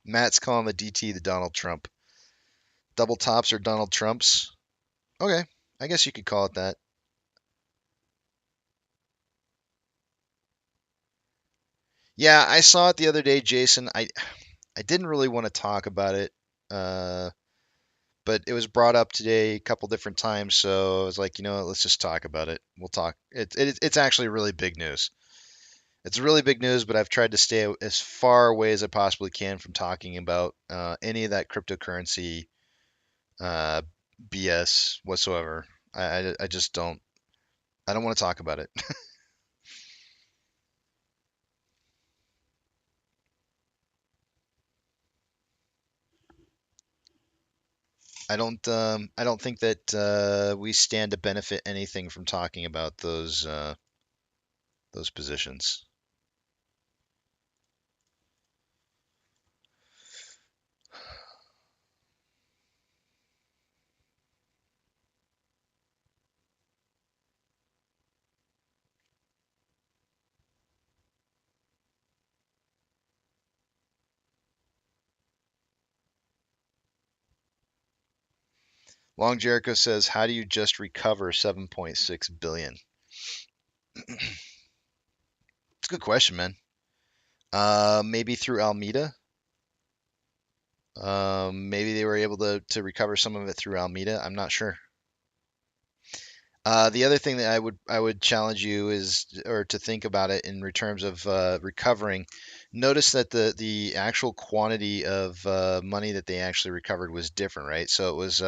Matt's calling the DT the Donald Trump. Double tops are Donald Trumps. Okay, I guess you could call it that. Yeah, I saw it the other day, Jason. I didn't really want to talk about it, but it was brought up today a couple different times, so I was like, you know what, let's just talk about it. We'll talk. It's actually really big news. It's really big news, but I've tried to stay as far away as I possibly can from talking about any of that cryptocurrency uh, BS whatsoever. I just don't. I don't want to talk about it. I don't think that we stand to benefit anything from talking about those positions. Long Jericho says, "How do you just recover 7.6 billion?" It's a good question, man. Maybe through Alameda. Maybe they were able to recover some of it through Alameda. I'm not sure. The other thing that I would challenge you is, or to think about it in terms of recovering. Notice that the actual quantity of money that they actually recovered was different, right? So it was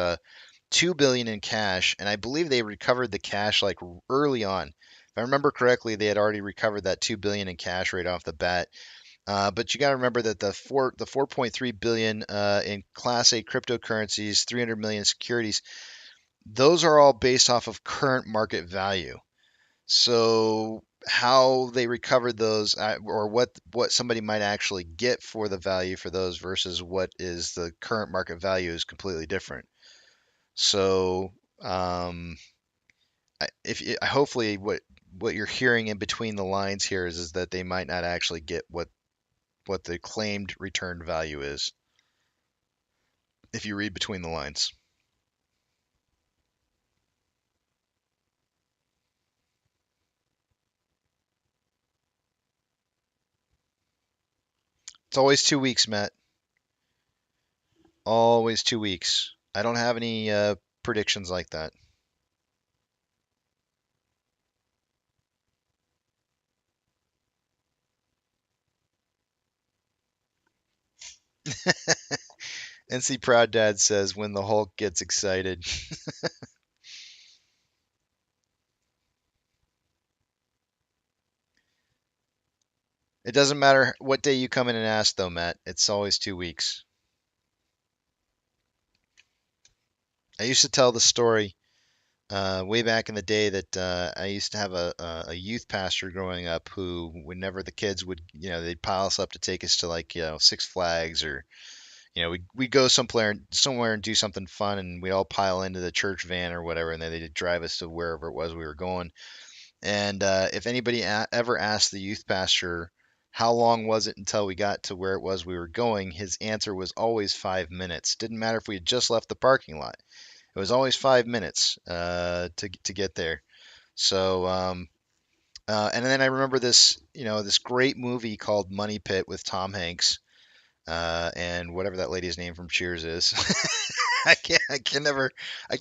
2 billion in cash, and I believe they recovered the cash like early on. If I remember correctly, they had already recovered that 2 billion in cash right off the bat. But you got to remember that the 4.3 billion in Class A cryptocurrencies, 300 million securities, those are all based off of current market value. So how they recovered those, or what somebody might actually get for the value for those versus what is the current market value, is completely different. So if hopefully what you're hearing in between the lines here is that they might not actually get what the claimed returned value is, if you read between the lines. It's always 2 weeks, Matt. Always 2 weeks. I don't have any predictions like that. NC Proud Dad says, when the Hulk gets excited. It doesn't matter what day you come in and ask, though, Matt. It's always 2 weeks. I used to tell the story way back in the day that I used to have a youth pastor growing up who, whenever the kids would, they'd pile us up to take us to, like, Six Flags, or we'd go somewhere and do something fun, and we'd all pile into the church van or whatever, and then they'd drive us to wherever it was we were going. And if anybody ever asked the youth pastor how long was it until we got to where it was we were going, his answer was always 5 minutes. Didn't matter if we had just left the parking lot. It was always 5 minutes to get there. So and then I remember this great movie called Money Pit with Tom Hanks and whatever that lady's name from Cheers is. I can never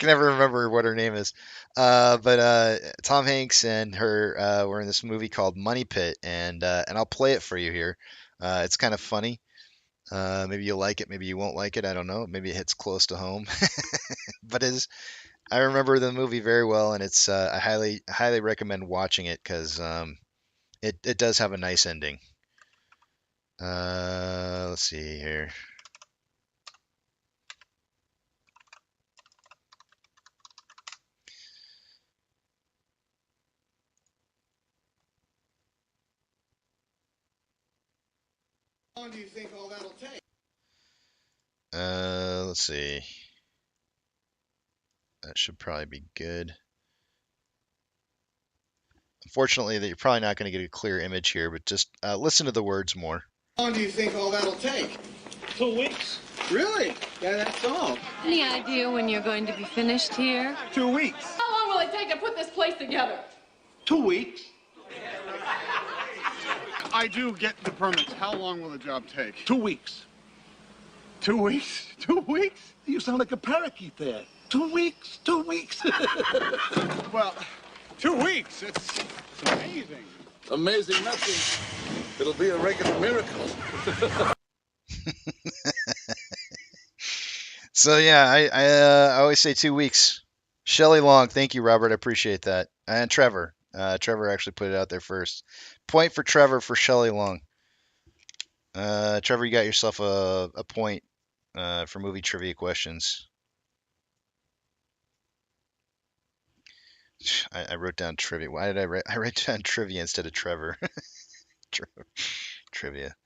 remember what her name is. But Tom Hanks and her were in this movie called Money Pit, and I'll play it for you here. It's kind of funny. Maybe you'll like it, maybe you won't like it. I don't know. Maybe it hits close to home. But I remember the movie very well, and it's I highly recommend watching it because it does have a nice ending. Let's see here. How long do you think all that'll take? Let's see. That should probably be good. Unfortunately, that you're probably not going to get a clear image here, but just listen to the words more. How long do you think all that'll take? 2 weeks. Really? Yeah, that's all. Any idea when you're going to be finished here? 2 weeks. How long will it take to put this place together? 2 weeks. I do get the permits, how long will the job take? 2 weeks. 2 weeks? 2 weeks? You sound like a parakeet there. 2 weeks, 2 weeks. Well, 2 weeks, it's amazing. Amazing nothing. It'll be a regular miracle. So yeah, I always say 2 weeks. Shelley Long, thank you, Robert. I appreciate that. And Trevor. Trevor actually put it out there first. Point for Trevor for Shelley Long. Trevor, you got yourself a point for movie trivia questions. I wrote down trivia. Why did I write? I wrote down trivia instead of Trevor. Trivia.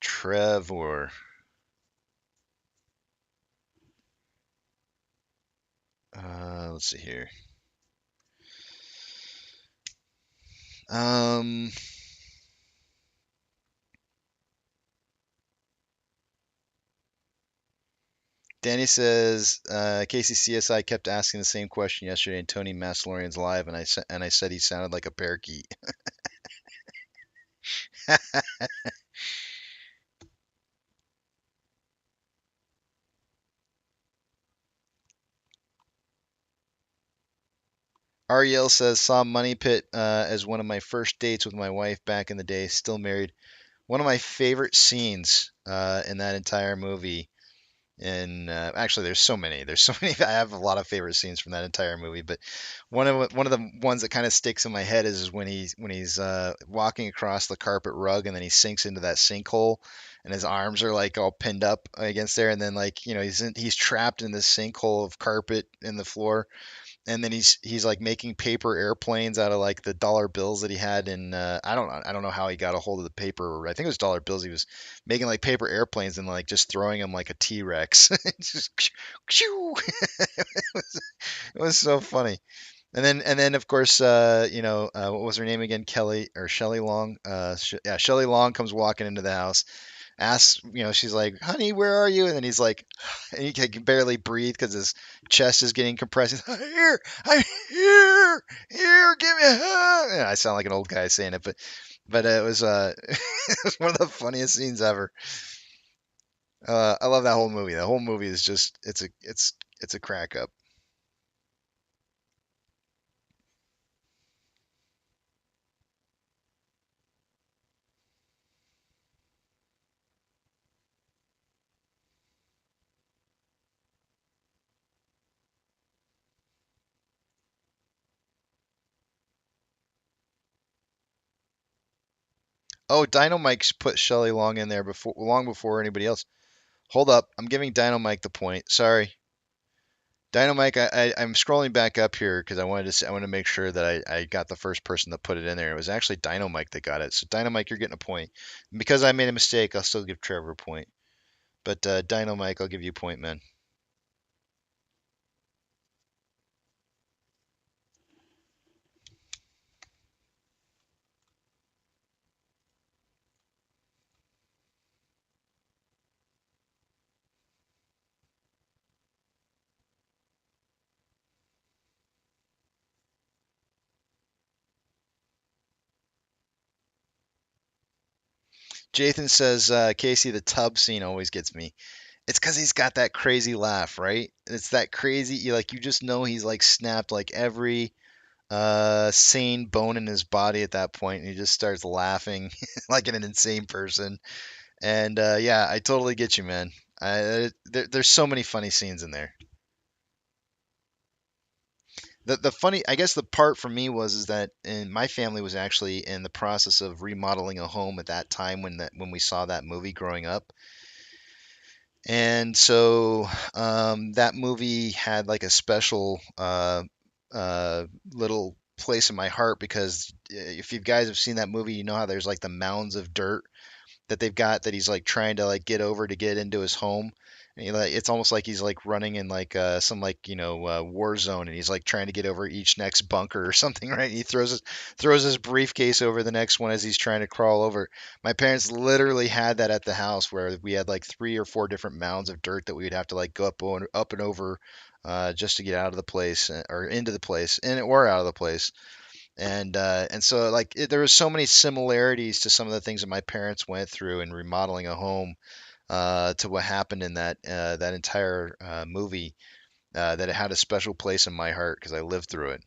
Trevor. Let's see here. Danny says Casey CSI kept asking the same question yesterday in Tony Maslorian's live, and I said he sounded like a parakeet. Ariel says saw Money Pit as one of my first dates with my wife back in the day. Still married. One of my favorite scenes in that entire movie. And actually, there's so many. There's so many. I have a lot of favorite scenes from that entire movie, but one of the ones that kind of sticks in my head is when he's walking across the carpet rug and then he sinks into that sinkhole, and his arms are like all pinned up against there, and then like he's trapped in this sinkhole of carpet in the floor, and then he's like making paper airplanes out of like the dollar bills that he had in I don't know how he got a hold of the paper. I think it was dollar bills. He was making like paper airplanes and like just throwing them like a T-Rex. Just it was so funny. And then of course what was her name again? Kelly or Shelley Long. Yeah, Shelley Long comes walking into the house, asks, she's like, "Honey, where are you?" And then he's like, and he can barely breathe because his chest is getting compressed. He's like, I'm here, give me a hug. I sound like an old guy saying it, but it was it was one of the funniest scenes ever. I love that whole movie. The whole movie is just it's a crack up. Oh, Dino Mike's put Shelley Long in there long before anybody else. Hold up, I'm giving Dino Mike the point. Sorry, Dino Mike. I'm scrolling back up here because I wanted to make sure that I got the first person that put it in there. It was actually Dino Mike that got it. So Dino Mike, you're getting a point. And because I made a mistake, I'll still give Trevor a point. But Dino Mike, I'll give you a point, man. Jathan says, Casey, the tub scene always gets me. It's because he's got that crazy laugh, right? It's that crazy, you just know he's like snapped like every sane bone in his body at that point, and he just starts laughing like an insane person. And yeah, I totally get you, man. There's so many funny scenes in there. The funny, I guess the part for me is that my family was actually in the process of remodeling a home at that time when we saw that movie growing up. And so that movie had like a special little place in my heart because if you guys have seen that movie, you know how there's like the mounds of dirt that they've got that he's like trying to like get over to get into his home. And it's almost like he's like running in like some like war zone, and he's like trying to get over each next bunker or something, right? And he throws his briefcase over the next one as he's trying to crawl over. My parents literally had that at the house where we had like 3 or 4 different mounds of dirt that we would have to like go up and over just to get out of the place or into the place or out of the place. And so like there was so many similarities to some of the things that my parents went through in remodeling a home to what happened in that entire movie that it had a special place in my heart because I lived through it.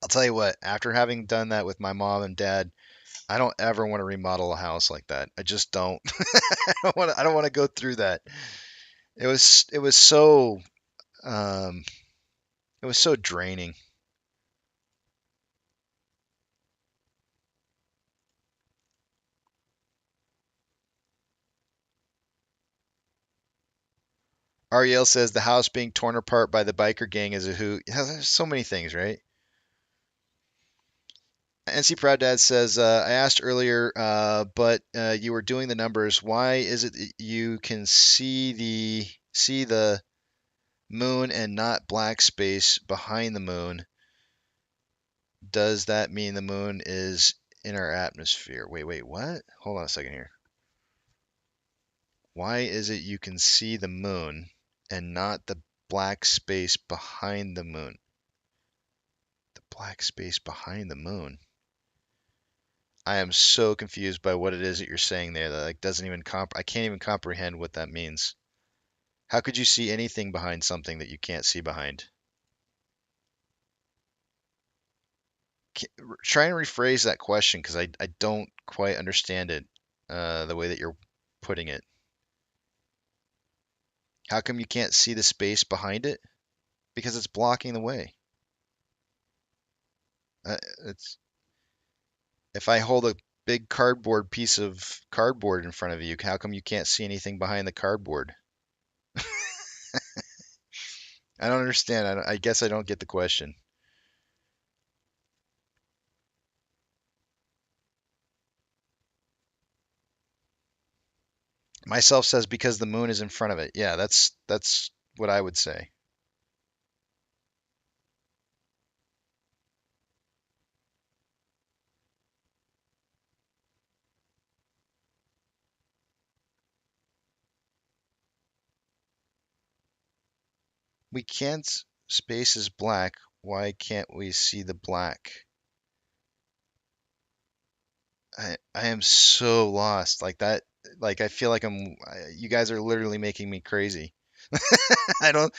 I'll tell you what, after having done that with my mom and dad, I don't ever want to remodel a house like that. I just don't. I don't want to go through that. It was so um, it was so draining. Ariel says the house being torn apart by the biker gang is a hoot. Yeah, there's so many things, right? NC Proud Dad says, I asked earlier, but you were doing the numbers. Why is it that you can see the moon and not black space behind the moon? Does that mean the moon is in our atmosphere? Wait, what? Hold on a second here. Why is it you can see the moon and not the black space behind the moon? The black space behind the moon. I am so confused by what it is that you're saying there that like doesn't even I can't even comprehend what that means. How could you see anything behind something that you can't see behind? Try and rephrase that question because I don't quite understand it the way that you're putting it. How come you can't see the space behind it? Because it's blocking the way. It's if I hold a big cardboard piece of cardboard in front of you, how come you can't see anything behind the cardboard? I don't understand. I guess I don't get the question. Myself says because the moon is in front of it. Yeah, that's what I would say. We can't. Space is black. Why can't we see the black? I am so lost. Like that. Like I feel like you guys are literally making me crazy. I don't.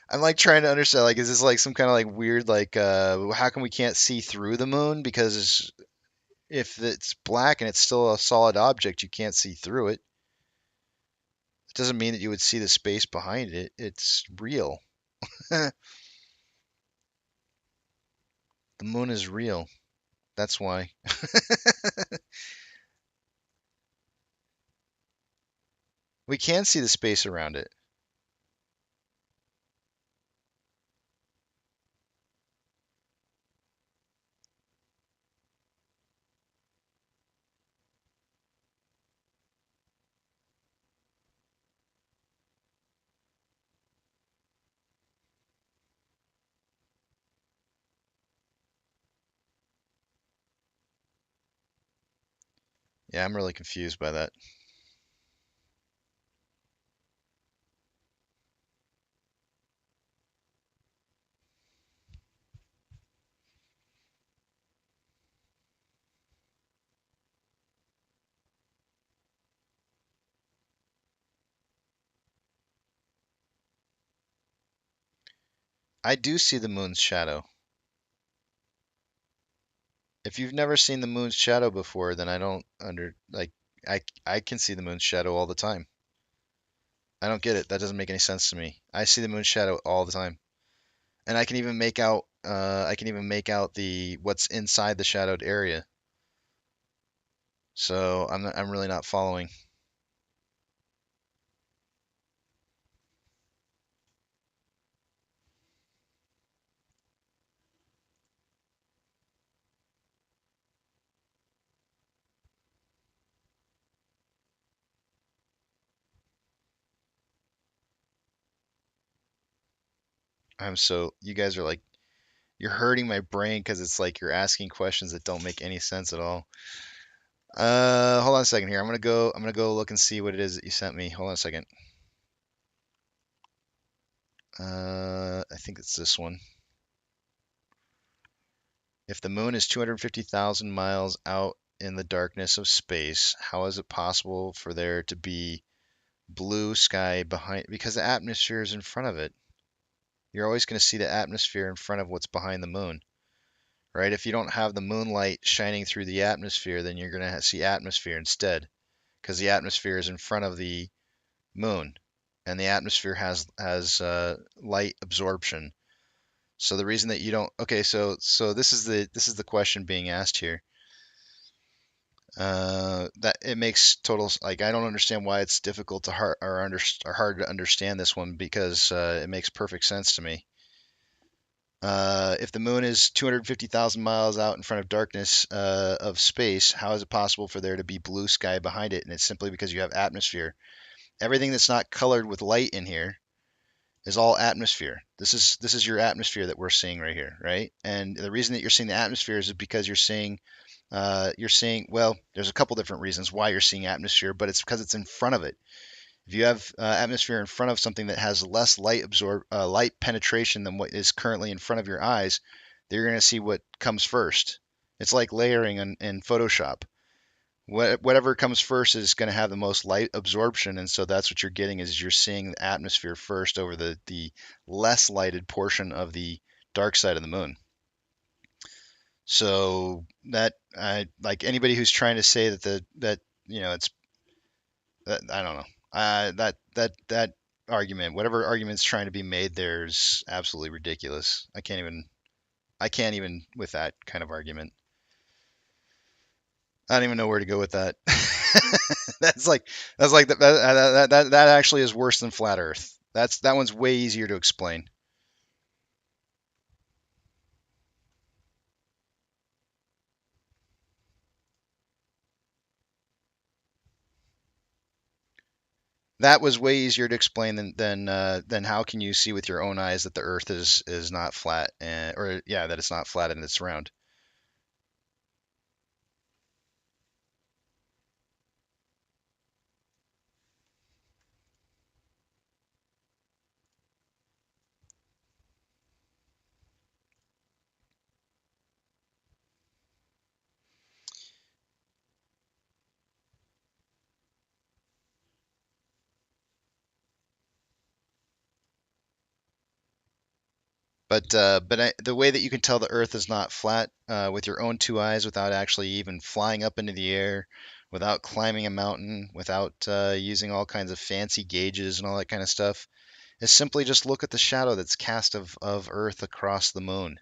I'm like trying to understand. Like, is this like some kind of like weird like how come we can't see through the moon? Because if it's black and it's still a solid object, you can't see through it. It doesn't mean that you would see the space behind it. It's real. The moon is real. That's why. We can see the space around it. Yeah, I'm really confused by that. I do see the moon's shadow. If you've never seen the moon's shadow before, then I don't I can see the moon's shadow all the time. I don't get it. That doesn't make any sense to me. I see the moon's shadow all the time. And I can even make out the what's inside the shadowed area. So I'm really not following. You guys are like you're hurting my brain because it's like you're asking questions that don't make any sense at all. Hold on a second here. I'm gonna go look and see what it is that you sent me. Hold on a second. I think it's this one. If the moon is 250,000 miles out in the darkness of space, how is it possible for there to be blue sky behind? Because the atmosphere is in front of it. You're always going to see the atmosphere in front of what's behind the moon, right? If you don't have the moonlight shining through the atmosphere, then you're going to see atmosphere instead, because the atmosphere is in front of the moon, and the atmosphere has light absorption. So the reason that you don't, okay, so this is the question being asked here. That it makes total, like, I don't understand why it's difficult to hard to understand this one, because it makes perfect sense to me. If the moon is 250,000 miles out in front of darkness of space, how is it possible for there to be blue sky behind it? And it's simply because you have atmosphere. Everything that's not colored with light in here is all atmosphere. This is your atmosphere that we're seeing right here, right? And the reason that you're seeing the atmosphere is because you're seeing, well, there's a couple different reasons why you're seeing atmosphere, but it's because it's in front of it. If you have atmosphere in front of something that has less light penetration than what is currently in front of your eyes, you're going to see what comes first. It's like layering in Photoshop. Whatever comes first is going to have the most light absorption, and so that's what you're getting, is you're seeing the atmosphere first over the less lighted portion of the dark side of the moon. So that, like, anybody who's trying to say that it's, I don't know, that argument, whatever argument's trying to be made there, is absolutely ridiculous. I can't even with that kind of argument. I don't even know where to go with that. That actually is worse than flat Earth. That one's way easier to explain. That was way easier to explain than how can you see with your own eyes that the Earth is not flat, or yeah, that it's not flat and it's round. But the way that you can tell the Earth is not flat with your own two eyes, without actually even flying up into the air, without climbing a mountain, without using all kinds of fancy gauges and all that kind of stuff, is simply just look at the shadow that's cast of Earth across the moon.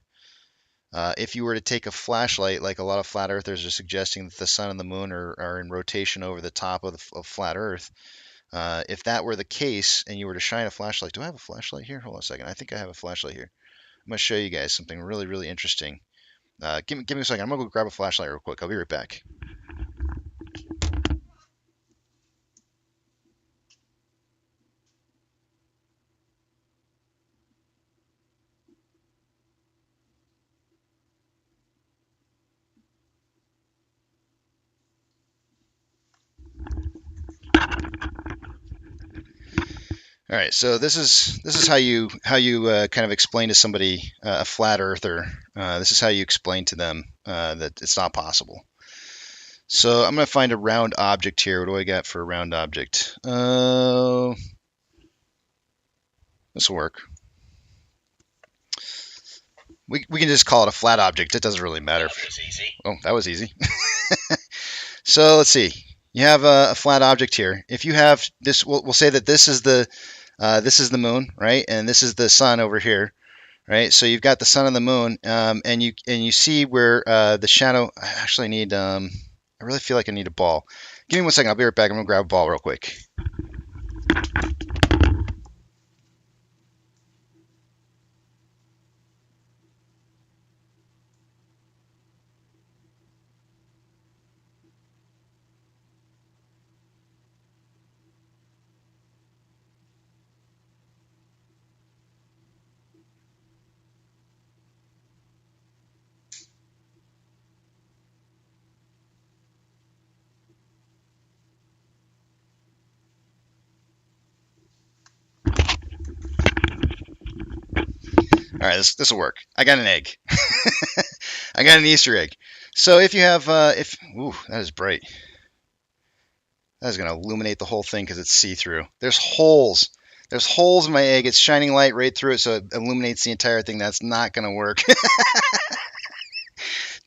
If you were to take a flashlight, like a lot of flat earthers are suggesting that the sun and the moon are in rotation over the top of flat Earth, if that were the case and you were to shine a flashlight, do I have a flashlight here? Hold on a second. I think I have a flashlight here. I'm going to show you guys something really, really interesting. Give me a second. I'm going to go grab a flashlight real quick. I'll be right back. All right, so this is how you kind of explain to somebody, a flat earther. This is how you explain to them that it's not possible. So I'm going to find a round object here. What do I got for a round object? This will work. We can just call it a flat object. It doesn't really matter. That was easy. Oh, that was easy. So let's see. You have a flat object here. If you have this, we'll say that this is the moon, right? And this is the sun over here, right? So you've got the sun and the moon, and you see where the shadow. I actually need. I really feel like I need a ball. Give me 1 second. I'll be right back. I'm gonna grab a ball real quick. All right, this will work. I got an egg. I got an Easter egg. So if you have, ooh, that is bright. That is going to illuminate the whole thing because it's see-through. There's holes. There's holes in my egg. It's shining light right through it, so it illuminates the entire thing. That's not going to work.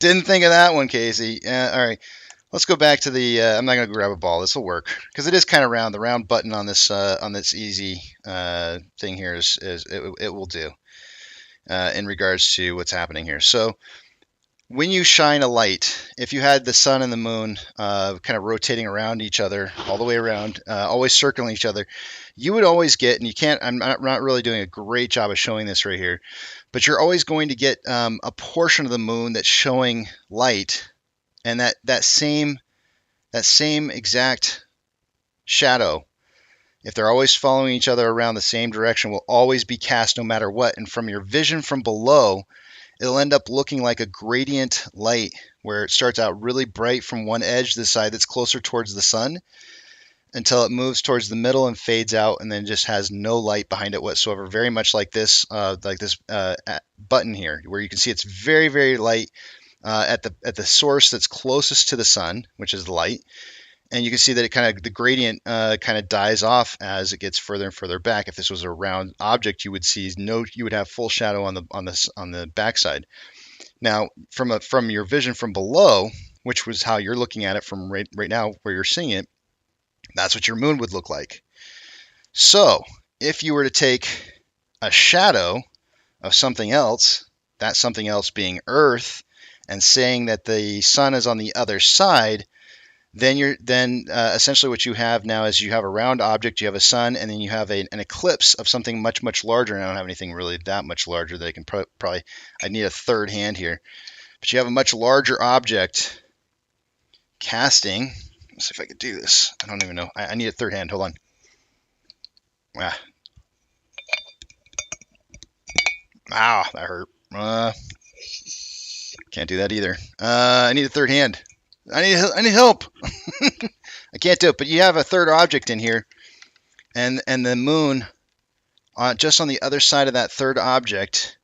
Didn't think of that one, Casey. All right. Let's go back to the. I'm not going to grab a ball. This will work because it is kind of round. The round button on this easy thing here is it will do in regards to what's happening here. So when you shine a light, if you had the sun and the moon kind of rotating around each other all the way around, always circling each other, you would always get, and you can't, I'm not really doing a great job of showing this right here, but you're always going to get a portion of the moon that's showing light, and that same exact shadow, if they're always following each other around the same direction, will always be cast no matter what. And from your vision from below, it'll end up looking like a gradient light where it starts out really bright from one edge, the side that's closer towards the sun, until it moves towards the middle and fades out and then just has no light behind it whatsoever. Very much like this button here, where you can see it's very, very light at the source that's closest to the sun, which is the light. And you can see that the gradient kind of dies off as it gets further and further back. If this was a round object, you would have full shadow on the backside. Now, from your vision from below, which was how you're looking at it from right now where you're seeing it, that's what your moon would look like. So, if you were to take a shadow of something else, that something else being Earth, and saying that the sun is on the other side, then essentially what you have now is you have a round object, you have a sun, and then you have an eclipse of something much, much larger. And I don't have anything really that much larger that I can probably, I need a third hand here. But you have a much larger object casting. Let's see if I can do this. I don't even know. I need a third hand. Hold on. Ow, that hurt. Can't do that either. I need a third hand. I need help. I can't do it. But you have a third object in here, and the moon just on the other side of that third object,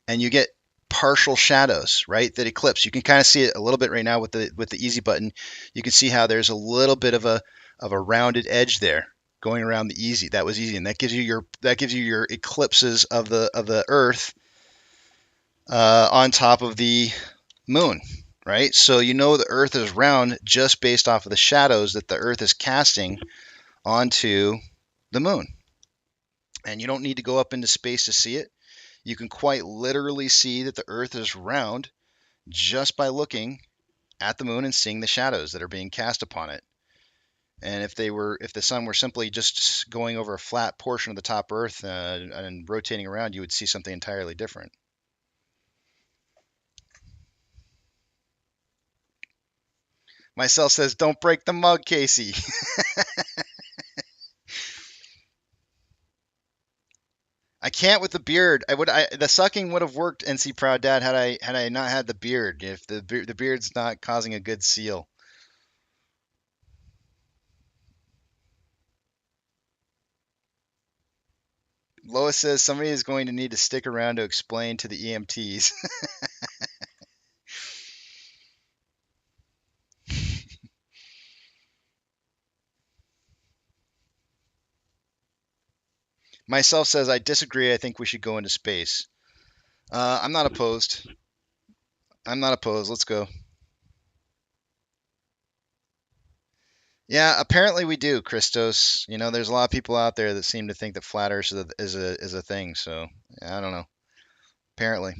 and you get partial shadows, right? That eclipse. You can kind of see it a little bit right now with the easy button. You can see how there's a little bit of a rounded edge there going around the easy. That was easy, and that gives you your eclipses of the Earth on top of the moon, right? So you know the Earth is round just based off of the shadows that the Earth is casting onto the moon. And you don't need to go up into space to see it. You can quite literally see that the Earth is round just by looking at the moon and seeing the shadows that are being cast upon it. And if the sun were simply just going over a flat portion of the top Earth and rotating around, you would see something entirely different. Myself says, "Don't break the mug, Casey." I can't with the beard. The sucking would have worked, NC Proud Dad, had I not had the beard. If the beard's not causing a good seal. Lois says somebody is going to need to stick around to explain to the EMTs. Myself says, I disagree. I think we should go into space. I'm not opposed. Let's go. Yeah, apparently we do, Christos. You know, there's a lot of people out there that seem to think that flat Earth is a thing. So I don't know. Apparently.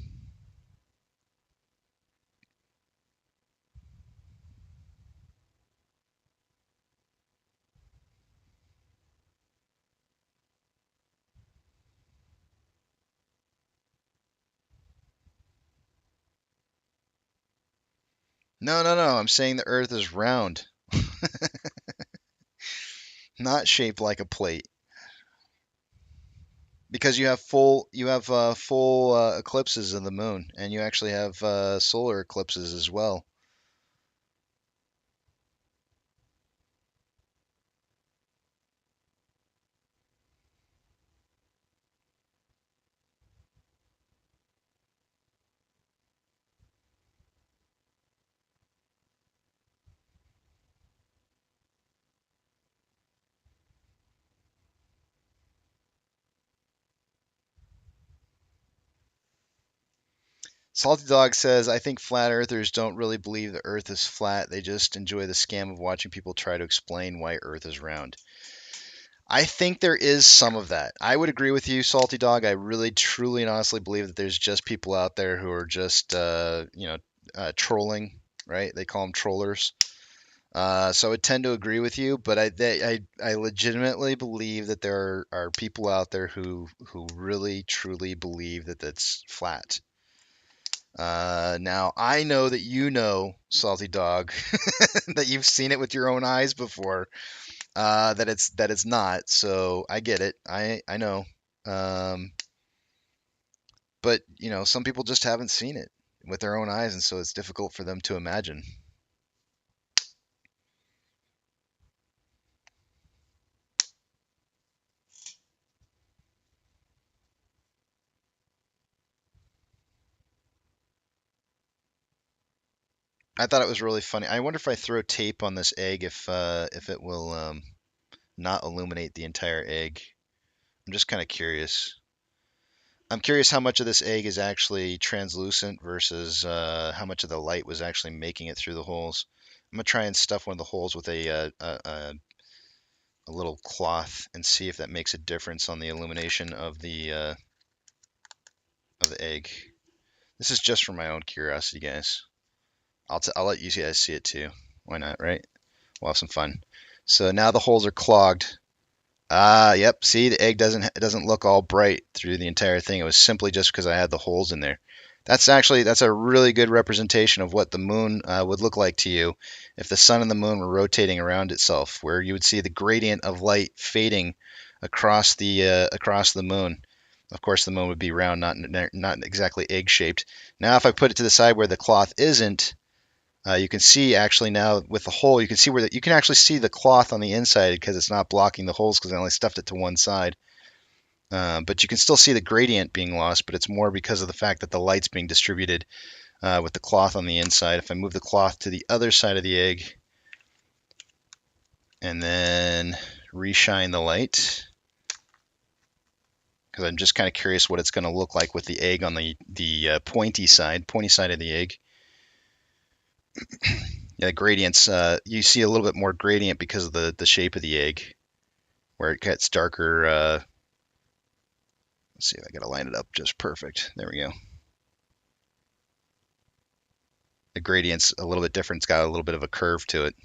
No. I'm saying the Earth is round, not shaped like a plate. Because you have full eclipses of the moon, and you actually have solar eclipses as well. Salty Dog says, I think flat earthers don't really believe the earth is flat. They just enjoy the scam of watching people try to explain why earth is round. I think there is some of that. I would agree with you, Salty Dog. I really, truly, and honestly believe that there's just people out there who are just, trolling, right? They call them trollers. So I would tend to agree with you, but I legitimately believe that there are people out there who really, truly believe that that's flat. Now, I know that you know, Salty Dog, that you've seen it with your own eyes before, that it's not. So I get it. I know. Um, but some people just haven't seen it with their own eyes, and so it's difficult for them to imagine. I thought it was really funny. I wonder if I throw tape on this egg, if it will not illuminate the entire egg. I'm just kind of curious. I'm curious how much of this egg is actually translucent versus how much of the light was actually making it through the holes. I'm gonna try and stuff one of the holes with a little cloth and see if that makes a difference on the illumination of the egg. This is just for my own curiosity, guys. I'll let you guys see it too. Why not, right? We'll have some fun. So now the holes are clogged. Yep. See, the egg doesn't look all bright through the entire thing. It was simply just because I had the holes in there. That's a really good representation of what the moon would look like to you if the sun and the moon were rotating around itself, where you would see the gradient of light fading across the moon. Of course, the moon would be round, not exactly egg shaped. Now, if I put it to the side where the cloth isn't, you can see actually now with the hole, you can see you can actually see the cloth on the inside because it's not blocking the holes because I only stuffed it to one side. But you can still see the gradient being lost, but it's more because of the fact that the light's being distributed with the cloth on the inside. If I move the cloth to the other side of the egg and then reshine the light, because I'm just kind of curious what it's going to look like with the egg on the pointy side of the egg. Yeah, gradients. You see a little bit more gradient because of the shape of the egg, where it gets darker. Let's see if I got to line it up just perfect. There we go. The gradient's a little bit different. It's got a little bit of a curve to it.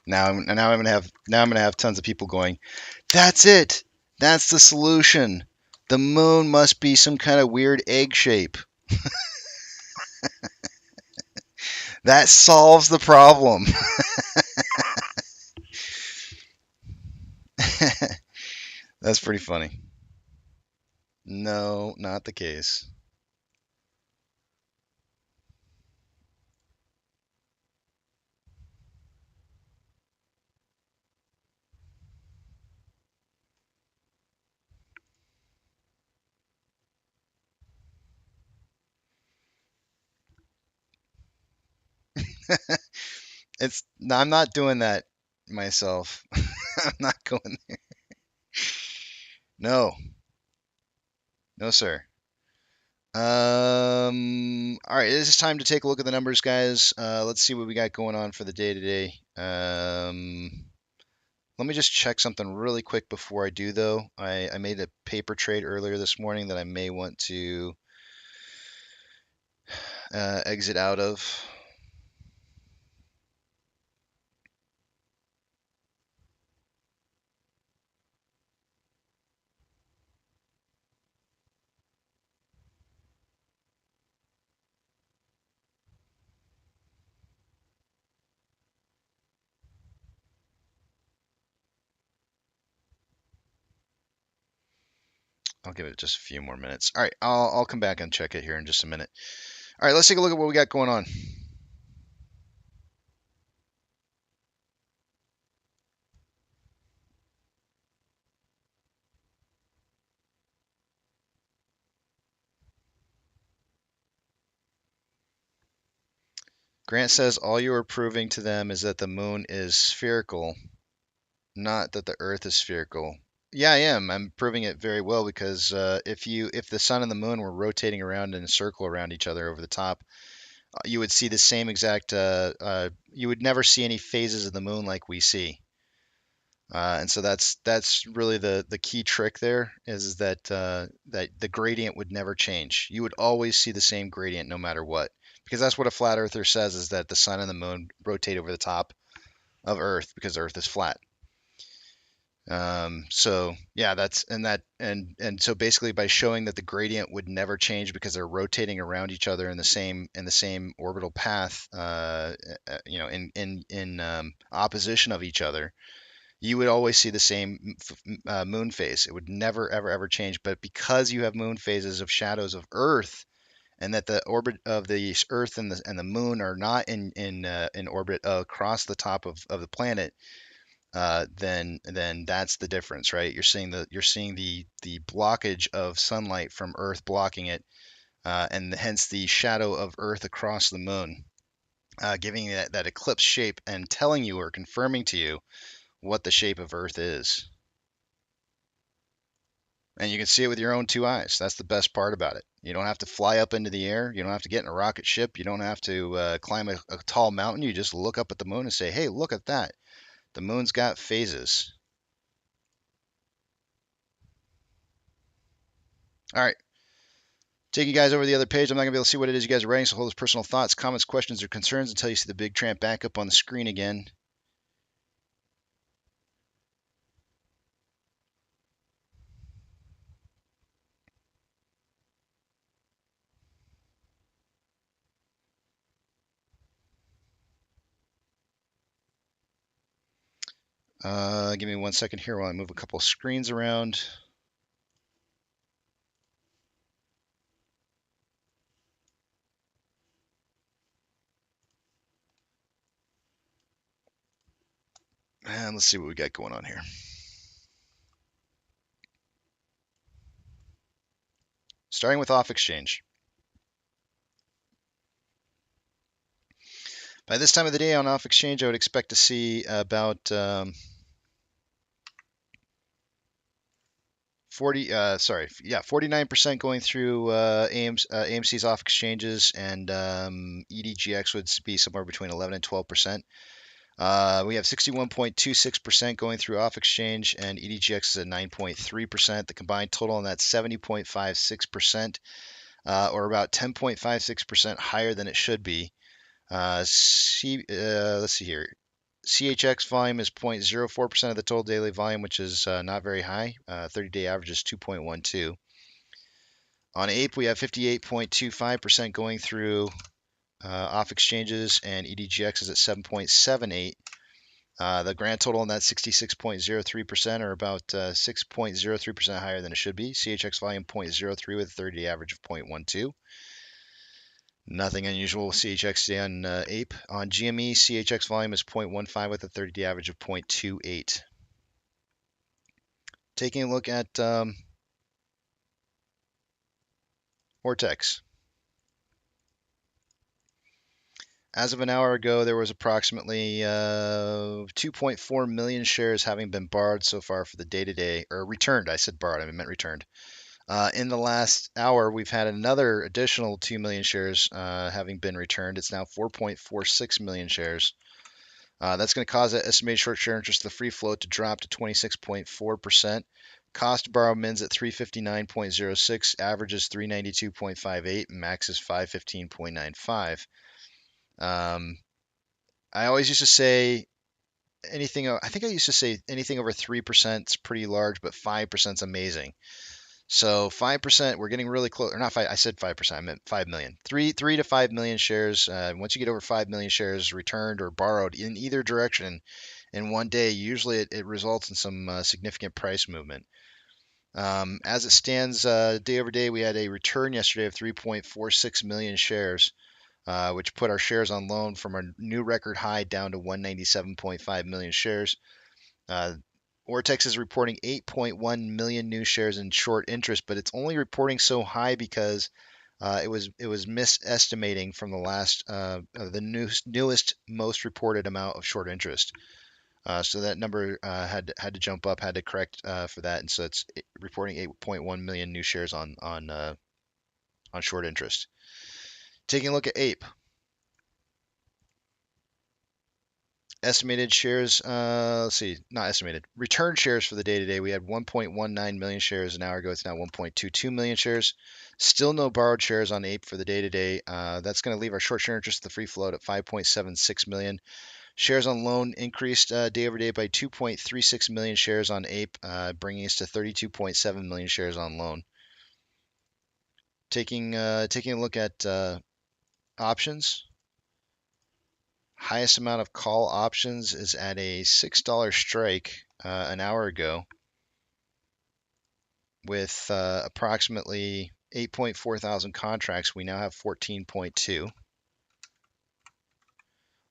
Now I'm gonna have tons of people going, "That's it. That's the solution. The moon must be some kind of weird egg shape." That solves the problem. That's pretty funny. No, not the case. I'm not doing that myself. I'm not going there. No, no, sir. All right, it is time to take a look at the numbers, guys. Let's see what we got going on for the day today. Let me just check something really quick before I do, though. I made a paper trade earlier this morning that I may want to exit out of. I'll give it just a few more minutes. All right, I'll come back and check it here in just a minute. All right, let's take a look at what we got going on. Grant says all you are proving to them is that the moon is spherical, Not that the Earth is spherical. Yeah, I am. I'm proving it very well because if the sun and the moon were rotating around in a circle around each other over the top, you would see the same exact. You would never see any phases of the moon like we see. And so that's really the key trick there is that the gradient would never change. You would always see the same gradient no matter what, because that's what a flat earther says is that the sun and the moon rotate over the top of Earth because Earth is flat. So yeah, and so basically by showing that the gradient would never change because they're rotating around each other in the same orbital path, in opposition of each other, you would always see the same moon phase. It would never ever ever change. But because you have moon phases of shadows of Earth, and that the orbit of the Earth and the moon are not in orbit across the top of the planet, then that's the difference, right? You're seeing the blockage of sunlight from Earth blocking it, and hence the shadow of Earth across the moon, giving you that eclipse shape and telling you or confirming to you what the shape of Earth is. And you can see it with your own two eyes. That's the best part about it. You don't have to fly up into the air. You don't have to get in a rocket ship. You don't have to climb a tall mountain. You just look up at the moon and say, hey, look at that. The moon's got phases. All right. Take you guys over to the other page. I'm not going to be able to see what it is you guys are writing, so hold those personal thoughts, comments, questions, or concerns until you see the big tramp back up on the screen again. Give me 1 second here while I move a couple of screens around. And let's see what we got going on here. Starting with off exchange. By this time of the day on off exchange, I would expect to see about 49% going through AMC's off exchanges, and EDGX would be somewhere between 11 and 12%. We have 61.26% going through off exchange, and EDGX is at 9.3%. The combined total on that 70.56%, or about 10.56% higher than it should be. Let's see here. CHX volume is 0.04% of the total daily volume, which is not very high. 30-day average is 2.12. On Ape, we have 58.25% going through off exchanges, and EDGX is at 7.78. The grand total on that 66.03%, or about 6.03% higher than it should be. CHX volume 0.03 with a 30-day average of 0.12. Nothing unusual with CHX today on Ape. On GME, CHX volume is 0.15 with a 30-day average of 0.28. Taking a look at Vortex. As of an hour ago, there was approximately 2.4 million shares having been borrowed so far for the day-to-day, or returned. I said borrowed, I meant returned. In the last hour, we've had another additional 2 million shares having been returned. It's now 4.46 million shares. That's going to cause that estimated short share interest, the free float, to drop to 26.4%. Cost to borrow mins at 359.06, average is 392.58, max is 515.95. I always used to say anything. I think I used to say anything over 3% is pretty large, but 5% is amazing. So 5%, we're getting really close. Or not 5. I said 5%. I meant 5 million. 3 to 5 million shares. Once you get over 5 million shares returned or borrowed in either direction in one day, usually it results in some significant price movement. As it stands, day over day, we had a return yesterday of 3.46 million shares, which put our shares on loan from a new record high down to 197.5 million shares. Vortex is reporting 8.1 million new shares in short interest, but it's only reporting so high because it was misestimating from the last the newest most reported amount of short interest. So that number had to jump up, had to correct for that, and so it's reporting 8.1 million new shares on short interest. Taking a look at Ape. Estimated shares, let's see, not estimated, return shares for the day today. We had 1.19 million shares an hour ago. It's now 1.22 million shares. Still no borrowed shares on Ape for the day today. That's going to leave our short share interest, the free float, at 5.76 million. Shares on loan increased day over day by 2.36 million shares on Ape, bringing us to 32.7 million shares on loan. Taking a look at options. Highest amount of call options is at a $6 strike an hour ago, with approximately 8.4 thousand contracts. We now have 14.2.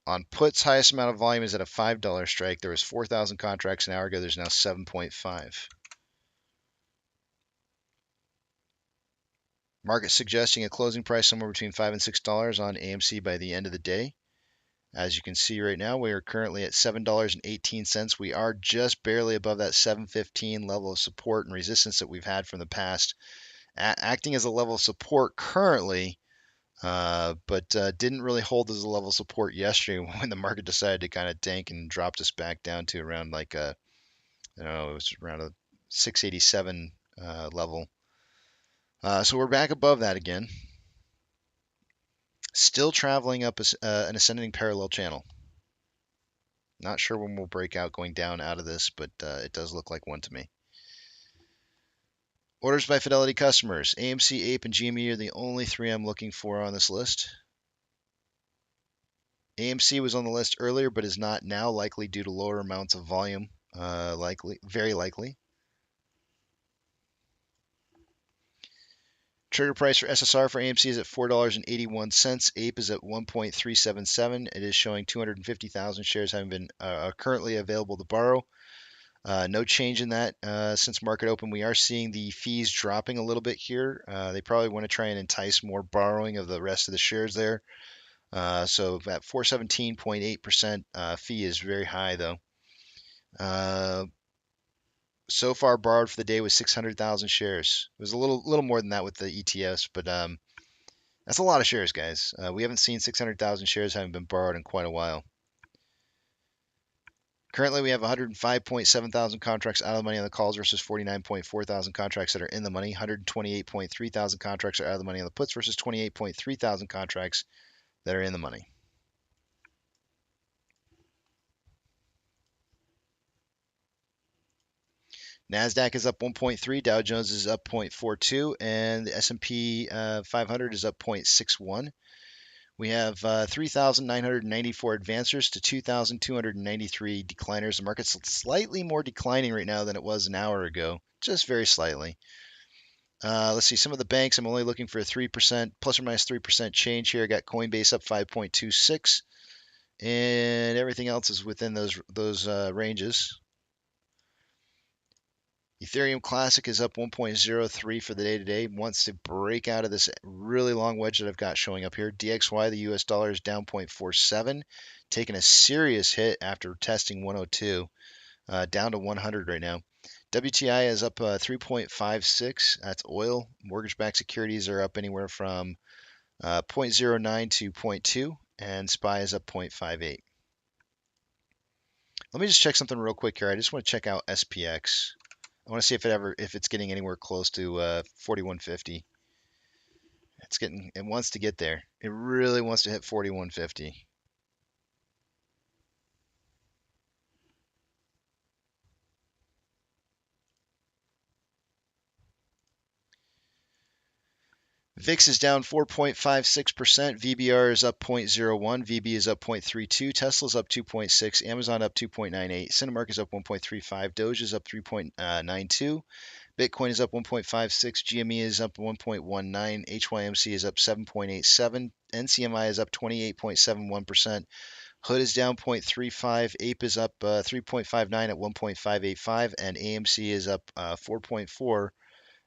On puts, highest amount of volume is at a $5 strike. There was 4,000 contracts an hour ago. There's now 7.5. Market suggesting a closing price somewhere between $5 and $6 on AMC by the end of the day. As you can see right now, we are currently at $7.18. We are just barely above that $7.15 level of support and resistance that we've had from the past. Acting as a level of support currently, but didn't really hold as a level of support yesterday when the market decided to kind of tank and dropped us back down to around like I don't know, it was around a 687 level. So we're back above that again. Still traveling up an ascending parallel channel. Not sure when we'll break out going down out of this, but it does look like one to me. Orders by Fidelity customers. AMC, Ape, and GME are the only three I'm looking for on this list. AMC was on the list earlier, but is not now, likely due to lower amounts of volume. Very likely. Trigger price for SSR for AMC is at $4.81. Ape is at 1.377. It is showing 250,000 shares having been currently available to borrow. No change in that since market open. We are seeing the fees dropping a little bit here. They probably want to try and entice more borrowing of the rest of the shares there. So at 417.8% fee is very high though. So far borrowed for the day was 600,000 shares. It was a little more than that with the ETFs, but that's a lot of shares, guys. We haven't seen 600,000 shares having been borrowed in quite a while. Currently, we have 105.7 thousand contracts out of the money on the calls versus 49.4 thousand contracts that are in the money. 128.3 thousand contracts are out of the money on the puts versus 28.3 thousand contracts that are in the money. NASDAQ is up 1.3, Dow Jones is up 0.42, and the S&P 500 is up 0.61. We have 3,994 advancers to 2,293 decliners. The market's slightly more declining right now than it was an hour ago, just very slightly. Let's see, some of the banks, I'm only looking for a 3%, plus or minus 3% change here. I got Coinbase up 5.26, and everything else is within those ranges. Ethereum Classic is up 1.03 for the day today. Wants to break out of this really long wedge that I've got showing up here. DXY, the US dollar, is down 0.47, taking a serious hit after testing 102, down to 100 right now. WTI is up 3.56. That's oil. Mortgage-backed securities are up anywhere from 0.09 to 0.2, and SPY is up 0.58. Let me just check something real quick here. I just want to check out SPX. I want to see if it's getting anywhere close to 4150. It wants to get there. It really wants to hit 4150. VIX is down 4.56%. VBR is up 0.01. VB is up 0.32. Tesla's up 2.6. Amazon up 2.98. Cinemark is up 1.35. Doge is up 3.92. Bitcoin is up 1.56. GME is up 1.19. HYMC is up 7.87. NCMI is up 28.71%. Hood is down 0.35. Ape is up 3.59 at 1.585. And AMC is up 4.4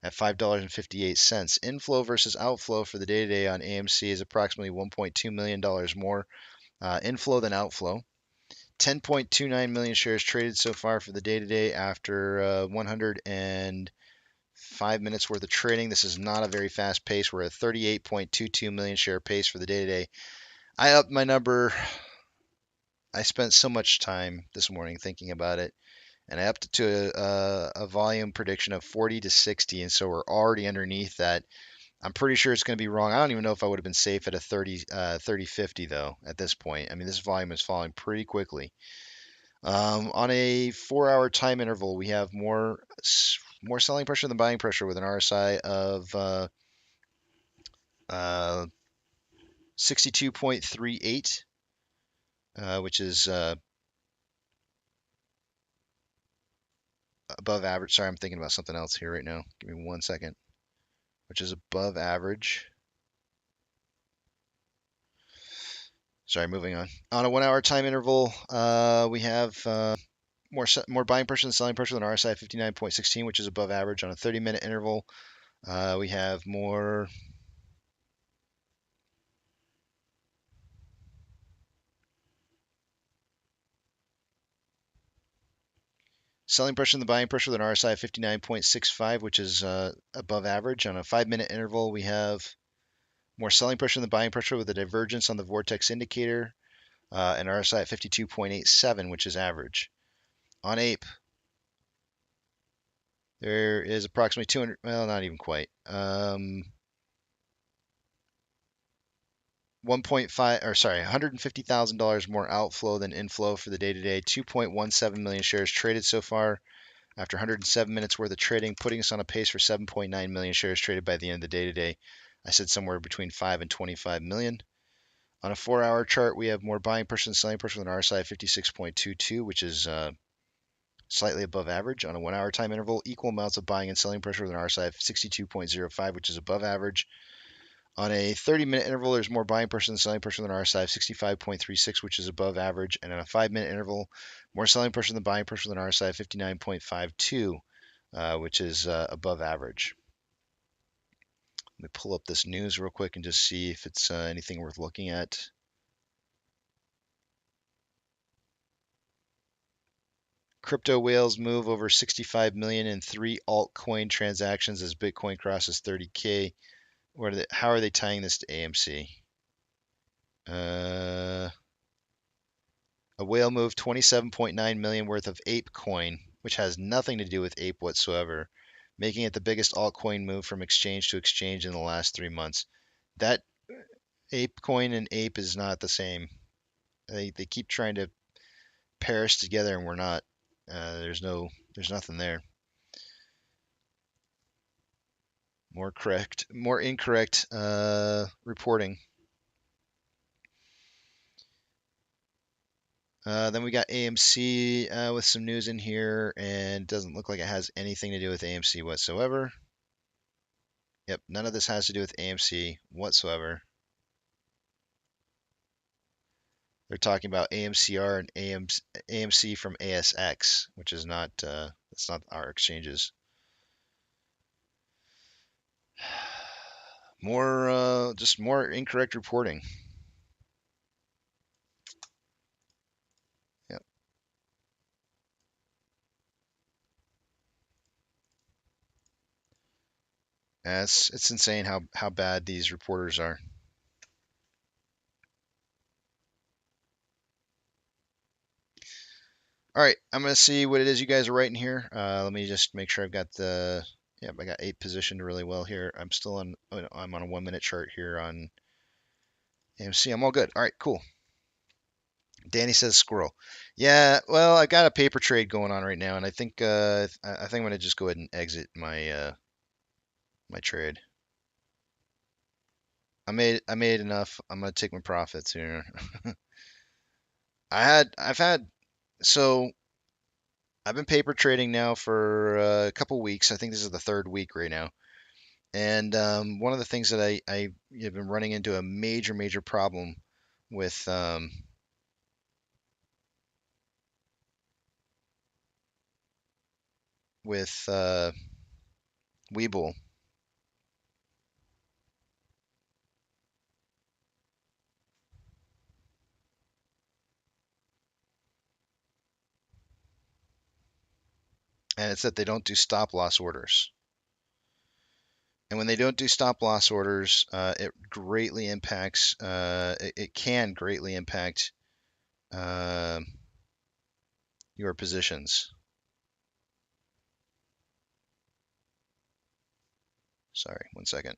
at $5.58. Inflow versus outflow for the day-to-day on AMC is approximately $1.2 million more inflow than outflow. 10.29 million shares traded so far for the day today after 105 minutes worth of trading. This is not a very fast pace. We're at 38.22 million share pace for the day today. I upped my number. I spent so much time this morning thinking about it, and I upped it to a volume prediction of 40 to 60, and so we're already underneath that. I'm pretty sure it's going to be wrong. I don't even know if I would have been safe at a 30-50 though at this point. I mean, this volume is falling pretty quickly. On a 4-hour time interval, we have more selling pressure than buying pressure with an RSI of 62.38, which is above average. Sorry, I'm thinking about something else here right now. Give me 1 second. Which is above average. Sorry, moving on. On a 1-hour time interval, we have more buying pressure than selling pressure than RSI 59.16, which is above average. On a 30-minute interval, we have more selling pressure than buying pressure than RSI 59.65, which is above average. On a 5-minute interval, we have more selling pressure than buying pressure with a divergence on the vortex indicator, and RSI at 52.87, which is average. On APE, there is approximately 200, well, not even quite. 150,000 more outflow than inflow for the day today. 2.17 million shares traded so far after 107 minutes worth of trading, putting us on a pace for 7.9 million shares traded by the end of the day today. I said somewhere between 5 and 25 million. On a 4-hour chart, we have more buying pressure than selling pressure than RSI 56.22, which is slightly above average. On a 1-hour time interval, equal amounts of buying and selling pressure with an RSI of 62.05, which is above average. On a 30-minute interval, there's more buying pressure than selling pressure with an RSI of 65.36, which is above average. And on a 5-minute interval, more selling pressure than buying pressure with an RSI of 59.52, which is above average. Let me pull up this news real quick and just see if it's anything worth looking at. Crypto whales move over 65 million in 3 altcoin transactions as Bitcoin crosses 30K. How are they tying this to AMC? A whale moved 27.9 million worth of Ape coin, which has nothing to do with Ape whatsoever, making it the biggest altcoin move from exchange to exchange in the last 3 months. That Ape coin and Ape is not the same. They keep trying to pair us together, and we're not. There's nothing there. More incorrect reporting. Then we got AMC with some news in here, and it doesn't look like it has anything to do with AMC whatsoever. Yep, none of this has to do with AMC whatsoever. They're talking about AMCR and AMC from ASX, which is not that's not our exchanges. Just more incorrect reporting. Yep. It's insane how bad these reporters are. All right, I'm gonna see what it is you guys are writing here. Let me just make sure I've got I got 8 positioned really well here. I'm still on. I'm on a 1-minute chart here on AMC. I'm all good. All right, cool. Danny says squirrel. Yeah, well, I got a paper trade going on right now, and I think I'm gonna just go ahead and exit my my trade. I made enough. I'm gonna take my profits here. So I've been paper trading now for a couple weeks. I think this is the 3rd week right now. And one of the things that I have been running into a major problem with Webull and it's that they don't do stop loss orders. And when they don't do stop loss orders, it greatly impacts. It can greatly impact your positions. Sorry, 1 second.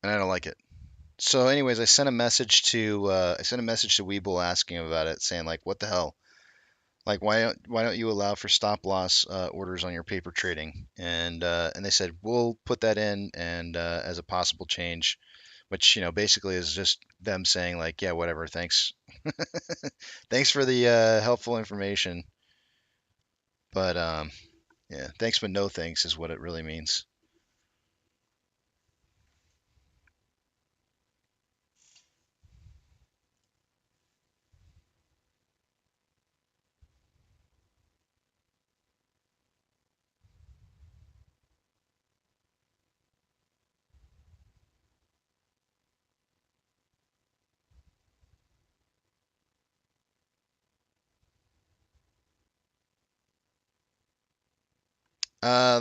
And I don't like it. So, anyways, I sent a message to Weeble asking about it, saying like, what the hell? Like, why don't you allow for stop loss orders on your paper trading? And they said we'll put that in and as a possible change, which basically is just them saying like, yeah, whatever, thanks, thanks for the helpful information, but yeah, thanks but no thanks is what it really means.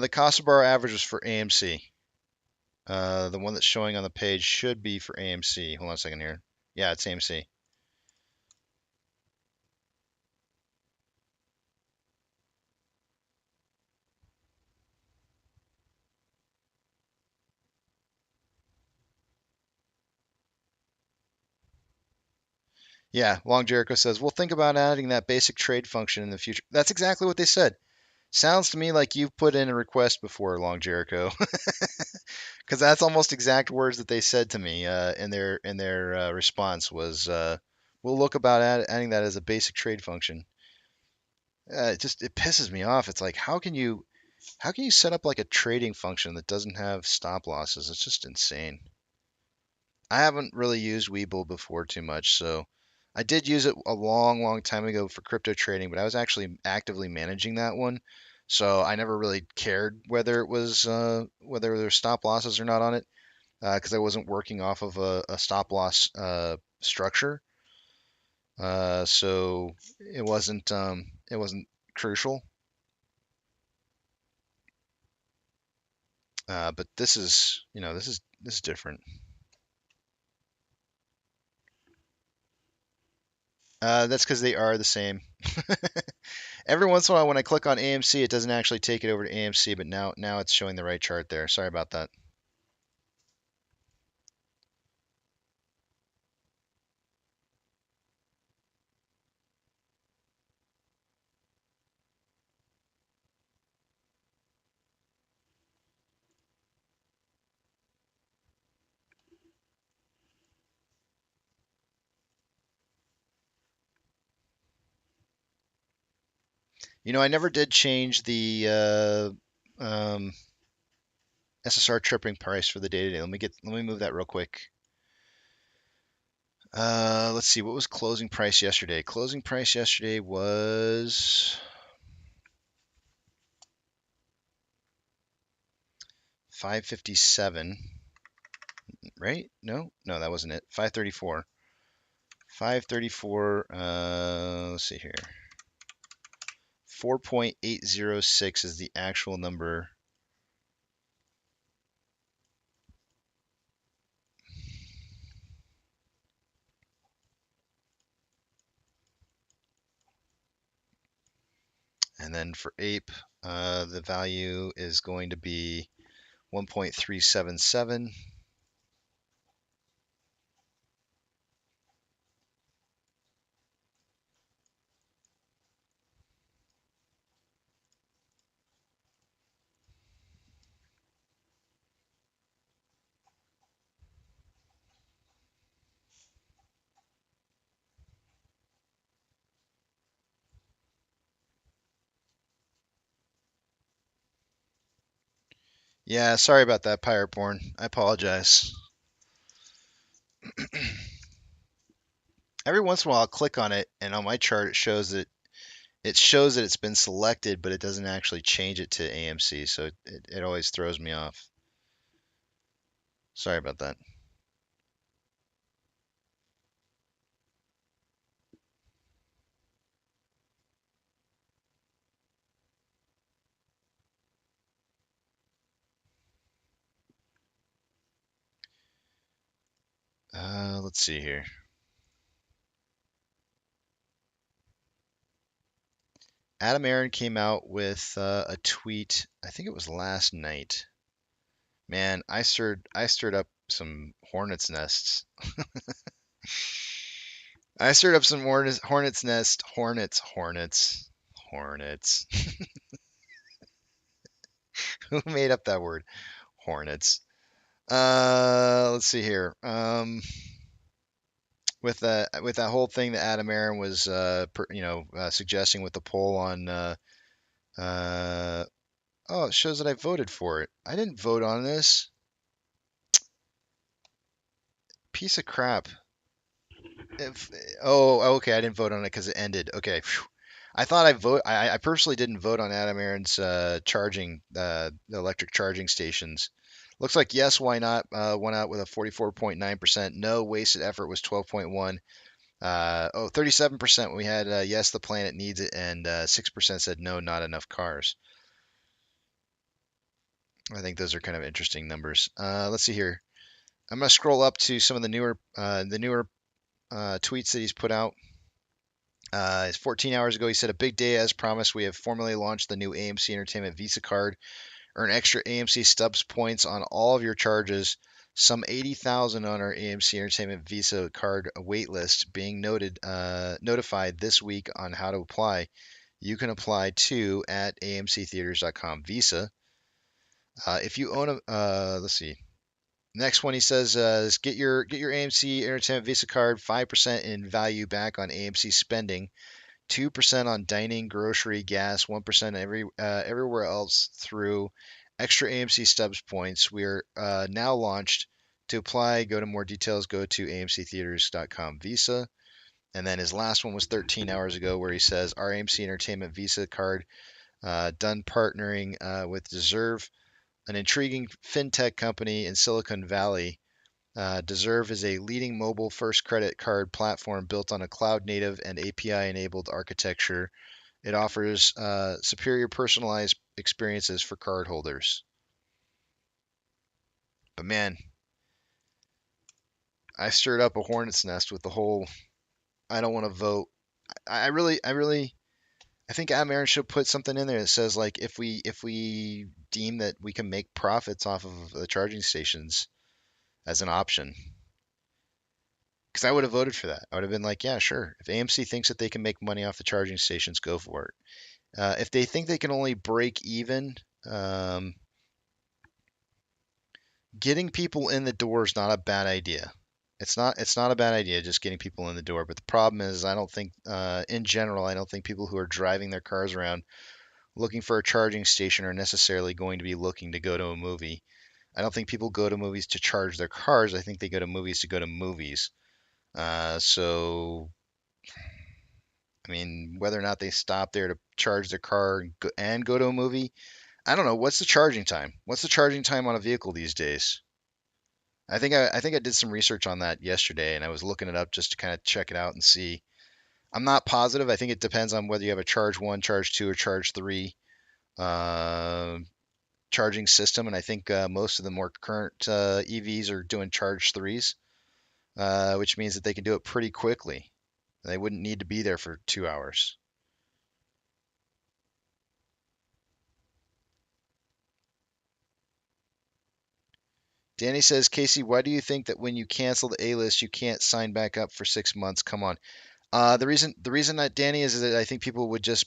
The cost of bar average was for AMC. The one that's showing on the page should be for AMC. Hold on a second here. Yeah, it's AMC. Yeah, Long Jericho says, we'll think about adding that basic trade function in the future. That's exactly what they said. Sounds to me like you've put in a request before, Long Jericho, because that's almost exact words that they said to me in their response was, we'll look about adding that as a basic trade function. It pisses me off. It's like how can you set up like a trading function that doesn't have stop losses? It's just insane. I haven't really used Webull before too much, so I did use it a long, long time ago for crypto trading, but I was actually actively managing that one, so I never really cared whether it was whether there's stop losses or not on it, because I wasn't working off of a stop loss structure, so it wasn't crucial. But this is this is different. That's because they are the same. Every once in a while, when I click on AMC, it doesn't actually take it over to AMC, but now it's showing the right chart there. Sorry about that. I never did change the SSR tripping price for the day-to-day. Let me move that real quick. Let's see, what was closing price yesterday? Closing price yesterday was 557, right? No, that wasn't it. 534. 534. Let's see here. 4.806 is the actual number. And then for Ape, the value is going to be 1.377. Yeah, sorry about that, Pirateborn. I apologize. Every once in a while, I'll click on it, and on my chart, it shows that it shows that it's been selected, but it doesn't actually change it to AMC, so it always throws me off. Sorry about that. Let's see here. Adam Aaron came out with a tweet. I think it was last night. Man, I stirred up some hornets nests. I stirred up some hornets nest hornets. Who made up that word? Hornets. Let's see here. With that whole thing that Adam Aaron was suggesting with the poll on oh, it shows that I voted for it. I didn't vote on this. Piece of crap. Okay, I didn't vote on it because it ended. Okay, phew. I thought I personally didn't vote on Adam Aaron's charging the electric charging stations. Looks like yes, why not? Went out with a 44.9%. No, wasted effort was 12.1. 37% we had yes, the planet needs it, and 6% said no, not enough cars. I think those are kind of interesting numbers. Let's see here. I'm gonna scroll up to some of the newer tweets that he's put out. 14 hours ago, he said, "A big day as promised. We have formally launched the new AMC Entertainment Visa card. Earn extra AMC stubs points on all of your charges. Some 80,000 on our AMC Entertainment Visa card waitlist being notified this week on how to apply. You can apply too at amctheaters.com Visa. If you own a, let's see. Next one, he says, is get your AMC Entertainment Visa card, 5% in value back on AMC spending, 2% on dining, grocery, gas, 1% everywhere else through extra AMC stubs points. We are now launched. To apply, go to more details, go to amctheaters.com Visa. And then his last one was 13 hours ago, where he says, our AMC Entertainment Visa card done partnering with Deserve, an intriguing fintech company in Silicon Valley. Deserve is a leading mobile-first credit card platform built on a cloud-native and API-enabled architecture. It offers superior personalized experiences for cardholders. But man, I stirred up a hornet's nest with the whole I don't want to vote. I think Adam Aaron should put something in there that says like if we deem that we can make profits off of the charging stations as an option. Because I would have voted for that. I would have been like, yeah, sure. If AMC thinks that they can make money off the charging stations, go for it. If they think they can only break even, getting people in the door is not a bad idea. It's not a bad idea just getting people in the door. But the problem is, I don't think, in general, I don't think people who are driving their cars around looking for a charging station are necessarily going to be looking to go to a movie. I don't think people go to movies to charge their cars. I think they go to movies to go to movies. So, I mean, whether or not they stop there to charge their car and go to a movie, I don't know. What's the charging time? What's the charging time on a vehicle these days? I think I did some research on that yesterday, and I was looking it up just to kind of check it out and see. I'm not positive. I think it depends on whether you have a charge 1, charge 2, or charge 3 charging system, and I think most of the more current EVs are doing charge 3s, which means that they can do it pretty quickly. They wouldn't need to be there for 2 hours. Danny says, Casey, why do you think that when you cancel the A-list, you can't sign back up for 6 months? Come on. The reason that Danny is that I think people would just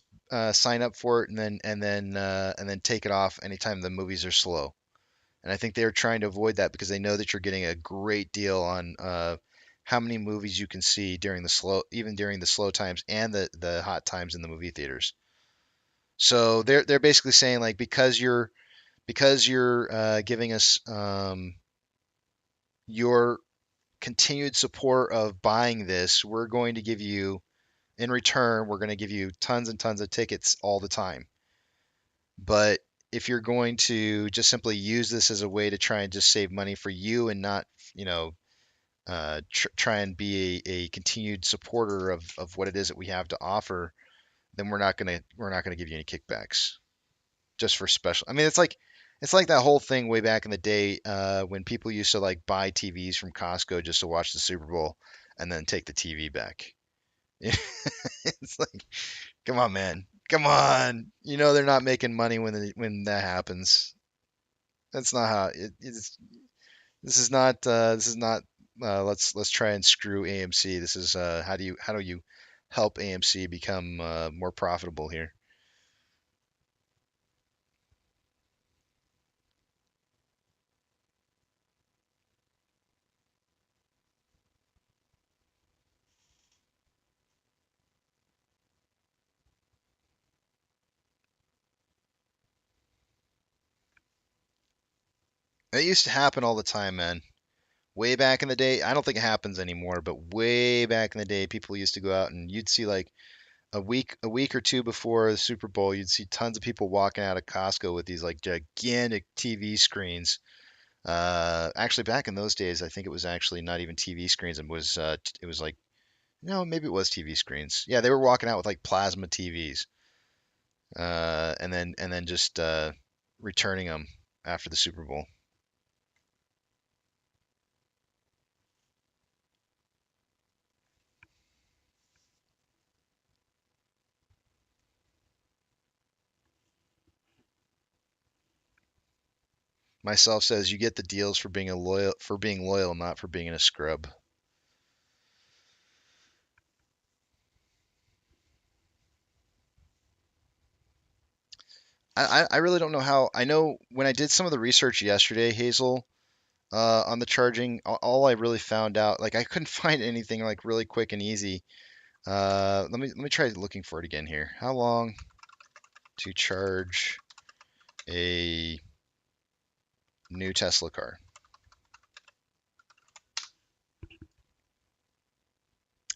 sign up for it and then take it off anytime the movies are slow. And I think they're trying to avoid that because they know that you're getting a great deal on how many movies you can see during the slow times and the hot times in the movie theaters. So they're basically saying like because you're giving us your continued support of buying this, we're going to give you in return, we're going to give you tons and tons of tickets all the time. But if you're going to just simply use this as a way to try and just save money for you and not, try and be a continued supporter of what it is that we have to offer, then we're not gonna give you any kickbacks just for special. I mean, it's like that whole thing way back in the day when people used to like buy TVs from Costco just to watch the Super Bowl and then take the TV back. It's like, come on, man, come on. They're not making money when that happens. That's not how it's. This is not. Let's try and screw AMC. This is how do you help AMC become more profitable here? It used to happen all the time, man. Way back in the day, I don't think it happens anymore, but way back in the day, people used to go out and you'd see like a week or two before the Super Bowl, you'd see tons of people walking out of Costco with these like gigantic TV screens. Actually, back in those days, I think it was actually not even TV screens. It was like no, maybe it was TV screens. Yeah, they were walking out with like plasma TVs, and then just returning them after the Super Bowl. Myself says you get the deals for being loyal, not for being a scrub. I really don't know how. I know when I did some of the research yesterday, Hazel, on the charging, all I really found out, like I couldn't find anything like really quick and easy. Let me try looking for it again here. How long to charge a new Tesla car?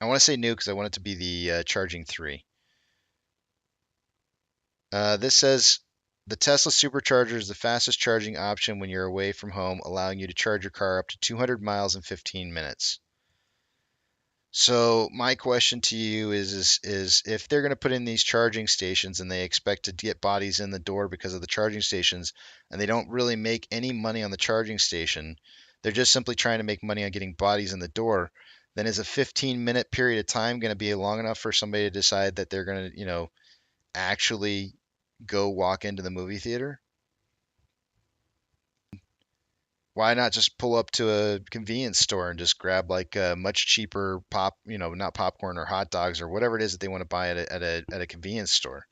I want to say new because I want it to be the charging 3. This says the Tesla supercharger is the fastest charging option when you're away from home, allowing you to charge your car up to 200 miles in 15 minutes. So my question to you is if they're going to put in these charging stations and they expect to get bodies in the door because of the charging stations, and they don't really make any money on the charging station, they're just simply trying to make money on getting bodies in the door, then is a 15-minute period of time going to be long enough for somebody to decide that they're going to, actually go walk into the movie theater? Why not just pull up to a convenience store and just grab like a much cheaper not popcorn or hot dogs or whatever it is that they want to buy at a convenience store?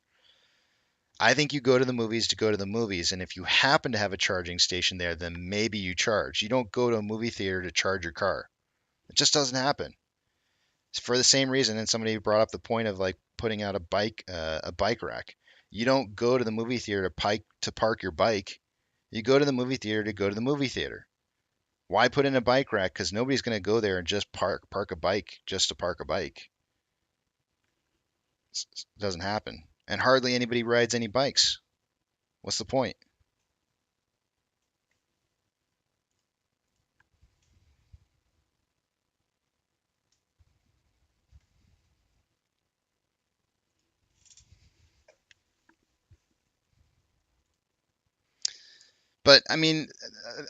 I think you go to the movies to go to the movies, and if you happen to have a charging station there, then maybe you charge. You don't go to a movie theater to charge your car. It just doesn't happen. It's for the same reason, and somebody brought up the point of like putting out a bike rack. You don't go to the movie theater to park your bike. You go to the movie theater to go to the movie theater. Why put in a bike rack? Because nobody's going to go there and just park a bike just to park a bike. It doesn't happen. And hardly anybody rides any bikes. What's the point? But I mean,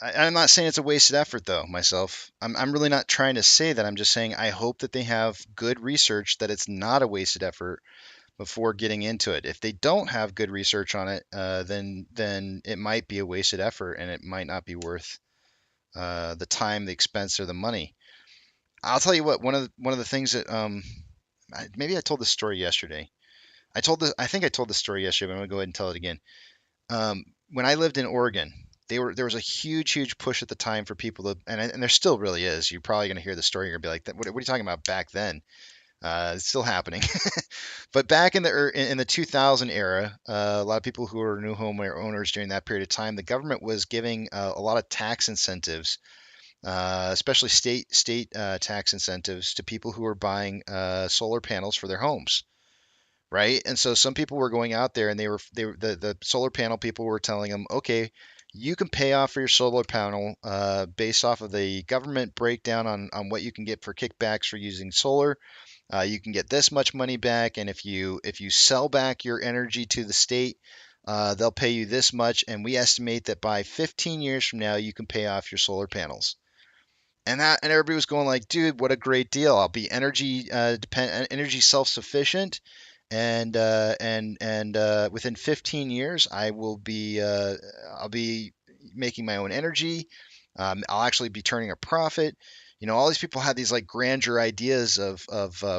I'm not saying it's a wasted effort though, myself. I'm really not trying to say that. I'm just saying I hope that they have good research that it's not a wasted effort before getting into it. If they don't have good research on it, then it might be a wasted effort and it might not be worth the time, the expense, or the money. I'll tell you what. One of the things that maybe I told this story yesterday. I think I told this story yesterday, but I'm gonna go ahead and tell it again. When I lived in Oregon, there was a huge push at the time for people to, and there still really is. You're probably gonna hear the story, you're gonna be like, what are you talking about back then? It's still happening. But back in the 2000 era, a lot of people who were new home owners during that period of time, the government was giving a lot of tax incentives especially state tax incentives to people who are buying solar panels for their homes, right? And so some people were going out there and the solar panel people were telling them, okay, you can pay off for your solar panel based off of the government breakdown on what you can get for kickbacks for using solar. You can get this much money back, and if you sell back your energy to the state, they'll pay you this much, and we estimate that by 15 years from now, you can pay off your solar panels. And everybody was going like, dude, what a great deal! I'll be energy self-sufficient, and within 15 years, I'll be making my own energy. I'll actually be turning a profit. All these people had these like grandeur ideas of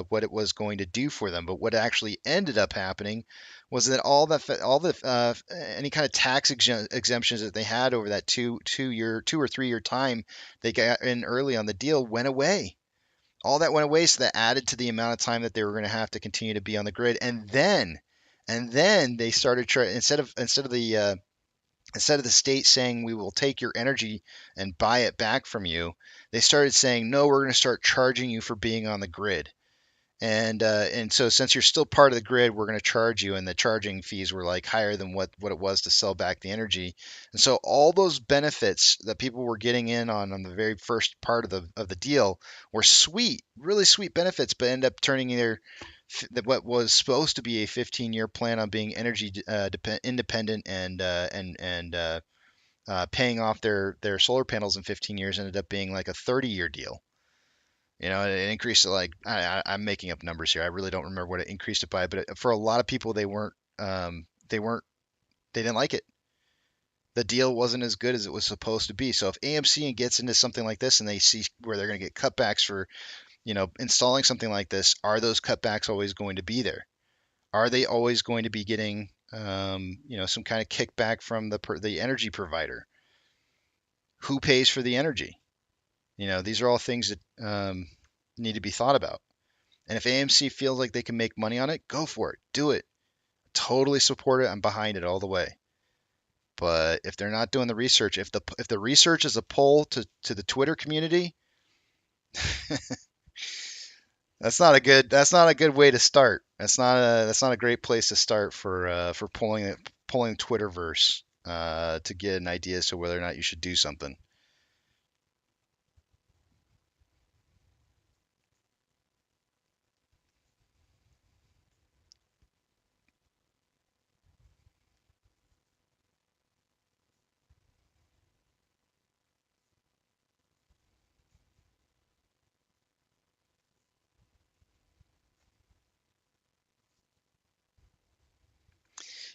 what it was going to do for them, but what actually ended up happening was that all the any kind of tax exemptions that they had over that 2 or 3 year time they got in early on the deal went away. All that went away, so that added to the amount of time that they were going to have to continue to be on the grid. And then they started instead of the state saying we will take your energy and buy it back from you, they started saying no, we're going to start charging you for being on the grid. And so since you're still part of the grid, we're going to charge you, and the charging fees were like higher than what it was to sell back the energy. And so all those benefits that people were getting in on the very first part of the deal were sweet, really sweet benefits, but end up turning what was supposed to be a 15-year plan on being energy independent and paying off their solar panels in 15 years ended up being like a 30-year deal. It increased to like I'm making up numbers here. I really don't remember what it increased it by, but for a lot of people, they didn't like it. The deal wasn't as good as it was supposed to be. So if AMC gets into something like this and they see where they're going to get cutbacks for, installing something like this, are those cutbacks always going to be there? Are they always going to be getting, some kind of kickback from the energy provider? Who pays for the energy? These are all things that need to be thought about. And if AMC feels like they can make money on it, go for it. Do it. Totally support it. I'm behind it all the way. But if they're not doing the research, if the research is a pull to the Twitter community, that's not a good way to start. That's not a great place to start for pulling Twitterverse to get an idea as to whether or not you should do something.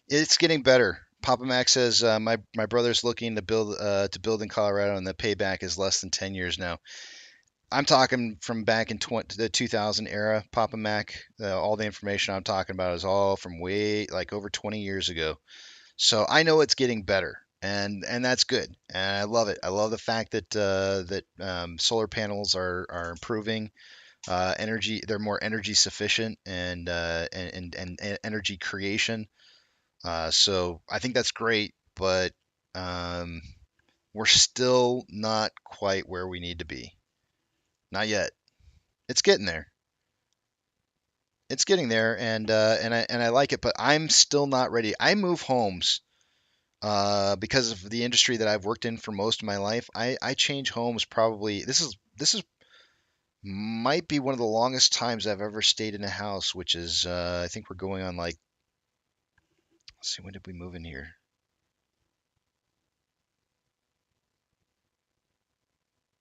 It's getting better. Papa Mac says my brother's looking to build in Colorado, and the payback is less than 10 years now. I'm talking from back in the 2000 era, Papa Mac. All the information I'm talking about is all from way like over 20 years ago. So I know it's getting better, and that's good, and I love it. I love the fact that solar panels are improving energy. They're more energy sufficient and energy creation. So I think that's great, but um, we're still not quite where we need to be. Not yet. It's getting there. It's getting there, and I like it, but I'm still not ready. I move homes because of the industry that I've worked in for most of my life. I change homes probably. This is might be one of the longest times I've ever stayed in a house, which is I think we're going on like. Let's see, when did we move in here?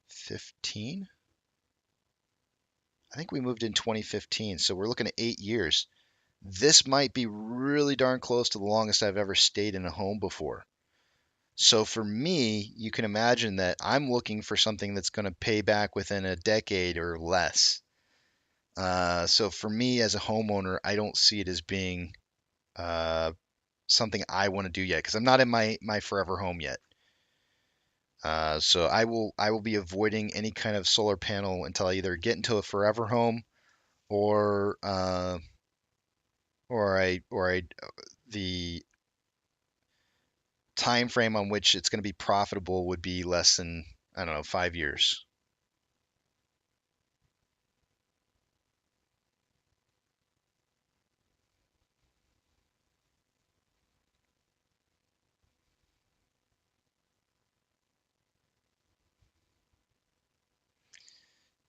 15? I think we moved in 2015, so we're looking at 8 years. This might be really darn close to the longest I've ever stayed in a home before. So for me, you can imagine that I'm looking for something that's going to pay back within a decade or less. So for me as a homeowner, I don't see it as being uh, something I want to do yet because I'm not in my forever home yet. So I will be avoiding any kind of solar panel until I either get into a forever home or or I the time frame on which it's going to be profitable would be less than I don't know, 5 years.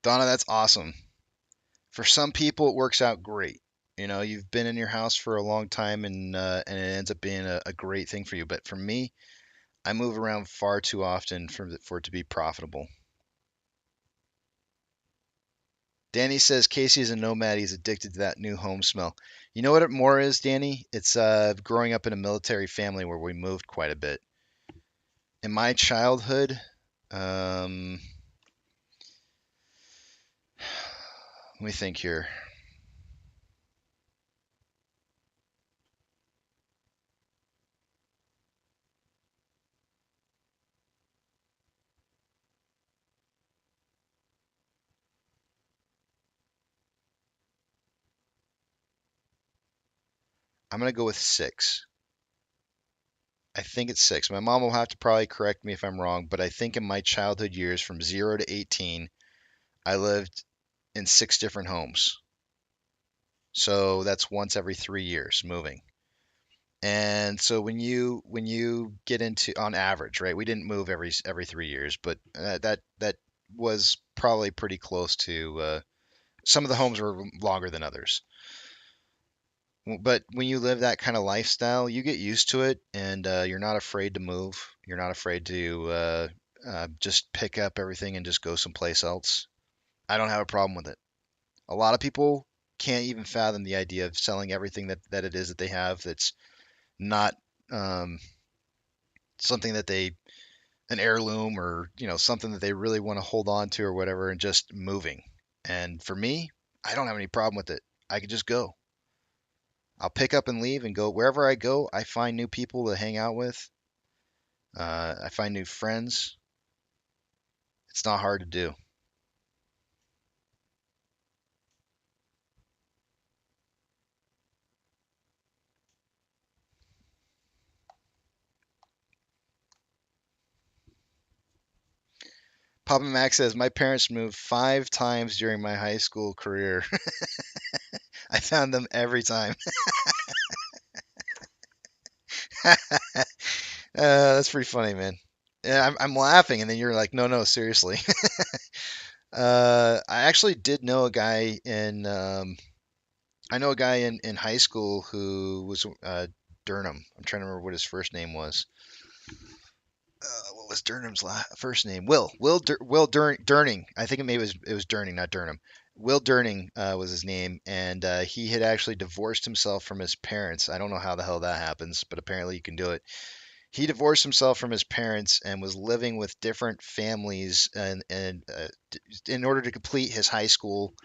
Donna, that's awesome. For some people, it works out great. You know, you've been in your house for a long time, and it ends up being a great thing for you. But for me, I move around far too often for it to be profitable. Danny says Casey is a nomad. He's addicted to that new home smell. You know what it more is, Danny? It's growing up in a military family where we moved quite a bit. In my childhood, let me think here. I'm gonna go with 6. I think it's 6. My mom will have to probably correct me if I'm wrong, but I think in my childhood years from 0 to 18, I lived in 6 different homes. So that's once every 3 years moving. And so when you get into on average, right? We didn't move every 3 years, but that was probably pretty close to some of the homes were longer than others. But when you live that kind of lifestyle, you get used to it, and you're not afraid to move. You're not afraid to just pick up everything and just go someplace else. I don't have a problem with it. A lot of people can't even fathom the idea of selling everything that it is that they have that's not um, something that they an heirloom or something that they really want to hold on to or whatever, and just moving. And for me, I don't have any problem with it. I could just go. I'll pick up and leave and go wherever I go. I find new people to hang out with. I find new friends. It's not hard to do. Papa Max says my parents moved 5 times during my high school career. I found them every time. That's pretty funny, man. Yeah, I'm laughing, and then you're like, no, no, seriously. I actually did know a guy in I know a guy in high school who was Durham. I'm trying to remember what his first name was. What was Durham's first name? Will Durning. I think it was Durning, not Durham. Will Durning was his name, and he had actually divorced himself from his parents. I don't know how the hell that happens, but apparently you can do it. He divorced himself from his parents and was living with different families, and in order to complete his high school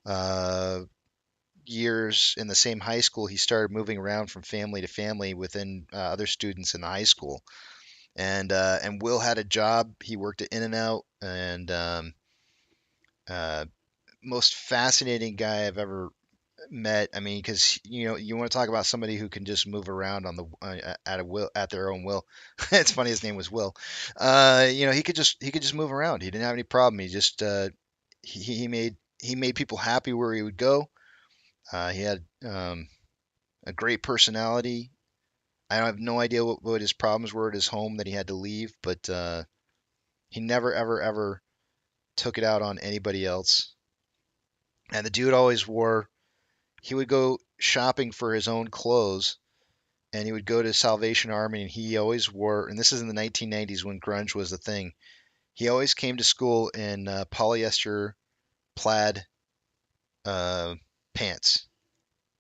uh, years in the same high school, he started moving around from family to family within other students in the high school. And Will had a job. He worked at In and Out, and uh, most fascinating guy I've ever met. I mean, because you want to talk about somebody who can just move around on the at their own will. It's funny his name was Will. He could just move around. He didn't have any problem. He just he made people happy where he would go. He had a great personality. I have no idea what his problems were at his home that he had to leave, but he never, ever, ever took it out on anybody else. And the dude always he would go shopping for his own clothes, and he would go to Salvation Army, and he always wore, and this is in the 1990s when grunge was the thing, he always came to school in polyester plaid uh, pants,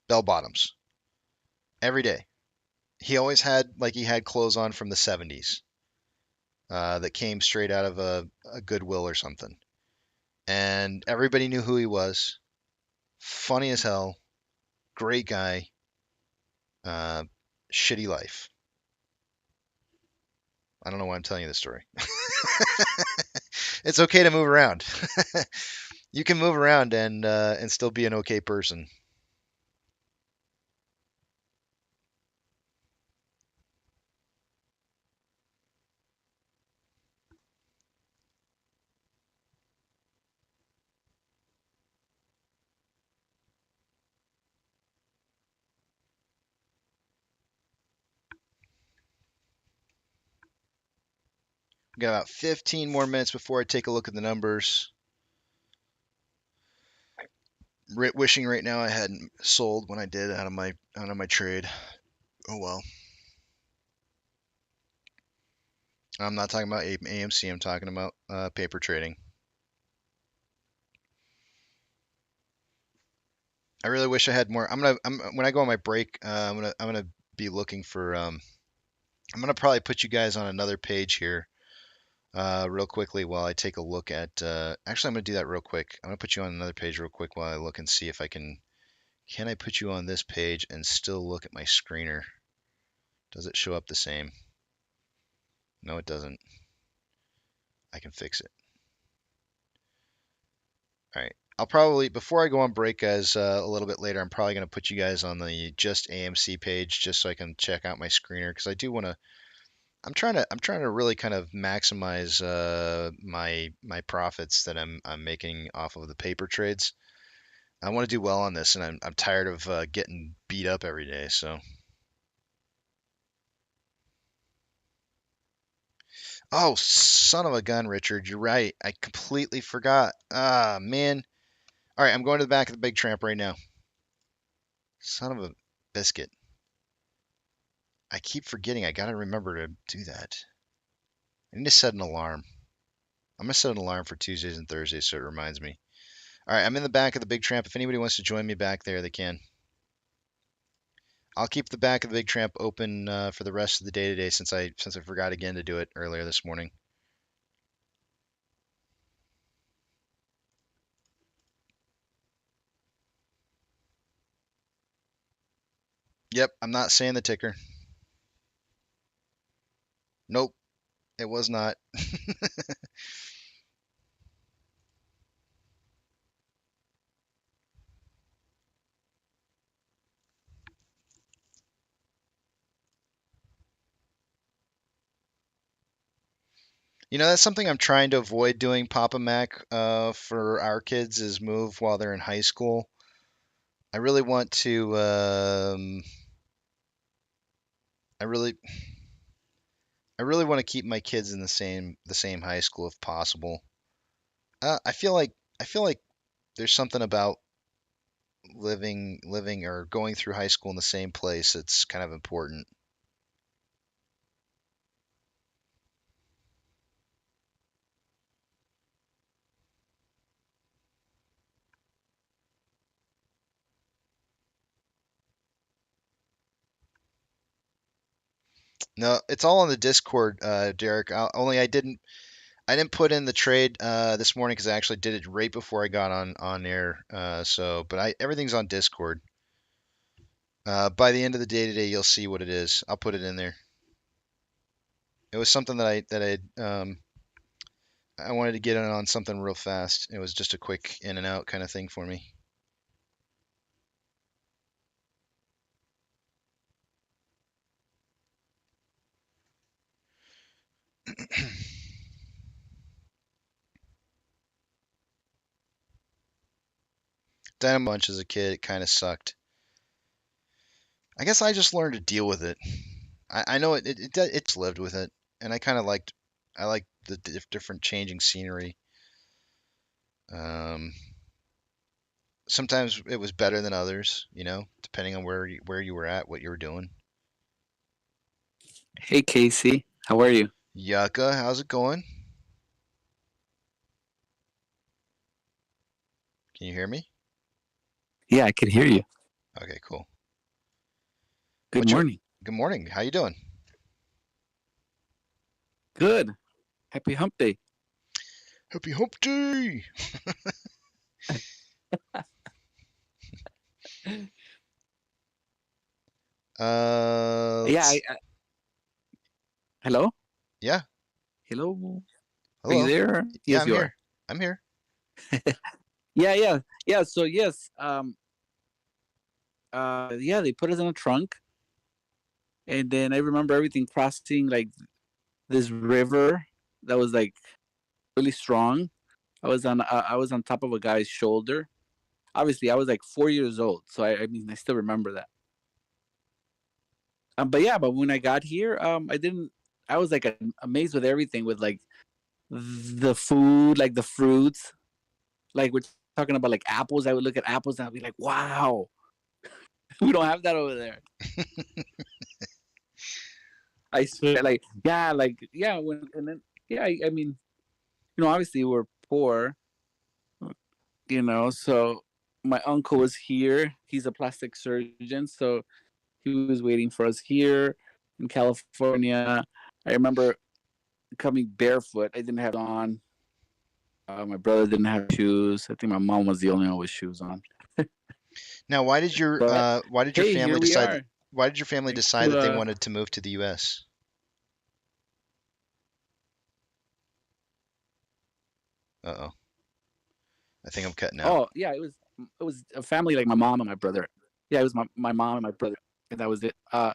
bell bottoms, every day. He always had clothes on from the 70s that came straight out of a Goodwill or something. And everybody knew who he was. Funny as hell, great guy, uh, shitty life. I don't know why I'm telling you this story. It's okay to move around. You can move around and still be an okay person. We've got about 15 more minutes before I take a look at the numbers. Wishing right now I hadn't sold when I did out of my trade. Oh well. I'm not talking about AMC. I'm talking about paper trading. I really wish I had more. When I go on my break, I'm gonna be looking for. I'm gonna probably put you guys on another page here, real quickly while I take a look at. Actually, I'm gonna do that real quick. I'm gonna put you on another page real quick while I look and see if I can. Can I put you on this page and still look at my screener? Does it show up the same? No, it doesn't. I can fix it. All right. I'll probably, before I go on break, guys, a little bit later, I'm probably going to put you guys on the just AMC page just so I can check out my screener because I do want to. I'm trying to really kind of maximize my profits that I'm making off of the paper trades. I want to do well on this, and I'm tired of getting beat up every day. So. Oh, son of a gun, Richard. You're right. I completely forgot. Ah, man. All right, I'm going to the back of the big tramp right now. Son of a biscuit. I keep forgetting. I got to remember to do that. I need to set an alarm. I'm going to set an alarm for Tuesdays and Thursdays so it reminds me. All right, I'm in the back of the big tramp. If anybody wants to join me back there, they can. I'll keep the back of the big tramp open for the rest of the day today since I forgot again to do it earlier this morning. Yep, I'm not saying the ticker. Nope, it was not. You know, that's something I'm trying to avoid doing, Papa Mac, for our kids is move while they're in high school. I really want to. I really want to keep my kids in the same high school if possible. I feel like there's something about living or going through high school in the same place that's kind of important. No, it's all on the Discord, Derek. I didn't put in the trade this morning because I actually did it right before I got on air. But everything's on Discord. By the end of the day today, you'll see what it is. I'll put it in there. It was something that I wanted to get in on something real fast. It was just a quick in and out kind of thing for me. Dynamo Bunch as a kid, it kind of sucked. I guess I just learned to deal with it. I know it's lived with it, and I kind of liked the different changing scenery. Sometimes it was better than others, you know, depending on where you were at, what you were doing. Hey Casey, how are you? Yucca, how's it going? Can you hear me? Yeah, I can hear you. Okay, cool. Good morning. Good morning. How you doing? Good. Happy hump day. Happy hump day. Yeah. Hello? Yeah. Hello? Hello. Are you there? Yeah, Yes, you are. I'm here. Yeah. So yes, they put us in a trunk, and then I remember everything crossing like this river that was like really strong. I was on top of a guy's shoulder. Obviously, I was like 4 years old, so I mean I still remember that. But when I got here, I was like amazed with everything, with like the food, like the fruits. Like we're talking about like apples. I would look at apples and I'd be like, wow, we don't have that over there. I swear, like yeah, when and then yeah, I mean, obviously we're poor, so my uncle was here. He's a plastic surgeon, so he was waiting for us here in California. I remember coming barefoot. I didn't have on. My brother didn't have shoes. I think my mom was the only one with shoes on. Now, why did your But hey, family here we decide? are. Why did your family Thanks decide that they to wanted to move to the U.S.? Uh-oh. I think I'm cutting out. oh yeah, it was a family, like my mom and my brother. Yeah, it was my mom and my brother, and that was it. I,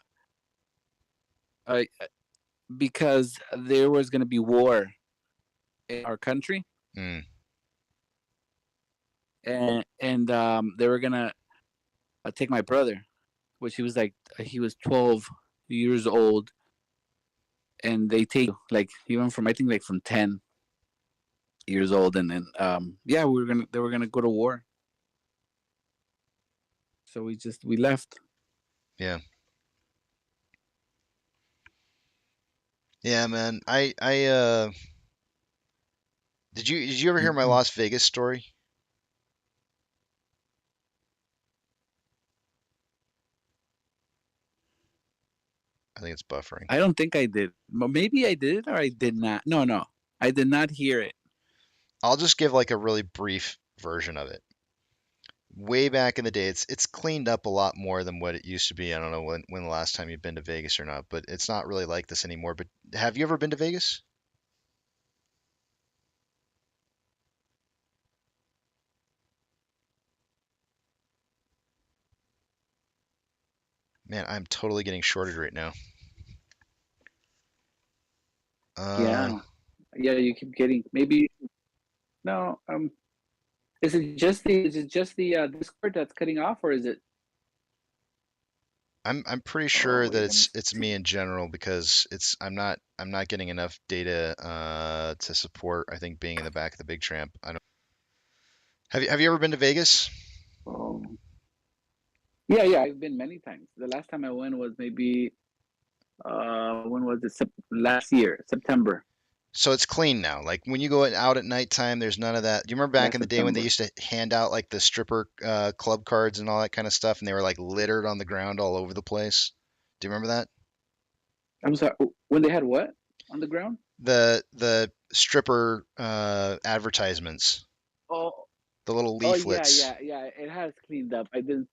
because there was going to be war in our country, Mm. and they were gonna take my brother, which he was 12 years old, and they take like even from I think like from 10 years old, and then yeah, they were gonna go to war, so we left. Yeah. Yeah, man. I did you ever hear my Las Vegas story? I think it's buffering. I don't think I did. Maybe I did or I did not. No, I did not hear it. I'll just give like a really brief version of it. Way back in the day, it's cleaned up a lot more than what it used to be. I don't know when the last time you've been to Vegas or not, but it's not really like this anymore. But have you ever been to Vegas? Man, I'm totally getting shorted right now. Uh, Yeah, yeah. You keep getting maybe no. Is it just the Discord that's cutting off, or is it? I'm pretty Oh sure that wait, let me it's see. me in general because I'm not getting enough data to support I think being in the back of the big tramp. I don't have you ever been to Vegas? Oh. Yeah. I've been many times. The last time I went was maybe when was it? Last year, September. So it's clean now. Like when you go out at nighttime, there's none of that. Do you remember back Last in the day when they September. used to hand out like the stripper club cards and all that kind of stuff, and they were like littered on the ground all over the place? Do you remember that? I'm sorry. When they had what on the ground? The stripper advertisements, Oh, the little oh yeah, leaflets. It has cleaned up. I didn't.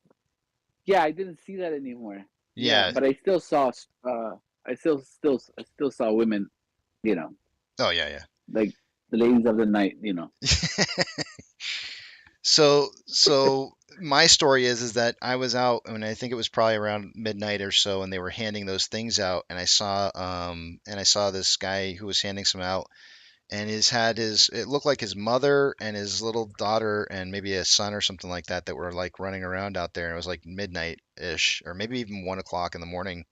Yeah, I didn't see that anymore. Yeah, Yeah. but I still saw. I still saw women. You know, Oh yeah, like the ladies of the night. yeah. So my story is that I was out and I think it was probably around midnight or so, and they were handing those things out, and I saw this guy who was handing some out, and it looked like his mother and his little daughter and maybe a son or something like that that were like running around out there, and it was like midnight ish or maybe even 1 o'clock in the morning,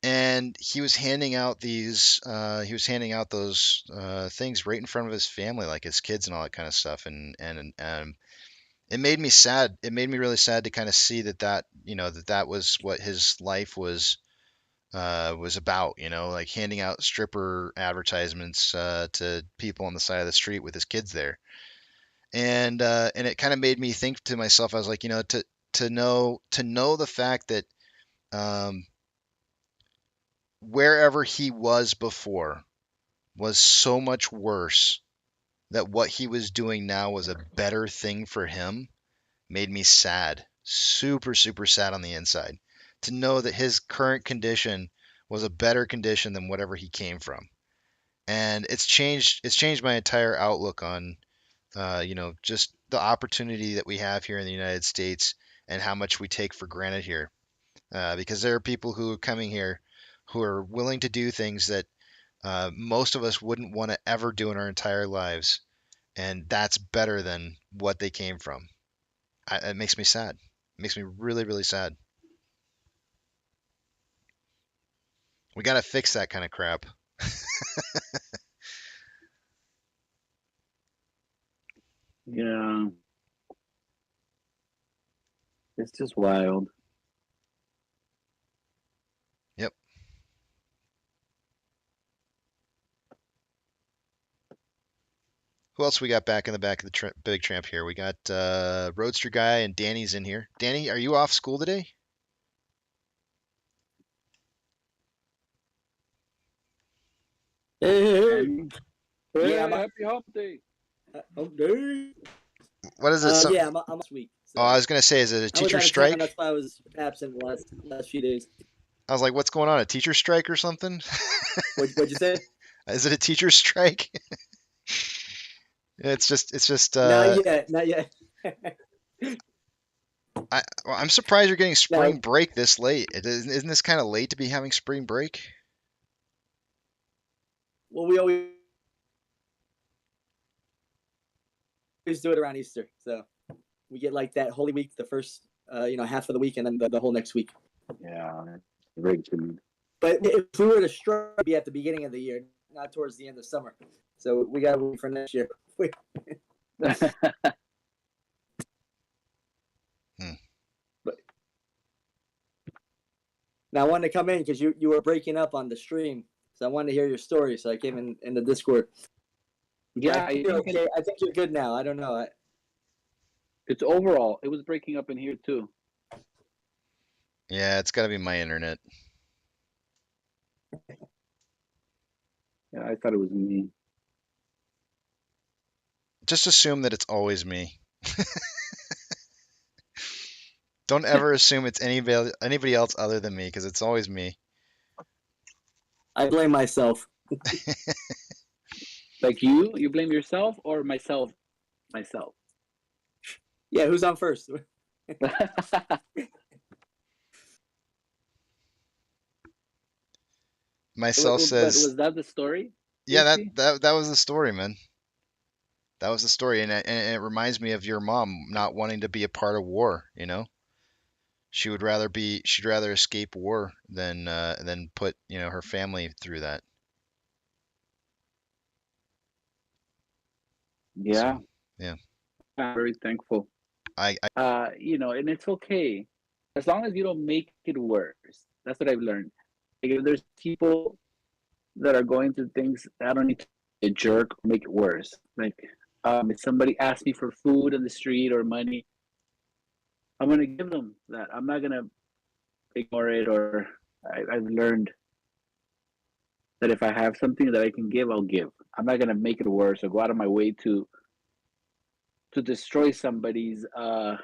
and he was handing out those things right in front of his family, like his kids and all that kind of stuff, and it made me sad. It made me really sad to kind of see that was what his life was about. Like handing out stripper advertisements to people on the side of the street with his kids there, and it kind of made me think to myself. I was like, to know the fact that um, wherever he was before was so much worse. That what he was doing now was a better thing for him made me sad, super, super sad on the inside to know that his current condition was a better condition than whatever he came from. And it's changed my entire outlook on, just the opportunity that we have here in the United States and how much we take for granted here. Because there are people who are coming here who are willing to do things that most of us wouldn't want to ever do in our entire lives. And that's better than what they came from. It makes me sad. It makes me really, really sad. We got to fix that kind of crap. Yeah. It's just wild. Yep. Who else we got back in the back of the big tramp here? We got Roadster Guy and Danny's in here. Danny, are you off school today? Hey. Yeah, happy hump day. Hump day. What is it? Yeah, I'm this week. So. Oh, I was gonna say, is it a teacher strike? Town, that's why I was absent the last few days. I was like, what's going on? A teacher strike or something? What'd you say? Is it a teacher strike? It's just. Not yet. I'm surprised you're getting spring break this late. Isn't this kind of late to be having spring break? Well, we always do it around Easter, so we get like that Holy Week, the first half of the week, and then the whole next week. Yeah, very good. But if we were to strike, it'd be at the beginning of the year, not towards the end of summer. So we got to wait for next year. But now I wanted to come in because you were breaking up on the stream, so I wanted to hear your story. So I came in the Discord. Yeah, I think you're good now. I don't know. It's overall. It was breaking up in here too. Yeah, it's got to be my internet. Yeah, I thought it was me. Just assume that it's always me. Don't ever assume it's anybody else other than me, because it's always me. I blame myself. Like you? You blame yourself or myself? Myself. Yeah, who's on first? Myself says. Was that the story? Yeah, that was the story, man. That was the story, and it reminds me of your mom not wanting to be a part of war. You know, she'd rather escape war than put her family through that. Yeah. So, yeah. I'm very thankful. And it's okay as long as you don't make it worse. That's what I've learned. Like, if there's people that are going through things, I don't need to be a jerk or make it worse. Like, if somebody asks me for food on the street or money, I'm gonna give them that. I'm not gonna ignore it. Or I've learned that if I have something that I can give, I'll give. I'm not gonna make it worse or go out of my way to destroy somebody's I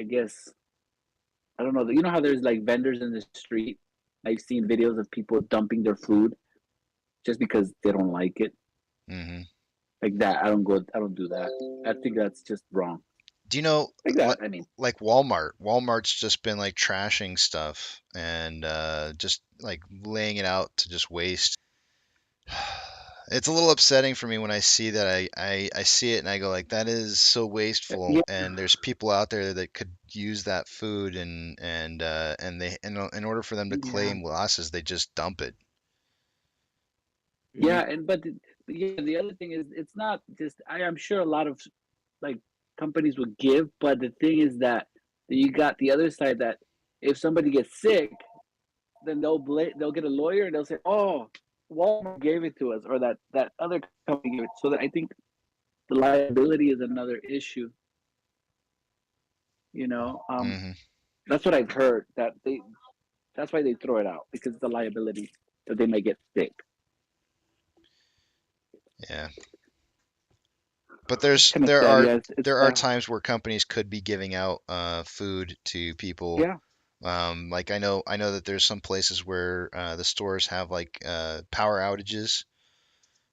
guess, I don't know. You know how there's like vendors in the street? I've seen videos of people dumping their food just because they don't like it. Mm-hmm. Like that. I don't do that. I think that's just wrong. Do you know, like that? I mean, like Walmart? Walmart's just been like trashing stuff and just like laying it out to just waste. It's a little upsetting for me when I see that. I see it and I go like, that is so wasteful. Yeah. And there's people out there that could use that food, and they in order for them to claim losses, they just dump it. Yeah, but the other thing is, it's not just. I'm sure a lot of like companies would give, but the thing is that you got the other side, that if somebody gets sick, then they'll get a lawyer and they'll say, "Oh, Walmart gave it to us," or that other company gave it. So that I think the liability is another issue. That's what I've heard. That's why they throw it out, because of the liability that they may get sick. Yeah. But there are times where companies could be giving out food to people. Yeah. Like I know that there's some places where the stores have like power outages,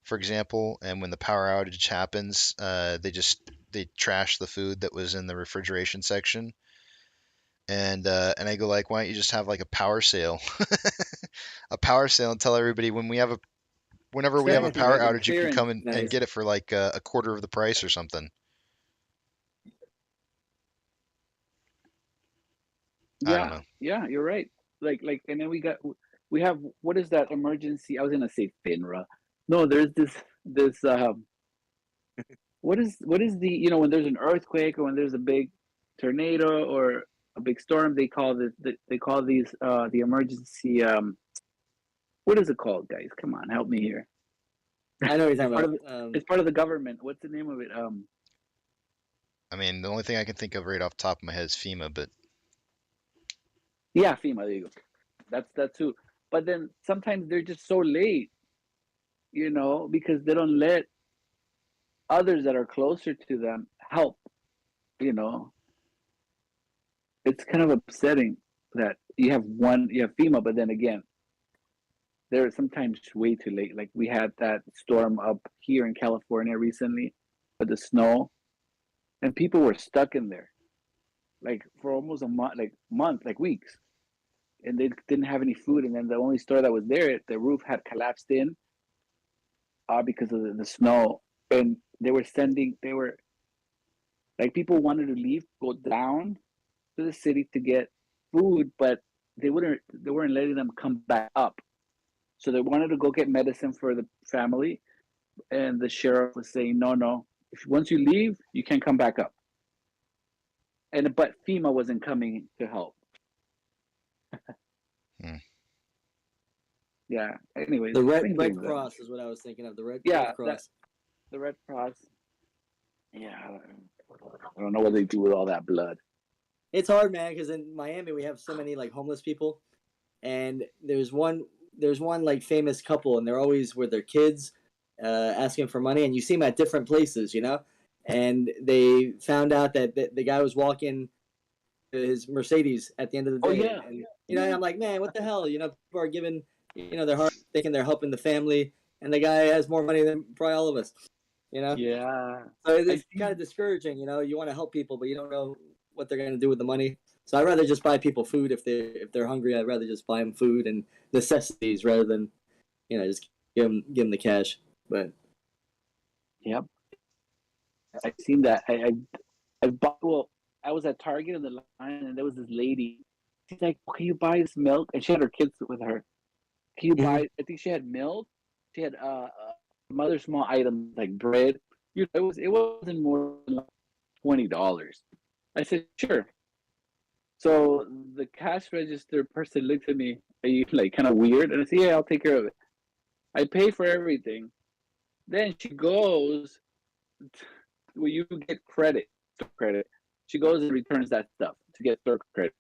for example, and when the power outage happens, they trash the food that was in the refrigeration section. And I go like, why don't you just have like a power sale, and tell everybody whenever we have a power outage, you can come and get it for like a quarter of the price or something. Yeah, I don't know. Yeah, you're right. and then we have, what is that emergency? I was gonna say FINRA. No, there's this what is the, when there's an earthquake or when there's a big tornado or a big storm, they call they call these the emergency, what is it called, guys? Come on, help me here. I know what you're It's talking part about. of it's part of the government. What's the name of it? I mean, the only thing I can think of right off the top of my head is FEMA, but Yeah, FEMA. There you go. That's that too. But then sometimes they're just so late, because they don't let others that are closer to them help. You know, it's kind of upsetting that you have FEMA, but then again, they're sometimes way too late. Like we had that storm up here in California recently with the snow, and people were stuck in there like for almost a month, like weeks, and they didn't have any food. And then the only store that was there, the roof had collapsed in because of the snow, and they were like, people wanted to leave, go down to the city to get food, but they weren't letting them come back up. So they wanted to go get medicine for the family, and the sheriff was saying, no, if once you leave, you can't come back up. But FEMA wasn't coming to help. Yeah. Anyways, The Red Cross is what I was thinking of. The Red Cross. The Red Cross. Yeah, I don't know what they do with all that blood. It's hard, man, because in Miami we have so many like homeless people, and there's one like famous couple, and they're always with their kids, asking for money, and you see them at different places, and they found out that the guy was walking his Mercedes at the end of the day. Oh yeah. And, and I'm like, man, what the hell? People are giving, their heart, thinking they're helping the family, and the guy has more money than probably all of us. Yeah. So it's kind of discouraging. You want to help people, but you don't know what they're going to do with the money. So I'd rather just buy people food if they're hungry. I'd rather just buy them food and necessities rather than, just give them the cash. But yep, I've seen that. I bought. Well, I was at Target in the line, and there was this lady. She's like, "Can you buy this milk?" And she had her kids with her. Can you buy? I think she had milk. She had other small items like bread. It wasn't more than like $20. I said, sure. So the cash register person looked at me, are you like kind of weird? And I said, yeah, I'll take care of it. I pay for everything. Then she goes, well, you get credit. She goes and returns that stuff to get store credit.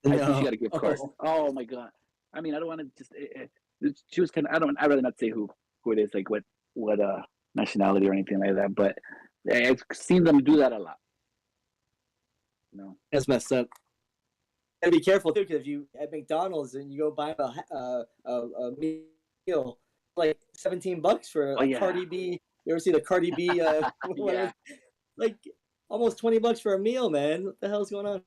I think she got a gift card. Oh my god! I mean, I don't want to just. She was kind of. I'd rather not say who it is, like what nationality or anything like that. But I've seen them do that a lot. That's messed up. And be careful too, because if you at McDonald's and you go buy a meal, like $17 for a Cardi B. You ever see the Cardi B? Yeah. Like almost $20 for a meal, man. What the hell's going on?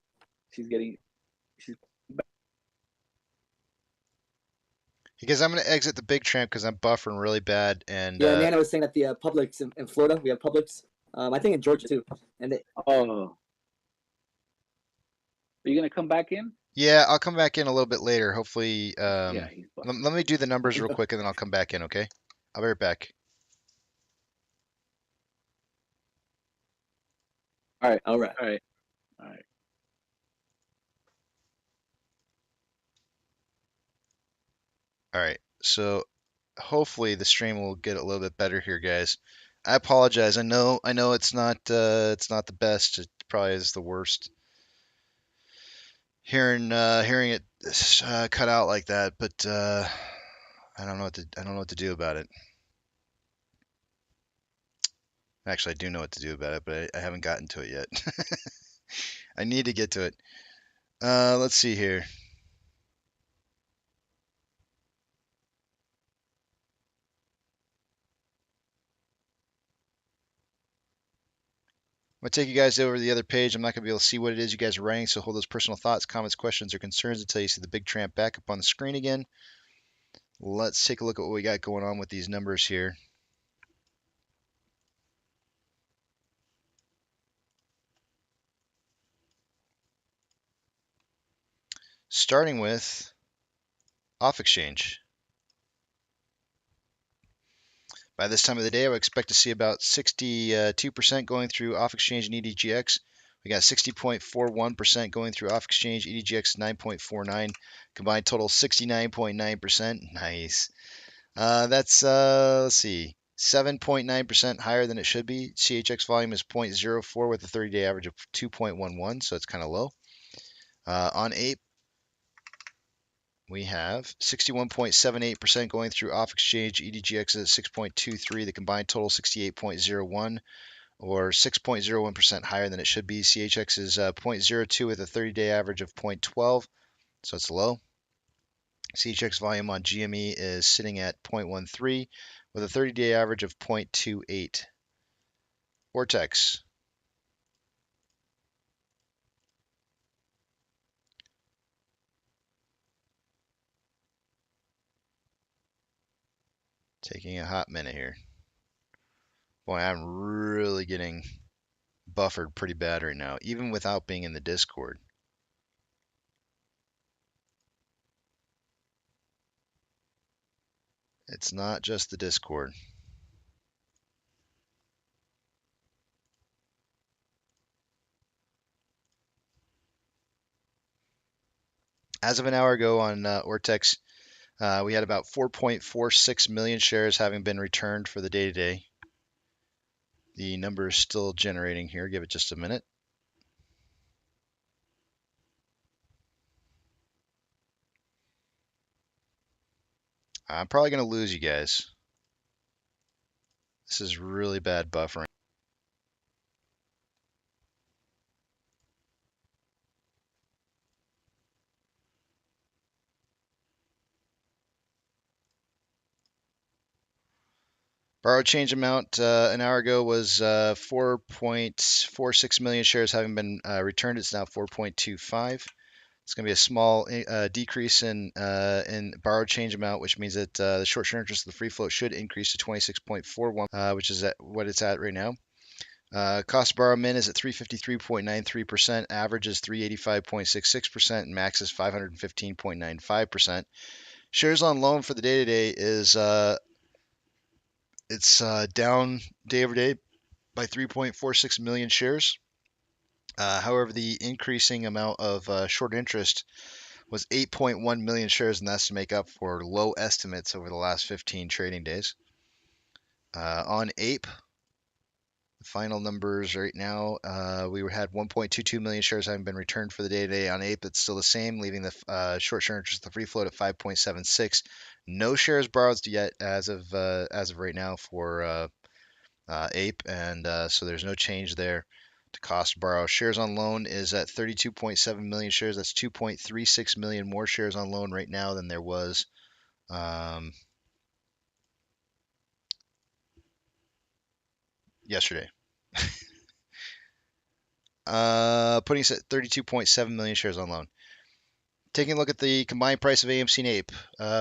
Because I'm going to exit the Big Tramp because I'm buffering really bad. And yeah, Nana was saying at the Publix in Florida. We have Publix. I think in Georgia too. And are you gonna come back in? Yeah, I'll come back in a little bit later. Hopefully, Yeah, let me do the numbers real quick, and then I'll come back in. Okay, I'll be right back. All right. All right. So hopefully the stream will get a little bit better here, guys. I apologize. I know it's not the best. It probably is the worst. Hearing it cut out like that, but I don't know what to do about it. Actually, I do know what to do about it, but I haven't gotten to it yet. I need to get to it. Let's see here. I'm going to take you guys over to the other page. I'm not going to be able to see what it is you guys are writing, so hold those personal thoughts, comments, questions, or concerns until you see the Big Tramp back up on the screen again. Let's take a look at what we got going on with these numbers here. starting with off exchange. By this time of the day, I would expect to see about 62% going through off exchange and EDGX. We got 60.41% going through off exchange, EDGX 9.49, combined total 69.9%. Nice. That's let's see, 7.9% higher than it should be. CHX volume is 0.04 with a 30-day average of 2.11, so it's kind of low. On Ape, we have 61.78% going through off exchange. EDGX is at 6.23. The combined total 68.01, or 6.01% higher than it should be. CHX is 0.02 with a 30-day average of 0.12, so it's low. CHX volume on GME is sitting at 0.13 with a 30-day average of 0.28. Vortex. Taking a hot minute here. Boy, I'm really getting buffered pretty bad right now, even without being in the Discord. It's not just the Discord. As of an hour ago on Vortex, we had about 4.46 million shares having been returned for the day-to-day. The number is still generating here. Give it just a minute. I'm probably going to lose you guys. This is really bad buffering. Borrowed change amount an hour ago was 4.46 million shares having been returned. It's now 4.25. It's going to be a small decrease in borrowed change amount, which means that the short-term interest of the free float should increase to 26.41, which is at what it's at right now. Cost to borrow min is at 353.93%, average is 385.66%, and max is 515.95%. Shares on loan for the day-to-day is it's down day over day by 3.46 million shares. However, the increasing amount of short interest was 8.1 million shares, and that's to make up for low estimates over the last 15 trading days. On Ape, the final numbers right now, we had 1.22 million shares having been returned for the day-to-day. On Ape, it's still the same, leaving the short-term interest, the free float, at 5.76. No shares borrowed yet as of right now for Ape, and so there's no change there to cost to borrow. Shares on loan is at 32.7 million shares. That's 2.36 million more shares on loan right now than there was yesterday. Putting us at 32.7 million shares on loan. Taking a look at the combined price of AMC and Ape,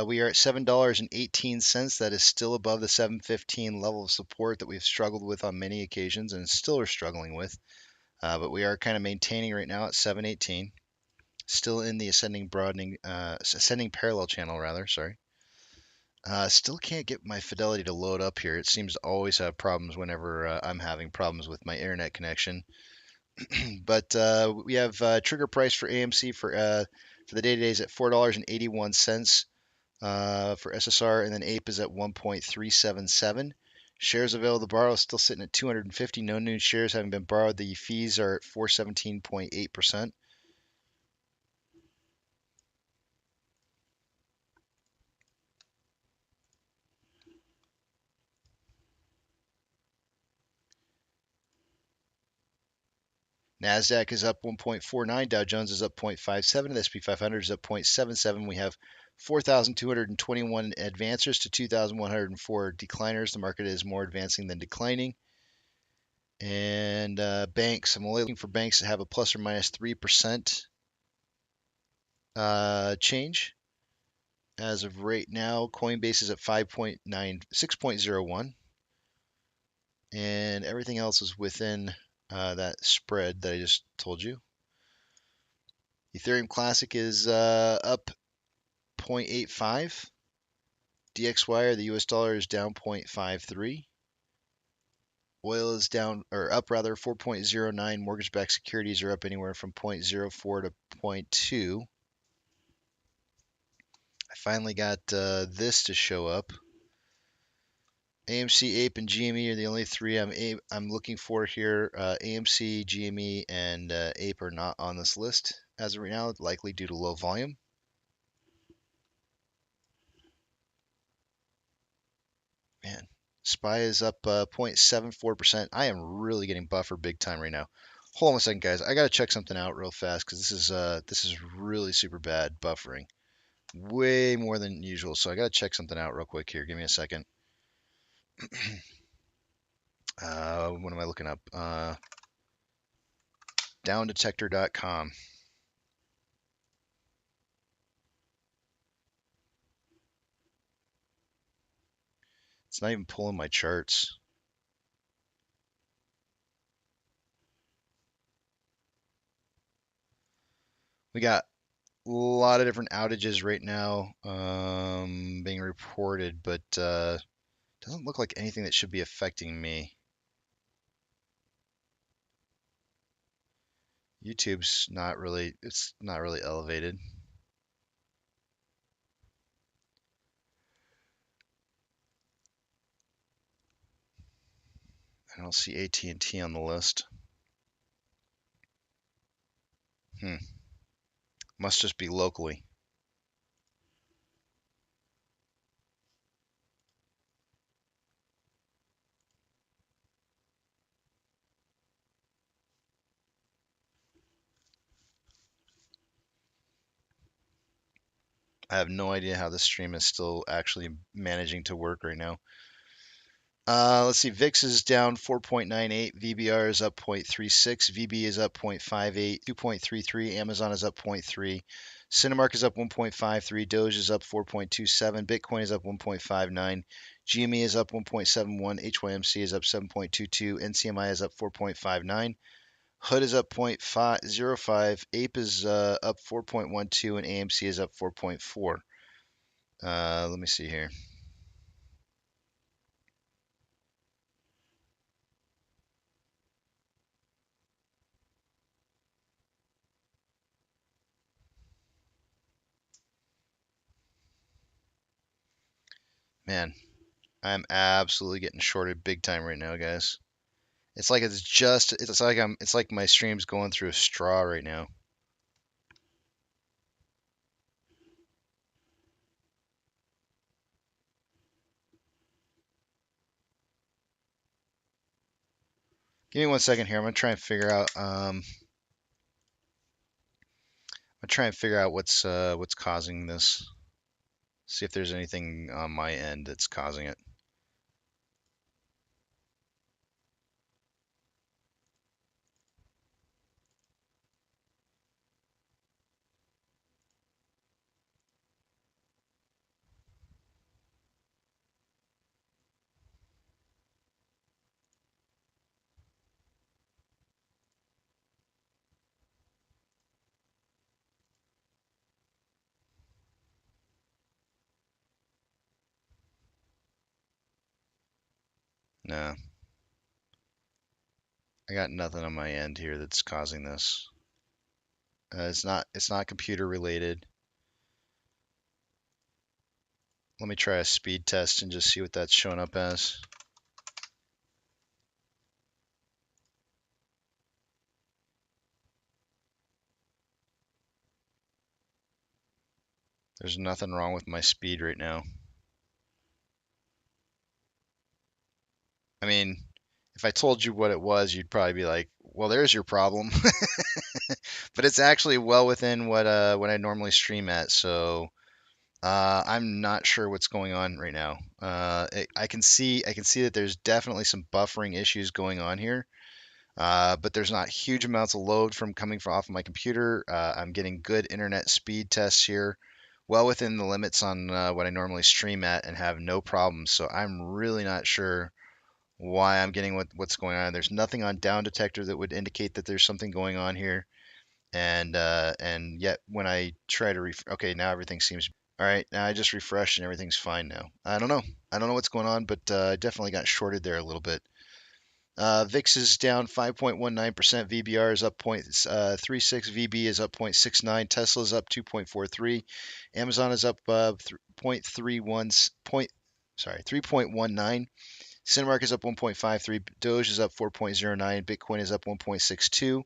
we are at $7.18. That is still above the $7.15 level of support that we've struggled with on many occasions and still are struggling with. But we are kind of maintaining right now at $7.18. Still in the ascending parallel channel, rather. Sorry. Still can't get my Fidelity to load up here. It seems to always have problems whenever I'm having problems with my internet connection. But we have trigger price for AMC for the day-to-days at $4.81 for SSR, and then Ape is at 1.377. Shares available to borrow is still sitting at 250. No new shares having been borrowed. The fees are at 417.8%. NASDAQ is up 1.49. Dow Jones is up 0.57. The S&P 500 is up 0.77. We have 4,221 advancers to 2,104 decliners. The market is more advancing than declining. And banks, I'm only looking for banks that have a plus or minus 3% change. As of right now, Coinbase is at 6.01. And everything else is within that spread that I just told you. Ethereum Classic is up 0.85. DXY, or the US dollar, is down 0.53. Oil is down, or up rather, 4.09. Mortgage-backed securities are up anywhere from 0.04 to 0.2. I finally got this to show up. AMC, Ape, and GME are the only three I'm looking for here. AMC, GME, and Ape are not on this list as of right now, likely due to low volume. Man, SPY is up 0.74%. I am really getting buffered big time right now. Hold on a second, guys. I gotta check something out real fast because this is really super bad buffering, way more than usual. So I gotta check something out real quick here. Give me a second. What am I looking up? Downdetector.com. It's not even pulling my charts. We got a lot of different outages right now being reported, but doesn't look like anything that should be affecting me. YouTube's not really, it's not really elevated. I don't see AT&T on the list. Must just be locally. I have no idea how this stream is still actually managing to work right now. Let's see, VIX is down 4.98, VBR is up 0.36, VB is up 0.58, 2.33, Amazon is up 0.3, Cinemark is up 1.53, Doge is up 4.27, Bitcoin is up 1.59, GME is up 1.71, HYMC is up 7.22, NCMI is up 4.59, HUD is up 0.05, Ape is up 4.12, and AMC is up 4.4. Let me see here. Man, I'm absolutely getting shorted big time right now, guys. It's like it's like my stream's going through a straw right now. Give me 1 second here. I'm gonna try and figure out what's causing this. See if there's anything on my end that's causing it. No. I got nothing on my end here that's causing this. It's not computer related. Let me try a speed test and just see what that's showing up as. There's nothing wrong with my speed right now. I mean, if I told you what it was, you'd probably be like, well, there's your problem. But it's actually well within what I normally stream at, so I'm not sure what's going on right now. I can see that there's definitely some buffering issues going on here, but there's not huge amounts of load coming from off of my computer. I'm getting good internet speed tests here, well within the limits on what I normally stream at, and have no problems. So I'm really not sure why I'm getting what's going on. There's nothing on Down Detector that would indicate that there's something going on here. and yet when I try to okay, now everything seems all right. Now I just refreshed and everything's fine now. I don't know. I don't know what's going on, but I definitely got shorted there a little bit. VIX is down 5.19%. VBR is up 0.36. VB is up 0.69. Tesla is up 2.43. Amazon is up 3.19. Cinemark is up 1.53. Doge is up 4.09. Bitcoin is up 1.62.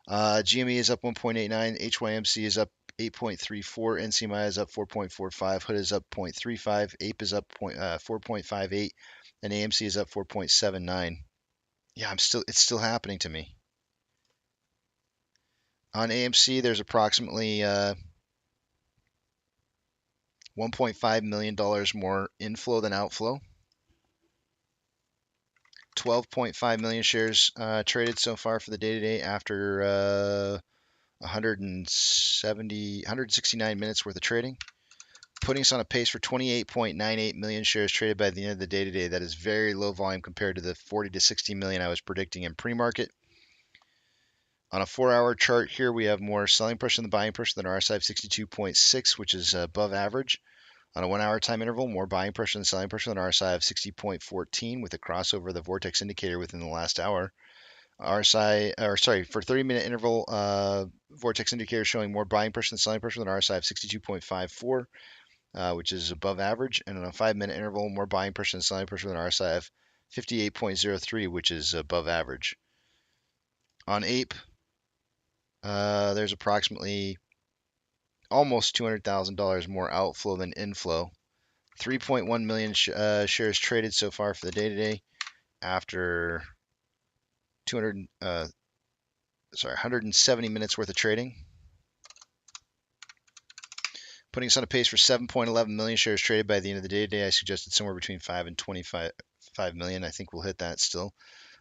GME is up 1.89. HYMC is up 8.34. NCMI is up 4.45. Hood is up 0.35. Ape is up 4.58. And AMC is up 4.79. Yeah, it's still happening to me. On AMC, there's approximately $1.5 million more inflow than outflow. 12.5 million shares traded so far for the day today after 169 minutes worth of trading, putting us on a pace for 28.98 million shares traded by the end of the day today. That is very low volume compared to the 40 to 60 million I was predicting in pre-market. On a 4-hour chart here, we have more selling pressure than the buying pressure than RSI of 62.6, which is above average. On a 1-hour time interval, more buying pressure than selling pressure than RSI of 60.14, with a crossover of the vortex indicator within the last hour. RSI, or sorry, for 30-minute interval, vortex indicator showing more buying pressure than selling pressure than RSI of 62.54, which is above average. And on a 5-minute interval, more buying pressure than selling pressure than RSI of 58.03, which is above average. On Ape, there's approximately almost $200,000 more outflow than inflow. 3.1 million shares traded so far for the day today after 170 minutes worth of trading, putting us on a pace for 7.11 million shares traded by the end of the day today. I suggested somewhere between 5 and 25 million. I think we'll hit that still.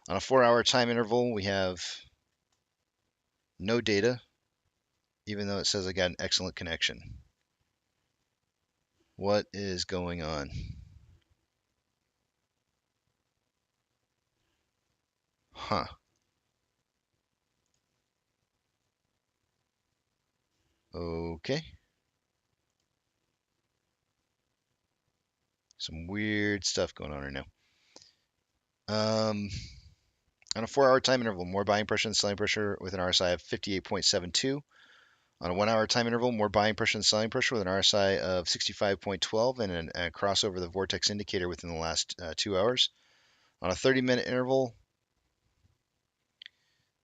On a 4-hour time interval, we have no data, even though it says I got an excellent connection. What is going on? Huh. Okay. Some weird stuff going on right now. On a 4-hour time interval, more buying pressure than selling pressure with an RSI of 58.72. On a 1-hour time interval, more buying pressure than selling pressure with an RSI of 65.12 and a crossover of the vortex indicator within the last 2 hours. On a 30-minute interval,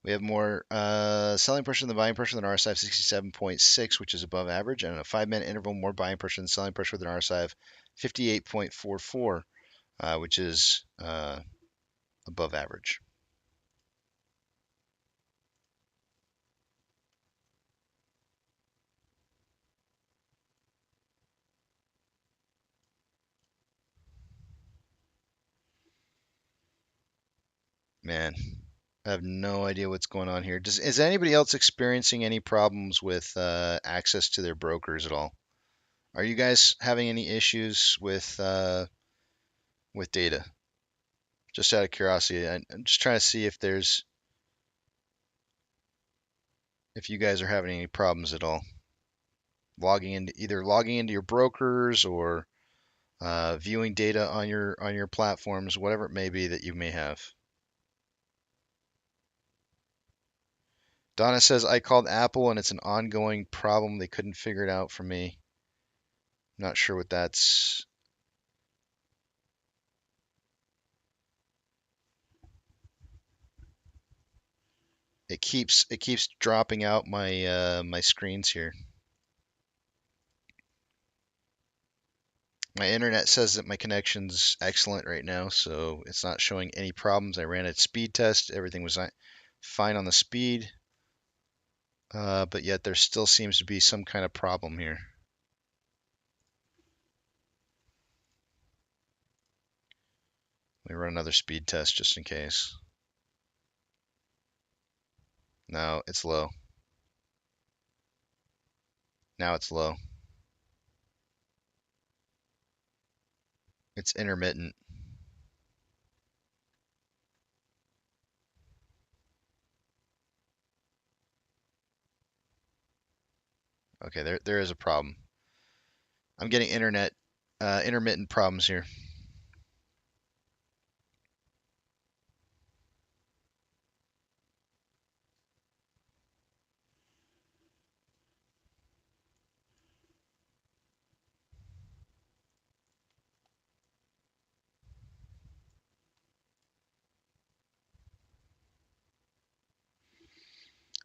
we have more selling pressure than buying pressure with an RSI of 67.6, which is above average. And on a 5-minute interval, more buying pressure than selling pressure with an RSI of 58.44, which is above average. Man, I have no idea what's going on here. Is anybody else experiencing any problems with access to their brokers at all? Are you guys having any issues with data? Just out of curiosity, I'm just trying to see if you guys are having any problems at all logging into your brokers or viewing data on your platforms, whatever it may be that you may have. Donna says, I called Apple and it's an ongoing problem. They couldn't figure it out for me. Not sure what that's. It keeps dropping out my my screens here. My internet says that my connection's excellent right now, so it's not showing any problems. I ran a speed test. Everything was fine on the speed. But yet there still seems to be some kind of problem here. Let me run another speed test just in case. No, it's low. Now it's low. It's intermittent. Okay, there is a problem. I'm getting intermittent problems here.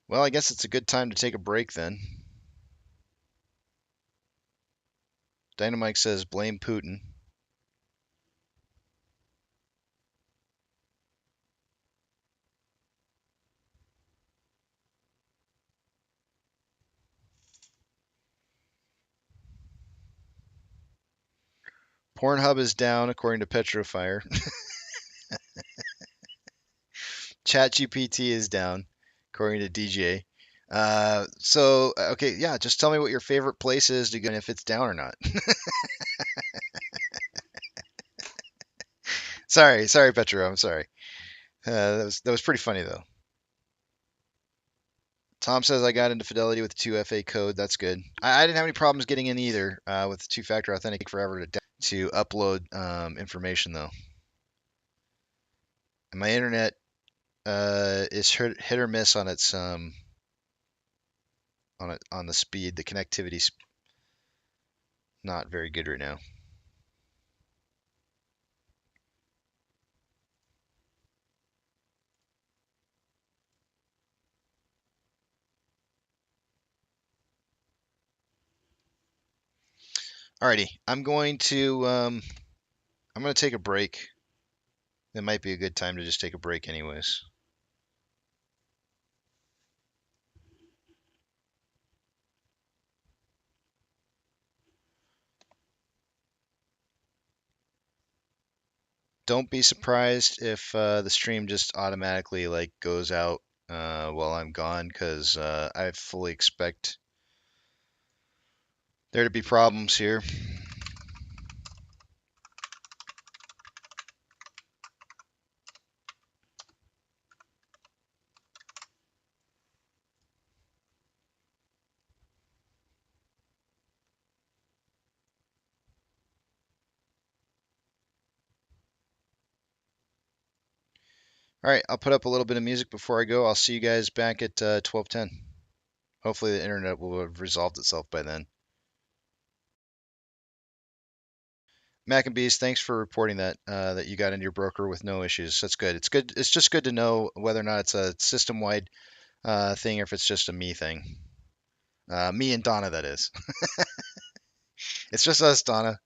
Well, I guess it's a good time to take a break then. Dynamite says blame Putin. Pornhub is down according to Petrofire. ChatGPT is down according to DJ. Okay, yeah, just tell me what your favorite place is to go and if it's down or not. Sorry, Petro. I'm sorry. That was pretty funny though. Tom says I got into Fidelity with the 2FA code. That's good. I didn't have any problems getting in either with the two-factor authentic forever to upload information though. And my internet is hit or miss on its on the speed. The connectivity's not very good right now. Alrighty, I'm going to take a break. It might be a good time to just take a break anyways. Don't be surprised if the stream just automatically like goes out while I'm gone, because I fully expect there to be problems here. All right, I'll put up a little bit of music before I go. I'll see you guys back at 12:10. Hopefully the internet will have resolved itself by then. Mac and Bees, thanks for reporting that that you got into your broker with no issues. That's good. It's good. It's just good to know whether or not it's a system-wide thing or if it's just a me thing. Me and Donna, that is. It's just us, Donna.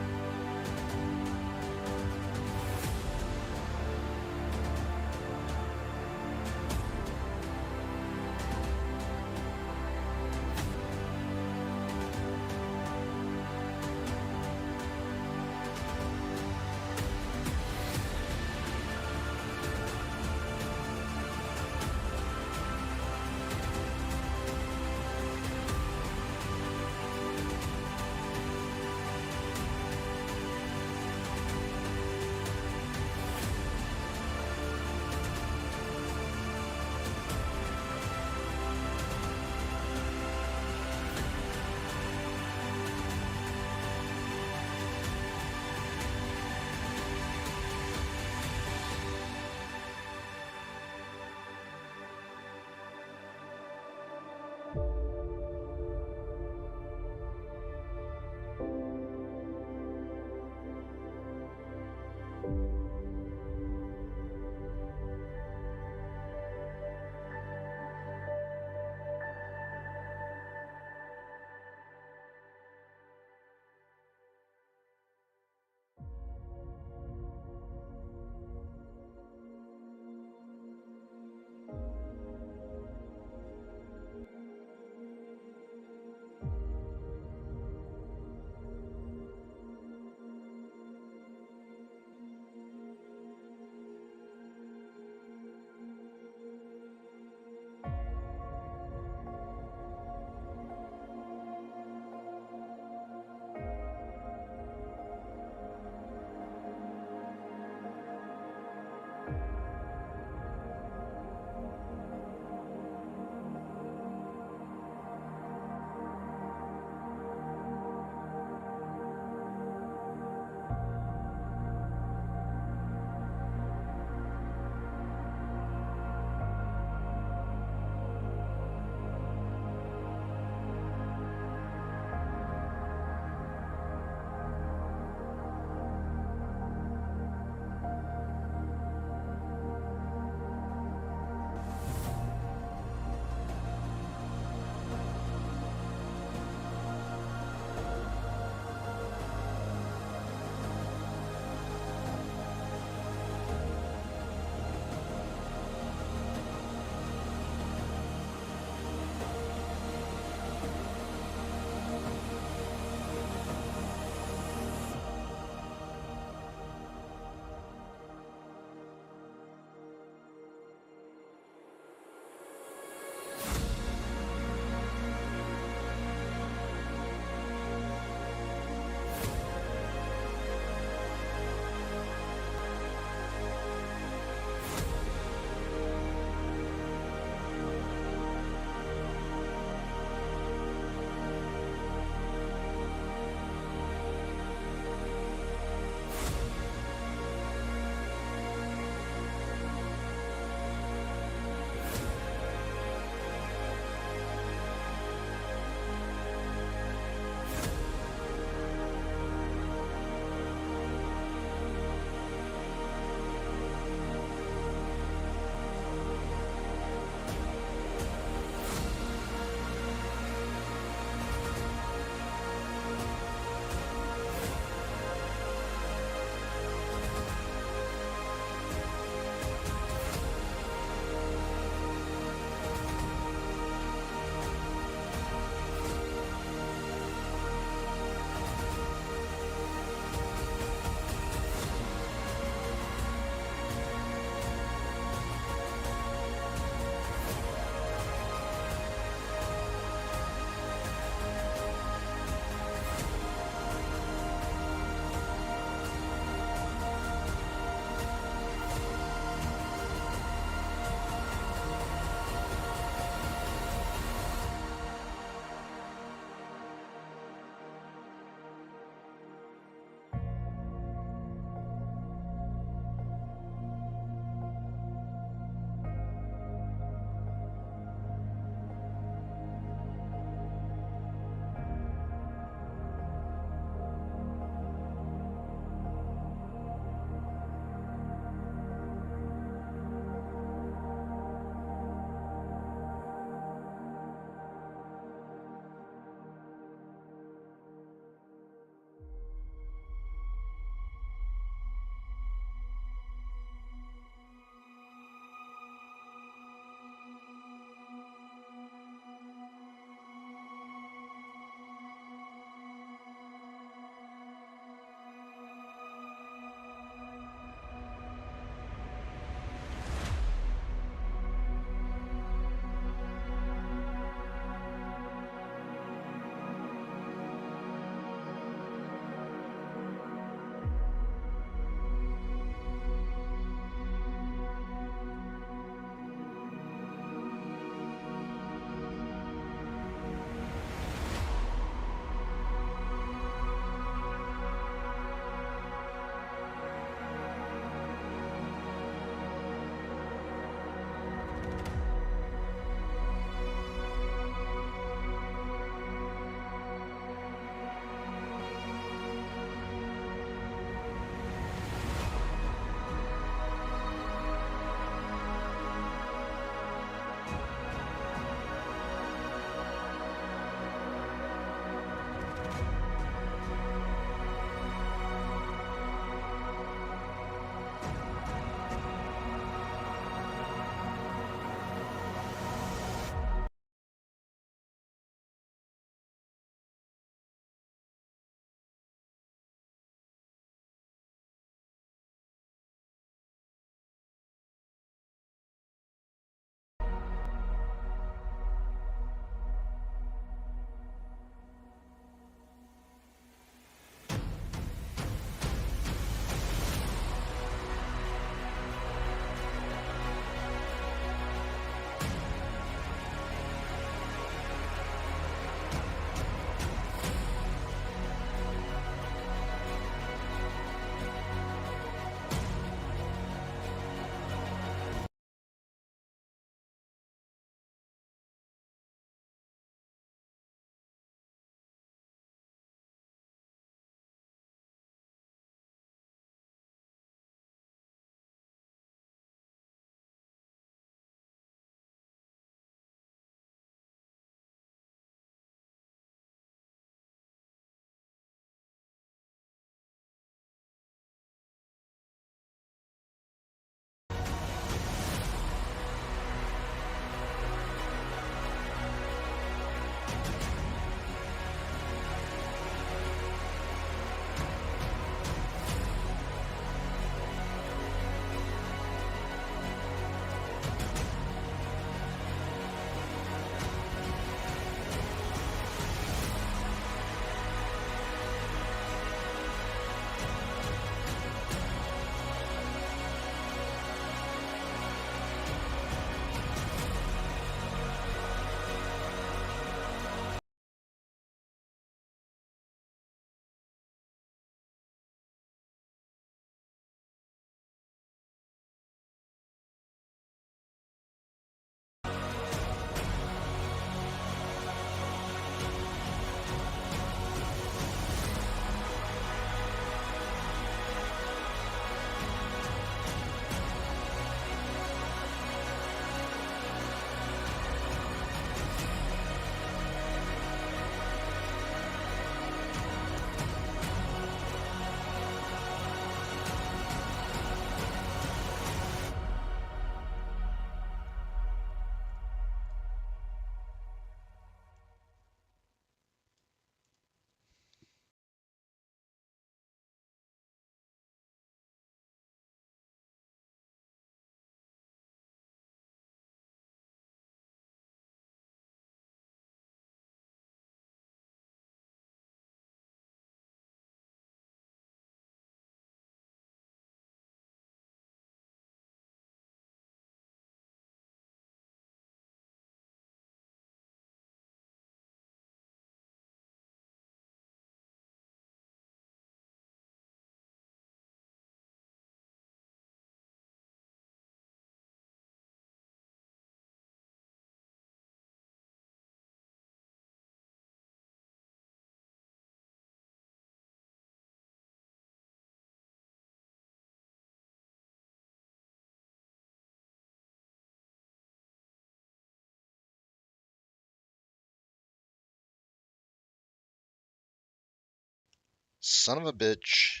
Son of a bitch.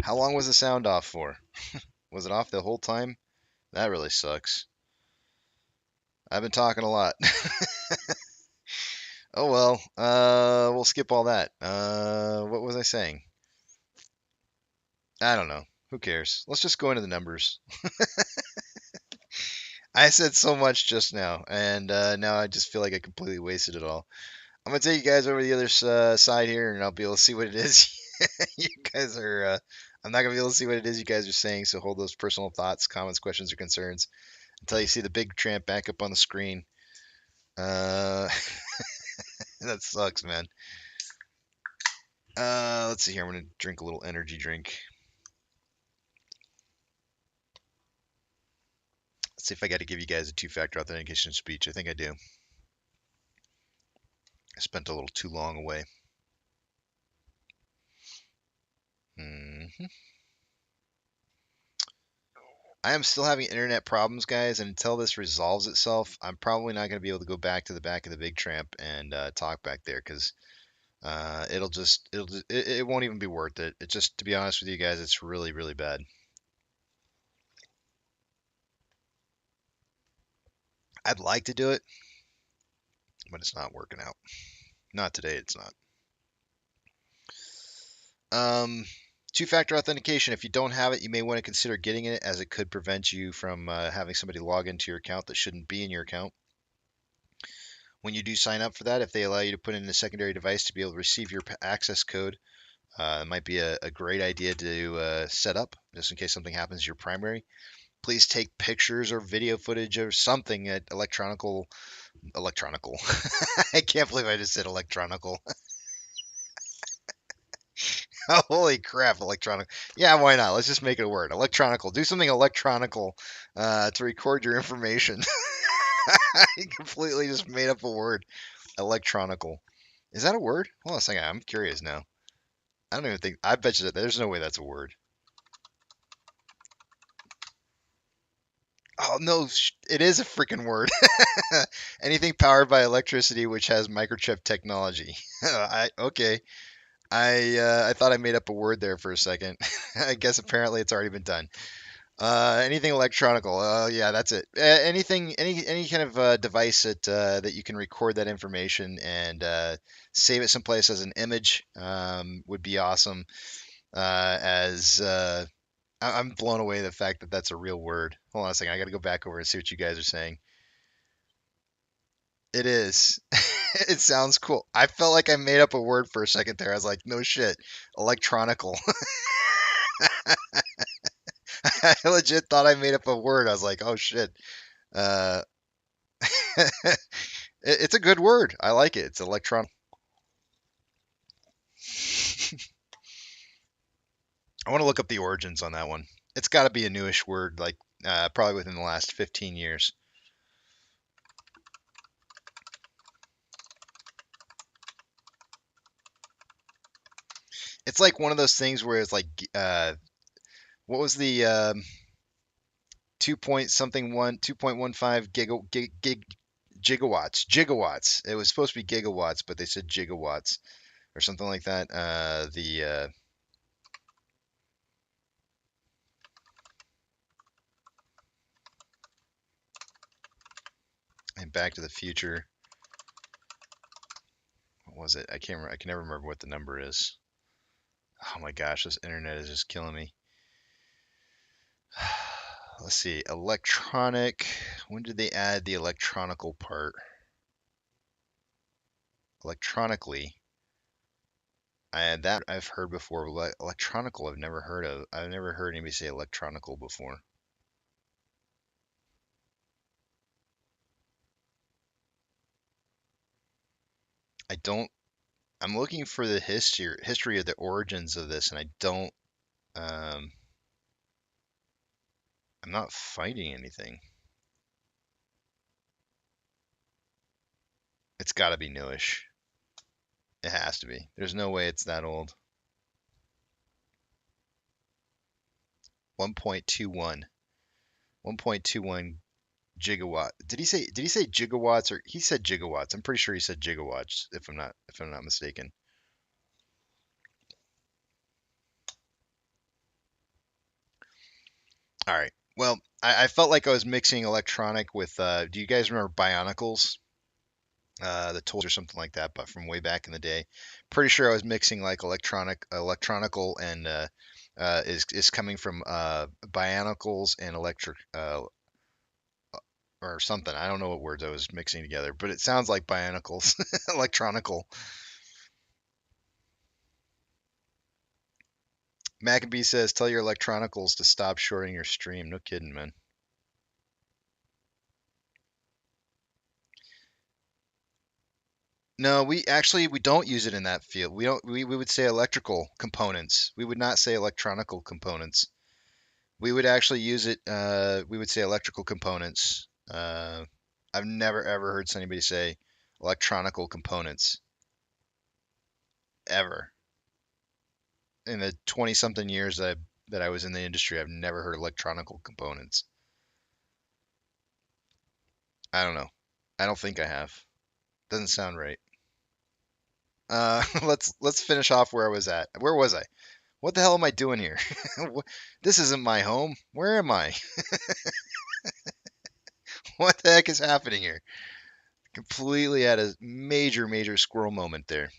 How long was the sound off for? Was it off the whole time? That really sucks. I've been talking a lot. Oh well, we'll skip all that. What was I saying? I don't know. Who cares? Let's just go into the numbers. I said so much just now, and now I just feel like I completely wasted it all. I'm gonna take you guys over the other side here, and I'll be able to see what it is you guys are. I'm not gonna be able to see what it is you guys are saying, so hold those personal thoughts, comments, questions, or concerns until you see the big tramp back up on the screen. That sucks, man. Let's see here. I'm gonna drink a little energy drink. Let's see if I got to give you guys a two-factor authentication speech. I think I do. I spent a little too long away. I am still having internet problems, guys, and until this resolves itself, I'm probably not going to be able to go back to the back of the big tramp and talk back there because it won't even be worth it. It just, to be honest with you guys, it's really, really bad. I'd like to do it, but it's not working out. Not today, it's not. Two-factor authentication. If you don't have it, you may want to consider getting it, as it could prevent you from having somebody log into your account that shouldn't be in your account. When you do sign up for that, if they allow you to put in a secondary device to be able to receive your access code, it might be a great idea to set up just in case something happens to your primary. Please take pictures or video footage or something at electronical. I can't believe I just said electronical. Holy crap, electronic. Yeah, why not? Let's just make it a word. Electronical. Do something electronical to record your information. I completely just made up a word. Electronical. Is that a word? Hold on a second. I'm curious now. I don't even think. I bet you that there's no way that's a word. Oh, no. It is a freaking word. Anything powered by electricity which has microchip technology. Okay. I thought I made up a word there for a second. I guess apparently it's already been done. Anything electronical. Yeah, that's it. Anything, any kind of device that you can record that information and save it someplace as an image would be awesome. I'm blown away the fact that that's a real word. Hold on a second. I got to go back over and see what you guys are saying. It is. It sounds cool. I felt like I made up a word for a second there. I was like, no shit. Electronical. I legit thought I made up a word. I was like, oh shit. It's a good word. I like it. It's electron. I want to look up the origins on that one. It's got to be a newish word, like probably within the last 15 years. It's like one of those things where it's like, what was the 2.15 gigawatts. It was supposed to be gigawatts, but they said gigawatts or something like that. And Back to the Future. What was it? I can't remember. I can never remember what the number is. Oh my gosh, this internet is just killing me. Let's see. Electronic. When did they add the electronical part? Electronically. That I've heard before. Electronical I've never heard of. I've never heard anybody say electronical before. I'm looking for the history of the origins of this, and I don't. I'm not finding anything. It's got to be newish. It has to be. There's no way it's that old. 1.21. 1.21 gigawatt. Did he say gigawatts, or he said gigawatts? I'm pretty sure he said gigawatts if I'm not mistaken. All right. Well, I felt like I was mixing electronic with. Do you guys remember Bionicles? The tools or something like that, but from way back in the day. Pretty sure I was mixing like electronical, and is coming from Bionicles and electric or something. I don't know what words I was mixing together, but it sounds like Bionicles, electronical. Maccabee says, "Tell your electronicals to stop shorting your stream." No kidding, man. No, we don't use it in that field. We don't. We would say electrical components. We would not say electronical components. We would actually use it. We would say electrical components. I've never ever heard anybody say electronical components ever. In the 20 something years that I was in the industry, I've never heard electronical components. I don't know. I don't think I have. Doesn't sound right. Let's finish off where I was at. Where was I? What the hell am I doing here? This isn't my home. Where am I? What the heck is happening here? Completely at a major squirrel moment there.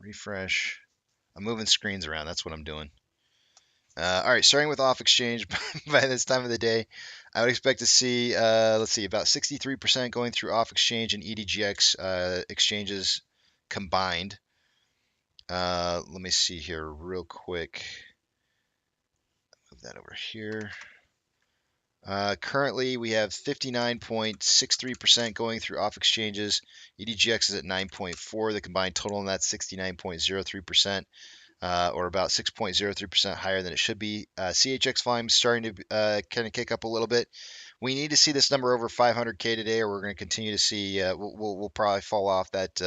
Refresh. I'm moving screens around. That's what I'm doing. All right, starting with off exchange. By this time of the day, I would expect to see, let's see, about 63% going through off exchange and EDGX exchanges combined. Let me see here real quick. Move that over here. Currently, we have 59.63% going through off exchanges. EDGX is at 9.4. The combined total on that's 69.03%, or about 6.03% higher than it should be. CHX volume starting to kind of kick up a little bit. We need to see this number over 500K today, or we're going to continue to see. We'll probably fall off that.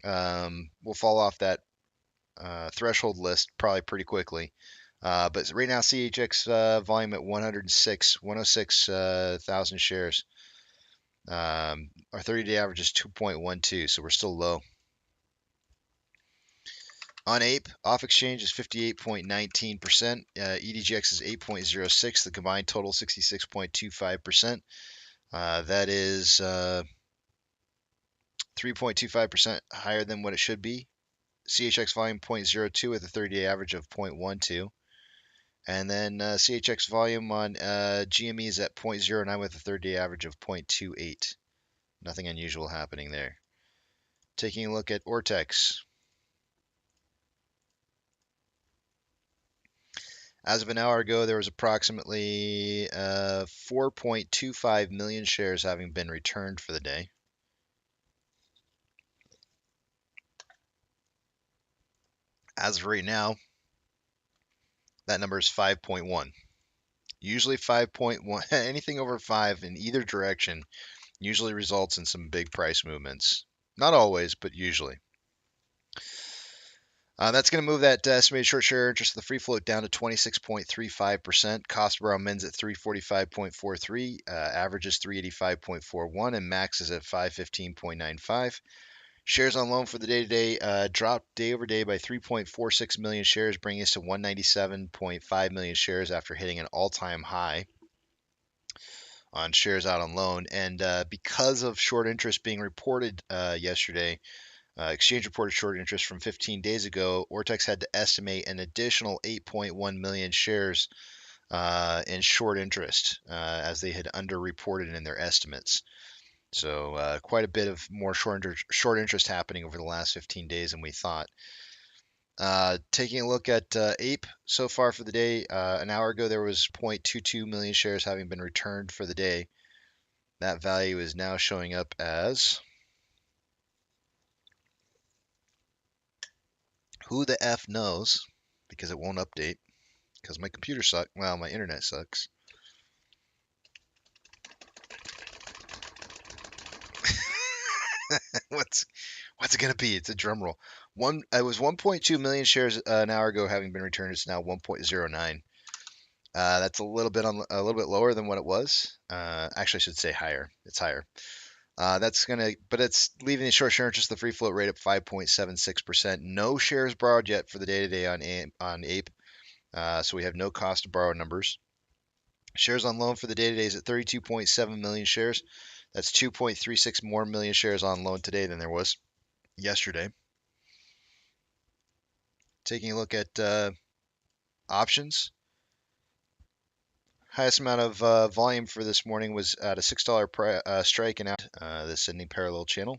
We'll fall off that threshold list probably pretty quickly. But right now, CHX volume at 106,000 shares. Our 30-day average is 2.12, so we're still low. On Ape, off exchange is 58.19%. EDGX is 8.06. The combined total 66.25%. That is 3.25% higher than what it should be. CHX volume 0.02 with a 30-day average of 0.12. And then CHX volume on GME is at 0.09 with a 30-day average of 0.28. Nothing unusual happening there. Taking a look at Ortex. As of an hour ago, there was approximately 4.25 million shares having been returned for the day. As of right now, that number is 5.1. Usually 5.1, anything over 5 in either direction usually results in some big price movements. Not always, but usually. That's going to move that estimated short share interest of the free float down to 26.35%. Cost per mins at 345.43. Average is 385.41, and max is at 515.95. Shares on loan for the day today dropped day over day by 3.46 million shares, bringing us to 197.5 million shares after hitting an all-time high on shares out on loan. And because of short interest being reported yesterday, exchange reported short interest from 15 days ago, Ortex had to estimate an additional 8.1 million shares in short interest as they had underreported in their estimates. So quite a bit of more short interest happening over the last 15 days than we thought. Taking a look at Ape so far for the day, an hour ago there was 0.22 million shares having been returned for the day. That value is now showing up as... Who the F knows, because it won't update, because my computer sucks. Well, my internet sucks. What's it going to be? It's a drum roll. It was 1.2 million shares an hour ago having been returned. It's now 1.09. That's a little bit lower than what it was. Actually, I should say higher. It's higher. But it's leaving the short share interest, the free float rate at 5.76%. No shares borrowed yet for the day today on Ape. So we have no cost to borrow numbers. Shares on loan for the day today is at 32.7 million shares. That's 2.36 more million shares on loan today than there was yesterday. Taking a look at options. Highest amount of volume for this morning was at a $6 strike and out the ascending parallel channel.